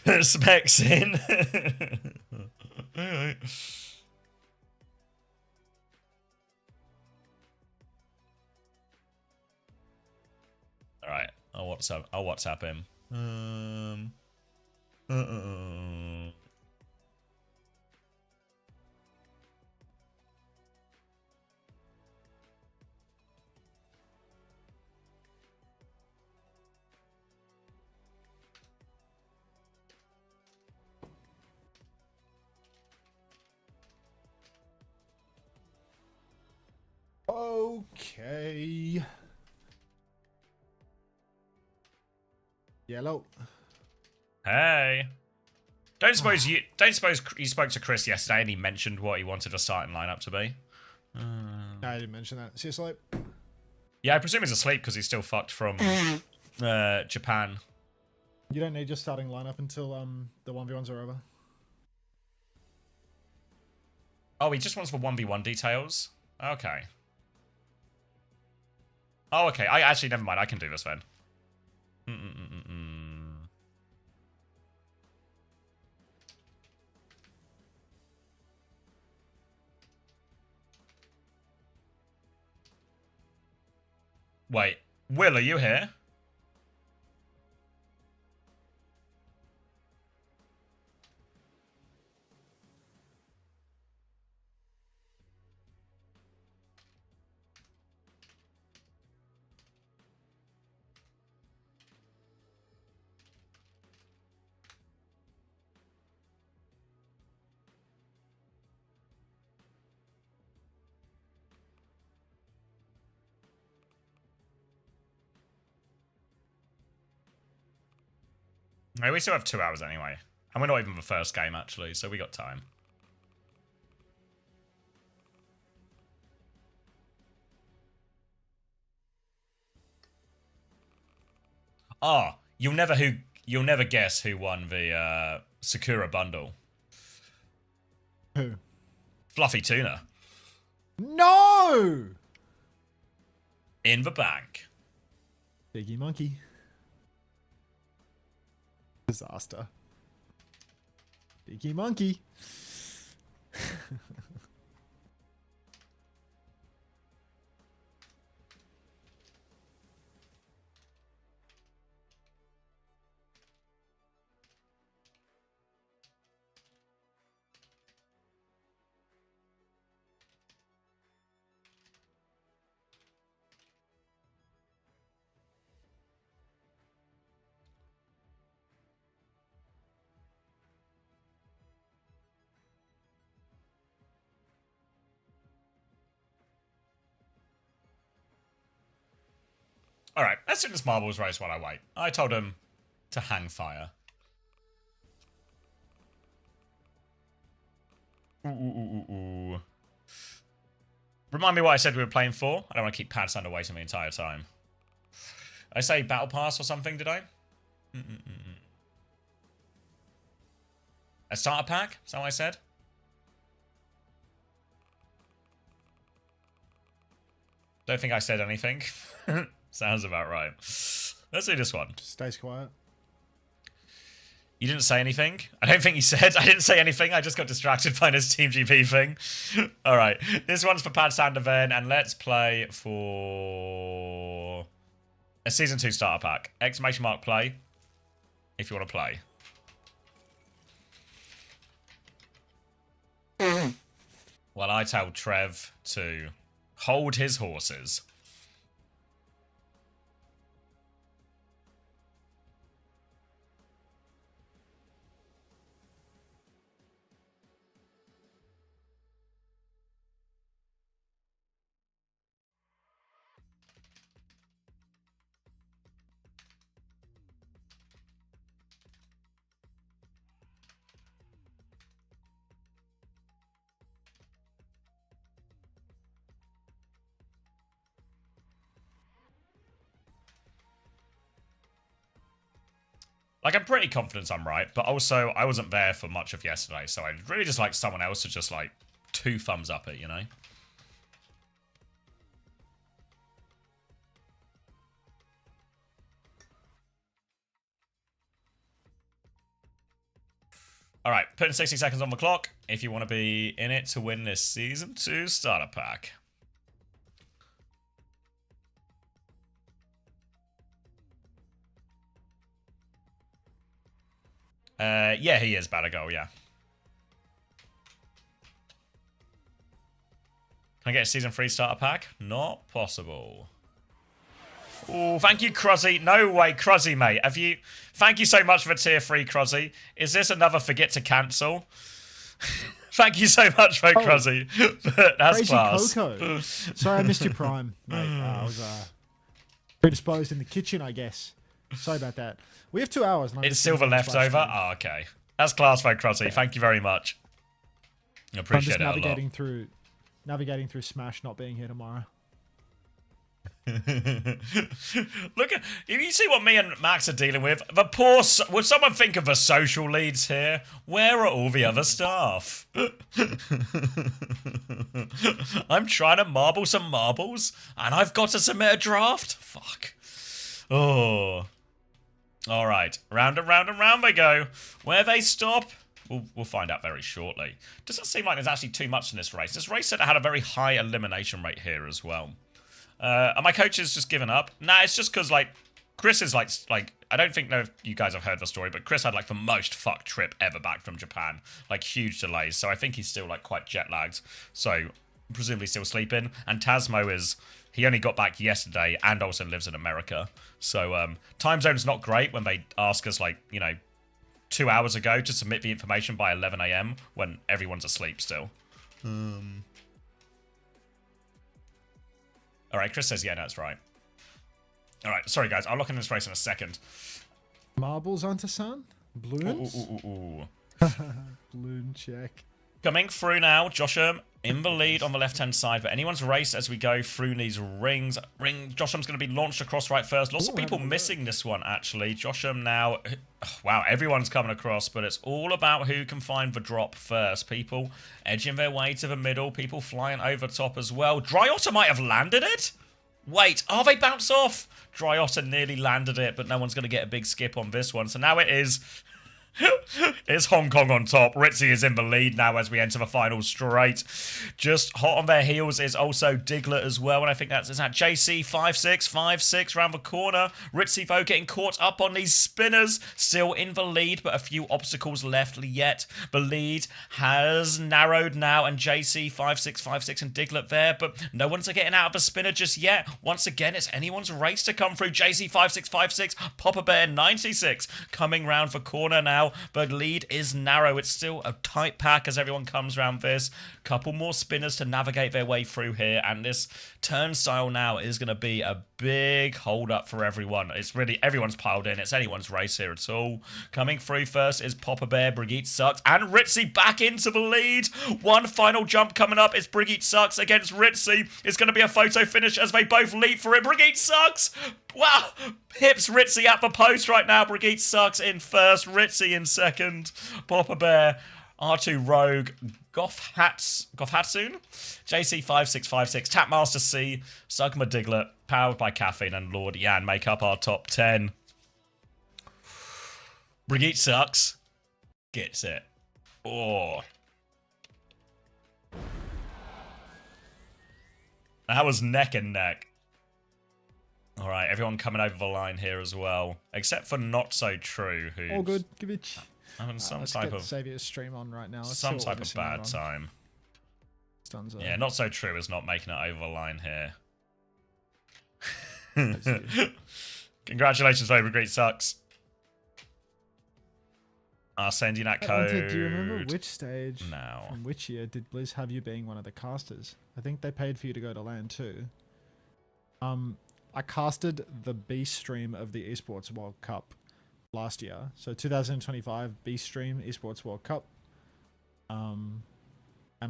Put specs in. Alright. Alright, I'll WhatsApp him. Okay. Yellow. Hey. Don't suppose you spoke to Chris yesterday and he mentioned what he wanted a starting lineup to be? No, I didn't mention that. Seriously? Yeah, I presume he's asleep because he's still fucked from Japan. You don't need your starting lineup until the 1v1s are over. Oh, he just wants the 1v1 details? Okay. Oh, okay. I actually, never mind. I can do this then. Wait. Will, are you here? No, we still have 2 hours anyway. And we're not even the first game, actually, so we got time. Ah, you'll never guess who won the Sakura bundle. Who? Fluffy Tuna. No! In the bank. Biggie Monkey. Disaster. Biggie Monkey. Alright, let's do this marbles race while I wait. I told him to hang fire. Ooh. Remind me what I said we were playing for. I don't want to keep Pad Sander waiting the entire time. I say Battle Pass or something, did I? A starter pack? Is that what I said? Don't think I said anything. Sounds about right. Let's do this one. Just stays quiet. You didn't say anything? I don't think you said. I didn't say anything. I just got distracted by this Team GP thing. All right. This one's for Pad Sander then, and let's play for a Season 2 starter pack. Exclamation mark play if you want to play. Well, I tell Trev to hold his horses. Like, I'm pretty confident I'm right, but also I wasn't there for much of yesterday, so I'd really just like someone else to just, like, 2 thumbs up it, you know? Alright, putting 60 seconds on the clock if you want to be in it to win this Season 2 starter pack. Yeah, he is Badago, yeah. Can I get a Season 3 starter pack? Not possible. Oh, thank you, Cruzzy. No way, Cruzzy, mate. Have you... Thank you so much for tier 3, Cruzzy. Is this another forget to cancel? Thank you so much, for Cruzzy. That's Crazy class. Coco. Sorry, I missed your prime, mate. I was predisposed in the kitchen, I guess. Sorry about that. We have 2 hours. And I'm It's just silver gonna finish leftover? Splash Oh, okay. That's class, for Cruzzy. Thank you very much. I I'm appreciate just it a lot. navigating through Smash not being here tomorrow. Look at, if you see what me and Max are dealing with, the poor, would someone think of the social leads here? Where are all the other staff? I'm trying to marble some marbles and I've got to submit a draft? Fuck. Oh. Alright, round and round and round they go. Where they stop, we'll find out very shortly. Doesn't seem like there's actually too much in this race. This race said it had a very high elimination rate here as well. Are my coaches just given up? Nah, it's just because, like, Chris is, like, I don't think if you guys have heard the story, but Chris had, like, the most fucked trip ever back from Japan. Like, huge delays. So I think he's still, like, quite jet-lagged. So, presumably still sleeping. And Tasmo is, he only got back yesterday and also lives in America. So, time zone's not great when they ask us, like, you know, 2 hours ago to submit the information by 11 AM when everyone's asleep still. Alright, Chris says, yeah, that's right. Alright, sorry guys, I'll look in this race in a second. Marbles onto sun? Balloons? Ooh. Balloon check. Coming through now, Josham in the lead on the left-hand side, but anyone's race as we go through these rings. Josham's going to be launched across right first. Lots of people missing this one, actually. Josham now... Wow, everyone's coming across, but it's all about who can find the drop first. People edging their way to the middle, people flying over top as well. Dry Otter might have landed it? Wait, they bounce off? Dry Otter nearly landed it, but no one's going to get a big skip on this one. So now it is... It's Hong Kong on top. Ritzy is in the lead now as we enter the final straight. Just hot on their heels is also Diglett as well. And I think is that JC 5-6 round the corner. Ritzy, though, getting caught up on these spinners. Still in the lead, but a few obstacles left yet. The lead has narrowed now. And JC 5-6 and Diglett there. But no one's getting out of the spinner just yet. Once again, it's anyone's race to come through. JC 5-6 Papa Bear 96 coming round for corner now. now, but lead is narrow. It's still a tight pack as everyone comes around this. Couple more spinners to navigate their way through here, and this turnstile now is going to be a big hold up for everyone. It's really everyone's piled in. It's anyone's race here at all. Coming through first is Papa Bear, Brigitte Sucks, and Ritzy back into the lead. One final jump coming up. It's Brigitte Sucks against Ritzy. It's going to be a photo finish as they both leap for it. Brigitte Sucks! Wow! Hips Ritzy at the post right now. Brigitte Sucks in first. Ritzy in second. Papa Bear, R2 Rogue, Goffhatsoon, JC5656, Tapmaster C, Sugma Diglett, powered by Caffeine, and Lord Yan make up our top 10. Brigitte Sucks gets it. Oh. That was neck and neck. Alright, everyone coming over the line here as well. Except for Not So True, who's All good. Give it. having some Let's type get of Saviour's stream on right now. Let's some see what type we're of missing out bad on. time. Stunzo. Yeah, Not So True is not making it over the line here. Congratulations, Over Great Sucks. I'll send you that code. Ante, do you remember which stage now. from which year did Blizz have you being one of the casters? I think they paid for you to go to LAN too. I casted the B stream of the Esports World Cup last year. So 2025 B stream Esports World Cup. And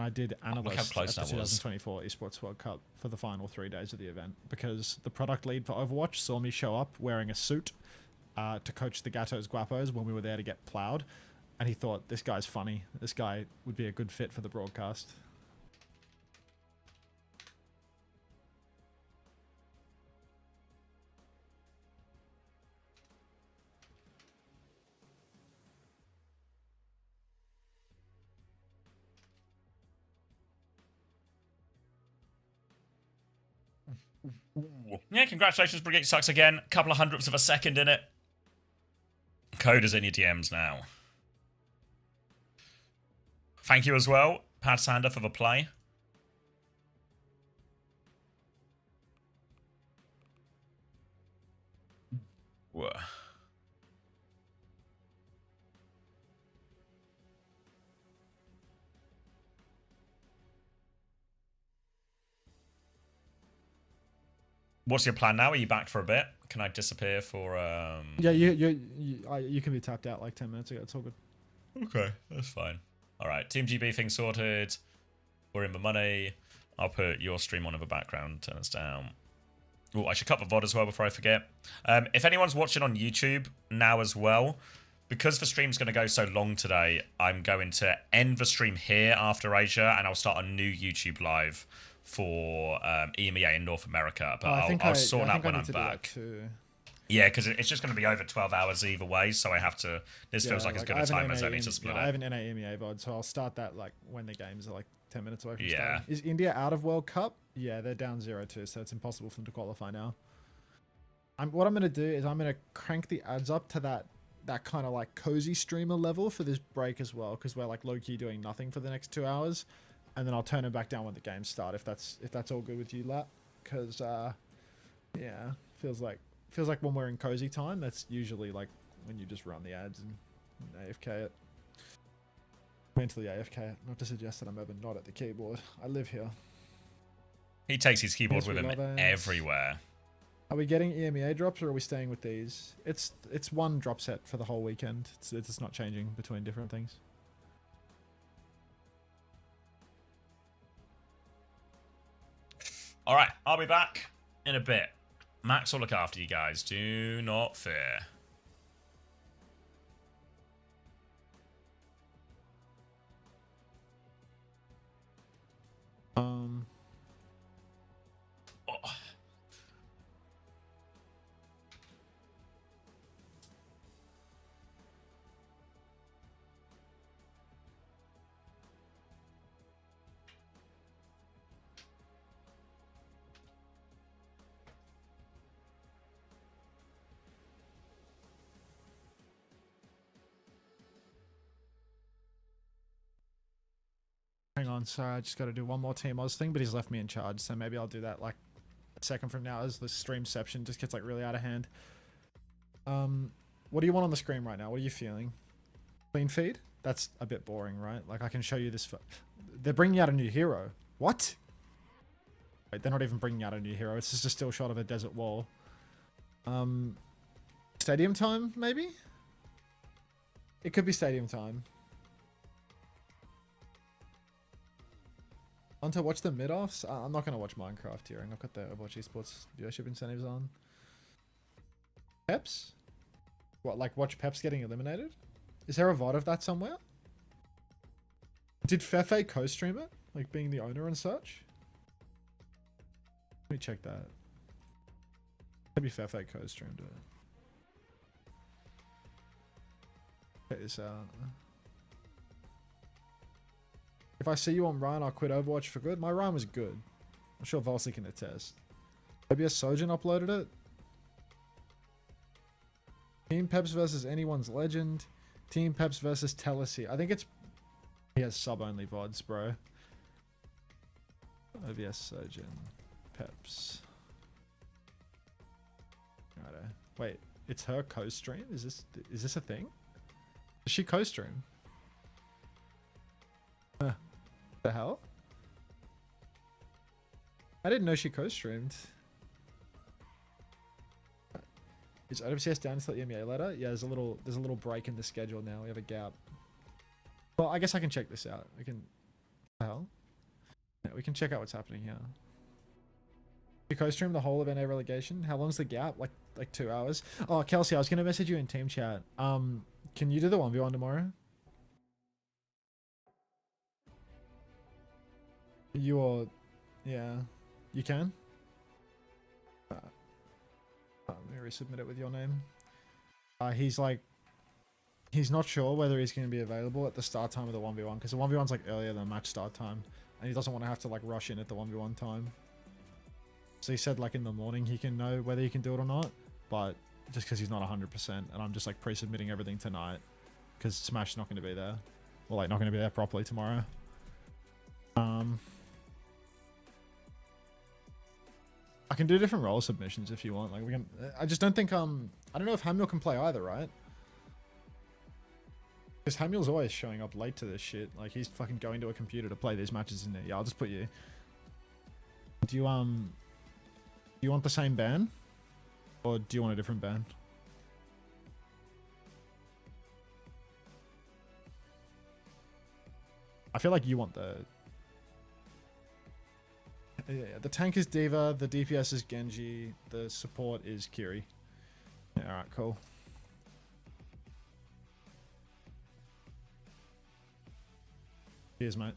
I did analyst at the 2024 Esports World Cup for the final 3 days of the event because the product lead for Overwatch saw me show up wearing a suit to coach the Gatos Guapos when we were there to get plowed. And he thought, this guy's funny. This guy would be a good fit for the broadcast. Yeah, congratulations, Brigitte Sucks again. A couple of hundredths of a second in it. Code is in your DMs now. Thank you as well, Pad Sander, for the play. Whoa. What's your plan now? Are you back for a bit? Can I disappear for Yeah, you can be tapped out like 10 minutes ago. It's all good. Okay, that's fine. Alright, Team GB thing sorted. We're in the money. I'll put your stream on in the background. Turn us down. Oh, I should cut the VOD as well before I forget. If anyone's watching on YouTube now as well, because the stream's going to go so long today, I'm going to end the stream here after Asia, and I'll start a new YouTube live for EMEA in North America. But I'll sort out when I'm back. Yeah, because it's just going to be over 12 hours either way, so I have to... This feels like as good a time as any to split it. I have an NA EMEA VOD, so I'll start that like when the games are like 10 minutes away from Yeah. starting. Is India out of World Cup? Yeah, they're down 0-2, so it's impossible for them to qualify now. What I'm going to do is I'm going to crank the ads up to that kind of like cozy streamer level for this break as well, because we're like low-key doing nothing for the next 2 hours, and then I'll turn it back down when the games start, if that's all good with you, Lat. Because yeah, feels like when we're in cozy time, that's usually like when you just run the ads and AFK it. Mentally AFK it. Not to suggest that I'm ever not at the keyboard. I live here. He takes his keyboard Yes, with we him love it. everywhere. Are we getting EMEA drops or are we staying with these? It's one drop set for the whole weekend. It's not changing between different things. All right, I'll be back in a bit. Max will look after you guys. Do not fear. Oh. Hang on, sorry, I just got to do one more Team Oz thing, but he's left me in charge, so maybe I'll do that like a second from now as the streamception just gets like really out of hand. What do you want on the screen right now? What are you feeling? Clean feed? That's a bit boring, right? Like, I can show you this. They're bringing out a new hero. What? Wait, they're not even bringing out a new hero. It's just a still shot of a desert wall. Stadium time, maybe? It could be stadium time. On to watch the mid-offs? I'm not going to watch Minecraft here. I've got the Overwatch Esports viewership incentives on. Peps? What, like watch Peps getting eliminated? Is there a VOD of that somewhere? Did Fefe co-stream it? Like being the owner and such? Let me check that. Maybe Fefe co-streamed it. Check this out. If I see you on Ryan, I'll quit Overwatch for good. My Ryan was good. I'm sure Volsey can attest. Maybe a Sojin uploaded it. Team Peps versus anyone's legend. Team Peps versus Telesi. I think it's... He has sub-only VODs, bro. OBS Sojin. Peps. Righto. Wait, it's her co-stream? Is this a thing? Does she co-stream? The hell? I didn't know she co-streamed. Is OWCS down until the EMEA letter? Yeah, there's a little break in the schedule now. We have a gap. Well, I guess I can check this out. We can... The hell? Yeah, we can check out what's happening here. You co-stream the whole of NA relegation? How long's the gap? Like 2 hours? Oh, Kelsey, I was gonna message you in team chat. Can you do the 1v1 tomorrow? Yeah, you can. Let me resubmit it with your name. He's not sure whether he's going to be available at the start time of the 1v1 because the 1v1's like earlier than match start time, and he doesn't want to have to like rush in at the 1v1 time. So he said like in the morning he can know whether he can do it or not, but just because he's not 100%, and I'm just like pre-submitting everything tonight because Smash's not going to be there, or like not going to be there properly tomorrow. I can do different role submissions if you want. Like we can. I just don't think I don't know if Hamil can play either, right? Because Hamil's always showing up late to this shit. Like he's fucking going to a computer to play these matches in there. Yeah, I'll just put you. Do you want the same ban, or do you want a different ban? I feel like you want the. Yeah, the tank is Diva, the DPS is Genji, the support is Kiri. Yeah, alright, cool. Cheers, mate.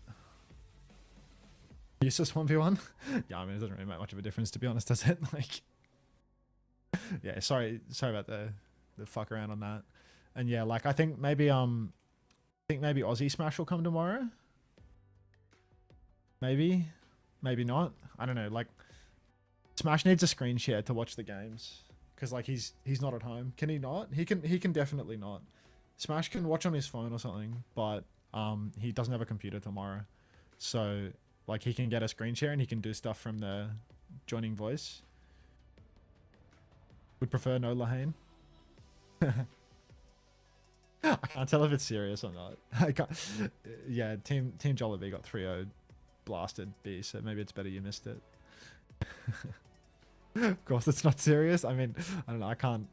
Useless 1v1? Yeah, I mean, it doesn't really make much of a difference, to be honest, does it? Like, yeah, sorry about the fuck around on that. And yeah, like, I think maybe Aussie Smash will come tomorrow. Maybe not. I don't know. Like, Smash needs a screen share to watch the games because like he's not at home. Can he not? He can definitely not. Smash can watch on his phone or something, but he doesn't have a computer tomorrow, so like he can get a screen share and he can do stuff from the joining voice. Would prefer no Lahane. I can't tell if it's serious or not. I can't. Yeah, Team Jollibee got 3-0 blasted B, so maybe it's better you missed it. Of course it's not serious. I mean, I don't know, I can't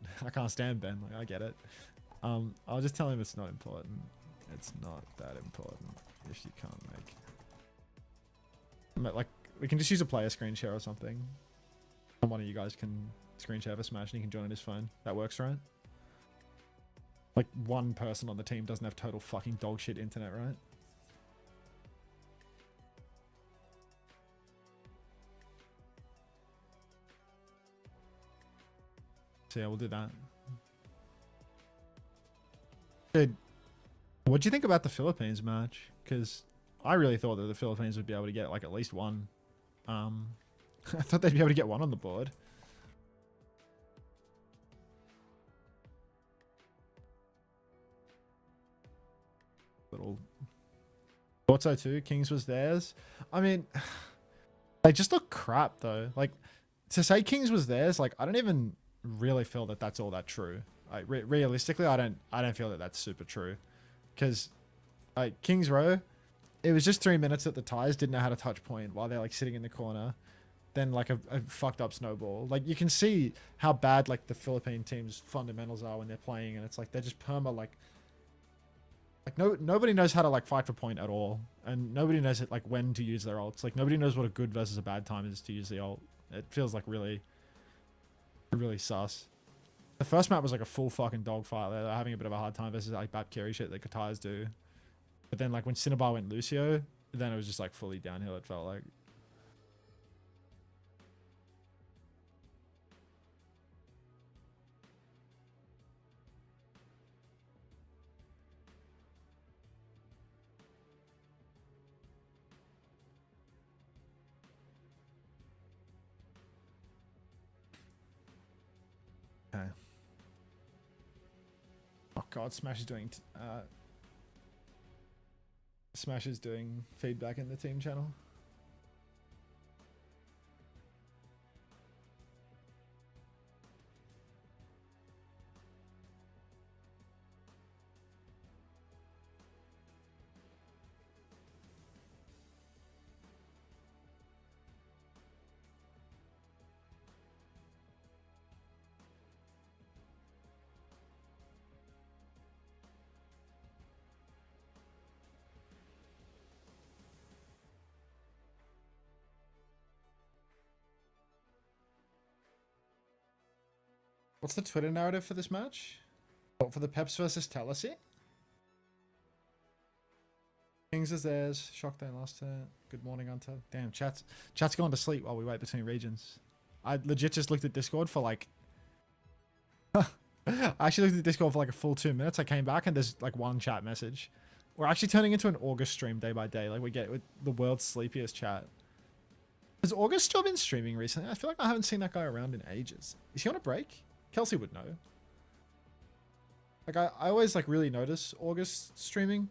stand Ben. Like, I get it. I'll just tell him it's not important. It's not that important if you can't make. Like, we can just use a player screen share or something. And one of you guys can screen share for Smash and he can join on his phone. That works, right? Like, one person on the team doesn't have total fucking dog shit internet, right? So yeah, we'll do that. Dude, what do you think about the Philippines match? Because I really thought that the Philippines would be able to get like at least one. I thought they'd be able to get one on the board. Little thought so too. Kings was theirs. I mean, they just look crap though. Like, to say Kings was theirs, like I don't even really feel that that's all that true. Like realistically, I don't feel that that's super true. because like Kings Row, it was just 3 minutes that the Ties didn't know how to touch point while they're like sitting in the corner. Then like a fucked up snowball. Like you can see how bad like the Philippine team's fundamentals are when they're playing, and it's like they're just perma like nobody knows how to like fight for point at all, and nobody knows it, like when to use their ults. Like nobody knows what a good versus a bad time is to use the ult. It feels like really sus. The first map was like a full fucking dogfight. They're having a bit of a hard time versus like Bap carry shit that Katars do. But then like when Cinnabar went Lucio, then it was just like fully downhill, it felt like. Okay. Oh god, Smash is doing feedback in the team channel. What's the Twitter narrative for this match? Oh, for the Peps versus Talisi? Kings is theirs. Shock they lost it. Good morning, Hunter. Damn, chat's going to sleep while we wait between regions. I legit just looked at Discord for like... I actually looked at Discord for like a full 2 minutes. I came back and there's like one chat message. We're actually turning into an August stream day by day. Like we get with the world's sleepiest chat. Has August still been streaming recently? I feel like I haven't seen that guy around in ages. Is he on a break? Kelsey would know. Like I always like really notice August streaming.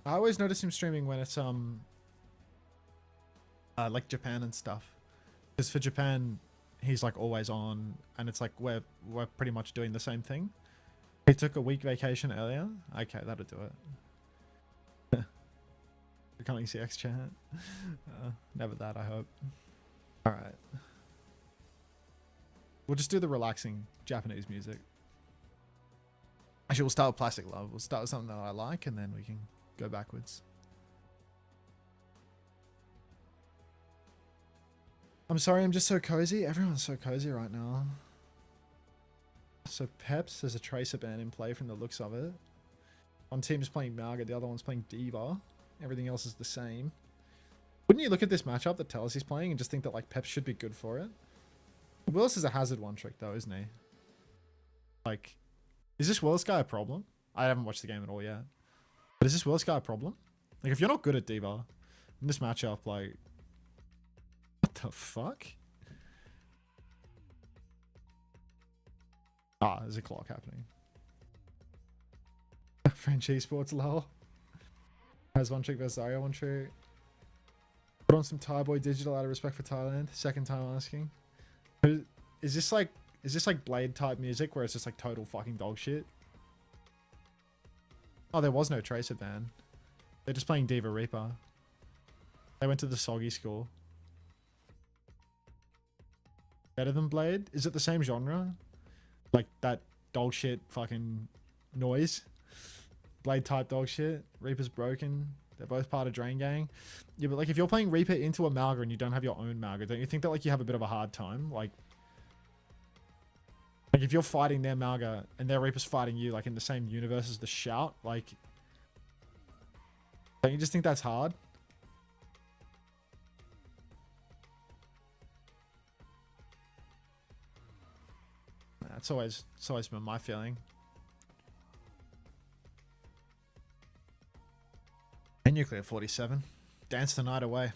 I always notice him streaming when it's like Japan and stuff. Because for Japan, he's like always on, and it's like we're pretty much doing the same thing. He took a week vacation earlier. Okay, that'll do it. Becoming CX chat. Never that, I hope. All right. We'll just do the relaxing Japanese music. Actually, we'll start with Plastic Love. We'll start with something that I like, and then we can go backwards. I'm sorry, I'm just so cozy. Everyone's so cozy right now. So Peps, there's a Tracer ban in play from the looks of it. One team is playing Margaret, the other one's playing Diva. Everything else is the same. Wouldn't you look at this matchup that Tellis is playing and just think that like Peps should be good for it? Willis is a hazard one trick though, isn't he? Like, is this Willis guy a problem? I haven't watched the game at all yet. But is this Willis guy a problem? Like, if you're not good at Diva in this matchup, like, what the fuck? Ah, there's a clock happening. French esports lol. Has one trick versus Aria one trick. Put on some Thai boy digital out of respect for Thailand. Second time asking. Is this like Blade type music where it's just like total fucking dog shit? Oh, there was no Tracer ban. They're just playing Diva Reaper. They went to the soggy school. Better than Blade? Is it the same genre? Like that dog shit fucking noise? Blade type dog shit? Reaper's broken. They're both part of Drain Gang. Yeah, but like if you're playing Reaper into a Malga and you don't have your own Malga, don't you think that like you have a bit of a hard time? Like if you're fighting their Malga and their Reaper's fighting you like in the same universe as the Shout, like don't you just think that's hard? That's always been my feeling. And Nuclear 47. Dance the night away.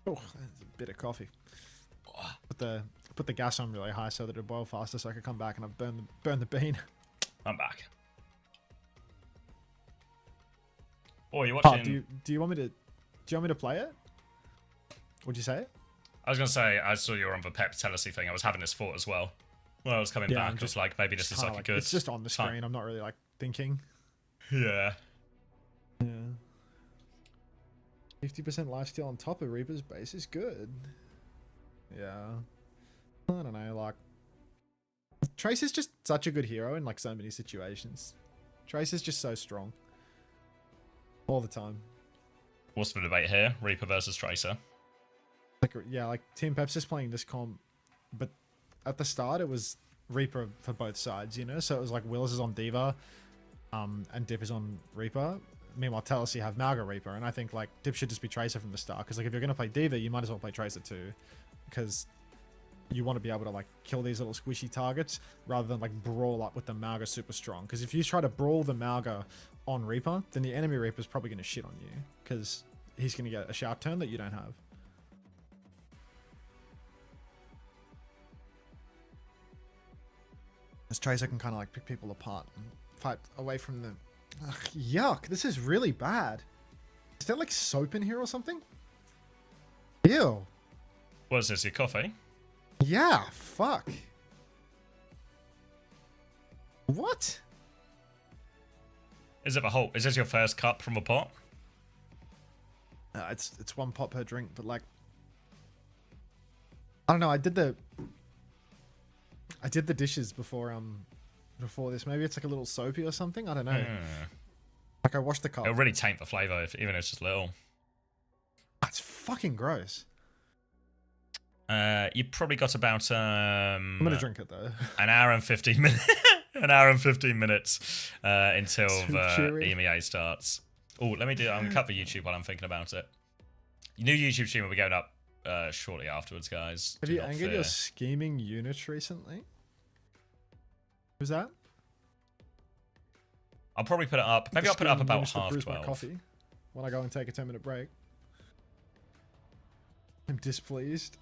Oh, that's a bit of coffee. Put the gas on really high so that it'll boil faster so I can come back and I've burn the bean. I'm back. Oh, you're watching... Do you want me to play it? What'd you say? I was going to say, I saw you were on the Pep Telesi thing. I was having this thought as well. When I was coming back, I was like, maybe this is like a good... It's just on the screen. I'm not really like thinking. Yeah. Yeah. 50% lifesteal on top of Reaper's base is good. Yeah. I don't know, like... Trace is just such a good hero in like so many situations. Trace is just so strong. All the time. What's the debate here? Reaper versus Tracer. Like, yeah, like Team Peps is playing this comp, but at the start it was Reaper for both sides, you know? So it was like Willis is on D.Va, and Dip is on Reaper. Meanwhile, Talis, you have Malga Reaper, and I think like Dip should just be Tracer from the start, because like if you're going to play D.Va, you might as well play Tracer too, because you want to be able to like kill these little squishy targets rather than like brawl up with the Malga super strong. Because if you try to brawl the Malga on Reaper, then the enemy Reaper is probably going to shit on you, because he's going to get a sharp turn that you don't have. This Tracer can kind of like pick people apart and fight away from them. Ugh, yuck, this is really bad. Is there like soap in here or something? Ew. What is this, your coffee? Yeah, fuck. What? Is it a whole? Is this your first cup from a pot? It's one pot per drink, but like, I don't know. I did the dishes before this. Maybe it's like a little soapy or something. I don't know. Like I washed the cup. It'll really taint the flavor even if it's just little. That's fucking gross. You probably got about I'm gonna drink it though. an hour and 15 minutes. An hour and 15 minutes until Too the cheery. EMEA starts. Oh, let me do. I'm gonna cut the YouTube while I'm thinking about it. New YouTube stream will be going up shortly afterwards, guys. Have Do you not angered fear. your scheming units recently? Who's that? I'll probably put it up. Maybe I'll put it up about Scheming units that brews my 12:30. coffee when I go and take a 10-minute break. I'm displeased.